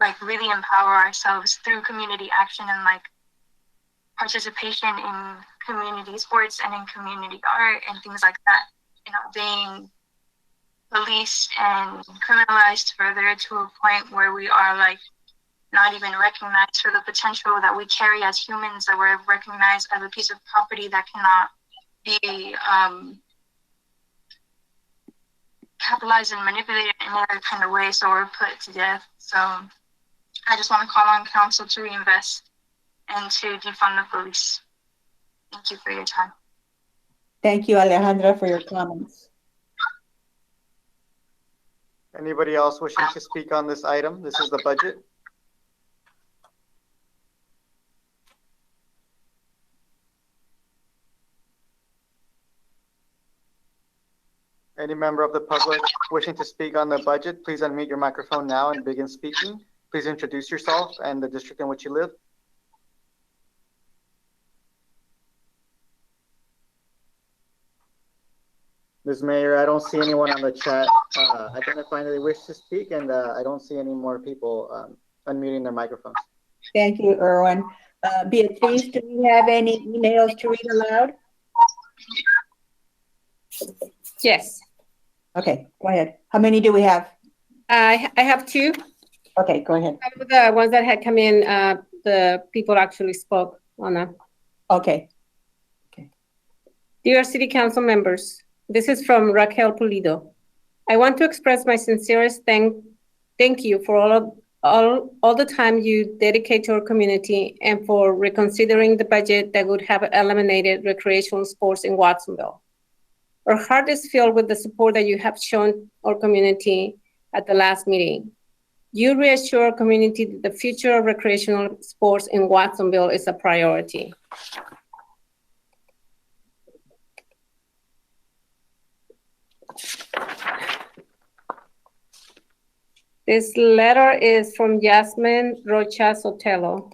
P: like really empower ourselves through community action and like participation in community sports and in community art and things like that, you know, being policed and criminalized further to a point where we are like not even recognized for the potential that we carry as humans, that we're recognized as a piece of property that cannot be capitalized and manipulated in any kind of way, so we're put to death. So I just want to call on council to reinvest and to defund the police. Thank you for your time.
A: Thank you, Alejandra, for your comments.
B: Anybody else wishing to speak on this item? This is the budget. Any member of the public wishing to speak on the budget, please unmute your microphone now and begin speaking. Please introduce yourself and the district in which you live. Ms. Mayor, I don't see anyone on the chat identifying that they wish to speak, and I don't see any more people unmuting their microphones.
A: Thank you, Erwin. Beatrice, do we have any emails to read aloud?
E: Yes.
A: Okay, go ahead. How many do we have?
E: I have 2.
A: Okay, go ahead.
E: The ones that had come in
D: the people actually spoke, Ana.
A: Okay.
D: Dear City Council members, this is from Raquel Pulido. I want to express my sincerest thank you for all the time you dedicate to our community and for reconsidering the budget that would have eliminated recreational sports in Watsonville. Our heart is filled with the support that you have shown our community at the last meeting. You reassure our community that the future of recreational sports in Watsonville is a priority. This letter is from Yasmin Rocha Sotelo.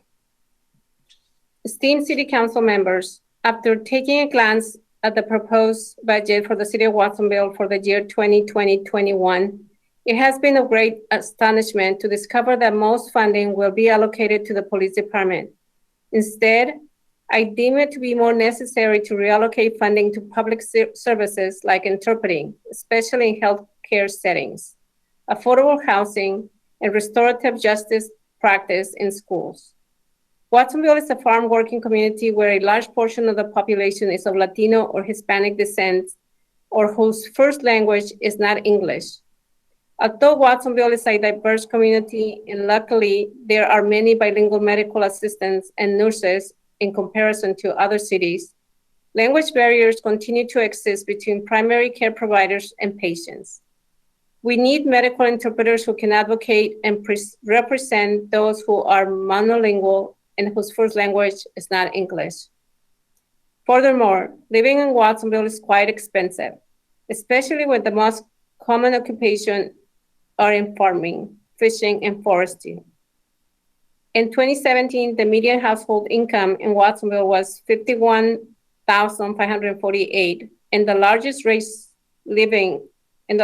D: Esteemed City Council members, after taking a glance at the proposed budget for the City of Watsonville for the year 2020-21, it has been of great astonishment to discover that most funding will be allocated to the police department. Instead, I deem it to be more necessary to reallocate funding to public services like interpreting, especially in healthcare settings, affordable housing, and restorative justice practice in schools. Watsonville is a farm working community where a large portion of the population is of Latino or Hispanic descent or whose first language is not English. Although Watsonville is a diverse community, and luckily there are many bilingual medical assistants and nurses in comparison to other cities, language barriers continue to exist between primary care providers and patients. We need medical interpreters who can advocate and represent those who are monolingual and whose first language is not English. Furthermore, living in Watsonville is quite expensive, especially when the most common occupation are in farming, fishing, and forestry. In 2017, the median household income in Watsonville was $51,548, and the largest race living in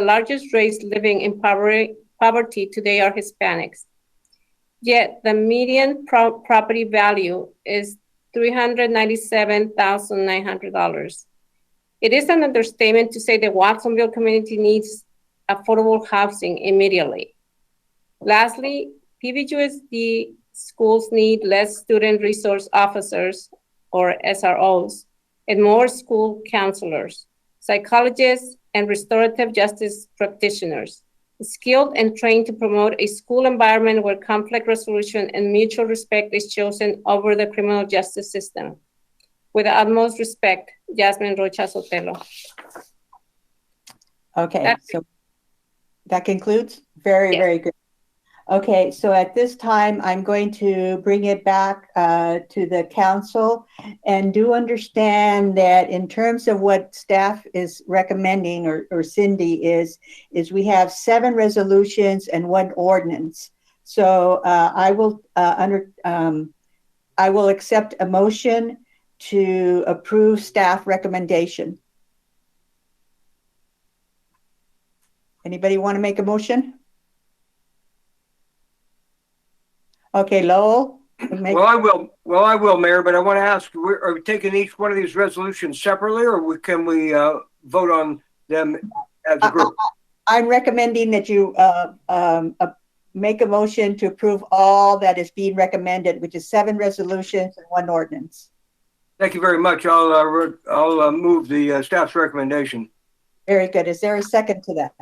D: poverty today are Hispanics. Yet the median property value is $397,900. It is an understatement to say the Watsonville community needs affordable housing immediately. Lastly, PVUSD schools need less student resource officers, or SROs, and more school counselors, psychologists, and restorative justice practitioners, skilled and trained to promote a school environment where conflict resolution and mutual respect is chosen over the criminal justice system. With the utmost respect, Yasmin Rocha Sotelo.
A: Okay, so that concludes? Very good. Okay, so at this time, I'm going to bring it back to the council, and do understand that in terms of what staff is recommending, or Cindy is we have 7 resolutions and 1 ordinance. So I will accept a motion to approve staff recommendation. Anybody want to make a motion? Okay, Lowell.
J: Well, I will, Mayor, but I want to ask, are we taking each one of these resolutions separately, or can we vote on them as a group?
A: I'm recommending that you make a motion to approve all that is being recommended, which is 7 resolutions and 1 ordinance.
J: Thank you very much. I'll move the staff's recommendation.
A: Very good. Is there a second to that?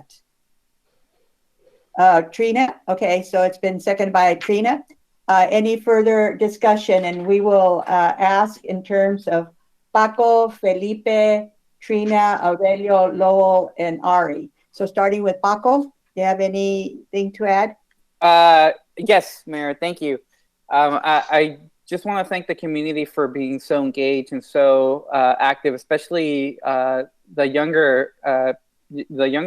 A: Trina? Okay, so it's been seconded by Trina. Any further discussion? And we will ask in terms of Paco, Felipe, Trina, Aurelio, Lowell, and Ari. So starting with Paco, do you have anything to add?
L: Yes, Mayor, thank you. I just want to thank the community for being so engaged and so active, especially the younger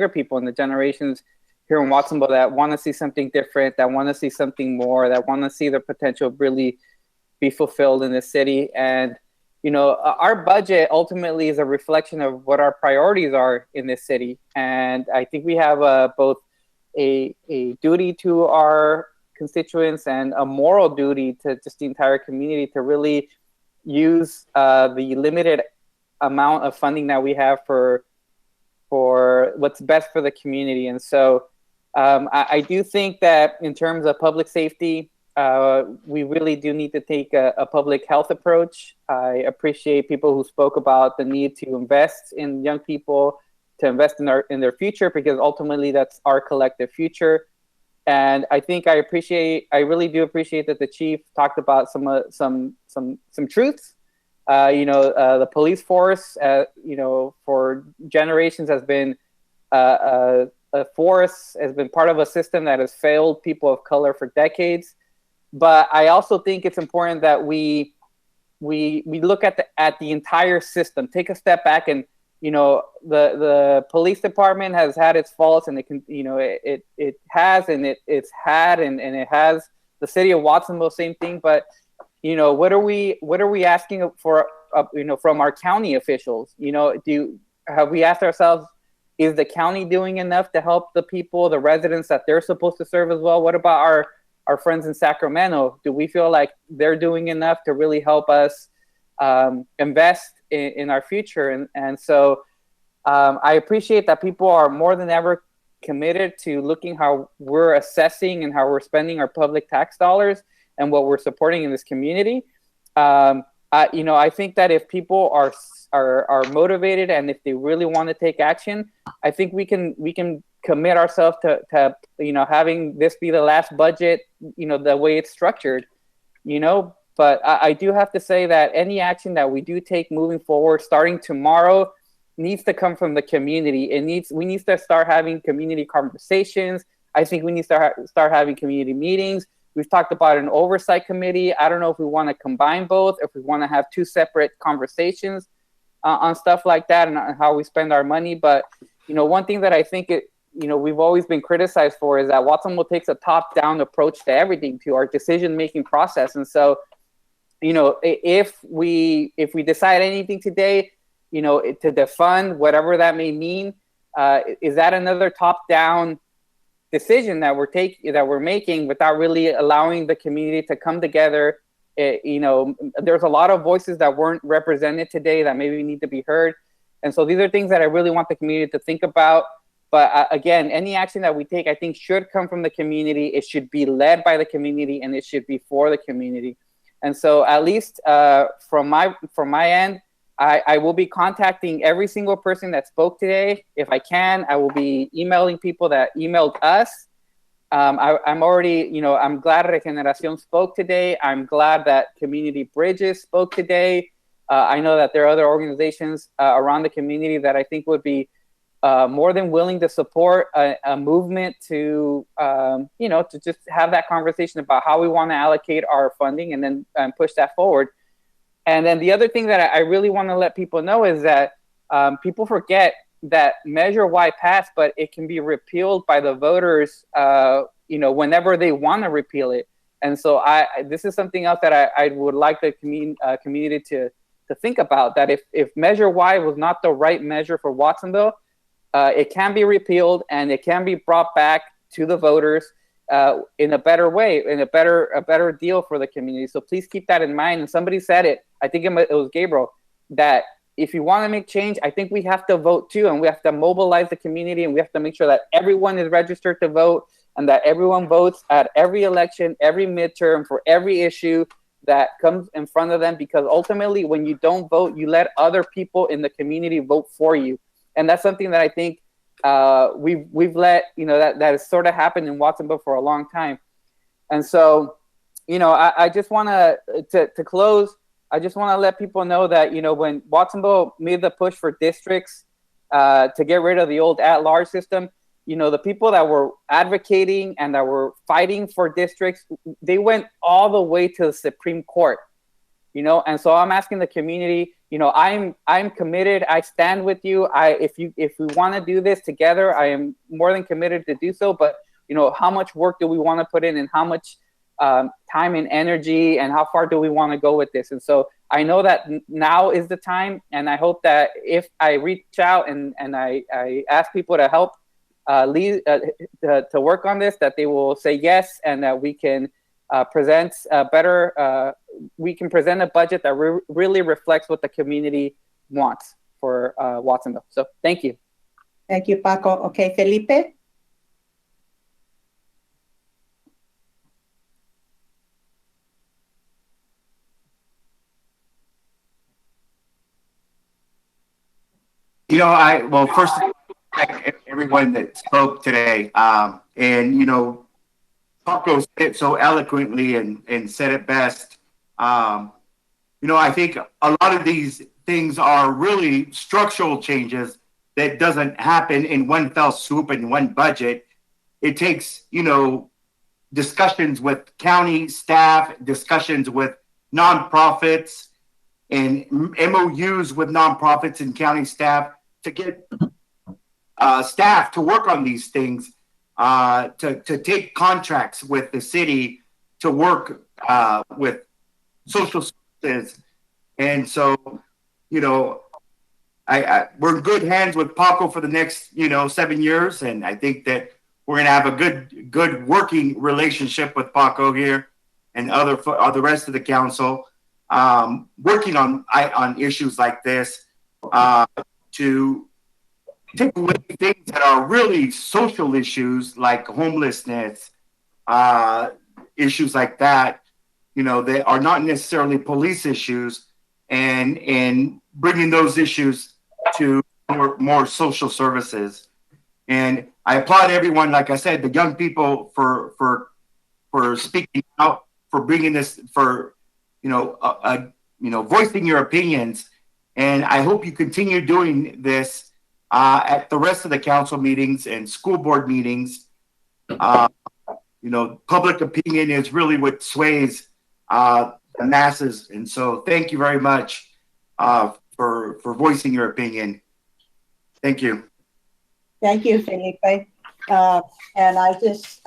L: people and the generations here in Watsonville that want to see something different, that want to see something more, that want to see their potential really be fulfilled in the city. And, you know, our budget ultimately is a reflection of what our priorities are in this city. And I think we have both a duty to our constituents and a moral duty to just the entire community to really use the limited amount of funding that we have for what's best for the community. And so I do think that in terms of public safety, we really do need to take a public health approach. I appreciate people who spoke about the need to invest in young people, to invest in their future, because ultimately that's our collective future. And I think I really do appreciate that the chief talked about some truths. The police force, for generations has been a force, has been part of a system that has failed people of color for decades. But I also think it's important that we look at the entire system, take a step back, and the police department has had its faults, and it has the city of Watsonville, same thing. But what are we asking for from our county officials? Have we asked ourselves, is the county doing enough to help the people, the residents that they're supposed to serve as well? What about our friends in Sacramento? Do we feel like they're doing enough to really help us invest in our future? And so I appreciate that people are more than ever committed to looking how we're assessing and how we're spending our public tax dollars and what we're supporting in this community. I think that if people are motivated and if they really want to take action, I think we can commit ourselves to having this be the last budget, the way it's structured, But I do have to say that any action that we do take moving forward, starting tomorrow, needs to come from the community. We need to start having community conversations. I think we need to start having community meetings. We've talked about an oversight committee. I don't know if we want to combine both, if we want to have two separate conversations on stuff like that and on how we spend our money. But, one thing that I think we've always been criticized for is that Watsonville takes a top-down approach to everything, to our decision-making process. And so, if we decide anything today, to defund whatever that may mean, is that another top-down decision that we're making without really allowing the community to come together? There's a lot of voices that weren't represented today that maybe need to be heard. And so these are things that I really want the community to think about. But again, any action that we take, I think, should come from the community. It should be led by the community, and it should be for the community. And so, at least from my end, I will be contacting every single person that spoke today. If I can, I will be emailing people that emailed us. I'm already, I'm glad Regeneración spoke today. I'm glad that Community Bridges spoke today. I know that there are other organizations around the community that I think would be more than willing to support a movement to just have that conversation about how we want to allocate our funding and then push that forward. And then the other thing that I really want to let people know is that people forget that Measure Y passed, but it can be repealed by the voters, whenever they want to repeal it. And so this is something else that I would like the community to think about, that if Measure Y was not the right measure for Watsonville, it can be repealed and it can be brought back to the voters in a better way, in a better deal for the community. So please keep that in mind. And somebody said it, I think it was Gabriel, that if you want to make change, I think we have to vote too, and we have to mobilize the community, and we have to make sure that everyone is registered to vote and that everyone votes at every election, every midterm, for every issue that comes in front of them, because ultimately when you don't vote, you let other people in the community vote for you. And that's something that I think we've let, that has sort of happened in Watsonville for a long time. And so, I just want to close. I just want to let people know that, when Watsonville made the push for districts to get rid of the old at-large system, the people that were advocating and that were fighting for districts, they went all the way to the Supreme Court, and so I'm asking the community, I'm committed. I stand with you. If we want to do this together, I am more than committed to do so. But how much work do we want to put in, and how much time and energy, and how far do we want to go with this? And so I know that now is the time, and I hope that if I reach out and I ask people to help to work on this, that they will say yes, and that we can present we can present a budget that really reflects what the community wants for Watsonville. So thank you.
A: Thank you, Paco. Okay, Felipe.
M: Well, first, thank everyone that spoke today. And, Paco said it so eloquently and said it best. I think a lot of these things are really structural changes that doesn't happen in one fell swoop in one budget. It takes, discussions with county staff, discussions with nonprofits, and MOUs with nonprofits and county staff to get staff to work on these things, to take contracts with the city to work with social services. And so, we're in good hands with Paco for the next, 7 years. And I think that we're going to have a good working relationship with Paco here and the rest of the council, working on issues like this, to take away things that are really social issues like homelessness, issues like that, that are not necessarily police issues, and bringing those issues to more social services. And I applaud everyone, like I said, the young people for speaking out, for bringing this, for voicing your opinions. And I hope you continue doing this at the rest of the council meetings and school board meetings. Public opinion is really what sways the masses. And so thank you very much for voicing your opinion. Thank you.
A: Thank you, Felipe. And I just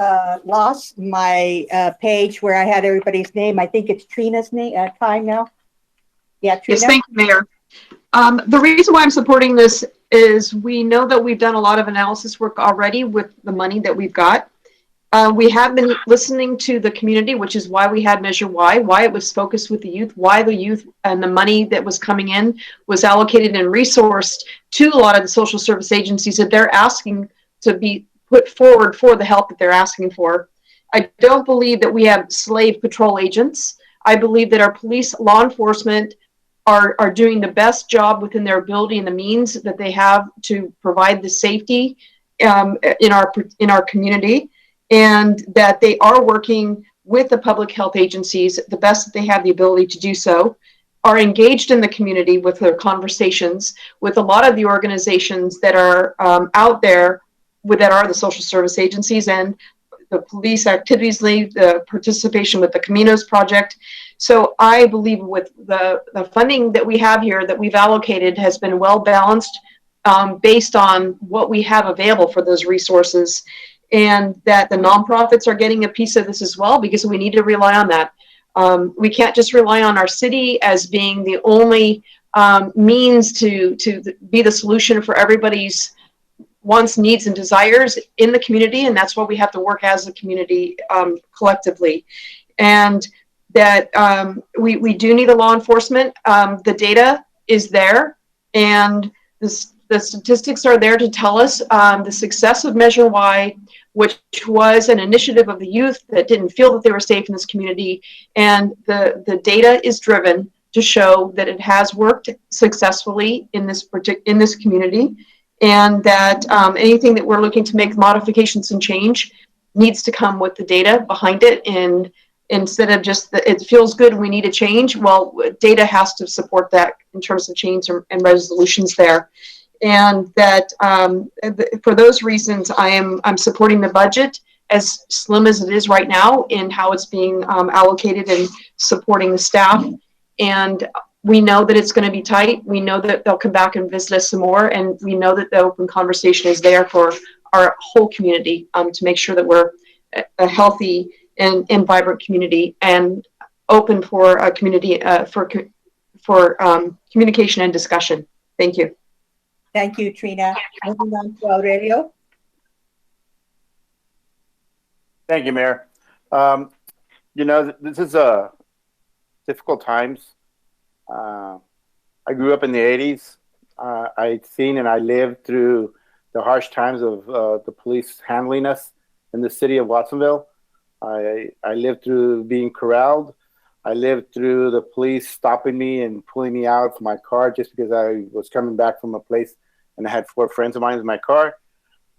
A: lost my page where I had everybody's name. I think it's Trina's name. Time now. Yeah, Trina.
Q: Yes, thank you, Mayor. The reason why I'm supporting this is we know that we've done a lot of analysis work already with the money that we've got. We have been listening to the community, which is why we had Measure why it was focused with the youth, why the youth and the money that was coming in was allocated and resourced to a lot of the social service agencies that they're asking to be put forward for the help that they're asking for. I don't believe that we have slave patrol agents. I believe that our police, law enforcement are doing the best job within their ability and the means that they have to provide the safety in our community, and that they are working with the public health agencies the best that they have the ability to do so, are engaged in the community with their conversations with a lot of the organizations that are out there that are the social service agencies and the police activities league, the participation with the Caminos Project. So I believe with the funding that we have here that we've allocated has been well balanced based on what we have available for those resources, and that the nonprofits are getting a piece of this as well, because we need to rely on that. We can't just rely on our city as being the only means to be the solution for everybody's wants, needs, and desires in the community, and that's why we have to work as a community collectively. And that we do need a law enforcement. The data is there, and the statistics are there to tell us the success of Measure Y, which was an initiative of the youth that didn't feel that they were safe in this community. And the data is driven to show that it has worked successfully in this community, and that anything that we're looking to make modifications and change needs to come with the data behind it. And instead of just it feels good, we need a change. Well, data has to support that in terms of change and resolutions there. And that for those reasons, I'm supporting the budget as slim as it is right now in how it's being allocated and supporting the staff. And we know that it's going to be tight. We know that they'll come back and visit us some more. And we know that the open conversation is there for our whole community to make sure that we're a healthy and vibrant community and open for a community for communication and discussion. Thank you.
A: Thank you, Trina. Moving on to Aurelio.
I: Thank you, Mayor. This is difficult times. I grew up in the 80s. I'd seen and I lived through the harsh times of the police handling us in the city of Watsonville. I lived through being corralled. I lived through the police stopping me and pulling me out of my car just because I was coming back from a place and I had 4 friends of mine in my car.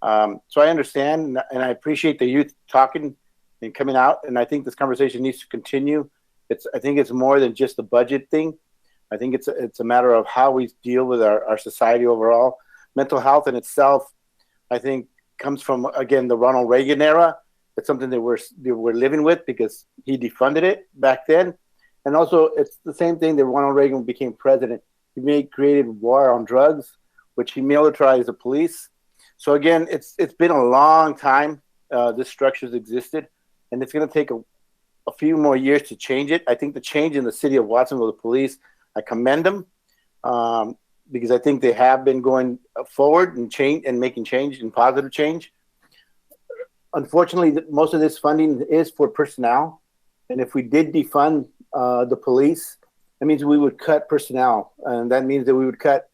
I: So I understand, and I appreciate the youth talking and coming out, and I think this conversation needs to continue. I think it's more than just a budget thing. I think it's a matter of how we deal with our society overall. Mental health in itself, I think, comes from, again, the Ronald Reagan era. It's something that we're living with because he defunded it back then. And also, it's the same thing that Ronald Reagan became president. He created war on drugs, which he militarized the police. So again, it's been a long time this structure's existed, and it's going to take a few more years to change it. I think the change in the city of Watsonville, the police, I commend them because I think they have been going forward and making change and positive change. Unfortunately, most of this funding is for personnel, and if we did defund the police, that means we would cut personnel, and that means that we would cut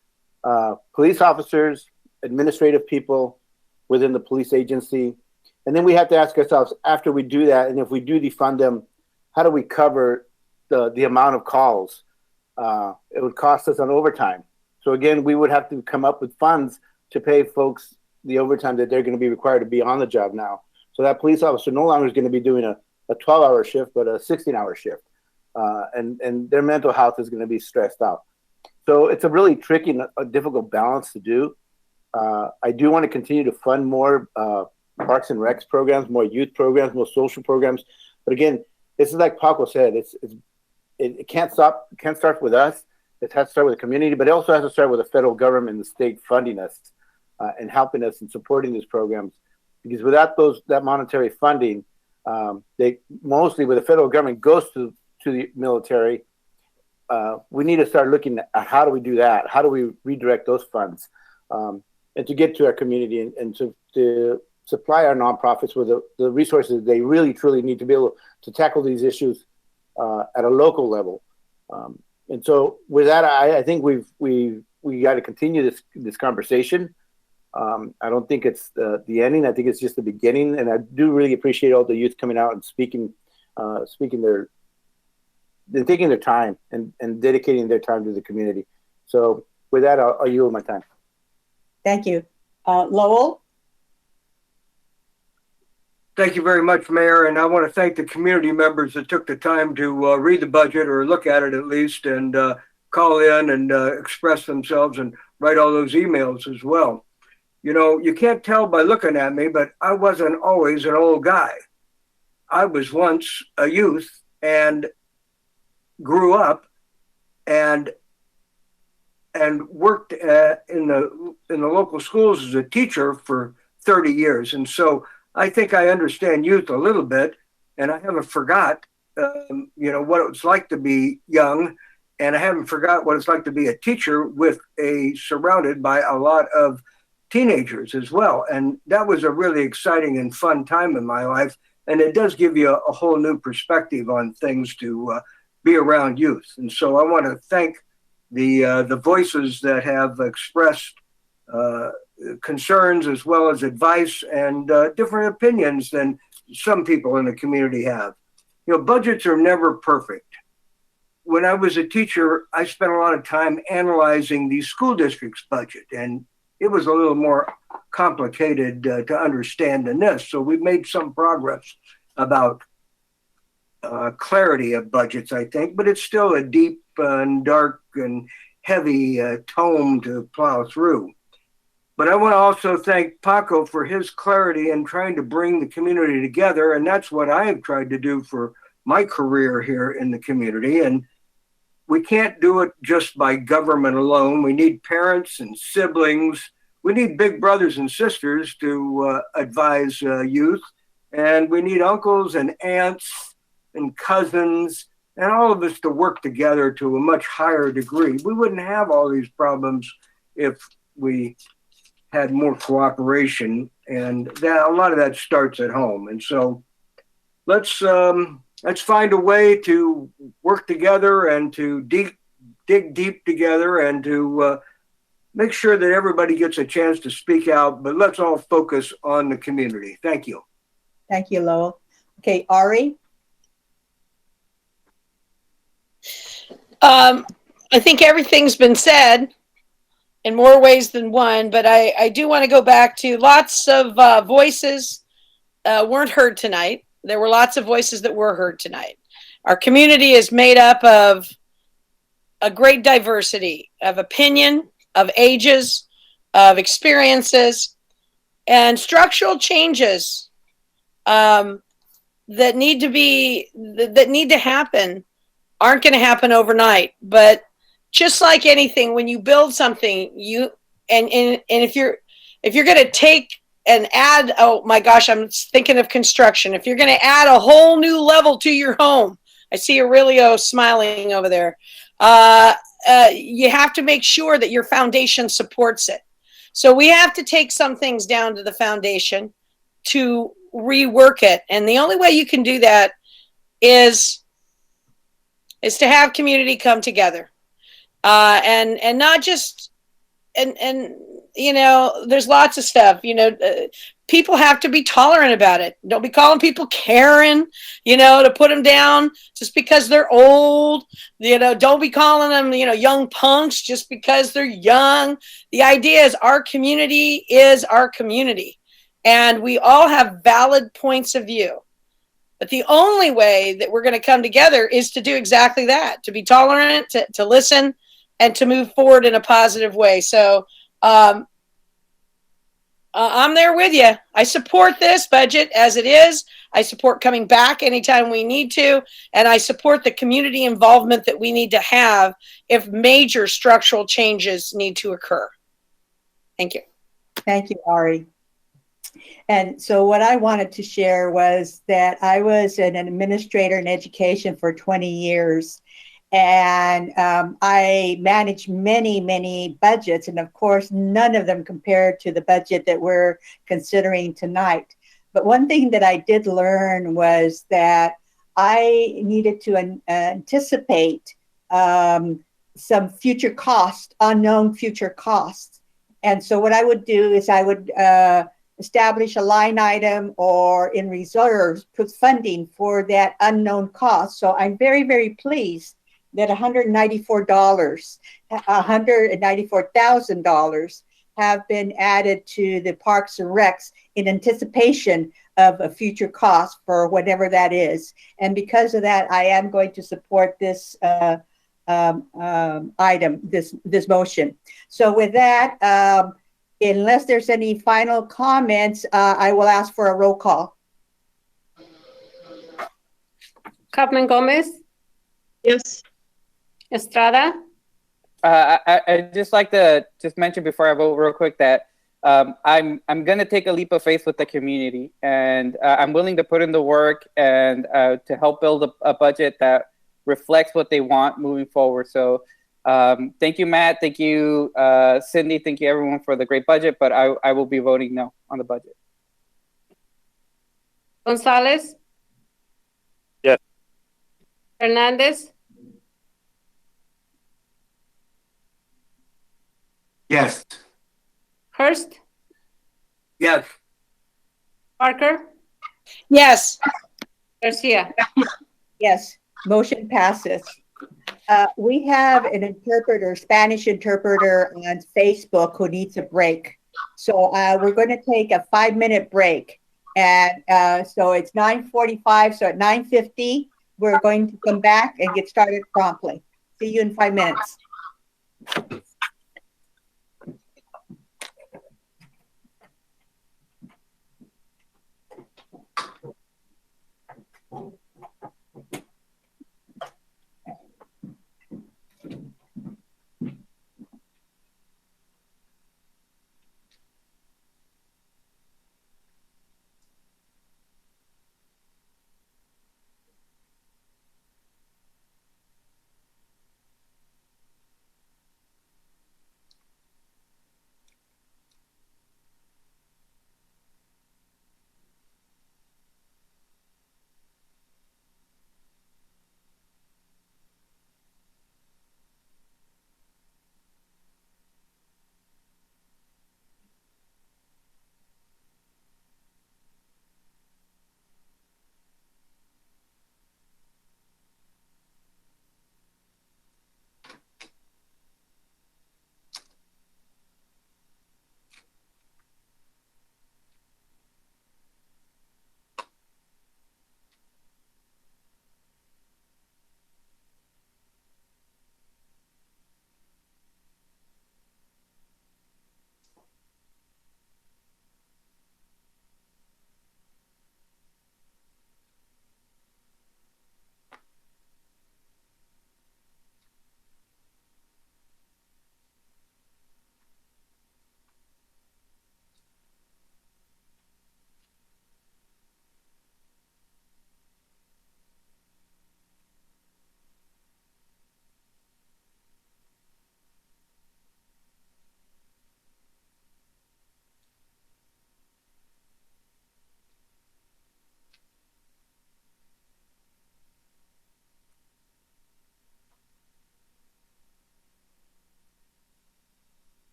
I: police officers, administrative people within the police agency. And then we have to ask ourselves, after we do that, and if we do defund them, how do we cover the amount of calls? It would cost us on overtime. So again, we would have to come up with funds to pay folks the overtime that they're going to be required to be on the job now. So that police officer no longer is going to be doing a 12-hour shift, but a 16-hour shift. And their mental health is going to be stressed out. So it's a really tricky and a difficult balance to do. I do want to continue to fund more Parks and Recs programs, more youth programs, more social programs. But again, this is like Paco said, it can't stop. It can't start with us. It has to start with the community, but it also has to start with the federal government and the state funding us and helping us and supporting these programs. Because without that monetary funding, they mostly, where the federal government goes to the military, we need to start looking at how do we do that? How do we redirect those funds? And to get to our community and to supply our nonprofits with the resources they really, truly need to be able to tackle these issues at a local level. And so with that, I think we got to continue this conversation. I don't think it's the ending. I think it's just the beginning. And I do really appreciate all the youth coming out and speaking they're taking their time and dedicating their time to the community. So with that, I'll yield my time.
A: Thank you. Lowell?
J: Thank you very much, Mayor. And I want to thank the community members that took the time to read the budget or look at it at least and call in and express themselves and write all those emails as well. You know, you can't tell by looking at me, but I wasn't always an old guy. I was once a youth and grew up and worked in the local schools as a teacher for 30 years. And so I think I understand youth a little bit, and I haven't forgot, what it's like to be young, and I haven't forgot what it's like to be a teacher surrounded by a lot of teenagers as well. And that was a really exciting and fun time in my life. And it does give you a whole new perspective on things to be around youth. And so I want to thank the voices that have expressed concerns as well as advice and different opinions than some people in the community have. You know, budgets are never perfect. When I was a teacher, I spent a lot of time analyzing the school district's budget, and it was a little more complicated to understand than this. So we've made some progress about clarity of budgets, I think, but it's still a deep and dark and heavy tome to plow through. But I want to also thank Paco for his clarity in trying to bring the community together. And that's what I have tried to do for my career here in the community. And we can't do it just by government alone. We need parents and siblings. We need big brothers and sisters to advise youth. And we need uncles and aunts and cousins and all of us to work together to a much higher degree. We wouldn't have all these problems if we had more cooperation, and a lot of that starts at home. And so let's find a way to work together and to dig deep together and to make sure that everybody gets a chance to speak out, but let's all focus on the community. Thank you.
A: Thank you, Lowell. Okay, Ari?
Q: I think everything's been said.
S: in more ways than one, but I do want to go back to lots of voices weren't heard tonight. There were lots of voices that were heard tonight. Our community is made up of a great diversity of opinion, of ages, of experiences, and structural changes that need to happen aren't going to happen overnight. But just like anything, when you build something, if you're going to take and add, oh my gosh, I'm thinking of construction. If you're going to add a whole new level to your home, I see Aurelio smiling over there. You have to make sure that your foundation supports it. So we have to take some things down to the foundation to rework it. And the only way you can do that is to have community come together. And not just, and you know, there's lots of stuff, you know, people have to be tolerant about it. Don't be calling people Karen, you know, to put them down just because they're old. You know, don't be calling them, you know, young punks just because they're young. The idea is our community is our community, and we all have valid points of view. But the only way that we're going to come together is to do exactly that, to be tolerant, to listen, and to move forward in a positive way. So I'm there with you. I support this budget as it is. I support coming back anytime we need to. And I support the community involvement that we need to have if major structural changes need to occur. Thank you.
A: Thank you, Ari. And so what I wanted to share was that I was an administrator in education for 20 years. And I managed many, many budgets. And of course, none of them compared to the budget that we're considering tonight. But one thing that I did learn was that I needed to anticipate some future costs, unknown future costs. And so what I would do is I would establish a line item or in reserves, put funding for that unknown cost. So I'm very, very pleased that $194,000 have been added to the Parks and Recs in anticipation of a future cost for whatever that is. And because of that, I am going to support this item, this motion. So with that, unless there's any final comments, I will ask for a roll call.
D: Kaufman Gomez?
Q: Yes.
D: Estrada?
L: I just like to just mention before I vote real quick that I'm going to take a leap of faith with the community, and I'm willing to put in the work and to help build a budget that reflects what they want moving forward. So thank you, Matt. Thank you, Cindy. Thank you, everyone, for the great budget, but I will be voting no on the budget.
D: Gonzalez?
T: Yes.
D: Hernandez?
M: Yes.
D: Hurst?
J: Yes.
D: Parker?
S: Yes.
D: Garcia?
A: Yes. Motion passes. We have an interpreter, Spanish interpreter on Facebook who needs a break. So we're going to take a 5-minute break. And so it's 9:45. So at 9:50, we're going to come back and get started promptly. See you in 5 minutes.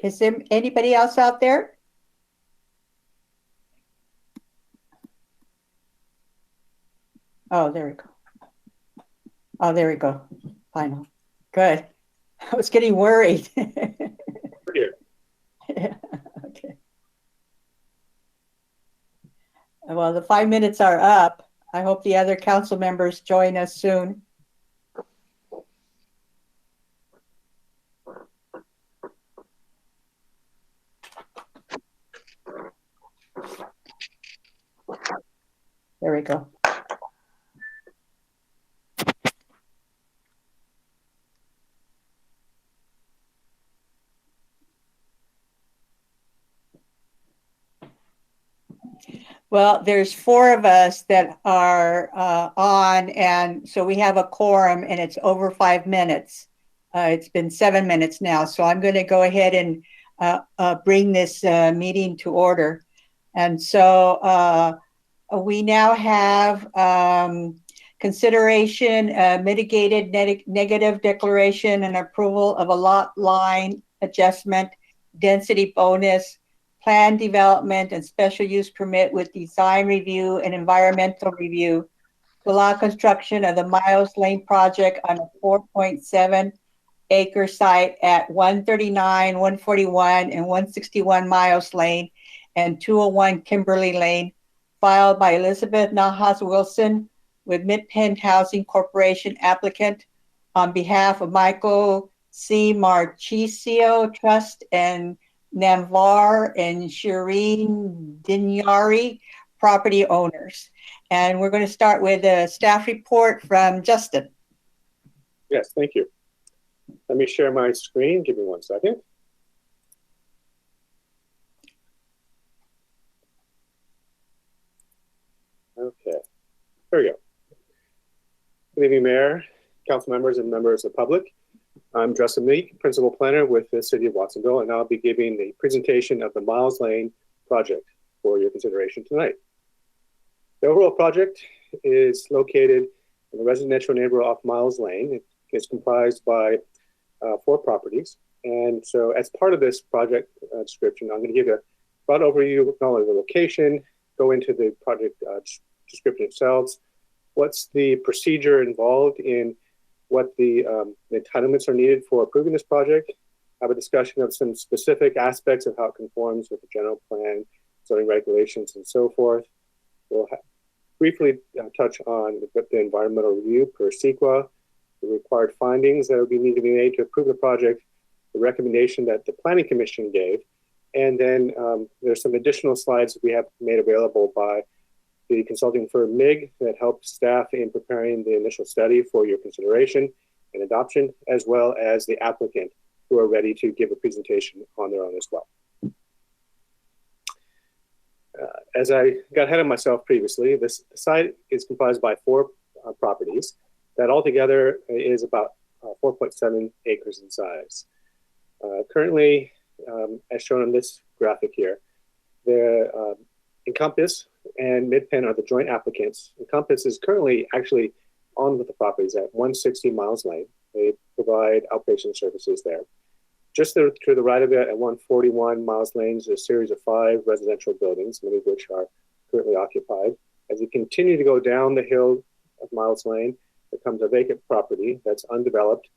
A: Is there anybody else out there? Oh, there we go. Oh, there we go. Final. Good. I was getting worried.
T: Here.
A: Yeah, okay. Well, the 5 minutes are up. I hope the other council members join us soon. There we go. Well, there's 4 of us that are on, and so we have a quorum, and it's over 5 minutes. It's been 7 minutes now, so I'm going to go ahead and bring this meeting to order. And so we now have consideration, mitigated negative declaration and approval of a lot line adjustment, density bonus, plan development and special use permit with design review and environmental review to allow construction of the Miles Lane project on a 4.7 acre site at 139, 141, and 161 Miles Lane and 201 Kimberly Lane, filed by Elizabeth Nahas Wilson with Mid-Penn Housing Corporation applicant on behalf of Michael C. Marchisio Trust and Namvar and Shireen Dinyari, property owners. And we're going to start with a staff report from Justin.
T: Yes, thank you. Let me share my screen. Give me 1 second. Okay, there we go. Good evening, Mayor, council members, and members of the public. I'm Justin Meek, Principal Planner with the City of Watsonville, and I'll be giving the presentation of the Miles Lane project for your consideration tonight. The overall project is located in the residential neighborhood off Miles Lane. It is comprised by 4 properties. And so as part of this project description, I'm going to give a broad overview of not only the location, go into the project description itself, what's the procedure involved in what the entitlements are needed for approving this project, have a discussion of some specific aspects of how it conforms with the general plan, zoning regulations, and so forth. We'll briefly touch on the environmental review per CEQA, the required findings that would need to be made to approve the project, the recommendation that the Planning Commission gave, and then there's some additional slides we have made available by the consulting firm MIG that helped staff in preparing the initial study for your consideration and adoption, as well as the applicant who are ready to give a presentation on their own as well. As I got ahead of myself previously, this site is comprised by 4 properties that altogether is about 4.7 acres in size. Currently, as shown on this graphic here, the Encompass and Mid-Penn are the joint applicants. Encompass is currently actually on with the properties at 160 Miles Lane. They provide outpatient services there. Just to the right of it at 141 Miles Lane is a series of 5 residential buildings, many of which are currently occupied. As you continue to go down the hill of Miles Lane, there comes a vacant property that's undeveloped.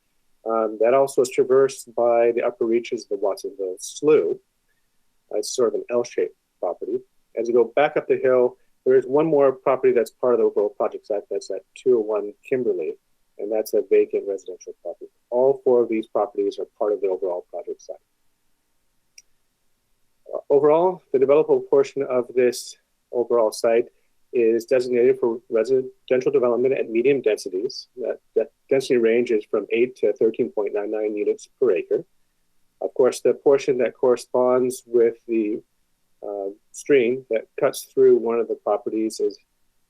T: That also is traversed by the upper reaches of the Watsonville Slough. It's sort of an L-shaped property. As you go back up the hill, there is one more property that's part of the overall project site. That's at 201 Kimberly, and that's a vacant residential property. All 4 of these properties are part of the overall project site. Overall, the developable portion of this overall site is designated for residential development at medium densities. That density range is from 8 to 13.99 units per acre. Of course, the portion that corresponds with the stream that cuts through one of the properties is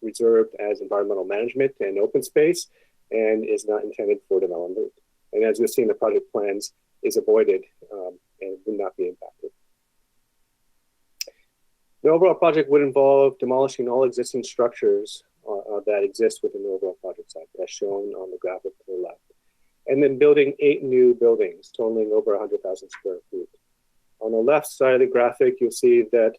T: reserved as environmental management and open space and is not intended for development. And as you'll see in the project plans, is avoided and would not be impacted. The overall project would involve demolishing all existing structures that exist within the overall project site, as shown on the graphic to the left, and then building 8 new buildings totaling over 100,000 square feet. On the left side of the graphic, you'll see that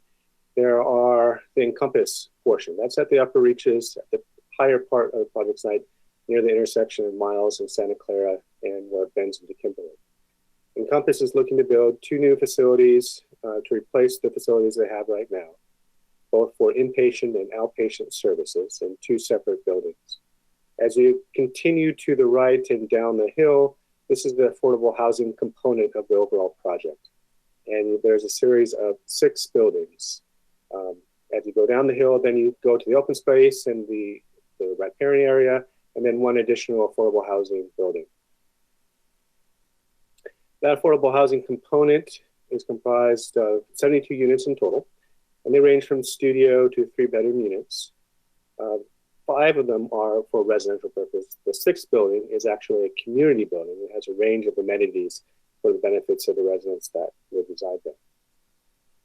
T: there are the Encompass portion. That's at the upper reaches, at the higher part of the project site, near the intersection of Miles and Santa Clara and where it bends into Kimberly. Encompass is looking to build 2 new facilities to replace the facilities they have right now, both for inpatient and outpatient services in 2 separate buildings. As you continue to the right and down the hill, this is the affordable housing component of the overall project. And there's a series of 6 buildings. As you go down the hill, then you go to the open space and the riparian area, and then 1 additional affordable housing building. That affordable housing component is comprised of 72 units in total, and they range from studio to 3-bedroom units. 5 of them are for residential purpose. The 6th building is actually a community building. It has a range of amenities for the benefits of the residents that would reside there.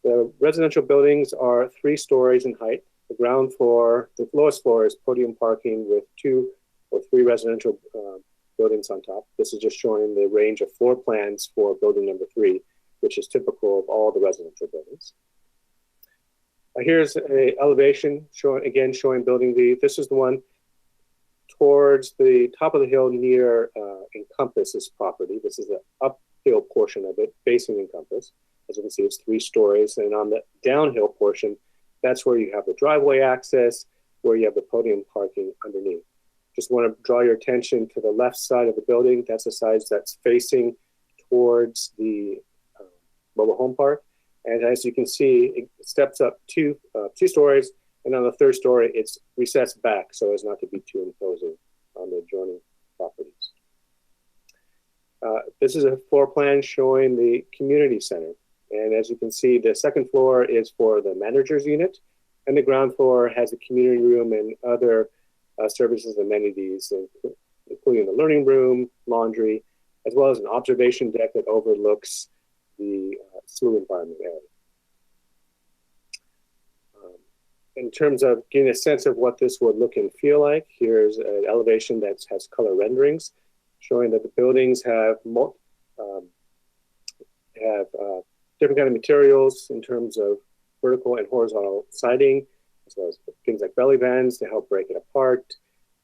T: The residential buildings are 3 stories in height. The ground floor, the lowest floor is podium parking with 2 or 3 residential buildings on top. This is just showing the range of floor plans for building number 3, which is typical of all the residential buildings. Here's an elevation showing building B. This is the one towards the top of the hill near Encompass's property. This is the uphill portion of it, facing Encompass. As you can see, it's 3 stories. And on the downhill portion, that's where you have the driveway access, where you have the podium parking underneath. Just want to draw your attention to the left side of the building. That's the side that's facing towards the mobile home park. And as you can see, it steps up 2 stories. And on the 3rd story, it's recessed back so as not to be too imposing on the adjoining properties. This is a floor plan showing the community center. And as you can see, the 2nd floor is for the manager's unit, and the ground floor has a community room and other services and amenities, including the learning room, laundry, as well as an observation deck that overlooks the SLU environment area. In terms of getting a sense of what this would look and feel like, here's an elevation that has color renderings showing that the buildings have different kind of materials in terms of vertical and horizontal siding, as well as things like belly bands to help break it apart,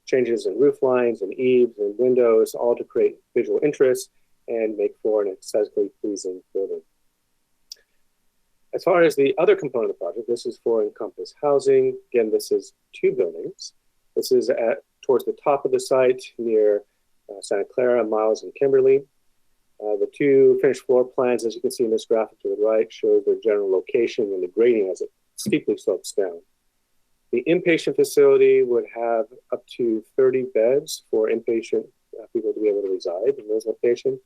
T: changes in roof lines and eaves and windows, all to create visual interest and make for an aesthetically pleasing building. As far as the other component of the project, this is for Encompass Housing. Again, this is 2 buildings. This is towards the top of the site near Santa Clara, Miles, and Kimberly. The 2 finished floor plans, as you can see in this graphic to the right, shows their general location and the grading as it steeply slopes down. The inpatient facility would have up to 30 beds for inpatient people to be able to reside in those locations.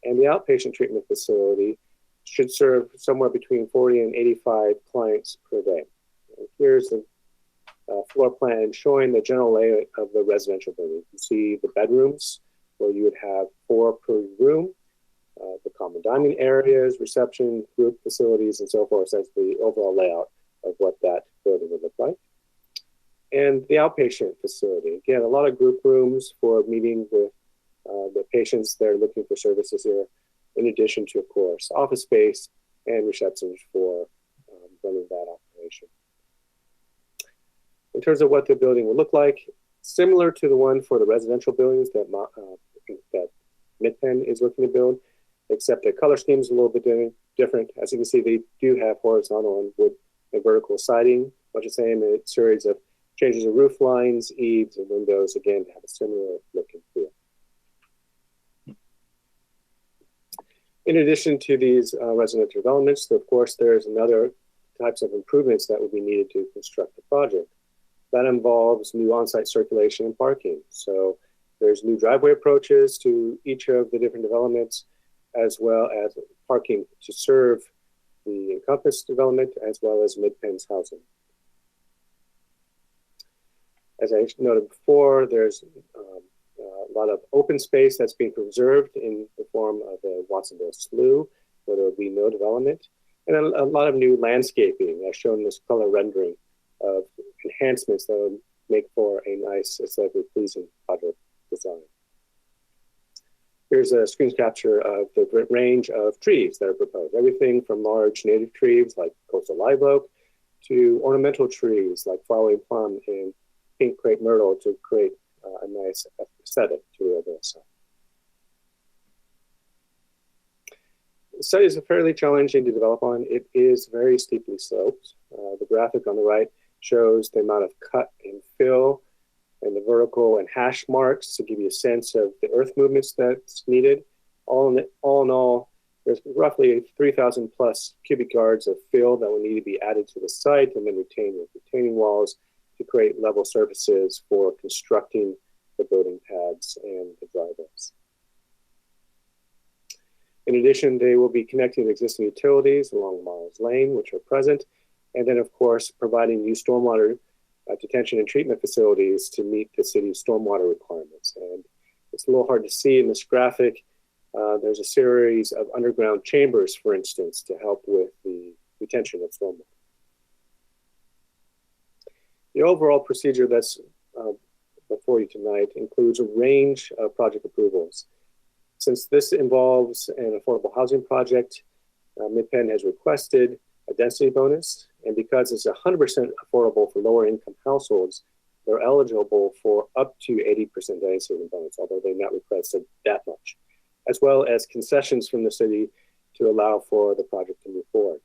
T: And the outpatient treatment facility should serve somewhere between 40 and 85 clients per day. And here's the floor plan showing the general layout of the residential building. You can see the bedrooms where you would have 4 per room, the common dining areas, reception, group facilities, and so forth. That's the overall layout of what that building would look like. And the outpatient facility, again, a lot of group rooms for meeting with the patients that are looking for services here, in addition to, of course, office space and receptions for running that operation. In terms of what the building will look like, similar to the one for the residential buildings that Midpen is looking to build, except the color scheme is a little bit different. As you can see, they do have horizontal and wood and vertical siding, much the same, a series of changes of roof lines, eaves, and windows, again, to have a similar look and feel. In addition to these residential developments, of course, there's another types of improvements that would be needed to construct the project. That involves new on-site circulation and parking. So there's new driveway approaches to each of the different developments, as well as parking to serve the Encompass development, as well as Midpen's housing. As I noted before, there's a lot of open space that's being preserved in the form of the Watsonville SLU, where there will be no development, and a lot of new landscaping, as shown in this color rendering of enhancements that will make for a nice, aesthetically pleasing project design. Here's a screen capture of the range of trees that are proposed. Everything from large native trees like coastal live oak to ornamental trees like flowering plum and pink crepe myrtle to create a nice aesthetic to the overall site. The site is fairly challenging to develop on. It is very steeply sloped. The graphic on the right shows the amount of cut and fill and the vertical and hash marks to give you a sense of the earth movements that's needed. All in all, there's roughly 3,000 plus cubic yards of fill that will need to be added to the site and then retained with retaining walls to create level surfaces for constructing the building pads and the driveways. In addition, they will be connecting existing utilities along Miles Lane, which are present, and then of course, providing new stormwater detention and treatment facilities to meet the city's stormwater requirements. And it's a little hard to see in this graphic. There's a series of underground chambers, for instance, to help with the retention of stormwater. The overall procedure that's before you tonight includes a range of project approvals. Since this involves an affordable housing project, MidPen has requested a density bonus, and because it's 100% affordable for lower income households, they're eligible for up to 80% density bonus, although they've not requested that much, as well as concessions from the city to allow for the project to move forward.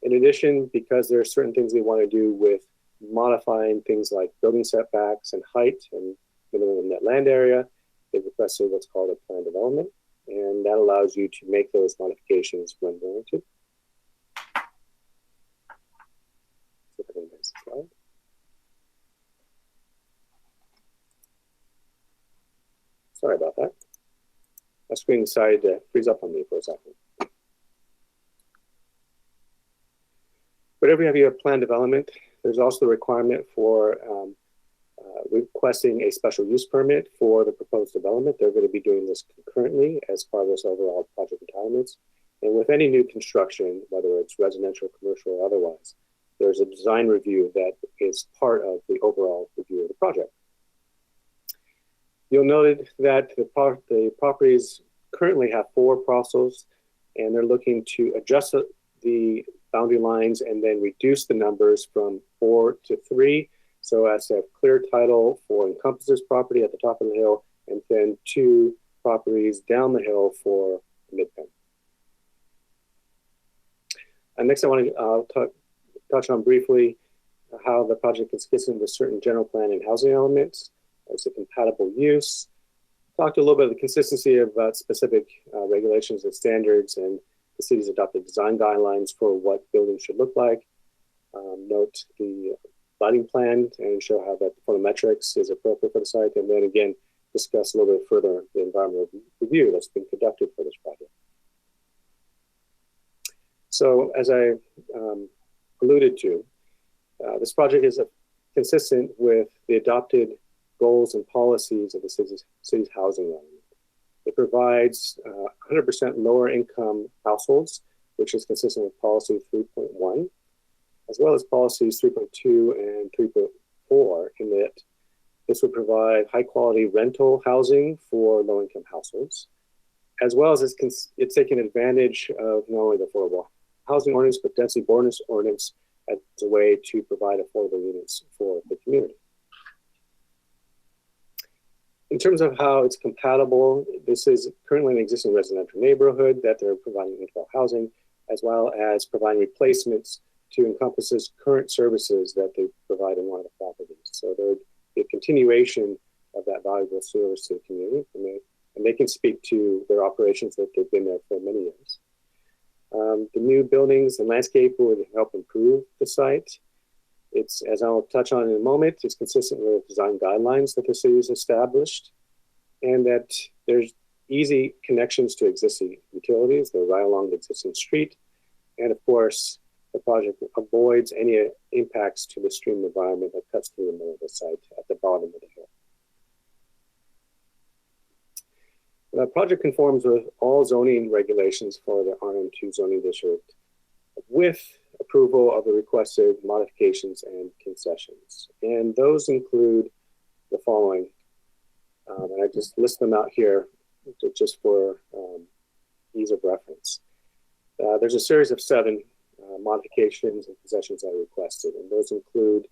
T: In addition, because there are certain things they want to do with modifying things like building setbacks and height and minimum net land area, they've requested what's called a plan development, and that allows you to make those modifications when warranted. Slide. Sorry about that. My screen decided to freeze up on me for a second. Whenever you have a plan development, there's also the requirement for requesting a special use permit for the proposed development. They're going to be doing this concurrently as part of this overall project entitlements. And with any new construction, whether it's residential, commercial, or otherwise, there's a design review that is part of the overall review of the project. You'll note that the properties currently have 4 parcels, and they're looking to adjust the boundary lines and then reduce the numbers from 4 to 3, so as to have clear title for Encompass's property at the top of the hill, and then 2 properties down the hill for MidPen. And next I want to touch on briefly how the project is consistent with certain general plan and housing elements. There's a compatible use. Talked a little bit of the consistency of specific regulations and standards, and the city's adopted design guidelines for what buildings should look like. Note the lighting plan and show how that photometrics is appropriate for the site, and then again discuss a little bit further the environmental review that's been conducted for this project. So as I alluded to, this project is consistent with the adopted goals and policies of the city's housing element. It provides 100% lower income households, which is consistent with policy 3.1, as well as policies 3.2 and 3.4, in that this would provide high quality rental housing for low income households, as well as it's taking advantage of not only the affordable housing ordinance, but density bonus ordinance as a way to provide affordable units for the community. In terms of how it's compatible, this is currently an existing residential neighborhood that they're providing infill housing, as well as providing replacements to Encompass's current services that they provide in one of the properties. So they're a continuation of that valuable service to the community, and they can speak to their operations that they've been there for many years. The new buildings and landscape would help improve the site. It's, as I'll touch on in a moment, it's consistent with design guidelines that the city has established, and that there's easy connections to existing utilities. They're right along the existing street. And of course, the project avoids any impacts to the stream environment that cuts through the middle of the site at the bottom of the hill. The project conforms with all zoning regulations for the RM2 zoning district, with approval of the requested modifications and concessions. And those include the following, and I just list them out here just for ease of reference. There's a series of 7 modifications and concessions I requested, and those include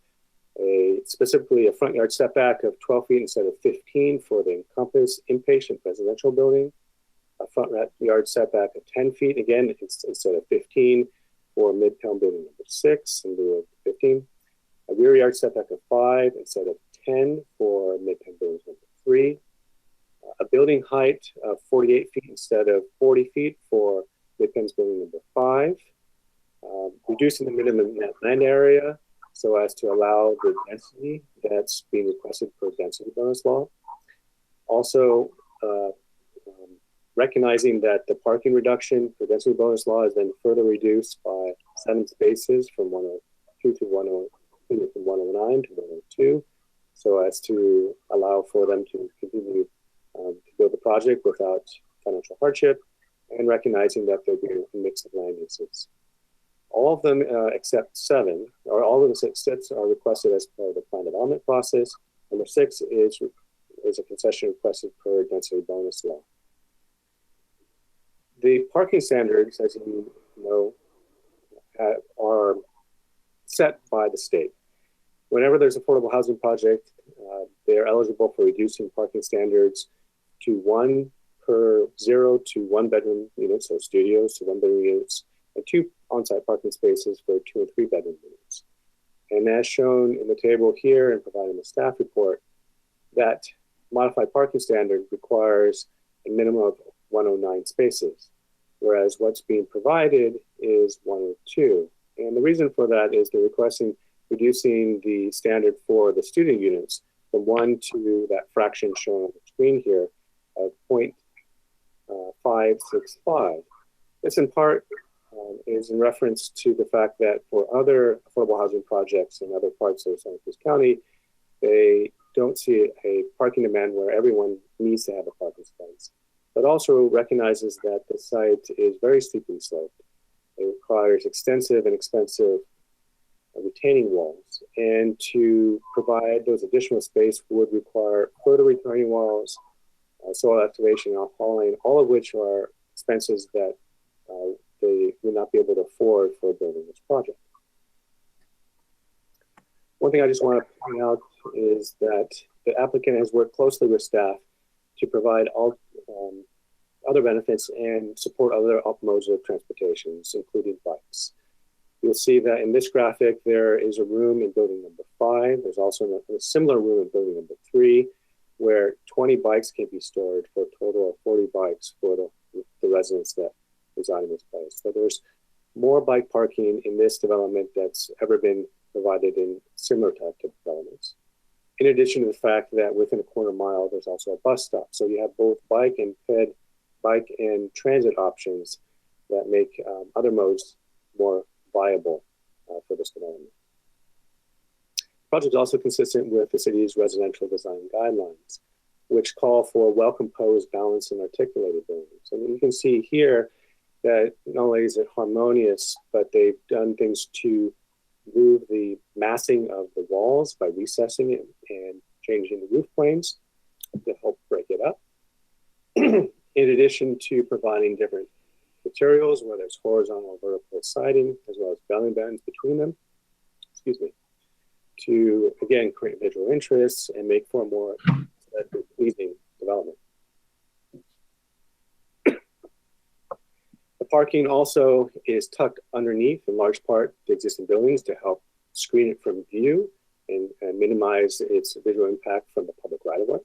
T: specifically a front yard setback of 12 feet instead of 15 for the Encompass inpatient residential building, a front yard setback of 10 feet, again, instead of 15 for Midtown building number 6 in lieu of 15, a rear yard setback of 5 instead of 10 for Midtown building number 3, a building height of 48 feet instead of 40 feet for Midtown's building number 5, reducing the minimum net land area so as to allow the density that's being requested per density bonus law. Also, recognizing that the parking reduction for density bonus law is then further reduced by 7 spaces from 102 to 102 from 109 to 102, so as to allow for them to continue to build the project without financial hardship, and recognizing that there'll be a mix of land uses. All of them except 7, or all of the 6 sets are requested as part of the plan development process. Number 6 is a concession requested per density bonus law. The parking standards, as you know, are set by the state. Whenever there's affordable housing project, they're eligible for reducing parking standards to 1 per 0 to 1 bedroom units, so studios to 1 bedroom units, and 2 on-site parking spaces for 2 and 3 bedroom units. And as shown in the table here and provided in the staff report, that modified parking standard requires a minimum of 109 spaces, whereas what's being provided is 102. And the reason for that is they're requesting reducing the standard for the student units from 1 to that fraction shown on the screen here of 0.565. This in part is in reference to the fact that for other affordable housing projects in other parts of Santa Cruz County, they don't see a parking demand where everyone needs to have a parking space, but also recognizes that the site is very steeply sloped. It requires extensive and expensive retaining walls, and to provide those additional space would require further retaining walls, soil activation, and hauling, all of which are expenses that they would not be able to afford for building this project. One thing I just want to point out is that the applicant has worked closely with staff to provide all other benefits and support other modes of transportation, including bikes. You'll see that in this graphic, there is a room in building number 5. There's also a similar room in building number 3, where 20 bikes can be stored for a total of 40 bikes for the residents that reside in this place. So there's more bike parking in this development that's ever been provided in similar type of developments. In addition to the fact that within a quarter mile, there's also a bus stop. So you have both bike and transit options that make other modes more viable for this development. The project is also consistent with the city's residential design guidelines, which call for well-composed, balanced, and articulated buildings. And you can see here that not only is it harmonious, but they've done things to move the massing of the walls by recessing it and changing the roof planes to help break it up. In addition to providing different materials, whether it's horizontal or vertical siding, as well as belly bands between them, to, again, create visual interests and make for a more pleasing development. The parking also is tucked underneath, in large part, the existing buildings to help screen it from view and minimize its visual impact from the public right-of-way.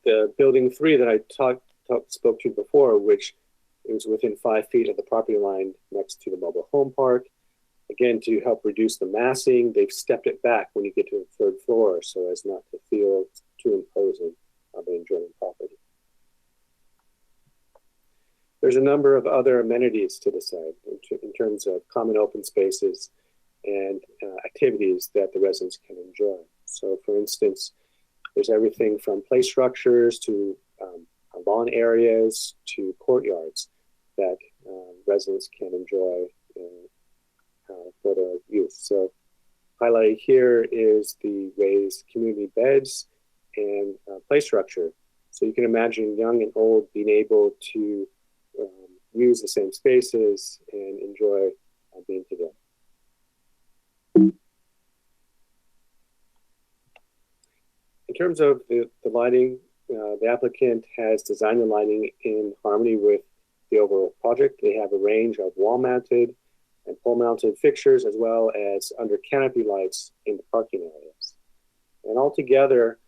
T: The building 3 that I spoke to before, which is within 5 feet of the property line next to the mobile home park, again, to help reduce the massing, they've stepped it back when you get to the 3rd floor so as not to feel too imposing on the adjoining property. There's a number of other amenities to the site in terms of common open spaces and activities that the residents can enjoy. So, for instance, there's everything from play structures to lawn areas to courtyards that residents can enjoy for their use. So, highlighted here is the raised community beds and play structure. So you can imagine young and old being able to use the same spaces and enjoy being together. In terms of the lighting, the applicant has designed the lighting in harmony with the overall project. They have a range of wall-mounted and pole-mounted fixtures, as well as under canopy lights in the parking areas. And altogether,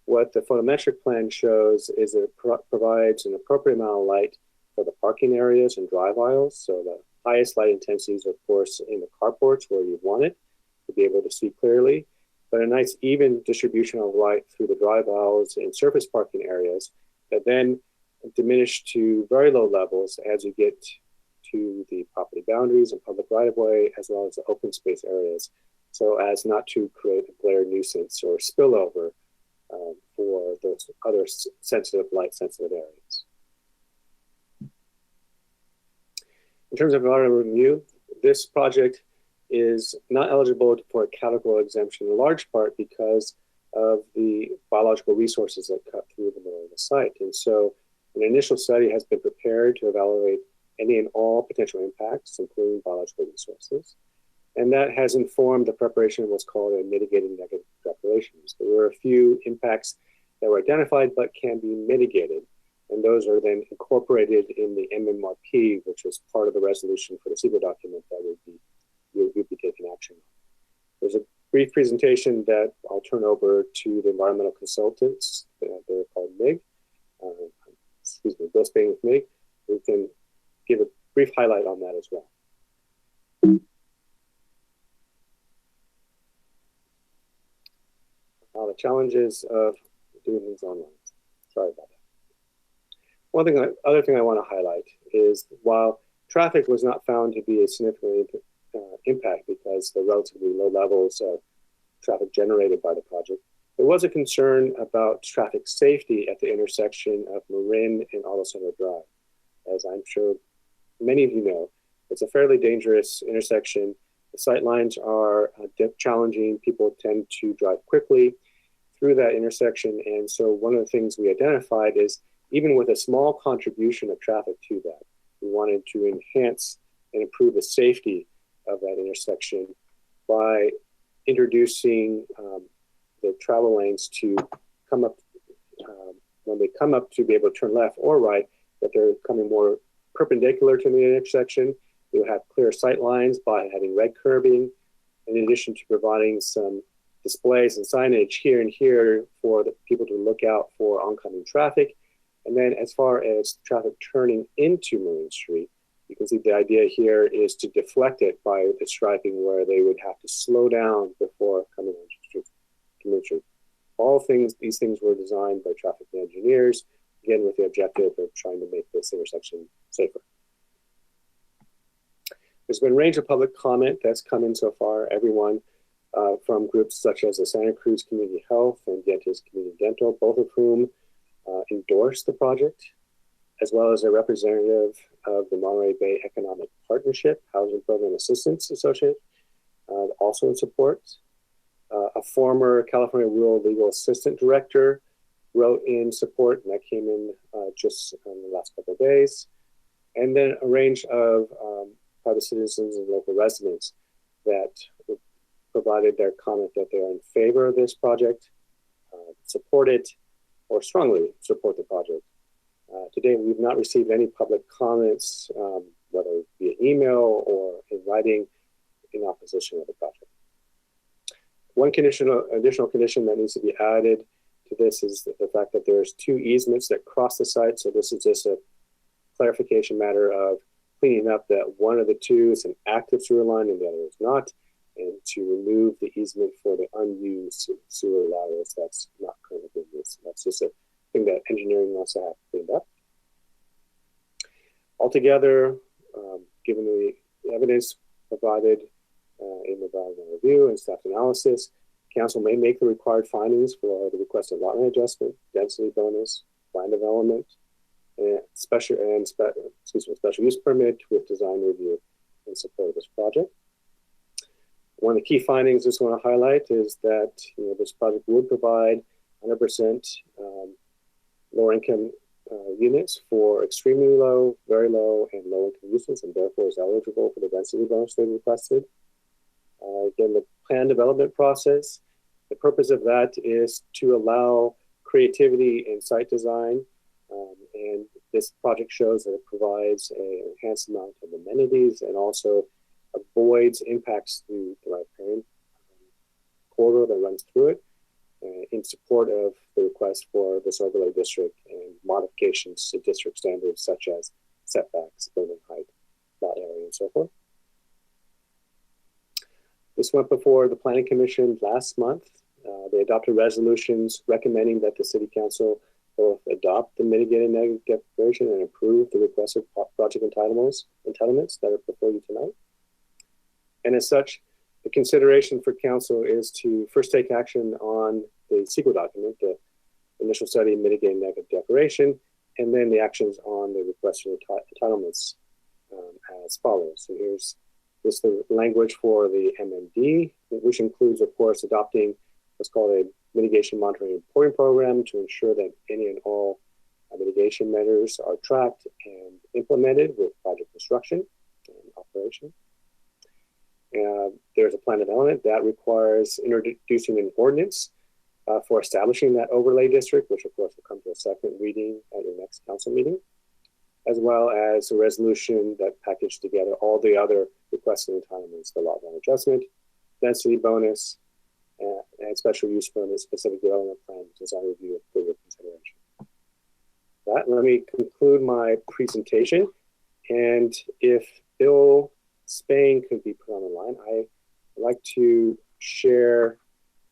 T: what the photometric plan shows is that it provides an appropriate amount of light for the parking areas and drive aisles. So the highest light intensities, of course, in the carports where you want it to be able to see clearly, but a nice even distribution of light through the drive aisles and surface parking areas that then diminish to very low levels as you get to the property boundaries and public right-of-way, as well as the open space areas, so as not to create a glare nuisance or spillover for those other light-sensitive areas. In terms of environmental review, this project is not eligible for a categorical exemption in large part because of the biological resources that cut through the middle of the site. And so an initial study has been prepared to evaluate any and all potential impacts, including biological resources. And that has informed the preparation of what's called a mitigating negative declarations. There were a few impacts that were identified but can be mitigated. And those are then incorporated in the MMRP, which is part of the resolution for the SEQA document that you'll be taking action on. There's a brief presentation that I'll turn over to the environmental consultants. They're called MIG. Bill Spain with MIG. We can give a brief highlight on that as well. The challenges of doing things online. Sorry about that. Other thing I want to highlight is while traffic was not found to be a significant impact because the relatively low levels of traffic generated by the project, there was a concern about traffic safety at the intersection of Marin and Auto Center Drive. As I'm sure many of you know, it's a fairly dangerous intersection. The sight lines are challenging. People tend to drive quickly through that intersection. And so one of the things we identified is even with a small contribution of traffic to that, we wanted to enhance and improve the safety of that intersection by introducing the travel lanes to come up, when they come up to be able to turn left or right, that they're coming more perpendicular to the intersection. You'll have clear sight lines by having red curbing, in addition to providing some displays and signage here and here for the people to look out for oncoming traffic. And then as far as traffic turning into Marine Street, you can see the idea here is to deflect it by the striping where they would have to slow down before coming onto Marine Street. These things were designed by traffic engineers, again, with the objective of trying to make this intersection safer. There's been a range of public comment that's come in so far, everyone from groups such as the Santa Cruz Community Health and Dientes Community Dental, both of whom endorsed the project, as well as a representative of the Monterey Bay Economic Partnership, Housing Program Assistance Associate, also in support. A former California Rural Legal Assistant Director wrote in support, and that came in just in the last couple of days. And then a range of private citizens and local residents that provided their comment that they are in favor of this project, support it, or strongly support the project. Today, we've not received any public comments, whether via email or in writing, in opposition of the project. One additional condition that needs to be added to this is the fact that there's 2 easements that cross the site. So this is just a clarification matter of cleaning up that one of the 2 is an active sewer line and the other is not, and to remove the easement for the unused sewer laterals that's not currently being used. That's just a thing that engineering wants to have cleaned up. Altogether, given the evidence provided in the environmental review and staff analysis, council may make the required findings for the requested lot line adjustment, density bonus, plan development, and special use permit with design review in support of this project. One of the key findings I just want to highlight is that this project would provide 100% lower income units for extremely low, very low, and low income uses, and therefore is eligible for the density bonus they requested. Again, the plan development process, the purpose of that is to allow creativity in site design, and this project shows that it provides an enhanced amount of amenities and also avoids impacts to the riparian corridor that runs through it, in support of the request for this overlay district and modifications to district standards such as setbacks, building height, lot area, and so forth. This went before the Planning Commission last month. They adopted resolutions recommending that the City Council both adopt the mitigated negative declaration and approve the requested project entitlements that are before you tonight. And as such, the consideration for Council is to first take action on the CEQA document, the initial study mitigating negative declaration, and then the actions on the requested entitlements as follows. So here's the language for the MMD, which includes, of course, adopting what's called a mitigation monitoring and reporting program to ensure that any and all mitigation measures are tracked and implemented with project construction and operation. There's a plan development that requires introducing an ordinance for establishing that overlay district, which of course will come to a second reading at your next council meeting, as well as a resolution that packaged together all the other requested entitlements, the lot line adjustment, density bonus, and special use permit, specific development plan, design review for your consideration. Let me conclude my presentation. And if Bill Spain could be put on the line, I'd like to share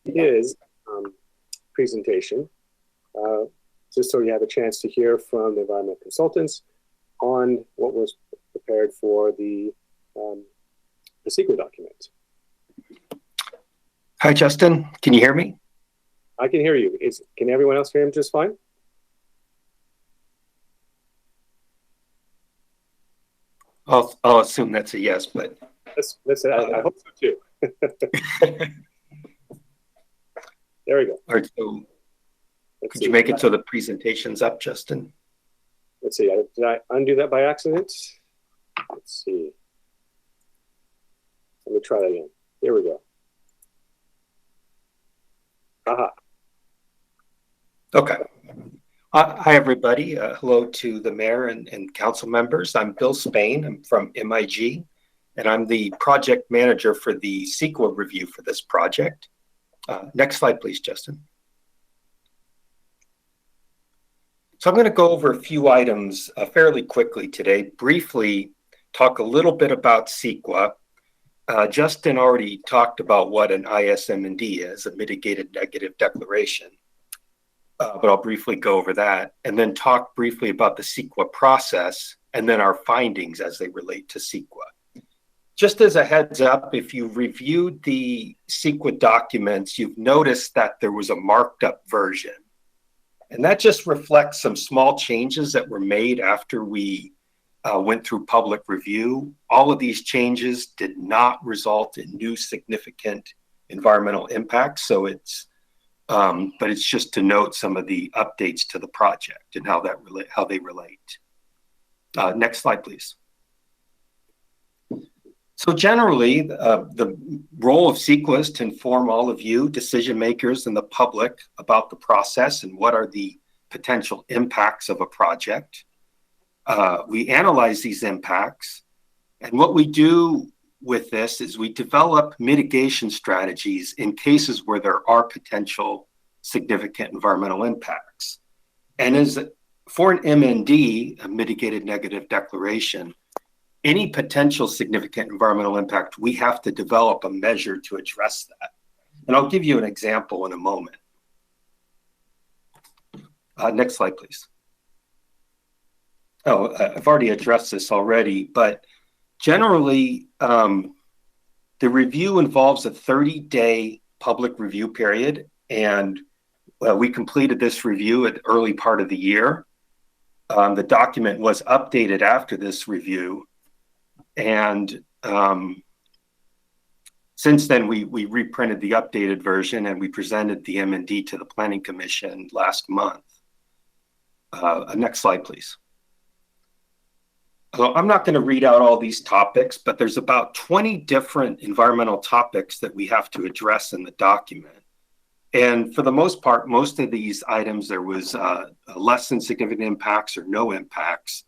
T: his presentation, just so you have a chance to hear from the environmental consultants on what was prepared for the CEQA document.
F: Hi, Justin. Can you hear me?
T: I can hear you. Can everyone else hear him just fine?
F: I'll assume that's a yes, but
T: I hope so too. There we go.
F: All right, so could you make it so the presentation's up, Justin?
T: Let's see. Did I undo that by accident? Let's see. Let me try that again. Here we go. Aha.
F: Okay. Hi, everybody. Hello to the mayor and council members. I'm Bill Spain. I'm from MIG, and I'm the project manager for the CEQA review for this project. Next slide, please, Justin. So I'm going to go over a few items fairly quickly today, briefly talk a little bit about CEQA. Justin already talked about what an ISM&D is, a mitigated negative declaration, but I'll briefly go over that and then talk briefly about the CEQA process and then our findings as they relate to CEQA. Just as a heads up, if you reviewed the CEQA documents, you've noticed that there was a marked up version. And that just reflects some small changes that were made after we went through public review. All of these changes did not result in new significant environmental impacts. So but it's just to note some of the updates to the project and how they relate. Next slide, please. So generally, the role of CEQA is to inform all of you, decision makers and the public about the process and what are the potential impacts of a project. We analyze these impacts, and what we do with this is we develop mitigation strategies in cases where there are potential significant environmental impacts. And for an MND, a mitigated negative declaration, any potential significant environmental impact, we have to develop a measure to address that. And I'll give you an example in a moment. Next slide, please. Oh, I've already addressed this already, but generally, the review involves a 30-day public review period, and we completed this review at the early part of the year. The document was updated after this review, and Since then, we reprinted the updated version and we presented the M&D to the Planning Commission last month. Next slide, please. So I'm not going to read out all these topics, but there's about 20 different environmental topics that we have to address in the document. And for the most part, most of these items, there was less than significant impacts or no impacts.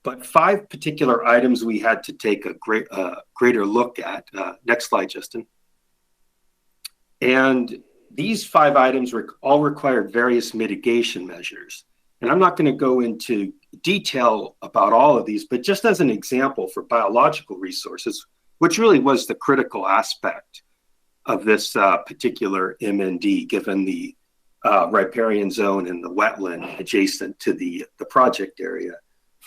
F: But 5 particular items we had to take a greater look at. Next slide, Justin. And these 5 items all required various mitigation measures. And I'm not going to go into detail about all of these, but just as an example for biological resources, which really was the critical aspect of this particular MND, given the riparian zone and the wetland adjacent to the project area.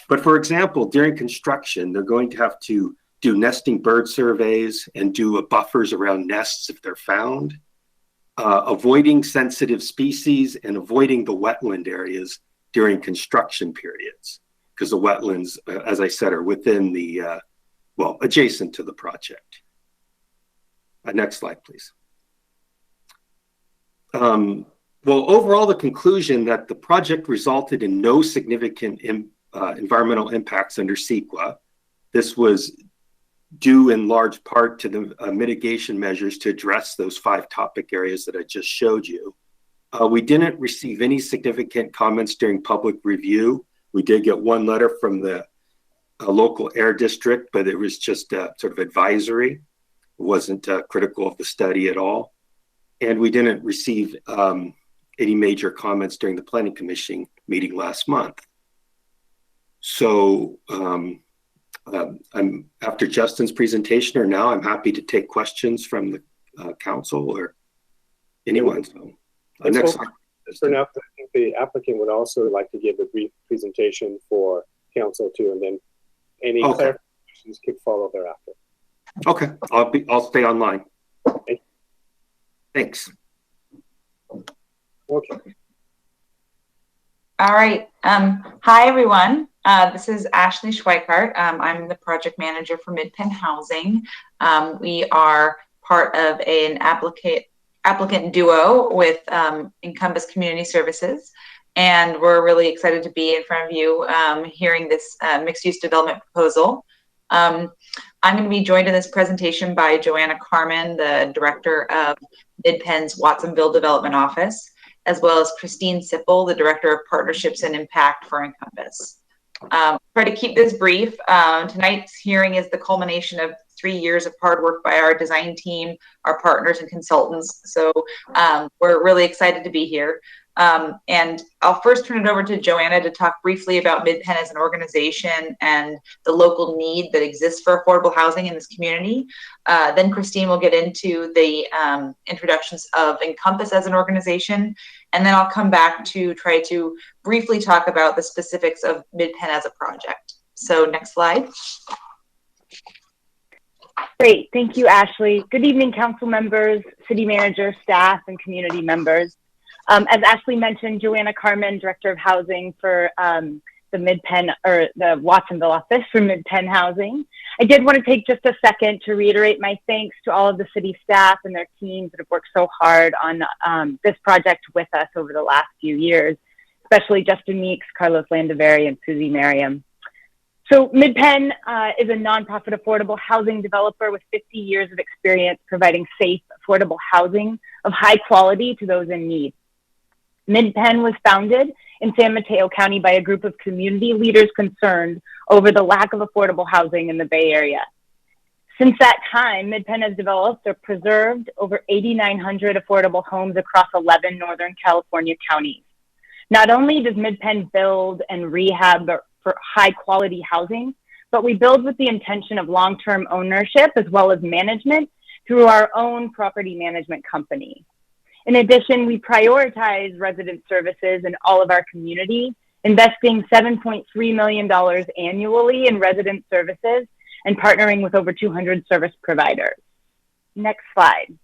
F: But for example, during construction, they're going to have to do nesting bird surveys and do buffers around nests if they're found, avoiding sensitive species and avoiding the wetland areas during construction periods, because the wetlands, as I said, are within the, adjacent to the project. Next slide, please. Overall, the conclusion that the project resulted in no significant environmental impacts under CEQA. This was due in large part to the mitigation measures to address those 5 topic areas that I just showed you. We didn't receive any significant comments during public review. We did get 1 letter from the local air district, but it was just sort of advisory. It wasn't critical of the study at all. And we didn't receive any major comments during the Planning Commission meeting last month. So I'm after Justin's presentation, or now, I'm happy to take questions from the council or anyone. So next slide.
T: For now, I think the applicant would also like to give a brief presentation for council too, and then any clarifications could follow thereafter.
F: Okay, I'll stay online.
T: Okay.
F: Thanks.
T: Okay.
K: All right. Hi, everyone. This is Ashley Schweikart. I'm the project manager for Mid-Penn Housing. We are part of an applicant duo with Encompass Community Services, and we're really excited to be in front of you hearing this mixed-use development proposal. I'm going to be joined in this presentation by Joanna Carmen, the director of Mid-Penn's Watsonville Development Office, as well as Christine Sippel, the director of Partnerships and Impact for Encompass. Try to keep this brief. Tonight's hearing is the culmination of 3 years of hard work by our design team, our partners and consultants. So we're really excited to be here. And I'll first turn it over to Joanna to talk briefly about Mid-Penn as an organization and the local need that exists for affordable housing in this community. Then Christine will get into the introductions of Encompass as an organization. And then I'll come back to try to briefly talk about the specifics of Mid-Penn as a project. So next slide.
R: Great. Thank you, Ashley. Good evening, council members, city manager, staff, and community members. As Ashley mentioned, Joanna Carmen, Director of Housing for the Mid-Penn, or the Watsonville office for Mid-Penn Housing. I did want to take just a second to reiterate my thanks to all of the city staff and their teams that have worked so hard on this project with us over the last few years, especially Justin Meeks, Carlos Landaveri, and Susie Merriam. So Mid-Penn is a nonprofit affordable housing developer with 50 years of experience providing safe, affordable housing of high quality to those in need. Mid-Penn was founded in San Mateo County by a group of community leaders concerned over the lack of affordable housing in the Bay Area. Since that time, Mid-Penn has developed or preserved over 8,900 affordable homes across 11 Northern California counties. Not only does Mid-Penn build and rehab for high quality housing, but we build with the intention of long-term ownership as well as management through our own property management company. In addition, we prioritize resident services in all of our community, investing $7.3 million annually in resident services and partnering with over 200 service providers. Next slide.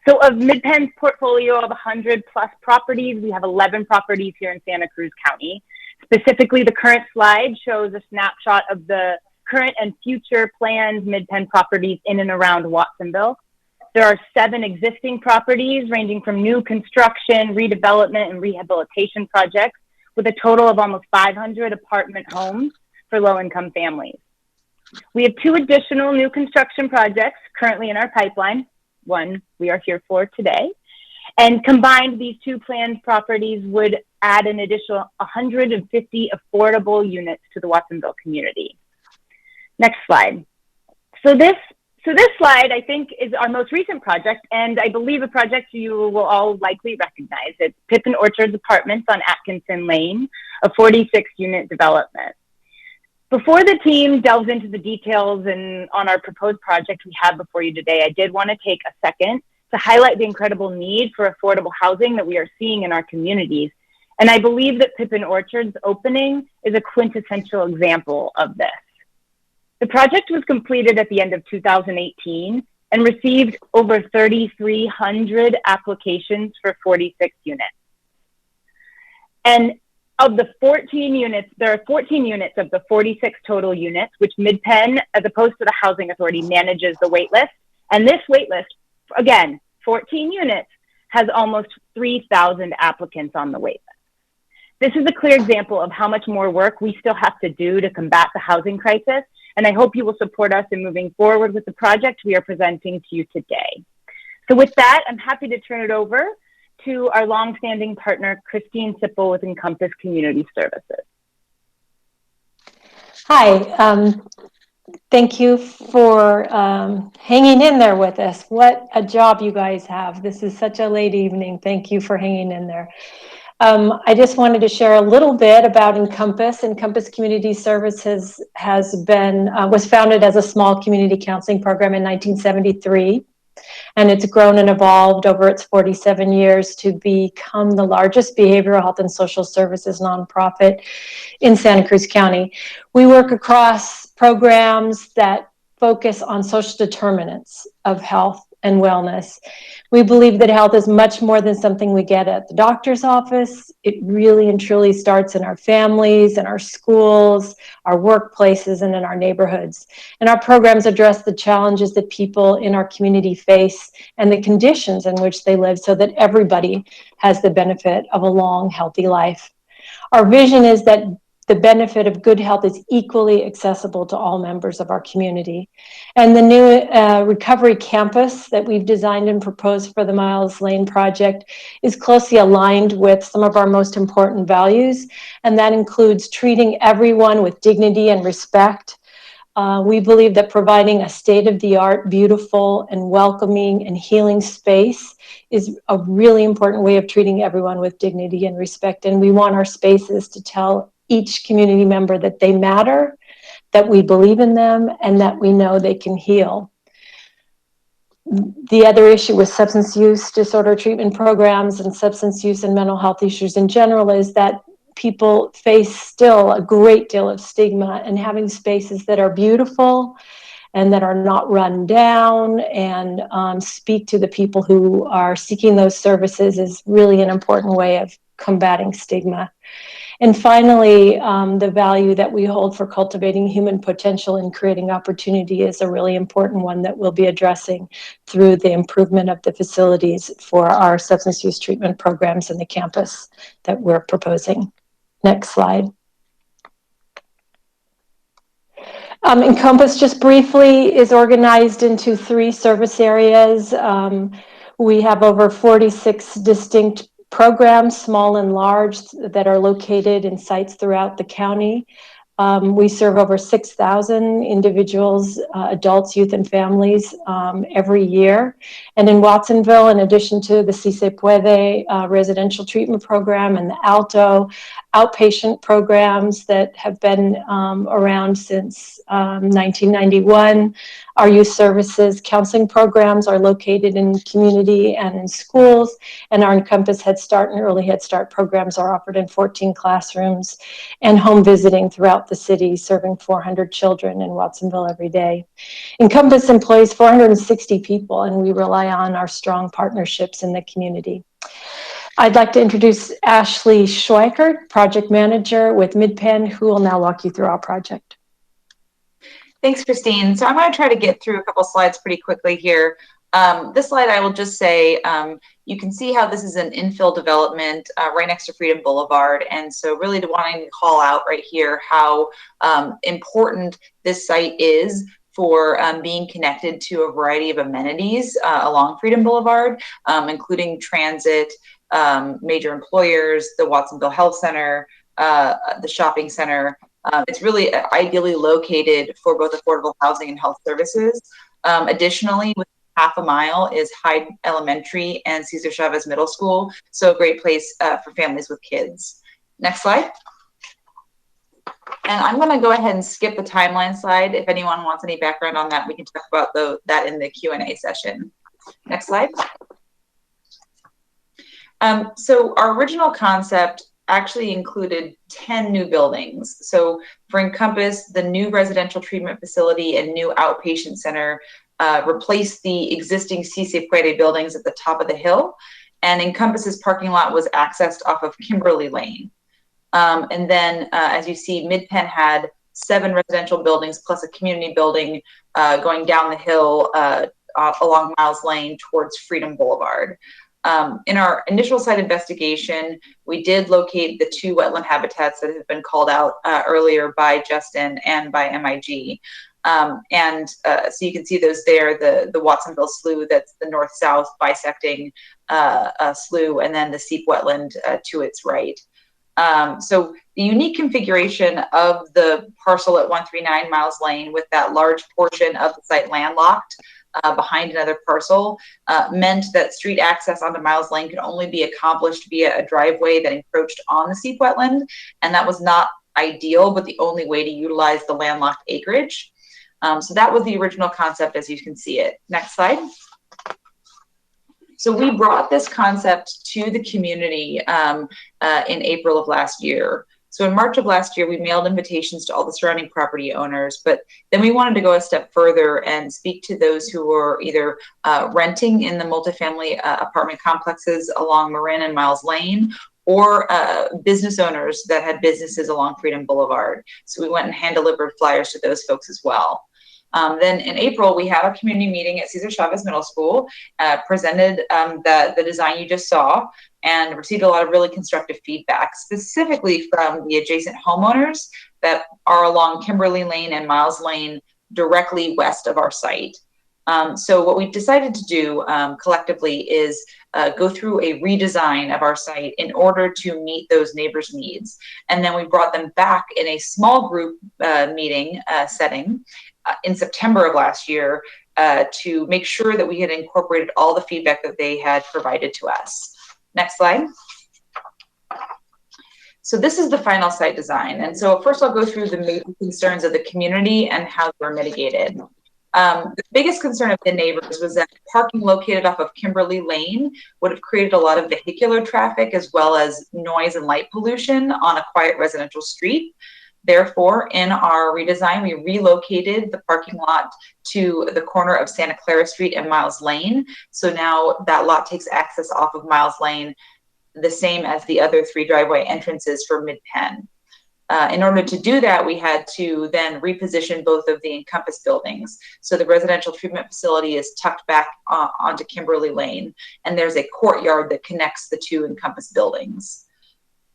R: So of Mid-Penn's portfolio of 100 plus properties, we have 11 properties here in Santa Cruz County. Specifically, the current slide shows a snapshot of the current and future planned MidPenn properties in and around Watsonville. There are 7 existing properties ranging from new construction, redevelopment, and rehabilitation projects with a total of almost 500 apartment homes for low-income families. We have 2 additional new construction projects currently in our pipeline, one we are here for today. And combined, these 2 planned properties would add an additional 150 affordable units to the Watsonville community. Next slide. So this slide, I think, is our most recent project, and I believe a project you will all likely recognize. It's Pippin Orchards Apartments on Atkinson Lane, a 46-unit development. Before the team delves into the details and on our proposed project we have before you today, I did want to take a second to highlight the incredible need for affordable housing that we are seeing in our communities. And I believe that Pippin Orchards opening is a quintessential example of this. The project was completed at the end of 2018 and received over 3,300 applications for 46 units. And of the 14 units, there are 14 units of the 46 total units, which MidPenn, as opposed to the Housing Authority, manages the wait list. And this wait list, again, 14 units, has almost 3,000 applicants on the wait list. This is a clear example of how much more work we still have to do to combat the housing crisis, and I hope you will support us in moving forward with the project we are presenting to you today. So with that, I'm happy to turn it over to our longstanding partner, Christine Sipple with Encompass Community Services.
C: Hi, thank you for hanging in there with us. What a job you guys have. This is such a late evening. Thank you for hanging in there. I just wanted to share a little bit about Encompass. Encompass Community Services was founded as a small community counseling program in 1973. And it's grown and evolved over its 47 years to become the largest behavioral health and social services nonprofit in Santa Cruz County. We work across programs that focus on social determinants of health and wellness. We believe that health is much more than something we get at the doctor's office. It really and truly starts in our families, in our schools, our workplaces, and in our neighborhoods. And our programs address the challenges that people in our community face and the conditions in which they live so that everybody has the benefit of a long, healthy life. Our vision is that the benefit of good health is equally accessible to all members of our community. And the new recovery campus that we've designed and proposed for the Miles Lane project is closely aligned with some of our most important values, and that includes treating everyone with dignity and respect. We believe that providing a state-of-the-art, beautiful and welcoming and healing space is a really important way of treating everyone with dignity and respect. And we want our spaces to tell each community member that they matter, that we believe in them, and that we know they can heal. The other issue with substance use disorder treatment programs and substance use and mental health issues in general is that people face still a great deal of stigma, and having spaces that are beautiful and that are not run down and speak to the people who are seeking those services is really an important way of combating stigma. And finally, the value that we hold for cultivating human potential and creating opportunity is a really important one that we'll be addressing through the improvement of the facilities for our substance use treatment programs in the campus that we're proposing. Next slide. Encompass, just briefly, is organized into 3 service areas. We have over 46 distinct programs, small and large, that are located in sites throughout the county. We serve over 6,000 individuals, adults, youth, and families every year. And in Watsonville, in addition to the Si Se Puede residential treatment program and the Alto outpatient programs that have been around since 1991, our youth services counseling programs are located in community and in schools, and our Encompass Head Start and Early Head Start programs are offered in 14 classrooms and home visiting throughout the city, serving 400 children in Watsonville every day. Encompass employs 460 people, and we rely on our strong partnerships in the community. I'd like to introduce Ashley Schweikert, project manager with MidPenn, who will now walk you through our project.
K: Thanks, Christine. So I'm going to try to get through a couple slides pretty quickly here. This slide, I will just say, you can see how this is an infill development right next to Freedom Boulevard. And so really wanting to call out right here how important this site is for being connected to a variety of amenities along Freedom Boulevard, including transit, major employers, the Watsonville Health Center, the shopping center. It's really ideally located for both affordable housing and health services. Additionally, with half a mile is Hyde Elementary and Cesar Chavez Middle School, so a great place for families with kids. Next slide. And I'm going to go ahead and skip the timeline slide. If anyone wants any background on that, we can talk about that in the Q&A session. Next slide. So our original concept actually included 10 new buildings. So for Encompass, the new residential treatment facility and new outpatient center replaced the existing Si Se Puede buildings at the top of the hill, and Encompass's parking lot was accessed off of Kimberly Lane. And then, as you see, Mid-Penn had 7 residential buildings plus a community building going down the hill along Miles Lane towards Freedom Boulevard. In our initial site investigation, we did locate the 2 wetland habitats that have been called out earlier by Justin and by MIG. So you can see those there, the Watsonville Slough, that's the north-south bisecting slough, and then the Seep wetland to its right. So the unique configuration of the parcel at 139 Miles Lane with that large portion of the site landlocked behind another parcel meant that street access onto Miles Lane could only be accomplished via a driveway that encroached on the Seep wetland, and that was not ideal, but the only way to utilize the landlocked acreage. So that was the original concept as you can see it. Next slide. So we brought this concept to the community in April of last year. So in March of last year, we mailed invitations to all the surrounding property owners, but then we wanted to go a step further and speak to those who were either renting in the multifamily apartment complexes along Marin and Miles Lane, or business owners that had businesses along Freedom Boulevard. So we went and hand-delivered flyers to those folks as well. Then in April, we had a community meeting at Cesar Chavez Middle School, presented the design you just saw, and received a lot of really constructive feedback, specifically from the adjacent homeowners that are along Kimberly Lane and Miles Lane, directly west of our site. So what we decided to do collectively is go through a redesign of our site in order to meet those neighbors' needs. And then we brought them back in a small group meeting setting in September of last year to make sure that we had incorporated all the feedback that they had provided to us. Next slide. So this is the final site design. And so first I'll go through the major concerns of the community and how they were mitigated. The biggest concern of the neighbors was that parking located off of Kimberly Lane would have created a lot of vehicular traffic as well as noise and light pollution on a quiet residential street. Therefore, in our redesign, we relocated the parking lot to the corner of Santa Clara Street and Miles Lane. So now that lot takes access off of Miles Lane, the same as the other 3 driveway entrances for Mid-Penn. In order to do that, we had to then reposition both of the Encompass buildings. So the residential treatment facility is tucked back onto Kimberly Lane, and there's a courtyard that connects the 2 Encompass buildings.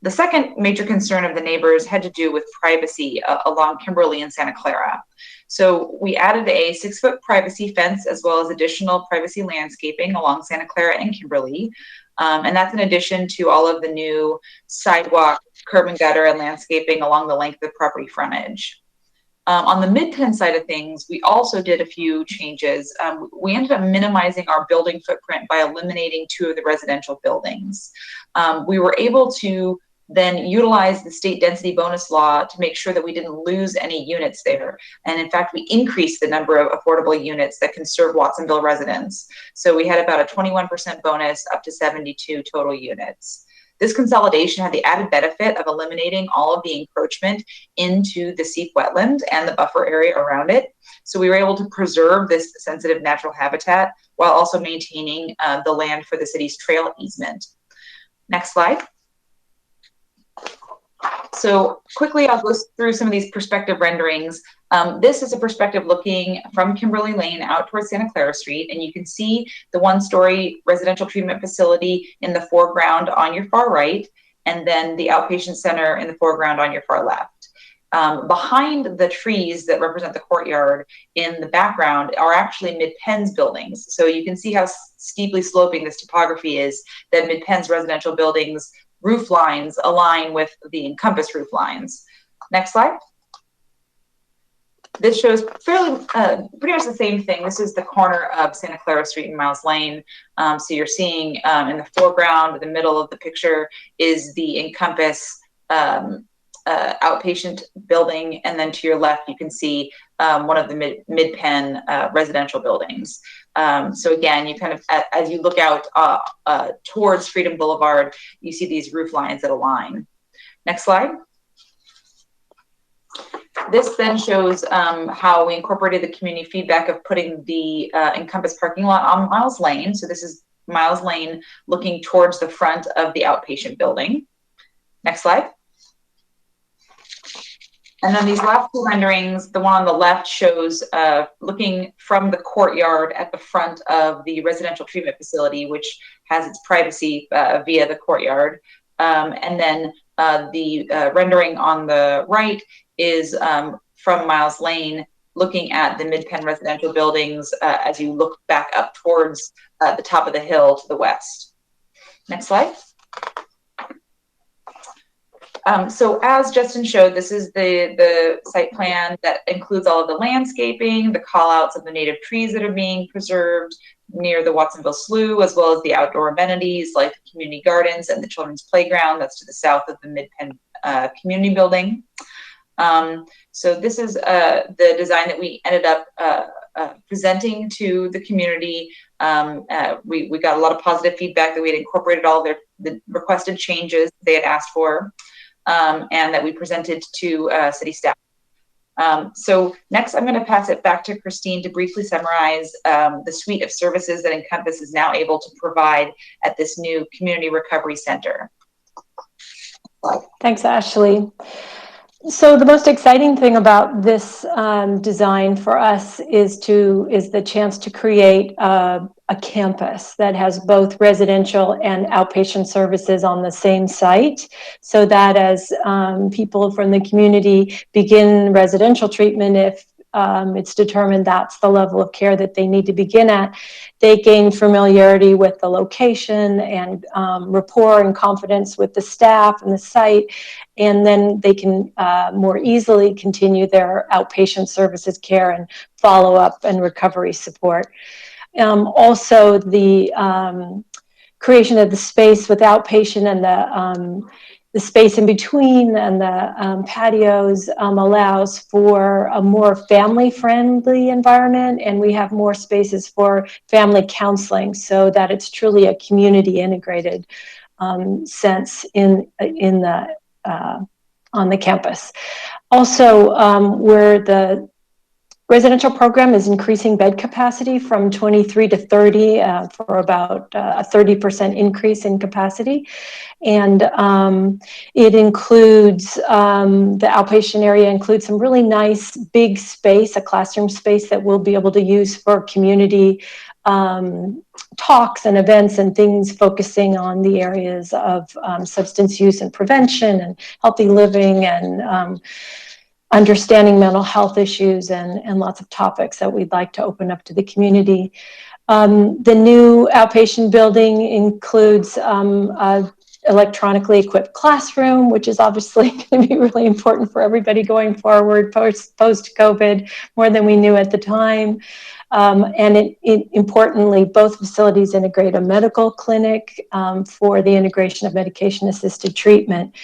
K: The second major concern of the neighbors had to do with privacy along Kimberly and Santa Clara. So we added a 6-foot privacy fence as well as additional privacy landscaping along Santa Clara and Kimberly. And that's in addition to all of the new sidewalk, curb and gutter, and landscaping along the length of the property frontage. On the Mid-Penn side of things, we also did a few changes. We ended up minimizing our building footprint by eliminating 2 of the residential buildings. We were able to then utilize the state density bonus law to make sure that we didn't lose any units there. And in fact, we increased the number of affordable units that can serve Watsonville residents. So we had about a 21% bonus up to 72 total units. This consolidation had the added benefit of eliminating all of the encroachment into the Seep wetland and the buffer area around it. So we were able to preserve this sensitive natural habitat while also maintaining the land for the city's trail easement. Next slide. So quickly, I'll go through some of these perspective renderings. This is a perspective looking from Kimberly Lane out towards Santa Clara Street, and you can see the one-story residential treatment facility in the foreground on your far right, and then the outpatient center in the foreground on your far left. Behind the trees that represent the courtyard in the background are actually Mid-Penn's buildings. So you can see how steeply sloping this topography is, that Mid-Penn's residential buildings roof lines align with the Encompass roof lines. Next slide. This shows fairly, pretty much the same thing. This is the corner of Santa Clara Street and Miles Lane. So you're seeing in the foreground, the middle of the picture is the Encompass outpatient building, and then to your left you can see one of the Mid-Penn residential buildings. So again, you kind of, as you look out towards Freedom Boulevard, you see these roof lines that align. Next slide. This then shows how we incorporated the community feedback of putting the Encompass parking lot on Miles Lane. So this is Miles Lane looking towards the front of the outpatient building. Next slide. And then these last two renderings, the one on the left shows looking from the courtyard at the front of the residential treatment facility, which has its privacy via the courtyard. And then the rendering on the right is from Miles Lane, looking at the Mid-Penn residential buildings as you look back up towards the top of the hill to the west. Next slide. So as Justin showed, this is the site plan that includes all of the landscaping, the call outs of the native trees that are being preserved near the Watsonville Slough, as well as the outdoor amenities like the community gardens and the children's playground that's to the south of the Mid-Penn community building. So this is the design that we ended up presenting to the community. We got a lot of positive feedback that we had incorporated all the requested changes they had asked for. And that we presented to city staff. So next, I'm going to pass it back to Christine to briefly summarize the suite of services that Encompass is now able to provide at this new Community Recovery Center.
C: Thanks, Ashley. So the most exciting thing about this design for us is the chance to create a campus that has both residential and outpatient services on the same site, so that as people from the community begin residential treatment, if it's determined that's the level of care that they need to begin at, they gain familiarity with the location and rapport and confidence with the staff and the site, and then they can more easily continue their outpatient services care and follow-up and recovery support. Also, the creation of the space with outpatient and the space in between and the patios allows for a more family-friendly environment, and we have more spaces for family counseling so that it's truly a community integrated sense on the campus. Also, where the residential program is increasing bed capacity from 23 to 30 for about a 30% increase in capacity. And it includes, the outpatient area includes some really nice big space, a classroom space that we'll be able to use for community talks and events and things focusing on the areas of substance use and prevention and healthy living and understanding mental health issues and lots of topics that we'd like to open up to the community. The new outpatient building includes electronically equipped classroom, which is obviously going to be really important for everybody going forward post-COVID, more than we knew at the time. And importantly, both facilities integrate a medical clinic for the integration of medication-assisted treatment.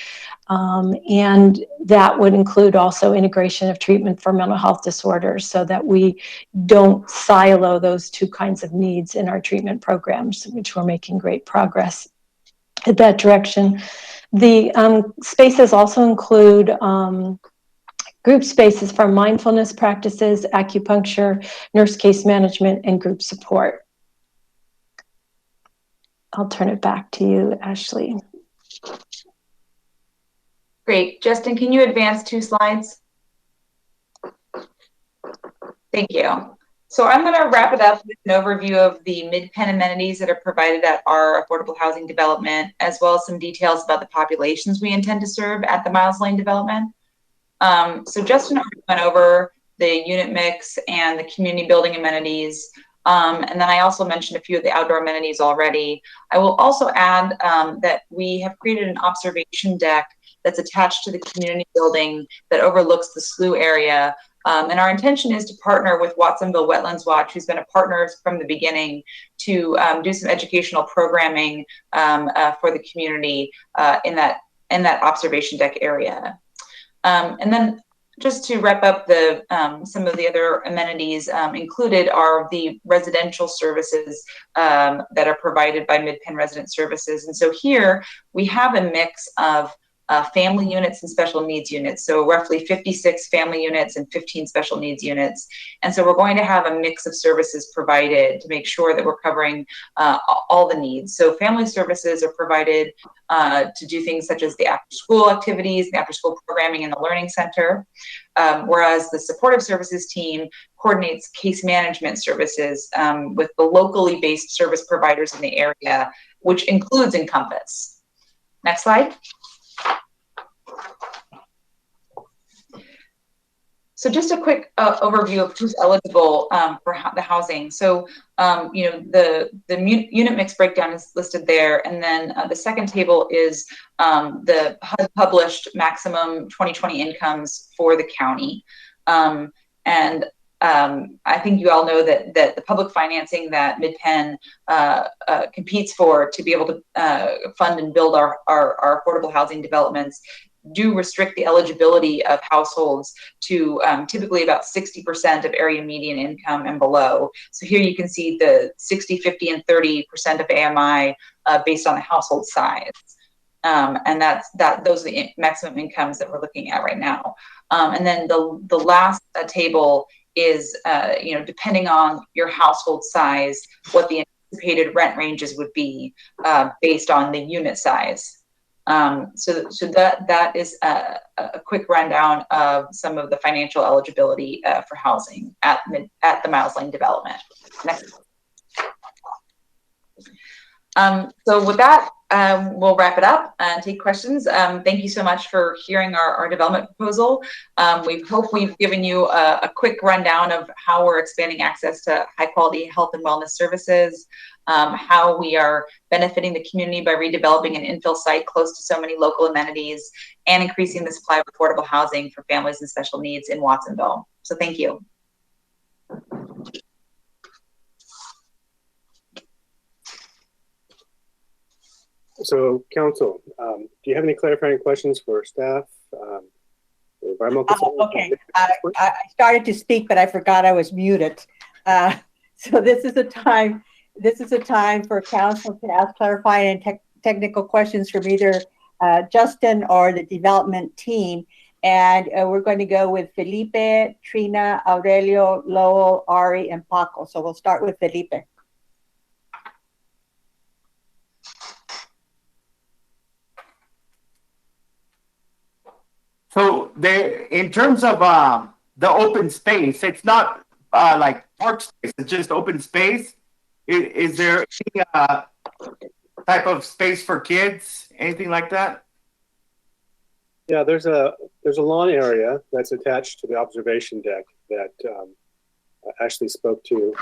C: And that would include also integration of treatment for mental health disorders so that we don't silo those two kinds of needs in our treatment programs, which we're making great progress in that direction. The spaces also include group spaces for mindfulness practices, acupuncture, nurse case management, and group support. I'll turn it back to you, Ashley.
K: Great. Justin, can you advance 2 slides? Thank you. So I'm going to wrap it up with an overview of the Mid-Penn amenities that are provided at our affordable housing development, as well as some details about the populations we intend to serve at the Miles Lane development. So Justin already went over the unit mix and the community building amenities. And then I also mentioned a few of the outdoor amenities already. I will also add that we have created an observation deck that's attached to the community building that overlooks the slough area. And our intention is to partner with Watsonville Wetlands Watch, who's been a partner from the beginning, to do some educational programming for the community in that observation deck area. And then just to wrap up the some of the other amenities included are the residential services that are provided by Mid-Penn Resident Services. And so here we have a mix of family units and special needs units. So roughly 56 family units and 15 special needs units. And so we're going to have a mix of services provided to make sure that we're covering all the needs. So family services are provided to do things such as the after school activities, the after school programming in the learning center. Whereas the supportive services team coordinates case management services with the locally based service providers in the area, which includes Encompass. Next slide. So just a quick overview of who's eligible for the housing. So, you know, the unit mix breakdown is listed there. And then the second table is the HUD published maximum 2020 incomes for the county. I think you all know that the public financing that Mid-Penn competes for to be able to fund and build our affordable housing developments do restrict the eligibility of households to typically about 60% of area median income and below. So here you can see the 60, 50, and 30% of AMI based on the household size. And those are the maximum incomes that we're looking at right now. And then the last table is, you know, depending on your household size, what the anticipated rent ranges would be based on the unit size. So that is a quick rundown of some of the financial eligibility for housing at the Miles Lane development. Next. So with that, we'll wrap it up and take questions. Thank you so much for hearing our development proposal. We hope we've given you a quick rundown of how we're expanding access to high quality health and wellness services, how we are benefiting the community by redeveloping an infill site close to so many local amenities, and increasing the supply of affordable housing for families and special needs in Watsonville. So thank you.
T: So, Council, do you have any clarifying questions for staff?
A: Okay, I started to speak, but I forgot I was muted. So this is a time for council to ask clarifying and technical questions from either Justin or the development team. And we're going to go with Felipe, Trina, Aurelio, Lowell, Ari, and Paco. So we'll start with Felipe.
M: So in terms of the open space, it's not like park space, it's just open space. Is there any type of space for kids, anything like that?
T: Yeah, there's a lawn area that's attached to the observation deck that Ashley spoke to,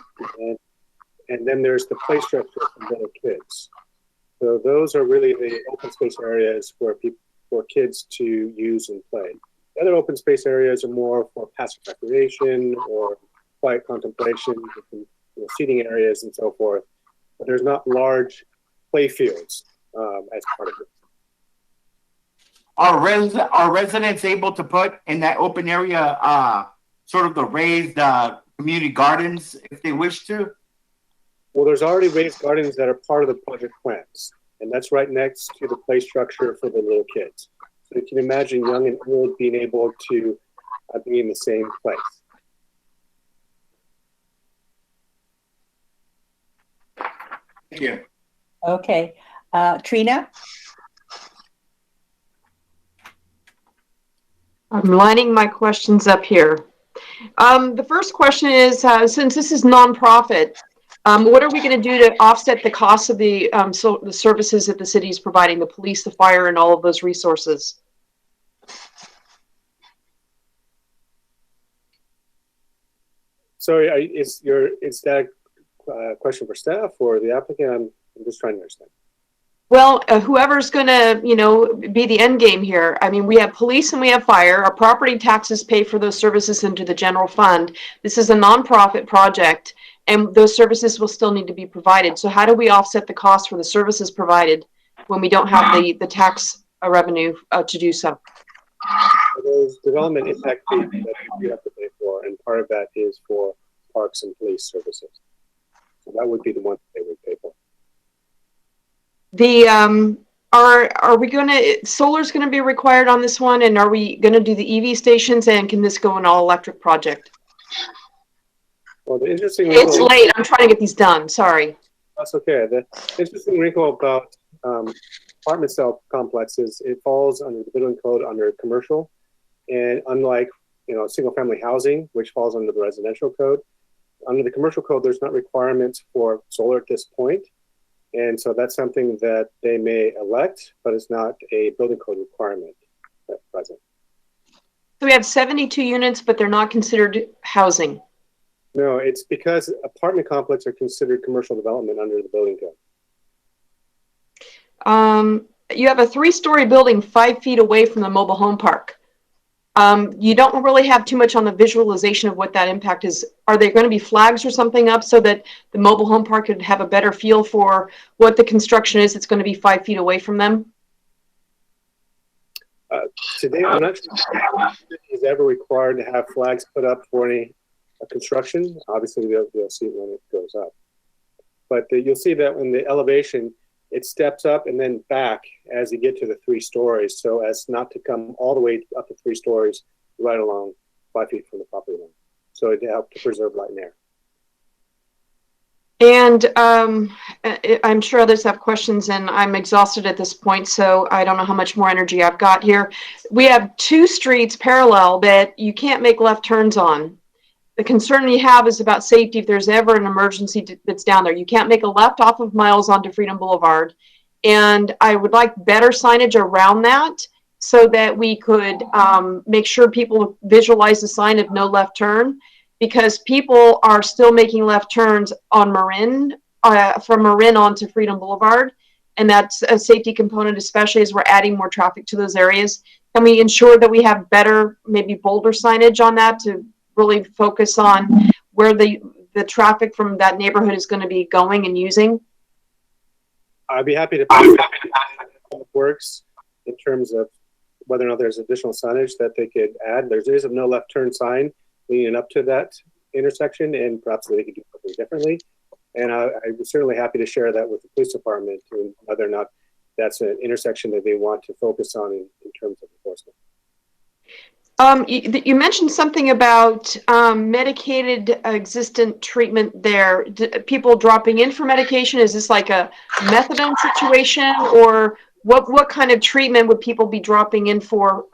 T: and then there's the play structure for little kids. So those are really the open space areas for kids to use and play. The other open space areas are more for passive recreation or quiet contemplation, seating areas and so forth. But there's not large play fields as part of it.
M: Are residents able to put in that open area sort of the raised community gardens if they wish to?
T: Well, there's already raised gardens that are part of the project plans, and that's right next to the play structure for the little kids. So you can imagine young and old being able to be in the same place.
M: Thank you.
A: Okay, Trina?
Q: I'm lining my questions up here. The first question is, since this is nonprofit, what are we going to do to offset the costs of the services that the city is providing, the police, the fire, and all of those resources?
T: Sorry, is that a question for staff or the applicant? I'm just trying to understand.
Q: Well, whoever's going to, be the end game here. I mean, we have police and we have fire. Our property taxes pay for those services into the general fund. This is a nonprofit project, and those services will still need to be provided. So how do we offset the cost for the services provided when we don't have the tax revenue to do so?
T: There's development impact fees that you have to pay for, and part of that is for parks and police services. So that would be the one they would pay for.
Q: Are we going to, solar's going to be required on this one, and are we going to do the EV stations, and can this go an all electric project?
T: Well, the interesting
Q: It's late. I'm trying to get these done. Sorry.
T: That's okay. The interesting wrinkle about apartment cell complexes, it falls under the building code under commercial, and unlike single family housing, which falls under the residential code, under the commercial code, there's not requirements for solar at this point. And so that's something that they may elect, but it's not a building code requirement at present.
Q: So we have 72 units, but they're not considered housing.
T: No, it's because apartment complexes are considered commercial development under the building code.
Q: You have a 3-story building 5 feet away from the mobile home park. You don't really have too much on the visualization of what that impact is. Are there going to be flags or something up so that the mobile home park could have a better feel for what the construction is that's going to be 5 feet away from them?
T: Today, I'm not sure if the city is ever required to have flags put up for any construction. Obviously, they'll see it when it goes up. But you'll see that in the elevation, it steps up and then back as you get to the 3 stories, so as not to come all the way up to 3 stories right along 5 feet from the property line. So it helps to preserve light and air.
Q: And I'm sure others have questions, and I'm exhausted at this point, so I don't know how much more energy I've got here. We have 2 streets parallel that you can't make left turns on. The concern we have is about safety if there's ever an emergency that's down there. You can't make a left off of Miles onto Freedom Boulevard. And I would like better signage around that so that we could make sure people visualize the sign of no left turn, because people are still making left turns on Marin, from Marin onto Freedom Boulevard. And that's a safety component, especially as we're adding more traffic to those areas. Can we ensure that we have better, maybe bolder signage on that to really focus on where the traffic from that neighborhood is going to be going and using?
T: I'd be happy to pass how it works in terms of whether or not there's additional signage that they could add. There is a no left turn sign leading up to that intersection, and perhaps they could do something differently. And I'm certainly happy to share that with the police department, and whether or not that's an intersection that they want to focus on in terms of enforcement.
Q: You mentioned something about medicated existent treatment there. People dropping in for medication. Is this like a methadone situation, or what kind of treatment would people be dropping in for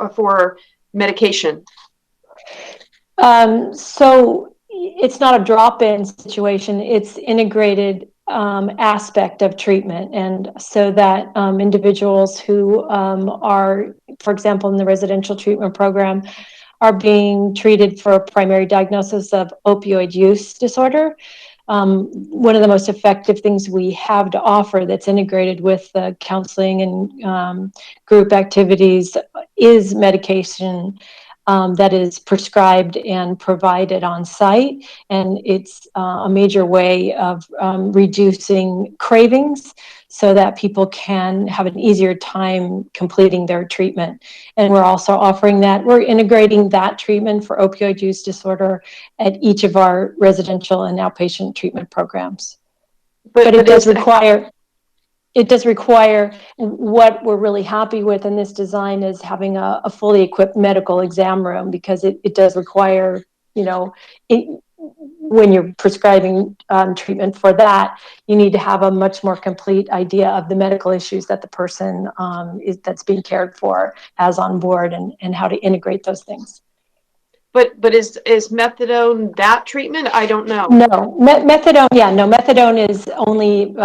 Q: medication?
C: So it's not a drop-in situation. It's integrated aspect of treatment, and so that individuals who are, for example, in the residential treatment program, are being treated for a primary diagnosis of opioid use disorder. One of the most effective things we have to offer that's integrated with the counseling and group activities is medication that is prescribed and provided on site. And it's a major way of reducing cravings so that people can have an easier time completing their treatment. And we're also offering that. We're integrating that treatment for opioid use disorder at each of our residential and outpatient treatment programs. But it does require... It does require, what we're really happy with in this design is having a fully equipped medical exam room, because it does require, when you're prescribing treatment for that, you need to have a much more complete idea of the medical issues that the person that's being cared for has on board, and how to integrate those things.
Q: But is methadone that treatment? I don't know.
C: No, methadone. Yeah, no, methadone is only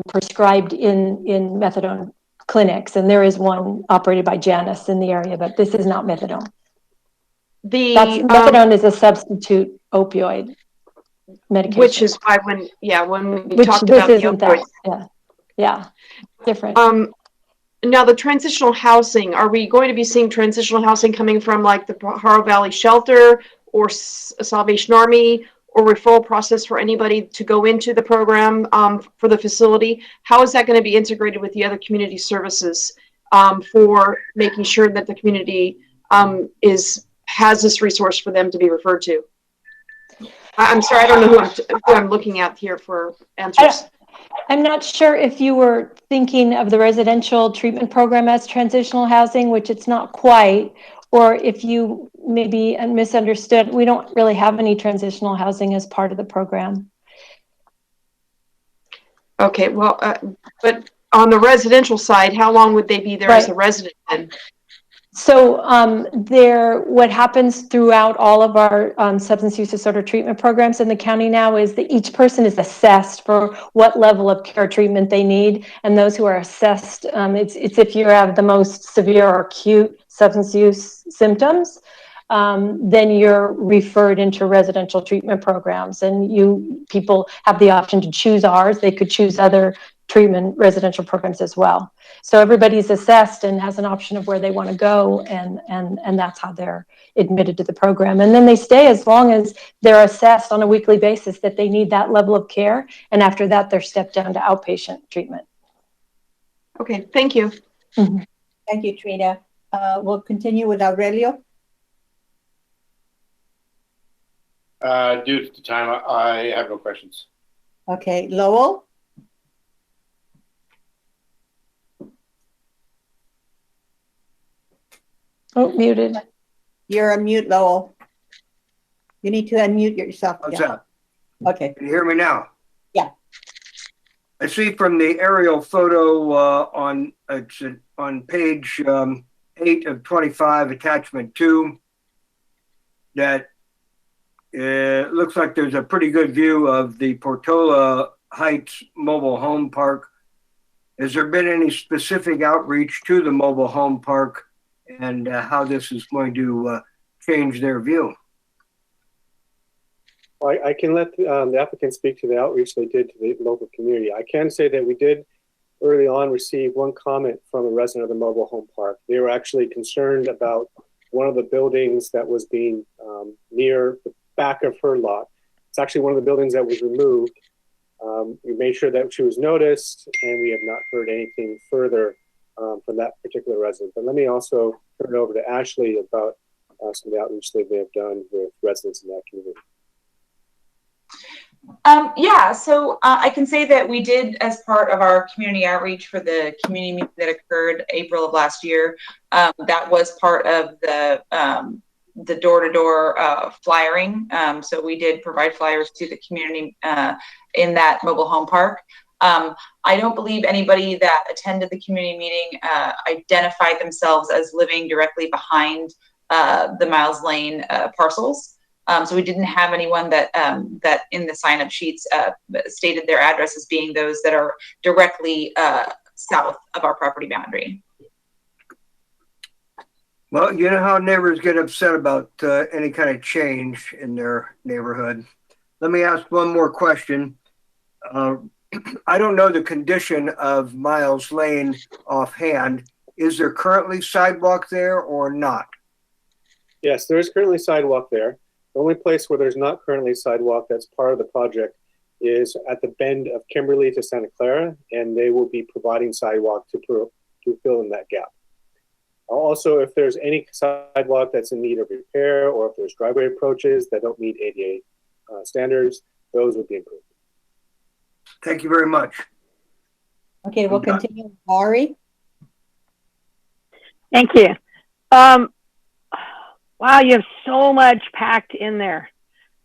C: prescribed in methadone clinics, and there is one operated by Janus in the area, but this is not methadone. Methadone is a substitute opioid medication,
Q: which is why when we talked
C: this
Q: about the
C: isn't
Q: opioids.
C: that. Yeah, different.
Q: Now the transitional housing, are we going to be seeing transitional housing coming from like the Pajaro Valley Shelter or Salvation Army, or referral process for anybody to go into the program for the facility? How is that going to be integrated with the other community services for making sure that the community has this resource for them to be referred to? I'm sorry, I don't know who I'm looking at here for answers.
C: I'm not sure if you were thinking of the residential treatment program as transitional housing, which it's not quite, or if you maybe misunderstood. We don't really have any transitional housing as part of the program.
Q: Okay, well, but on the residential side, how long would they be there as a resident then?
C: So what happens throughout all of our substance use disorder treatment programs in the county now is that each person is assessed for what level of care treatment they need, and those who are assessed, it's if you have the most severe or acute substance use symptoms, then you're referred into residential treatment programs, and people have the option to choose ours. They could choose other treatment residential programs as well. So everybody's assessed and has an option of where they want to go, and that's how they're admitted to the program. And then they stay as long as they're assessed on a weekly basis that they need that level of care, and after that they're stepped down to outpatient treatment.
Q: Okay, thank you.
C: Mm-hmm.
A: Thank you, Trina. We'll continue with Aurelio.
G: Due to time, I have no questions.
A: Okay, Lowell.
C: Oh, muted.
A: You're on mute, Lowell. You need to unmute yourself.
J: What's that?
A: Okay.
J: Can you hear me now?
A: Yeah.
J: I see from the aerial photo on page 8 of 25, attachment 2, that it looks like there's a pretty good view of the Portola Heights mobile home park. Has there been any specific outreach to the mobile home park and how this is going to change their view?
T: Well, I can let the applicant speak to the outreach they did to the local community. I can say that we did early on receive one comment from a resident of the mobile home park. They were actually concerned about one of the buildings that was being near the back of her lot. It's actually one of the buildings that was removed. We made sure that she was noticed, and we have not heard anything further from that particular resident. But let me also turn it over to Ashley about some of the outreach that they have done with residents in that community.
K: So I can say that we did, as part of our community outreach for the community meeting that occurred April of last year, that was part of the door-to-door flyering. So we did provide flyers to the community in that mobile home park. I don't believe anybody that attended the community meeting identified themselves as living directly behind the Miles Lane parcels. So we didn't have anyone that in the sign-up sheets stated their address as being those that are directly south of our property boundary.
J: Well, you know how neighbors get upset about any kind of change in their neighborhood. Let me ask one more question. I don't know the condition of Miles Lane offhand. Is there currently sidewalk there or not?
T: Yes, there is currently sidewalk there. The only place where there's not currently sidewalk that's part of the project is at the bend of Kimberly to Santa Clara, and they will be providing sidewalk to fill in that gap. Also, if there's any sidewalk that's in need of repair, or if there's driveway approaches that don't meet ADA standards, those would be improved.
J: Thank you very much.
A: Okay, we'll continue. Ari?
U: Thank you. Wow, you have so much packed in there.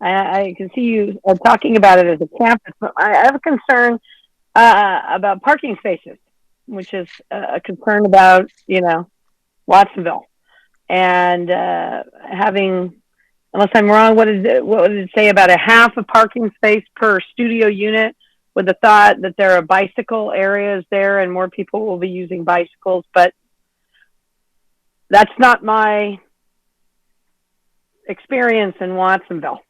N: I can see you talking about it as a campus, but I have a concern about parking spaces, which is a concern about, Watsonville. And having, unless I'm wrong, what would it say about a half a parking space per studio unit, with the thought that there are bicycle areas there and more people will be using bicycles, but that's not my experience in Watsonville.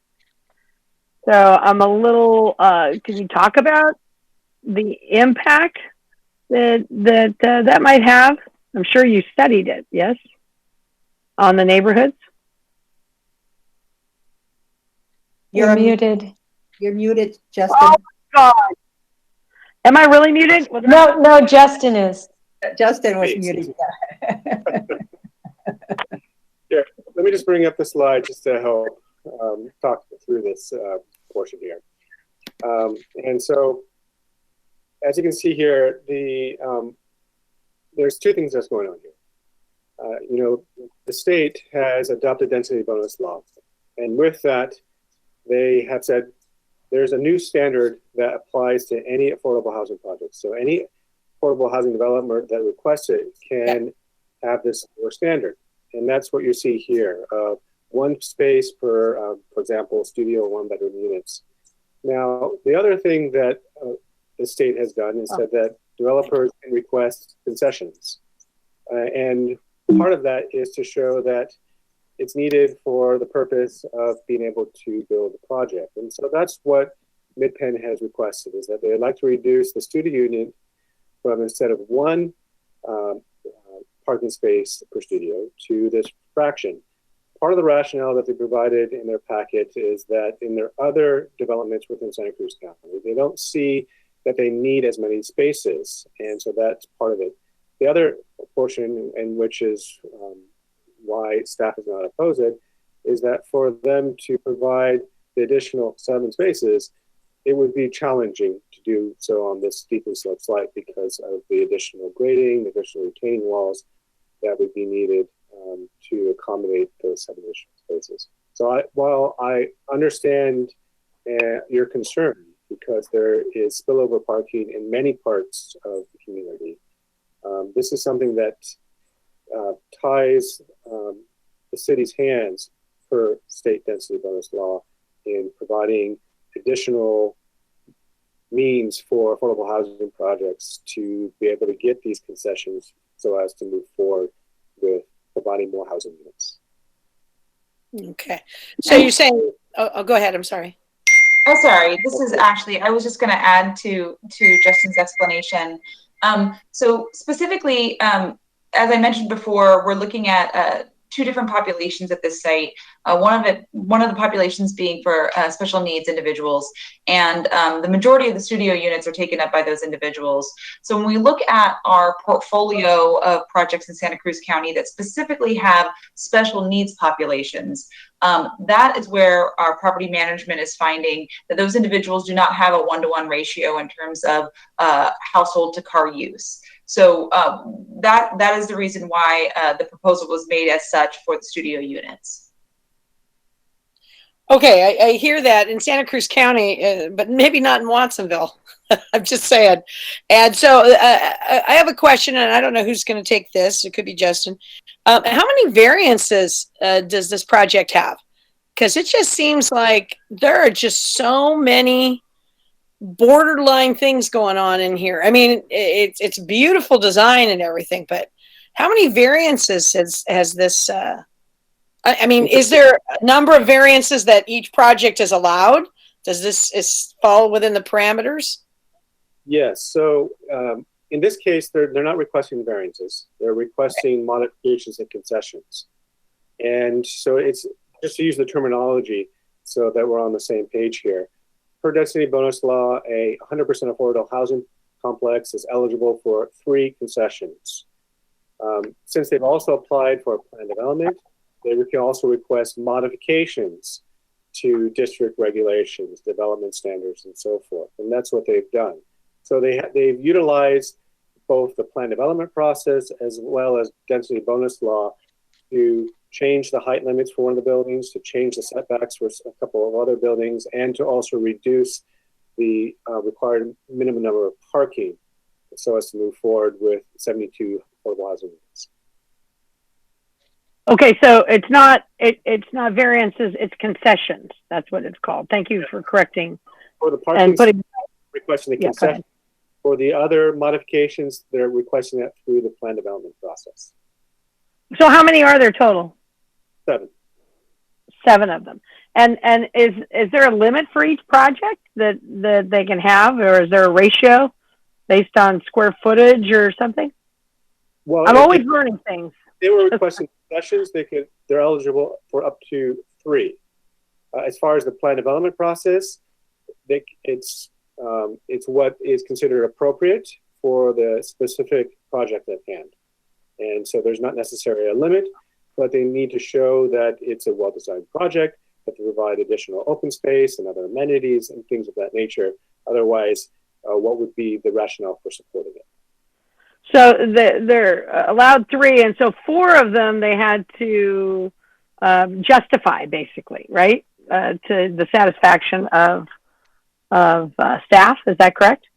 N: So I'm a little, can you talk about the impact that might have? I'm sure you studied it, yes? On the neighborhoods?
C: You're muted.
A: You're muted, Justin.
N: Oh my God. Am I really muted?
C: No, Justin is.
A: Justin was muted.
T: Here, let me just bring up the slide just to help talk through this portion here. And so, as you can see here, there's two things that's going on here. The state has adopted density bonus laws, and with that, they have said there's a new standard that applies to any affordable housing project. So any affordable housing development that requests it can have this lower standard. And that's what you see here. One space per, for example, studio or one-bedroom units. Now, the other thing that the state has done is said that developers can request concessions. And part of that is to show that it's needed for the purpose of being able to build the project. And so that's what MidPenn has requested, is that they'd like to reduce the studio unit from, instead of one parking space per studio, to this fraction. Part of the rationale that they provided in their packet is that in their other developments within Santa Cruz County, they don't see that they need as many spaces. And so that's part of it. The other portion, and which is why staff is not opposed it, is that for them to provide the additional 7 spaces, it would be challenging to do so on this steeply sloped site because of the additional grading, the additional retaining walls that would be needed to accommodate those 7 additional spaces. So while I understand your concern, because there is spillover parking in many parts of the community, this is something that ties the city's hands per state density bonus law in providing additional means for affordable housing projects to be able to get these concessions so as to move forward with providing more housing units.
S: Okay. So you're saying, oh, go ahead. I'm sorry.
K: Oh, sorry. This is Ashley. I was just going to add to Justin's explanation. So specifically, as I mentioned before, we're looking at 2 different populations at this site. One of the populations being for special needs individuals, and the majority of the studio units are taken up by those individuals. So when we look at our portfolio of projects in Santa Cruz County that specifically have special needs populations, that is where our property management is finding that those individuals do not have a 1-to-1 ratio in terms of household to car use. So that is the reason why the proposal was made as such for the studio units.
S: Okay, I hear that in Santa Cruz County, but maybe not in Watsonville. I'm just saying. And so I have a question, and I don't know who's going to take this. It could be Justin. How many variances does this project have? Because it just seems like there are just so many borderline things going on in here. I mean, it's beautiful design and everything, but how many variances has this? I mean, is there a number of variances that each project is allowed? Does this fall within the parameters?
T: Yes. So in this case, they're not requesting variances. They're requesting modifications and concessions. And so it's just to use the terminology so that we're on the same page here. Per density bonus law, a 100% affordable housing complex is eligible for 3 concessions. Since they've also applied for a plan development, they can also request modifications to district regulations, development standards, and so forth. And that's what they've done. So they've utilized both the plan development process as well as density bonus law to change the height limits for one of the buildings, to change the setbacks for a couple of other buildings, and to also reduce the required minimum number of parking so as to move forward with 72 affordable housing units.
N: Okay, so it's not variances, it's concessions. That's what it's called. Thank you for correcting.
T: For the parking,
N: putting,
T: requesting the
N: yeah,
T: concession. For the other modifications, they're requesting that through the plan development process.
N: So how many are there total?
T: 7.
N: 7 of them. And is there a limit for each project that they can have, or is there a ratio based on square footage or something?
T: Well,
N: I'm always learning things.
T: They were requesting concessions. They're eligible for up to 3. As far as the plan development process, it's what is considered appropriate for the specific project at hand. And so there's not necessarily a limit, but they need to show that it's a well-designed project, that they provide additional open space and other amenities and things of that nature. Otherwise, what would be the rationale for supporting it?
N: So they're allowed 3, and so 4 of them they had to justify, basically, right? To the satisfaction of staff. Is that correct?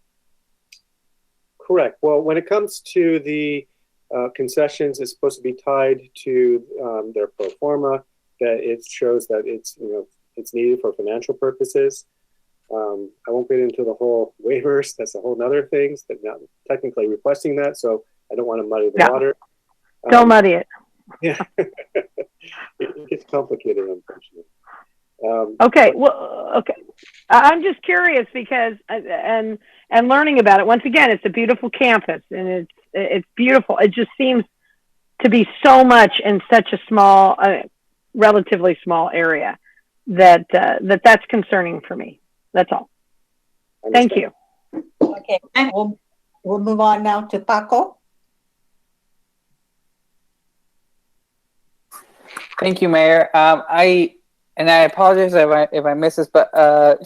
T: Correct. Well, when it comes to the concessions, it's supposed to be tied to their pro forma, that it shows that it's needed for financial purposes. I won't get into the whole waivers. That's a whole nother thing. They're not technically requesting that, so I don't want to muddy the water.
N: Don't muddy it.
T: Yeah, it gets complicated, unfortunately.
N: Okay. Well, okay. I'm just curious because and learning about it. Once again, it's a beautiful campus and it's beautiful. It just seems to be so much in such a small, relatively small area that that's concerning for me. That's all. Thank you.
A: Okay. We'll move on now to Paco.
L: Thank you, Mayor. I apologize if I missed this, but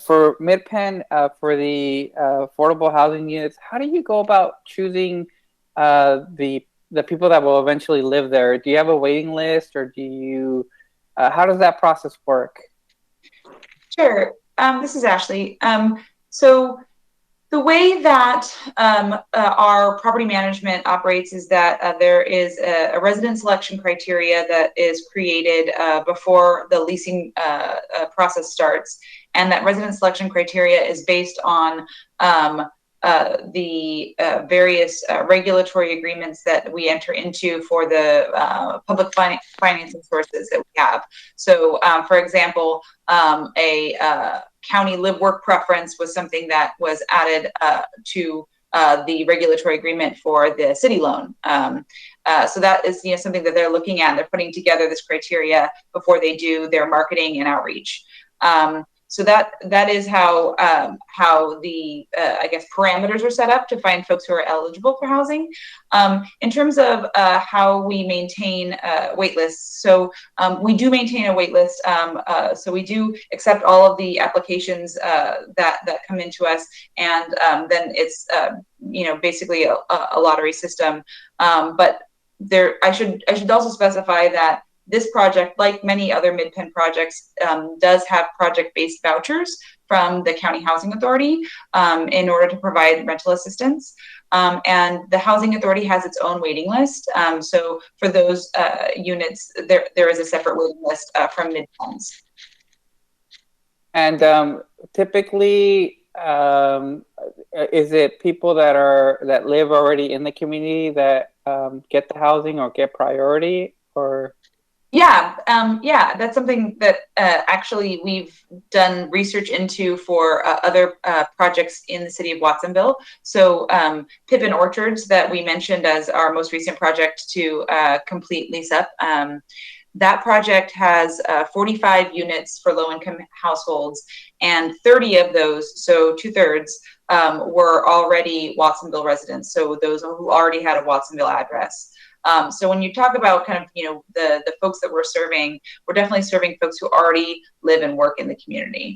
L: for Mid-Penn, for the affordable housing units, how do you go about choosing the people that will eventually live there? Do you have a waiting list, or do you? How does that process work?
K: Sure. This is Ashley. So the way that our property management operates is that there is a resident selection criteria that is created before the leasing process starts. And that resident selection criteria is based on the various regulatory agreements that we enter into for the public financing sources that we have. So, for example, a county live-work preference was something that was added to the regulatory agreement for the city loan. So that is something that they're looking at. They're putting together this criteria before they do their marketing and outreach. So that is how the I guess parameters are set up to find folks who are eligible for housing. In terms of how we maintain wait lists, so we do maintain a wait list. So we do accept all of the applications that come into us, and then it's basically a lottery system. But I should also specify that this project, like many other Mid-Penn projects, does have project-based vouchers from the County Housing Authority in order to provide rental assistance. And the Housing Authority has its own waiting list. So for those units, there is a separate waiting list from Mid-Penn's.
L: And typically, is it people that live already in the community that get the housing or get priority, or?
K: Yeah, that's something that actually we've done research into for other projects in the city of Watsonville. So Pippin Orchards that we mentioned as our most recent project to complete lease up, that project has 45 units for low-income households, and 30 of those, so 2/3, were already Watsonville residents, so those who already had a Watsonville address. So when you talk about kind of, the folks that we're serving, we're definitely serving folks who already live and work in the community.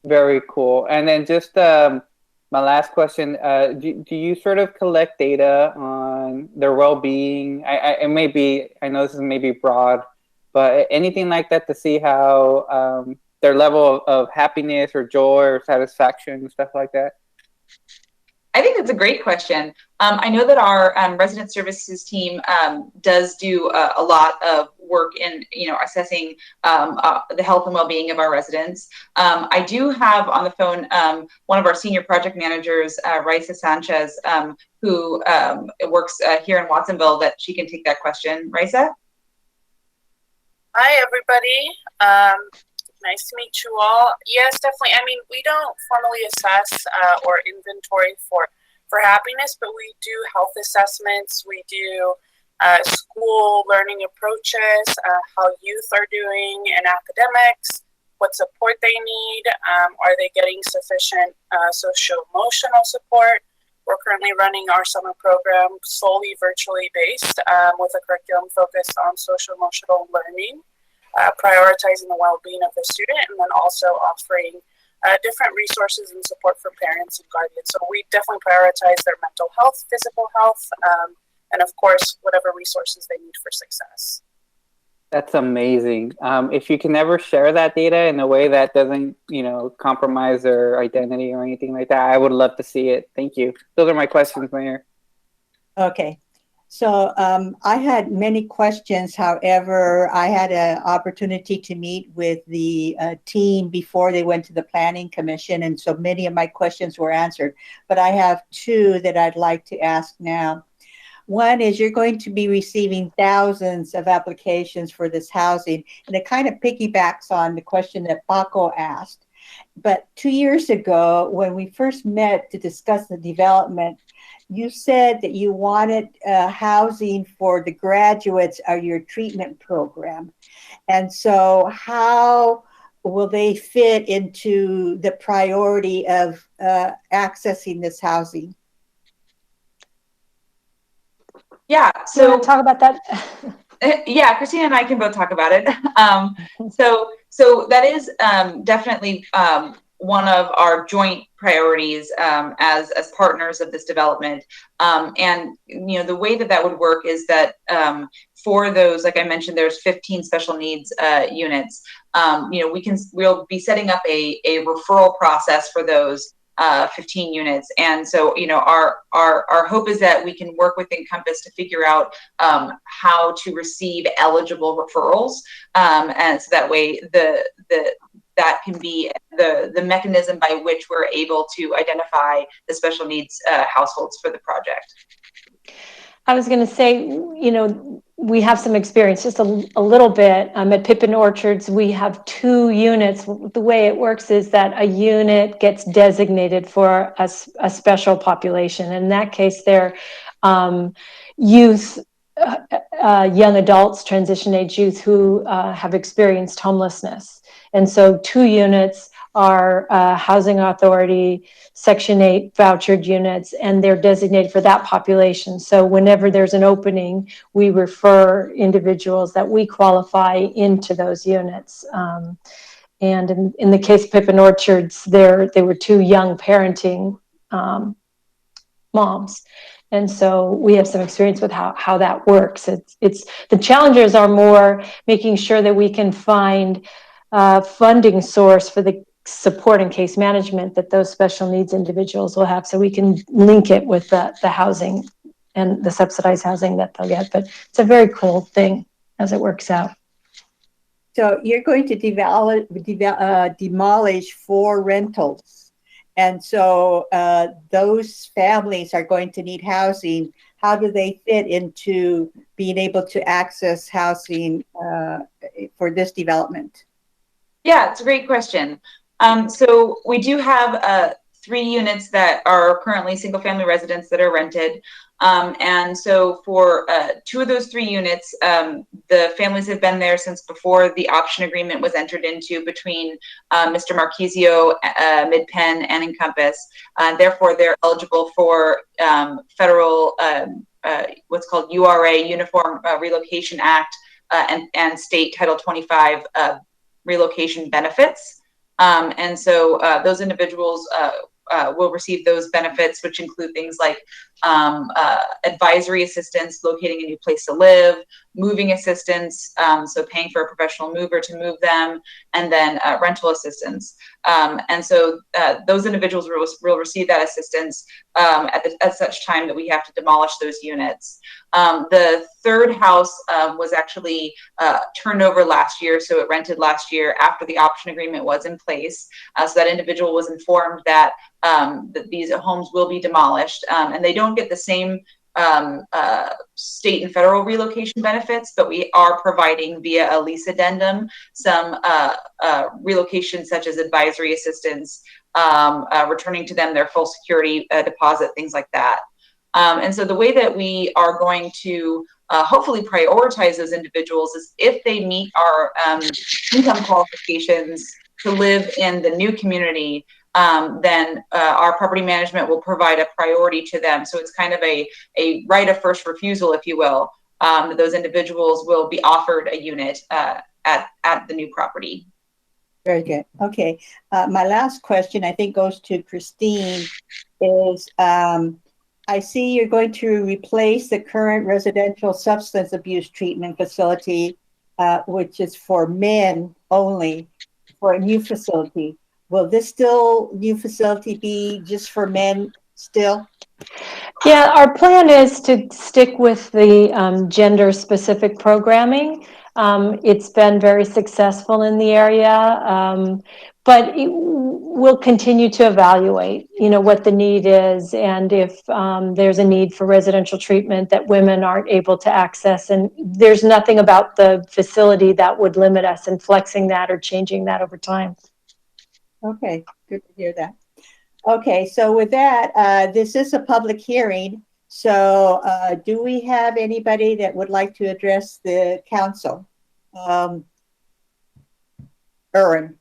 L: Very cool. And then just my last question, do you sort of collect data on on their well-being? It may be, I know this is maybe broad, but anything like that to see how their level of happiness or joy or satisfaction, stuff like that?
K: I think that's a great question. I know that our resident services team does do a lot of work in, assessing the health and well-being of our residents. I do have on the phone one of our senior project managers, Raisa Sanchez, who works here in Watsonville, that she can take that question. Raisa?
H: Hi, everybody. Nice to meet you all. Yes, definitely. I mean, we don't formally assess or inventory for happiness, but we do health assessments. We do school learning approaches, how youth are doing in academics, what support they need. Are they getting sufficient social-emotional support? We're currently running our summer program solely virtually based with a curriculum focused on social-emotional learning. Prioritizing the well-being of the student, and then also offering different resources and support for parents and guardians. So we definitely prioritize their mental health, physical health, and of course, whatever resources they need for success.
L: That's amazing. If you can ever share that data in a way that doesn't, compromise their identity or anything like that, I would love to see it. Thank you. Those are my questions, Mayor.
A: Okay. So I had many questions. However, I had an opportunity to meet with the team before they went to the Planning Commission, and so many of my questions were answered. But I have two that I'd like to ask now. One is, you're going to be receiving thousands of applications for this housing, and it kind of piggybacks on the question that Paco asked. But 2 years ago, when we first met to discuss the development, you said that you wanted housing for the graduates of your treatment program. And so how will they fit into the priority of accessing this housing?
K: Yeah,
C: so you want to talk about that?
K: Yeah, Christina and I can both talk about it. So that is definitely one of our joint priorities as partners of this development. And the way that would work is that for those, like I mentioned, there's 15 special needs units. We'll be setting up a referral process for those 15 units. And so, our hope is that we can work with Encompass to figure out how to receive eligible referrals. And so that way that can be the mechanism by which we're able to identify the special needs households for the project.
C: I was going to say, we have some experience, just a little bit. At Pippin Orchards, we have 2 units. The way it works is that a unit gets designated for a special population. In that case, they're youth, young adults, transition age youth who have experienced homelessness. And so 2 units are Housing Authority Section 8 vouchered units, and they're designated for that population. So whenever there's an opening, we refer individuals that we qualify into those units. And in the case of Pippin Orchards, they were 2 young parenting moms. And so we have some experience with how that works. It's the challenges are more making sure that we can find funding source for the support and case management that those special needs individuals will have, so we can link it with the housing and the subsidized housing that they'll get. But it's a very cool thing as it works out.
A: So you're going to demolish 4 rentals. And so those families are going to need housing. How do they fit into being able to access housing for this development?
K: Yeah, it's a great question. So we do have 3 units that are currently single family residents that are rented. And so for 2 of those 3 units, the families have been there since before the option agreement was entered into between Mr. Marquisio, MidPenn, and Encompass. Therefore, they're eligible for federal, what's called URA, Uniform Relocation Act, and state Title 25 relocation benefits. And so those individuals will receive those benefits, which include things like advisory assistance, locating a new place to live, moving assistance, so paying for a professional mover to move them, and then rental assistance. And so those individuals will receive that assistance at such time that we have to demolish those units. The third house was actually turned over last year, so it rented last year after the option agreement was in place. So that individual was informed that these homes will be demolished, and they don't get the same state and federal relocation benefits, but we are providing via a lease addendum some relocation such as advisory assistance, returning to them their full security deposit, things like that. And so the way that we are going to hopefully prioritize those individuals is if they meet our income qualifications to live in the new community, then our property management will provide a priority to them. So it's kind of a right of first refusal, if you will. Those individuals will be offered a unit at the new property.
A: Very good. Okay. My last question, I think, goes to Christine, is I see you're going to replace the current residential substance abuse treatment facility, which is for men only, for a new facility. Will this new facility be just for men still?
C: Yeah, our plan is to stick with the gender-specific programming. It's been very successful in the area, but we'll continue to evaluate, what the need is, and if there's a need for residential treatment that women aren't able to access. And there's nothing about the facility that would limit us in flexing that or changing that over time.
A: Okay, good to hear that. Okay, so with that, this is a public hearing. So do we have anybody that would like to address the council? Erwin.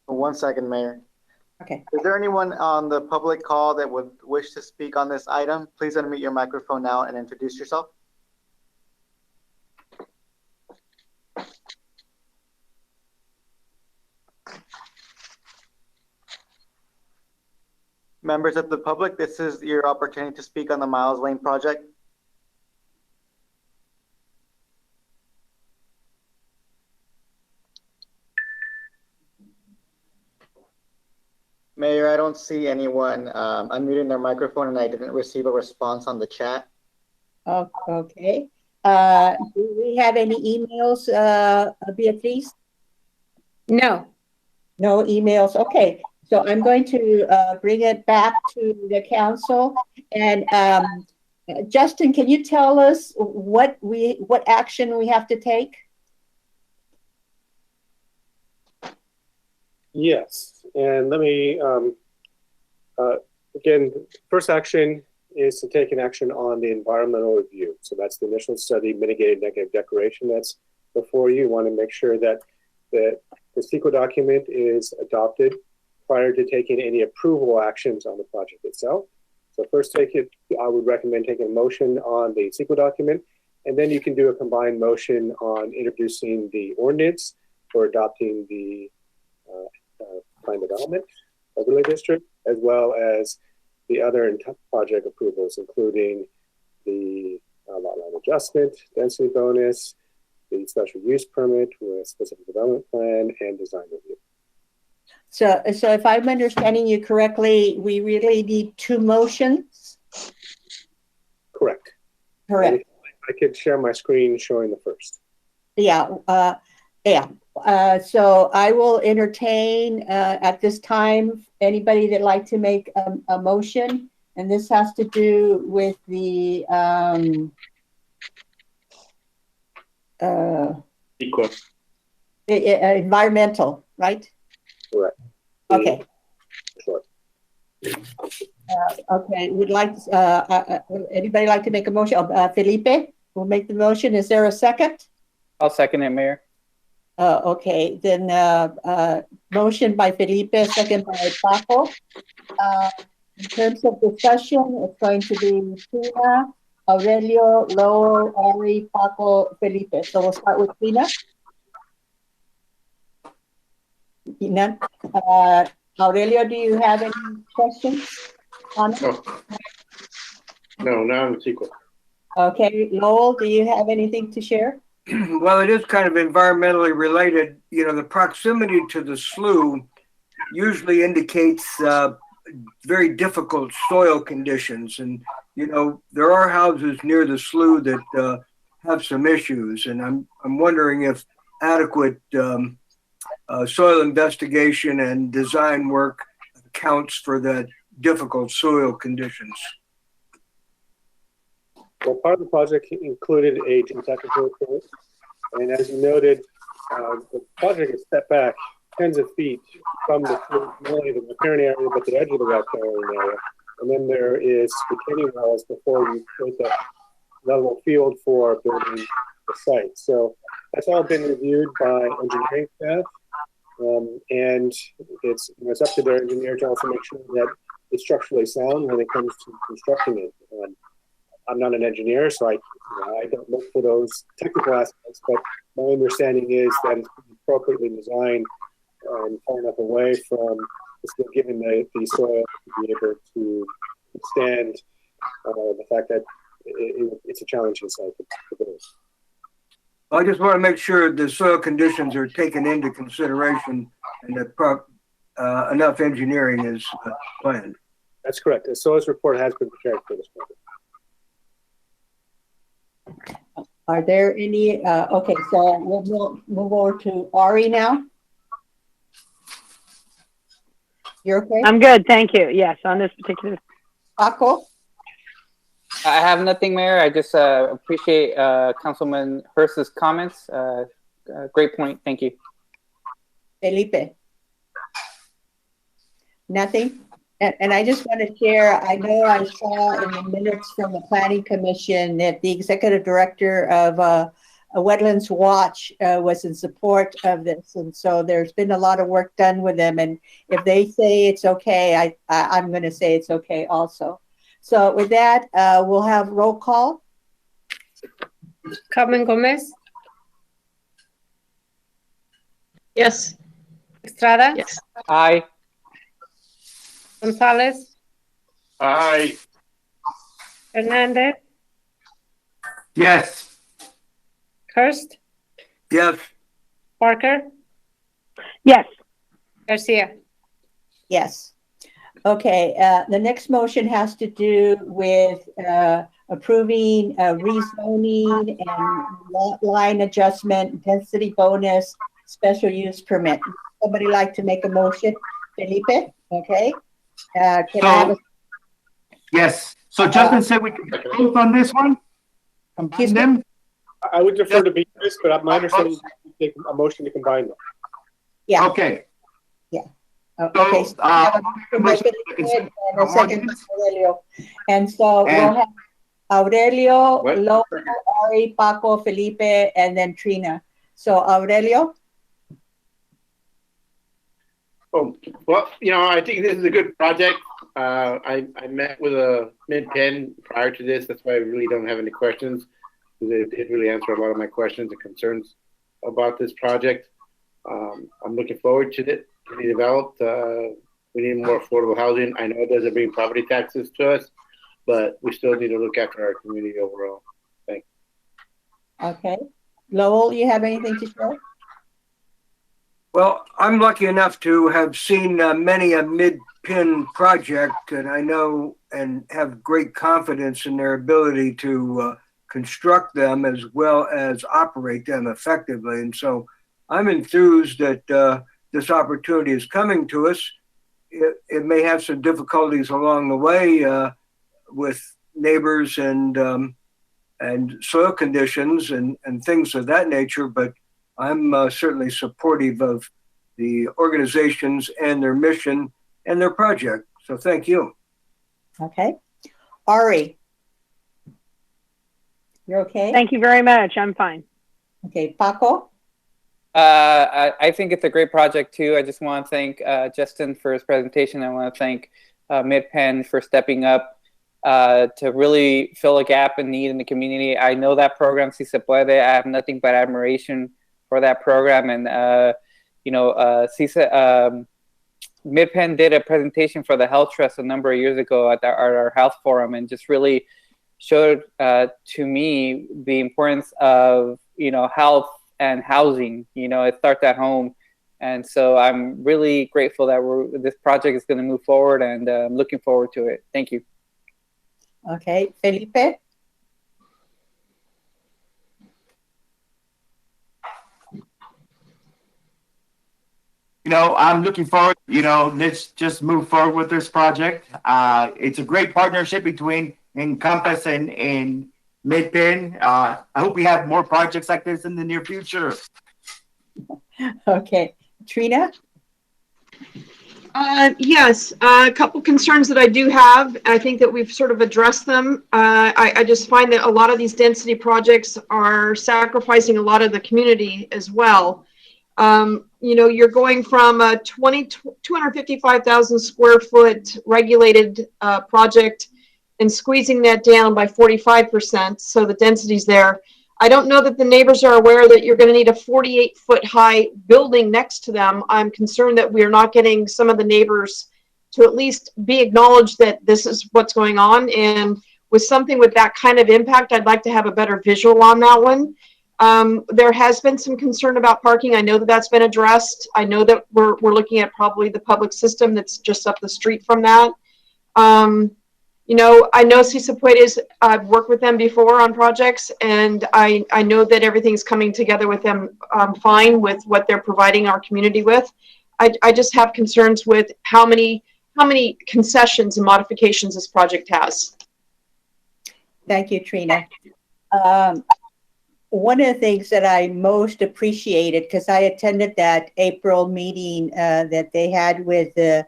B: 1 second, Mayor.
A: Okay.
B: Is there anyone on the public call that would wish to speak on this item? Please unmute your microphone now and introduce yourself. Members of the public, this is your opportunity to speak on the Miles Lane project. Mayor, I don't see anyone unmuting their microphone, and I didn't receive a response on the chat.
A: Oh, okay. Do we have any emails, Beatriz?
D: No.
A: No emails. Okay. So I'm going to bring it back to the council. And Justin, can you tell us what action we have to take?
T: Yes, and let me, again, first action is to take an action on the environmental review. So that's the initial study, mitigated negative declaration that's before you. You want to make sure that the CEQA document is adopted prior to taking any approval actions on the project itself. So first I would recommend taking a motion on the CEQA document, and then you can do a combined motion on introducing the ordinance for adopting the plan development overlay district, as well as the other project approvals, including the lot line adjustment, density bonus, the special use permit with specific development plan, and design review.
A: So if I'm understanding you correctly, we really need two motions?
T: Correct.
A: Correct.
T: I could share my screen showing the first.
A: Yeah. So I will entertain at this time anybody that'd like to make a motion, and this has to do with the environmental, right?
T: Correct.
A: Okay.
T: Sure.
A: Okay. Would like anybody like to make a motion? Felipe will make the motion. Is there a second?
L: I'll second it, Mayor.
A: Okay, then motion by Felipe, second by Paco. In terms of discussion, it's going to be Tina, Aurelio, Lowell, Ari, Paco, Felipe. So we'll start with Tina. Aurelio, do you have any questions? Comments?
G: No, not on the sequel.
A: Okay, Lowell, do you have anything to share?
J: Well, it is kind of environmentally related. You know, the proximity to the slough usually indicates very difficult soil conditions. And, you know, there are houses near the slough that have some issues. And I'm wondering if adequate soil investigation and design work accounts for the difficult soil conditions.
T: Well, part of the project included a technical report, and as you noted, the project is set back tens of feet from the not only the riparian area but the edge of the riparian area, and then there is retaining walls before you create that level field for building the site. So that's all been reviewed by engineering staff, and it's up to their engineer to also make sure that it's structurally sound when it comes to constructing it. I'm not an engineer, so I don't look for those technical aspects, but my understanding is that it's appropriately designed and far enough away from, still given the soil to be able to withstand the fact that it's a challenging site to build.
J: I just want to make sure the soil conditions are taken into consideration and that enough engineering is planned.
T: That's correct. The soils report has been prepared for this project.
A: Are there any, okay, so we'll move over to Ari now. You're okay?
N: I'm good, thank you. Yes, on this particular.
A: Paco?
L: I have nothing, Mayor. I just appreciate Councilman Hurst's comments. Great point. Thank you.
A: Felipe? Nothing? And I just want to share, I know I saw in the minutes from the Planning Commission that the executive director of a Wetlands Watch was in support of this. And so there's been a lot of work done with them. And if they say it's okay, I'm going to say it's okay also. So with that, we'll have roll call.
D: Carmen Gomez?
Q: Yes.
D: Estrada?
Q: Yes.
L: Aye.
D: Gonzalez?
G: Aye.
D: Hernandez?
M: Yes.
D: Hurst?
J: Yes.
D: Parker?
N: Yes.
D: Garcia?
A: Yes. Okay, the next motion has to do with approving rezoning and lot line adjustment, density bonus, special use permit. Somebody like to make a motion? Felipe? Okay. Can I have a
M: Yes. So Justin said we can vote on this one? Combine them?
T: I would defer to Beatrice, but my understanding is to take a motion to combine them.
A: Yeah.
M: Okay.
A: Yeah. Okay. So we have a motion and a second by Aurelio. And so we'll have Aurelio, Lowell, Ari, Paco, Felipe, and then Trina. So Aurelio?
G: Oh, well, I think this is a good project. I met with a Mid-Penn prior to this. That's why I really don't have any questions. It did really answer a lot of my questions and concerns about this project. I'm looking forward to it to be developed. We need more affordable housing. I know it doesn't bring property taxes to us, but we still need to look after our community overall. Thanks.
A: Okay. Lowell, you have anything to share?
J: Well, I'm lucky enough to have seen many a Mid-Penn project, and I know and have great confidence in their ability to construct them as well as operate them effectively. And so I'm enthused that this opportunity is coming to us. It may have some difficulties along the way with neighbors and soil conditions and things of that nature, but I'm certainly supportive of the organizations and their mission and their project. So thank you.
A: Okay. Ari? You're okay?
N: Thank you very much. I'm fine.
A: Okay. Paco?
L: I think it's a great project too. I just want to thank Justin for his presentation. I want to thank Mid-Penn for stepping up to really fill a gap and need in the community. I know that program, Si Se Puede. I have nothing but admiration for that program. And, Mid-Penn did a presentation for the Health Trust a number of years ago at our health forum, and just really showed to me the importance of, you know, health and housing. You know, it starts at home. And so I'm really grateful that this project is going to move forward, and I'm looking forward to it. Thank you.
A: Okay, Felipe?
M: You know, I'm looking forward, you know, let's just move forward with this project. It's a great partnership between Encompass and Mid-Penn. I hope we have more projects like this in the near future.
A: Okay, Trina?
Q: Yes, a couple concerns that I do have. I think that we've sort of addressed them. I just find that a lot of these density projects are sacrificing a lot of the community as well. You know, you're going from a 255,000 square foot regulated project and squeezing that down by 45%, so the density's there. I don't know that the neighbors are aware that you're going to need a 48-foot high building next to them. I'm concerned that we're not getting some of the neighbors to at least be acknowledged that this is what's going on. And with something with that kind of impact, I'd like to have a better visual on that one. There has been some concern about parking. I know that that's been addressed. I know that we're looking at probably the public system that's just up the street from that. You know, I know CISA Puedes, I've worked with them before on projects, and I know that everything's coming together with them fine with what they're providing our community with. I just have concerns with how many concessions and modifications this project has.
A: Thank you, Trina. One of the things that I most appreciated, because I attended that April meeting that they had with the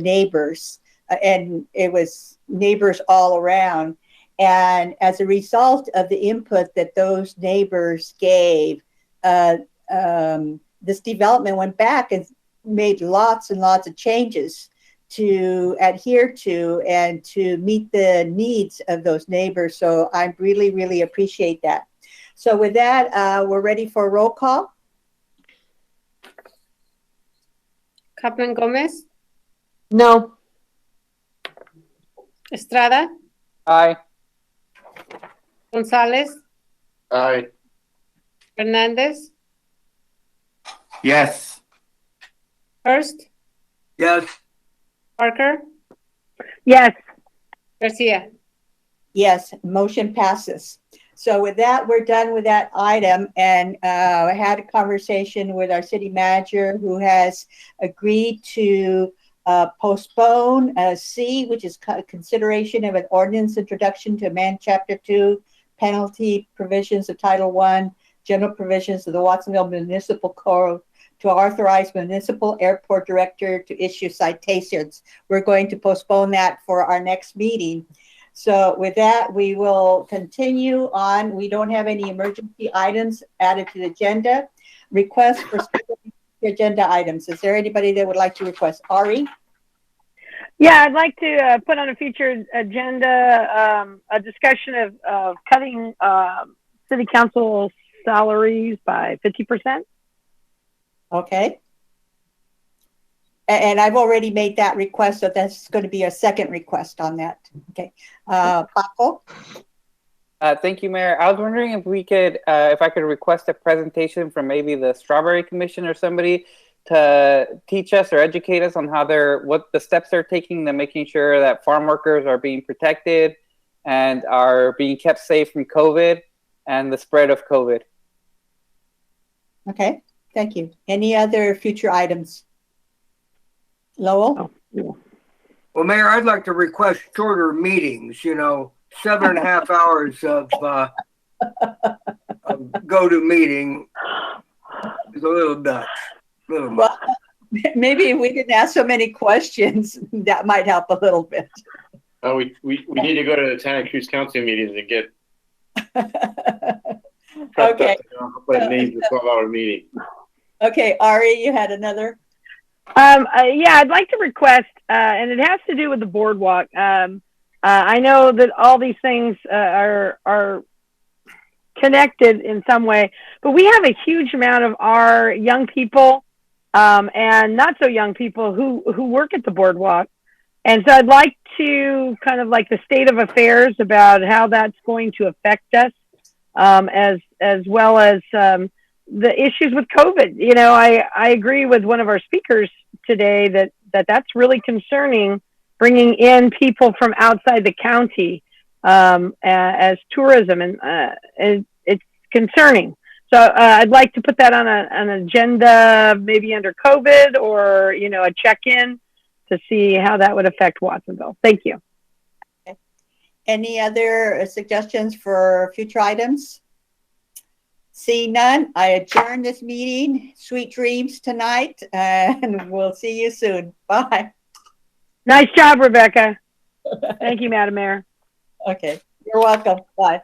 A: neighbors, and it was neighbors all around. And as a result of the input that those neighbors gave, this development went back and made lots and lots of changes to adhere to and to meet the needs of those neighbors. So I really, really appreciate that. So with that, we're ready for a roll call.
D: Kaplan Gomez?
Q: No.
D: Estrada?
L: Aye.
D: Gonzalez?
G: Aye.
D: Hernandez?
M: Yes.
D: Hurst?
J: Yes.
D: Parker?
N: Yes.
D: Garcia?
A: Yes, motion passes. So with that, we're done with that item, and I had a conversation with our city manager, who has agreed to postpone C, which is consideration of an ordinance introduction to amend Chapter 2, penalty provisions of Title I, general provisions of the Watsonville Municipal Code, to authorize municipal airport director to issue citations. We're going to postpone that for our next meeting. So with that, we will continue on. We don't have any emergency items added to the agenda. Request for specific agenda items. Is there anybody that would like to request? Ari?
N: Yeah, I'd like to put on a future agenda a discussion of cutting city council salaries by 50%.
A: Okay. And I've already made that request, so that's going to be a second request on that. Okay. Paco?
L: Thank you, Mayor. I was wondering if we could, if I could request a presentation from maybe the Strawberry Commission or somebody to teach us or educate us on how what the steps they're taking to making sure that farm workers are being protected and are being kept safe from COVID and the spread of COVID.
A: Okay, thank you. Any other future items? Lowell?
J: Well, Mayor, I'd like to request shorter meetings, 7.5 hours of go-to meeting is a little Dutch.
A: Well, maybe if we didn't ask so many questions, that might help a little bit.
G: Oh, we need to go to the Santa Cruz Council meetings and get
A: okay.
G: Names a 12-hour meeting.
A: Okay, Ari, you had another?
N: Yeah, I'd like to request, and it has to do with the boardwalk. I know that all these things are connected in some way, but we have a huge amount of our young people and not so young people who work at the boardwalk. And so I'd like to kind of like the state of affairs about how that's going to affect us, as well as the issues with COVID. You know, I agree with one of our speakers today that's really concerning, bringing in people from outside the county as tourism, and it's concerning. So I'd like to put that on an agenda, maybe under COVID, or a check-in to see how that would affect Watsonville. Thank you.
A: Okay. Any other suggestions for future items? See none, I adjourn this meeting. Sweet dreams tonight, and we'll see you soon. Bye.
N: Nice job, Rebecca. Thank you, Madam Mayor.
A: Okay, you're welcome. Bye.